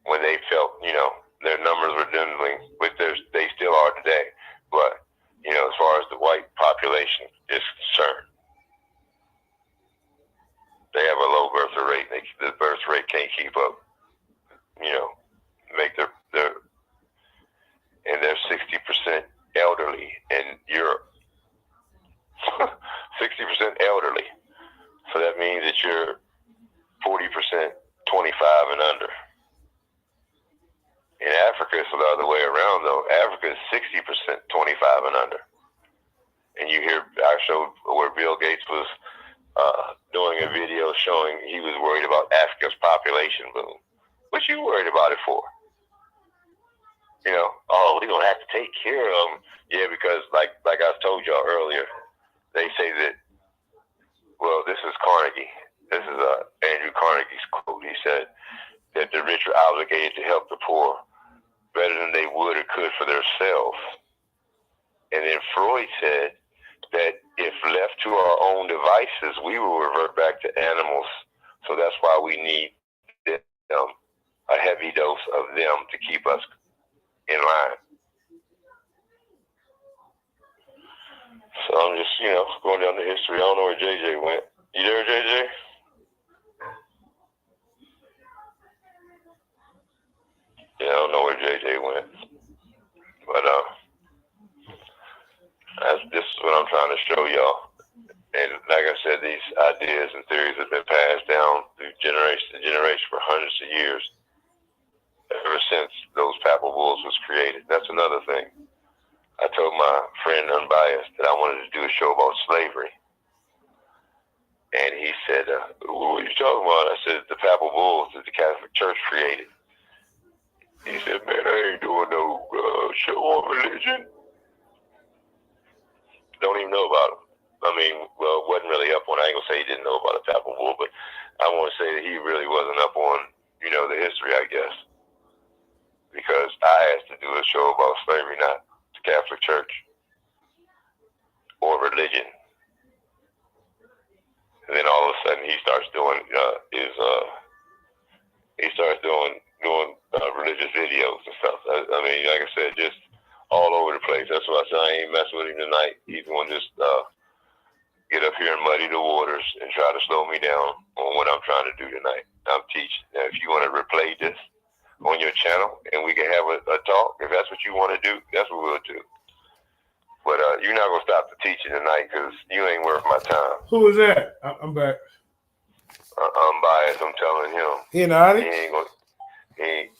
when they felt, their numbers were dwindling, which they still are today. But, as far as the white population is concerned, they have a low birth rate. The birth rate can't keep up. Make and they're 60% elderly in Europe. 60% elderly. So that means that you're 40% 25 and under. In Africa, it's the other way around, though. Africa is 60% 25 and under. And you hear, I showed where Bill Gates was doing a video showing he was worried about Africa's population boom. What you worried about it for? We're going to have to take care of them. Yeah, because like I told y'all earlier, they say that, well, this is Carnegie. This is Andrew Carnegie's quote. He said that the rich are obligated to help the poor better than they would or could for themselves. And then Freud said that if left to our own devices, we will revert back to animals. So that's why we need a heavy dose of them to keep us in line. So I'm just, going down the history. I don't know where JJ went. You there, JJ? Yeah, I don't know where JJ went. But this is what I'm trying to show y'all. And like I said, these ideas and theories have been passed down through generation to generation for hundreds of years, ever since those papal bulls was created. That's another thing. I told my friend Unbiased that I wanted to do a show about slavery. And he said, what are you talking about? I said, the papal bulls that the Catholic Church created. He said, man, I ain't doing no show on religion. Don't even know about them. I mean, well, wasn't really up on, I ain't gonna say he didn't know about a papal bull, but I want to say that he really wasn't up on, the history, I guess. Because I asked to do a show about slavery, not the Catholic Church or religion. And then all of a sudden he starts doing religious videos and stuff. I mean, like I said, just all over the place. That's why I said I ain't messing with him tonight. He's gonna just get up here and muddy the waters and try to slow me down on what I'm trying to do tonight. I'm teaching. Now, if you want to replay this on your channel and we can have a talk, if that's what you want to do, that's what we'll do. But you're not going to stop the teaching tonight because you ain't worth my time. Who is that? I'm back. I'm biased. I'm telling him. He in the audience? He ain't gonna,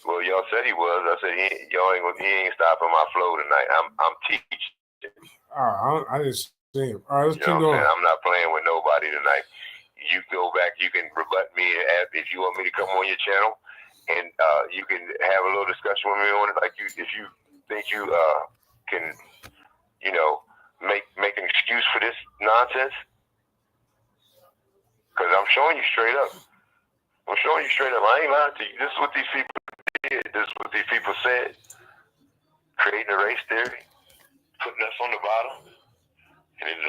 well, y'all said he was. I said he ain't stopping my flow tonight. I'm teaching. I didn't see him. All right, let's keep going. I'm not playing with nobody tonight. You go back. You can rebut me if you want me to come on your channel, and you can have a little discussion with me on it. Like if you think you can, make an excuse for this nonsense? Because I'm showing you straight up. I'm showing you straight up. I ain't lying to you. This is what these people did. This is what these people said. Creating a race theory, putting us on the bottom. And then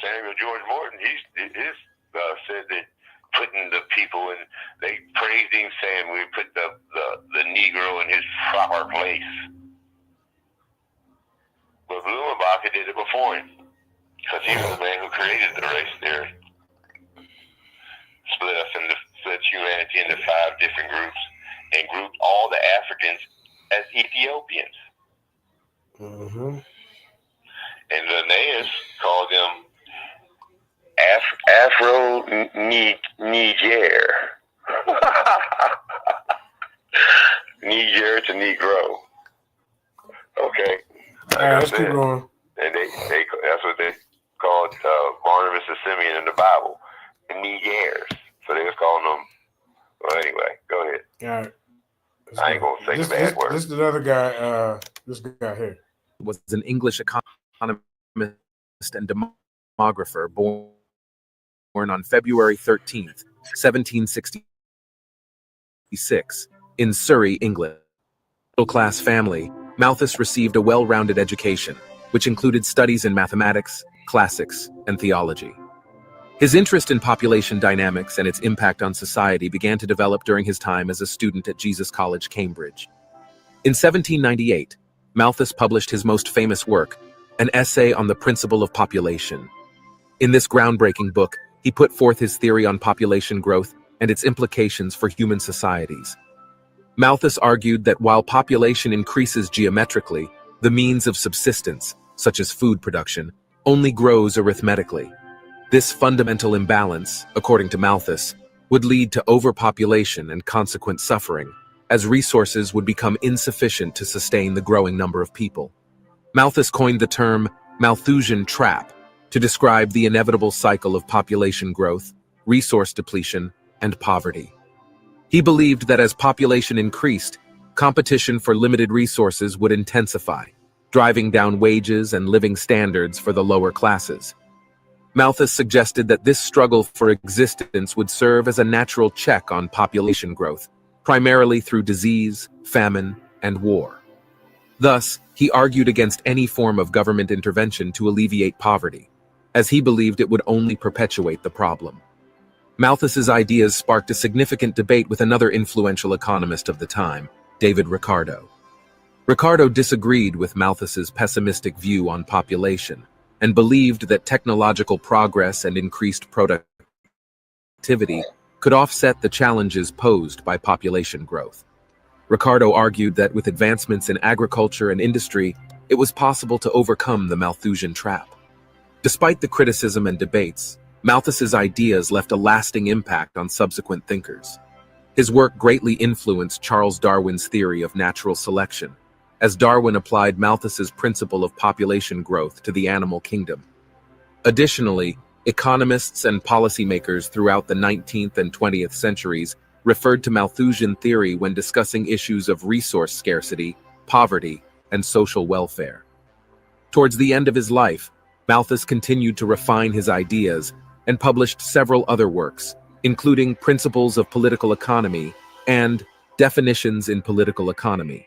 Samuel George Morton, he said that putting the people in, they praised him saying we put the Negro in his proper place. But Blumenbach did it before him, because he was the man who created the race theory. Split humanity into 5 different groups and grouped all the Africans as Ethiopians. Mm-hmm. And Linnaeus called them Afro-Niger. Niger to Negro. Okay. All right, let's keep going. And that's what they called Barnabas and Simeon in the Bible. Nigers. So they was calling them. Well, anyway, go ahead. All right. I ain't going to say the bad word. This is another guy. This guy here was an English economist and demographer born on February 13th, 1766, in Surrey, England. Middle-class family, Malthus received a well-rounded education, which included studies in mathematics, classics, and theology. His interest in population dynamics and its impact on society began to develop during his time as a student at Jesus College, Cambridge. In 1798, Malthus published his most famous work, an essay on the principle of population. In this groundbreaking book, he put forth his theory on population growth and its implications for human societies. Malthus argued that while population increases geometrically, the means of subsistence, such as food production, only grows arithmetically. This fundamental imbalance, according to Malthus, would lead to overpopulation and consequent suffering, as resources would become insufficient to sustain the growing number of people. Malthus coined the term Malthusian trap to describe the inevitable cycle of population growth, resource depletion, and poverty. He believed that as population increased, competition for limited resources would intensify, driving down wages and living standards for the lower classes. Malthus suggested that this struggle for existence would serve as a natural check on population growth, primarily through disease, famine, and war. Thus, he argued against any form of government intervention to alleviate poverty, as he believed it would only perpetuate the problem. Malthus's ideas sparked a significant debate with another influential economist of the time, David Ricardo. Ricardo disagreed with Malthus's pessimistic view on population and believed that technological progress and increased productivity could offset the challenges posed by population growth. Ricardo argued that with advancements in agriculture and industry, it was possible to overcome the Malthusian trap. Despite the criticism and debates, Malthus's ideas left a lasting impact on subsequent thinkers. His work greatly influenced Charles Darwin's theory of natural selection, as Darwin applied Malthus's principle of population growth to the animal kingdom. Additionally, economists and policymakers throughout the 19th and 20th centuries referred to Malthusian theory when discussing issues of resource scarcity, poverty, and social welfare. Towards the end of his life, Malthus continued to refine his ideas and published several other works, including Principles of Political Economy and Definitions in Political Economy.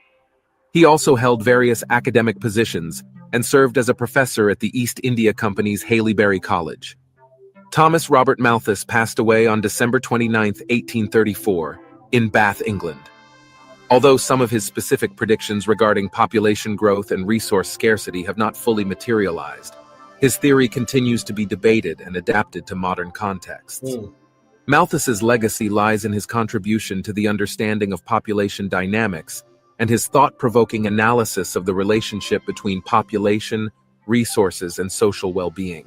He also held various academic positions and served as a professor at the East India Company's Haileybury College. Thomas Robert Malthus passed away on December 29, 1834, in Bath, England. Although some of his specific predictions regarding population growth and resource scarcity have not fully materialized, his theory continues to be debated and adapted to modern contexts. Malthus's legacy lies in his contribution to the understanding of population dynamics and his thought-provoking analysis of the relationship between population, resources, and social well-being.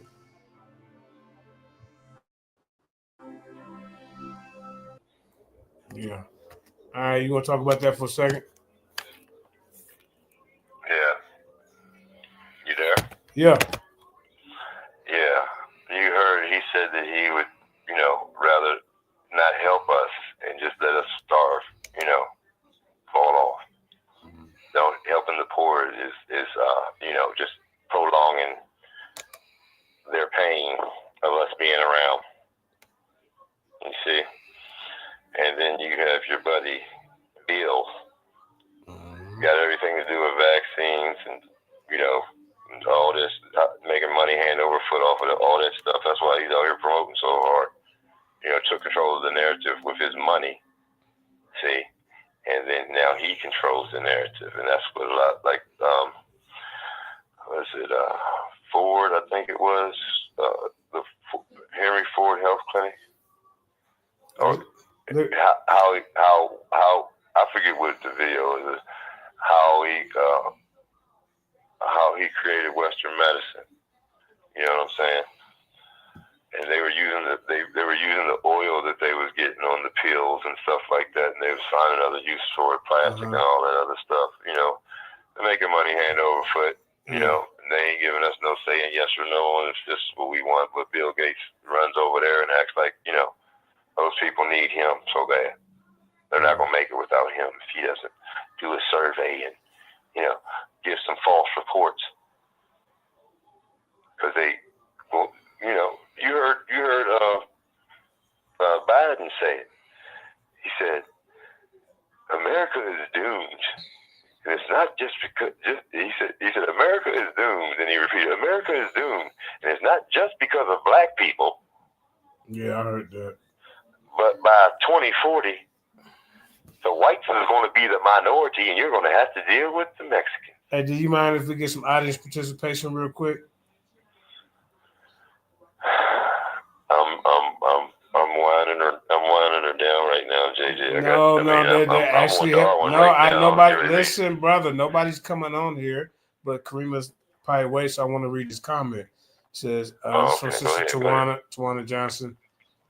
Yeah. All right, you want to talk about that for a second? Yeah. You there? Yeah. Yeah. You heard he said that he would, rather not help us and just let us starve, fall off. Don't helping the poor is just prolonging their pain of us being around. You see? And then you have your buddy Bill. Got everything to do with vaccines and, all this, making money hand over foot off of all that stuff. That's why he's out here promoting so hard. Took control of the narrative with his money. See? And then now he controls the narrative. And that's what a lot, like, Ford, I think it was, the Henry Ford Health Clinic. Or how I forget what the video is. How he created Western medicine. You know what I'm saying? And they were using the oil that they was getting on the pills and stuff like that, and they was finding other use for it, plastic and all that other stuff. They're making money hand over foot. And they ain't giving us no saying yes or no, and it's just what we want. But Bill Gates runs over there and acts like those people need him so bad. They're not gonna make it without him if he doesn't do a survey and give some false reports. Because you heard Biden say it. He said, America is doomed. And it's not just because, he said, America is doomed. And he repeated, America is doomed. And it's not just because of black people. Yeah, I heard that. But by 2040, the whites is going to be the minority, and you're going to have to deal with the Mexicans. Hey, do you mind if we get some audience participation real quick? I'm winding her down right now, JJ. They're actually nobody. Listen, brother, nobody's coming on here, but Karima's probably away, so I want to read this comment. It says, this is from Sister Tawana Johnson.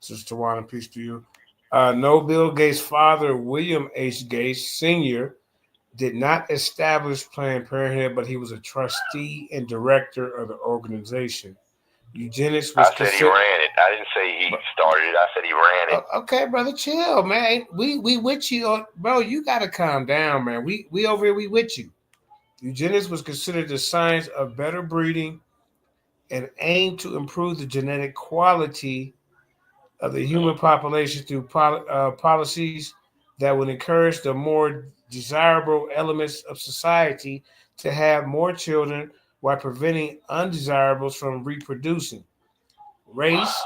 Sister Tawana, peace to you. No, Bill Gates' father, William H. Gates Sr., did not establish Planned Parenthood, but he was a trustee and director of the organization. Eugenics was. I said he ran it. I didn't say he started it. I said he ran it. Okay, brother, chill, man. We with you, bro. You gotta calm down, man. We over here. We with you. Eugenics was considered the science of better breeding and aimed to improve the genetic quality of the human population through policies that would encourage the more desirable elements of society to have more children while preventing undesirables from reproducing. Race,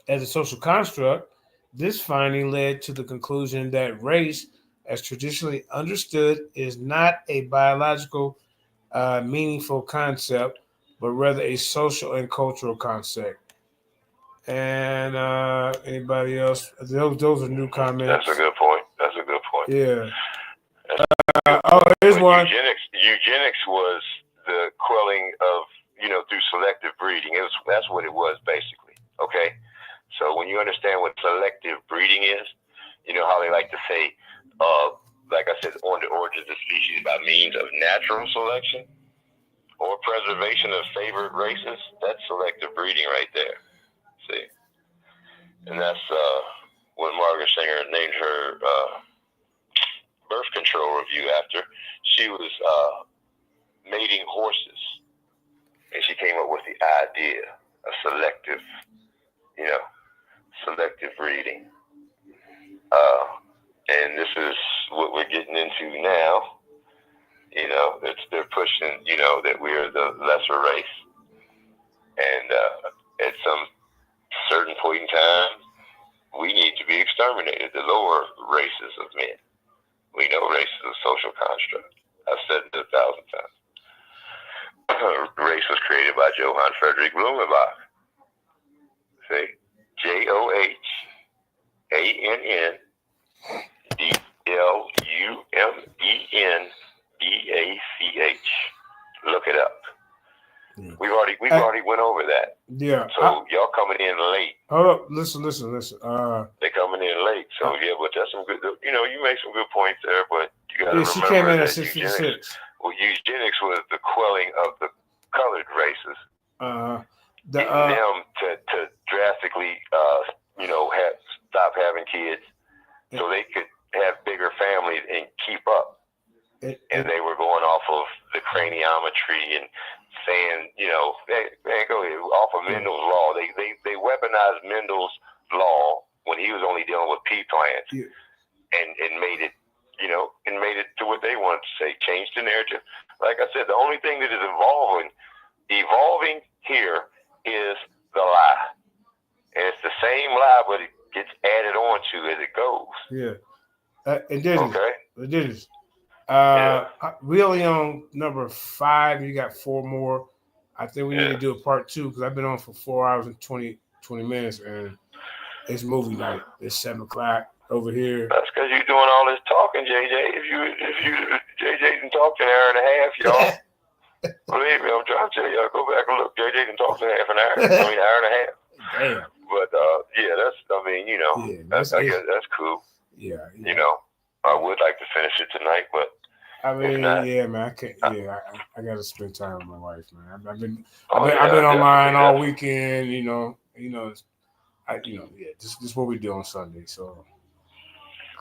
as a social construct, this finding led to the conclusion that race, as traditionally understood, is not a biological, meaningful concept, but rather a social and cultural concept. And anybody else? Those are new comments. That's a good point. Yeah. Here's one. Eugenics was the quelling of, through selective breeding. That's what it was basically. Okay. So when you understand what selective breeding is, how they like to say, like I said, on the origins of species by means of natural selection or preservation of favored races. That's selective breeding right there. See, and that's what Margaret Sanger named her birth control review after. She was mating horses, and she came up with the idea of selective breeding. And this is what we're getting into now. They're pushing, that we are the lesser race, and at some certain point in time, we need to be exterminated, the lower races of men. We know race is a social construct. I've said it 1,000 times. Race was created by Johann Friedrich Blumenbach. See? JOHANNBLUMENBACH. Look it up. We've already went over that. Yeah. So y'all coming in late. Hold up. Listen. They coming in late. So yeah, but that's some good. You made some good points there, but you got to remember she came in at that 656. Eugenics was the quelling of the colored races. Getting them to drastically, stop having kids, so they could have bigger families and keep up. And they were going off of the craniometry and saying, you know, man, go ahead, off of Mendel's law. They weaponized Mendel's law when he was only dealing with pea plants, and made it, you know, and made it to what they wanted to say, changed the narrative. Like I said, the only thing that is evolving here is the lie. And it's the same lie, but it gets added on to as it goes. Yeah. It did. Yeah. We only on number 5. You got 4 more. I think we need to do a part 2 because I've been on for 4 hours and 20 minutes, and it's movie night. It's 7 o'clock over here. That's because you're doing all this talking, JJ. If you JJ done talked an hour and a half, y'all. Believe me, I'm trying to tell y'all. Go back and look. JJ done talked an hour and a half. Damn. But yeah, that's. I mean, you know, I guess that's cool. Yeah. You know, I would like to finish it tonight, but I mean, yeah, man. I can't. Yeah, I got to spend time with my wife, man. I've been online all weekend. You know. This is what we do on Sunday. So.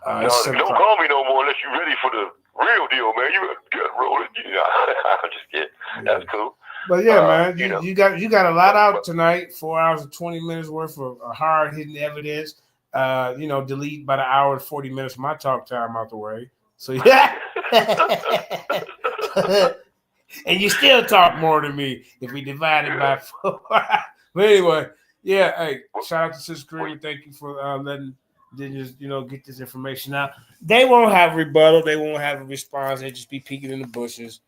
Don't call me no more unless you're ready for the real deal, man. You better get rolling. I'm just kidding. That's cool. But yeah, man, you got a lot out tonight. 4 hours and 20 minutes worth of hard hitting evidence. Delete about an hour and 40 minutes of my talk time out the way. So yeah. And you still talk more than me if we divide it by 4. But anyway, yeah. Hey, shout out to Sister Kareem. Thank you for letting Indigenous, get this information out. They won't have rebuttal. They won't have a response. They just be peeking in the bushes,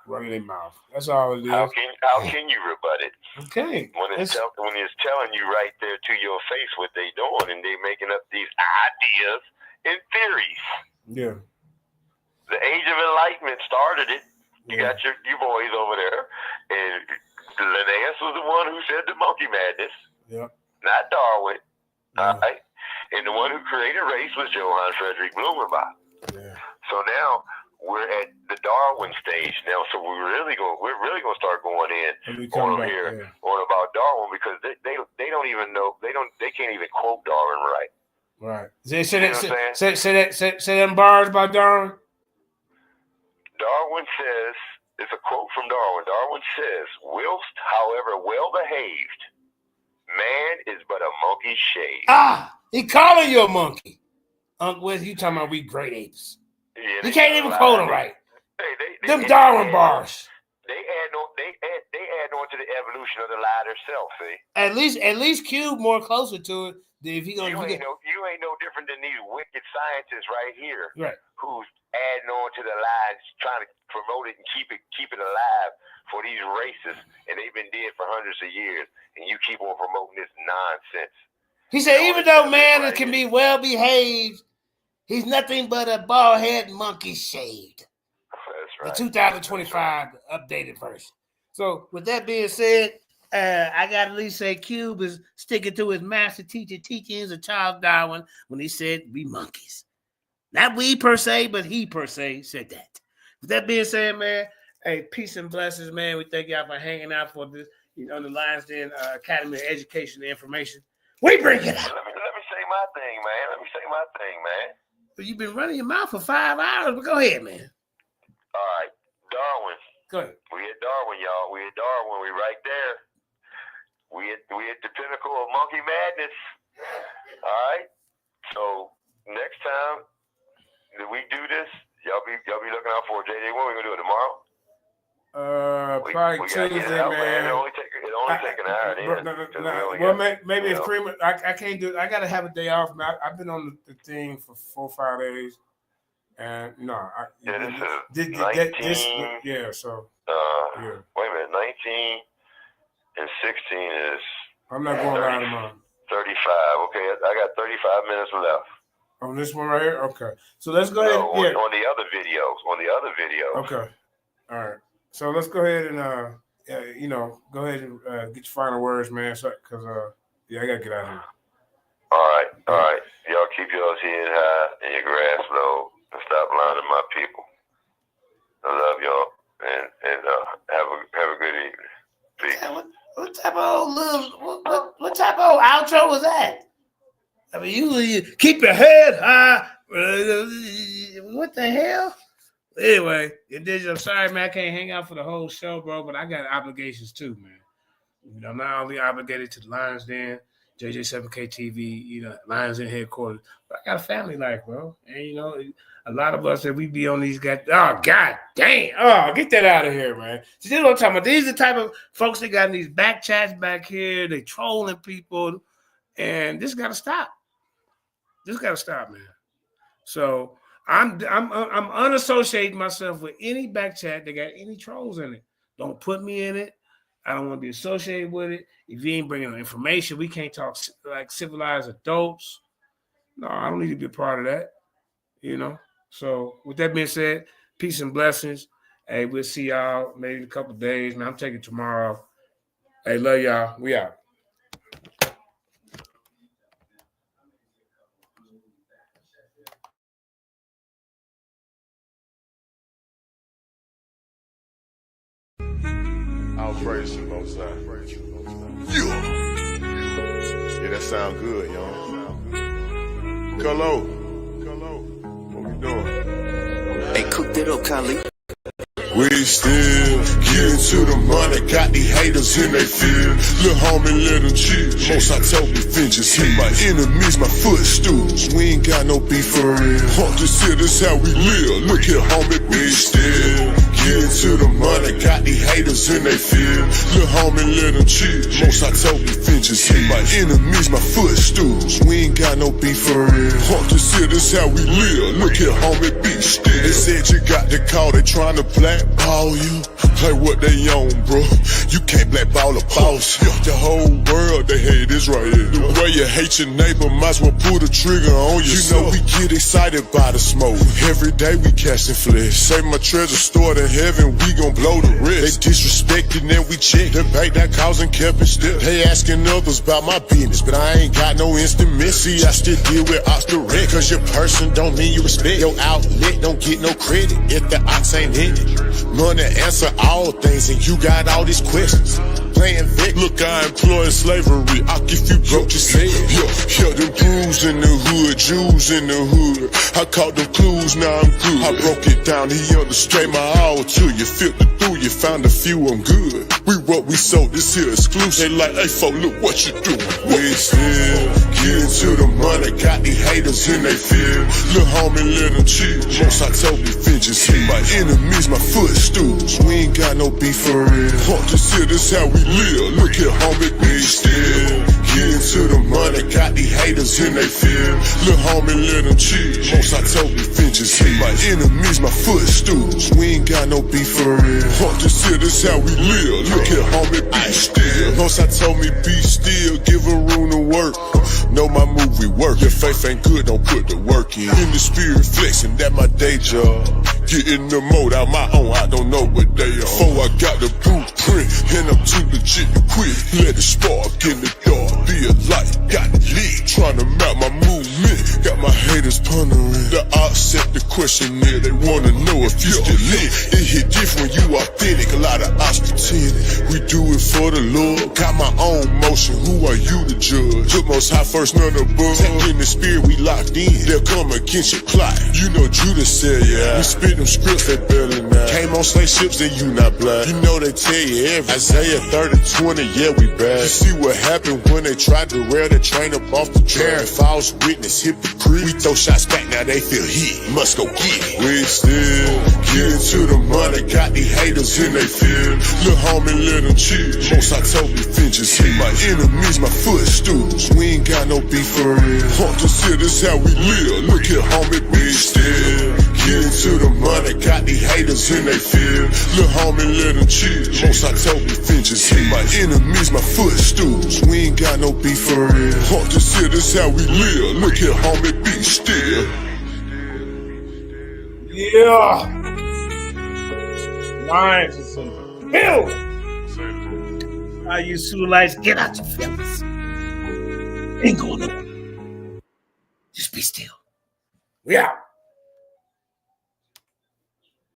running their mouth. That's all it is. How can you rebut it? Okay. When it's telling you right there to your face what they doing, and they making up these ideas and theories. Yeah. The Age of Enlightenment started it. You got your boys over there, and Linnaeus was the one who said the monkey madness. Yep. Not Darwin. All right. And the one who created race was Johann Friedrich Blumenbach. Yeah. So now we're at the Darwin stage now. So we're really gonna start going on about Darwin, because they don't even know, they can't even quote Darwin right. Right. Say them bars about Darwin. Darwin says, it's a quote from Darwin. Darwin says, whilst, however, well behaved, man is but a monkey's shade. He calling you a monkey. Ankh West, you talking about we great apes. Yeah, you can't even quote them right. Them Darwin bars. They add on to the evolution of the lie themselves, see? At least Cube more closer to it. If you ain't no different than these wicked scientists right here, right? Who's adding on to the lies, trying to promote it and keep it alive for these races, and they've been dead for hundreds of years, and you keep on promoting this nonsense. He said, even though man can be well behaved, he's nothing but a bald head monkey shaved. That's right. The 2025 updated version. So with that being said, I got to at least say Cube is sticking to his master teacher teachings of Charles Darwin when he said we monkeys. Not we per se, but he per se said that. With that being said, man, hey, peace and blessings, man. We thank y'all for hanging out for this, the Lions Den Academy of Education and Information. We bring it out. Let me say my thing, man. But you've been running your mouth for 5 hours, but go ahead, man. All right, Darwin. Go ahead. We at Darwin, y'all. We at Darwin. We right there. We at the pinnacle of monkey madness. All right. So next time that we do this, y'all be looking out for it. JJ. When we gonna do it tomorrow? Probably Tuesday, man. It only take an hour. Maybe it's cream. I can't do it. I gotta have a day off, man. I've been on the thing for 4 or 5 days, and this is 19. So wait a minute, 19 and 16 is. I'm not going around tomorrow. 35. Okay, I got 35 minutes left. On this one right here? Okay. So let's go ahead. On the other videos. Okay. All right. So let's go ahead and go ahead and get your final words, man. Because I gotta get out of here. All right. Y'all keep yours head high and your grass low, and stop lying to my people. I love y'all, and have a good evening. Peace. What type of old outro was that? I mean, you keep your head high. What the hell? Anyway, I'm sorry, man. I can't hang out for the whole show, bro, but I got obligations too, man. You know, I'm not only obligated to the Lions Den, JJ7K TV, you know, Lions Den headquarters, but I got a family life, bro. And, you know, a lot of us that we be on these guys. Oh, God dang. Oh, get that out of here, man. See, this is what I'm talking about. These are the type of folks that got in these back chats back here. They trolling people. And this got to stop. This got to stop, man. So I'm unassociating myself with any back chat that got any trolls in it. Don't put me in it. I don't want to be associated with it. If you ain't bringing no information, we can't talk like civilized adults. No, I don't need to be a part of that, you know. So with that being said, peace and blessings. Hey, we'll see y'all maybe in a couple of days. Man, I'm taking tomorrow. Hey, love y'all. We out. I'll praise you, Most High. Yeah, that sound good, y'all. Hello. What we doing? Hey, cook that up, Khalid. We still getting to the money, got these haters in they field. Lil' homie, let them chill. Most I told me vengeance hit my enemies, my footstools. We ain't got no beef for real. This here, this how we live. Look here, homie, we still getting to the money, got these haters in they field. Lil' homie, let them chill. Most I told me vengeance hit my enemies, my footstools. We ain't got no beef for real. This here, this how we live. Look here, homie, be still. They said you got the call, they trying to blackball you. Like what they own, bro. You can't blackball a boss. The whole world, they hate Israel. The way you hate your neighbor, might as well pull the trigger on yourself. You know we get excited by the smoke. Every day we casting flesh. Save my treasure stored in heaven, we gon' blow the rest. They disrespecting and we check the bank that causing kept it still. They asking others about my business, but I ain't got no instant miss. See, I still deal with ox direct. Cause your person don't mean you respect. Your outlet don't get no credit if the ox ain't in it. Money answer all things and you got all these questions. Playing Vic. Look, I employ slavery. I'll give you broke your head. Yeah, them crews in the hood, Jews in the hood. I caught them clues, now I'm good. I broke it down, he understood my all to you. Filtered through, you found a few, I'm good. We what we sold, this here exclusive. They like, hey, folk, look what you doing. We still getting to the money, got these haters in they field. Lil' homie, let them chill. Most I told me vengeance hit my enemies, my footstools. We ain't got no beef for real. This here, this how we live. Look here, homie, we still getting to the money, got these haters in they field. Lil' homie, let them chill. Most I told me vengeance hit my enemies, my footstools. We ain't got no beef for real. This here, this how we live. Look here, homie, be still. Most I told me be still, give a room to work. Know my movie work. Your faith ain't good, don't put the work in. In the spirit flexing, that my day job. Getting the mode out my own, I don't know what they are. Before I got the blueprint, and I'm too legit to quit. Let it spark in the dark, be a light, got it lit. Trying to map my movement, got my haters pondering. The ops set the question there, they wanna know if you still lit. It hit different, you authentic, a lot of ops pretending. We do it for the Lord, got my own motion, who are you to judge? Look most high first, none above. In the spirit, we locked in, they'll come against your plot. You know Judas said, yeah, we spit them scripts, they barely now. Came on slave ships, then you not black. You know they tell you everything. Isaiah 30:20, yeah, we bad. You see what happened when they tried to rail the train up off the track. False witness, hypocrite. We throw shots back, now they feel hit. Must go get it. We still getting to the money, got these haters in they field. Lil' homie, let them chill. Most I told me vengeance hit my enemies, my footstools. We ain't got no beef for real. This here, this how we live. Look here, homie, we still getting to the money, got these haters in they field. Lil' homie, let them chill. Most I told me vengeance hit my enemies, my footstools. We ain't got no beef for real. This here, this how we live. Look here, homie, be still. Yeah. Lions is in the building. All you Sulites, get out your feelings. Ain't going nowhere. Just be still. We out.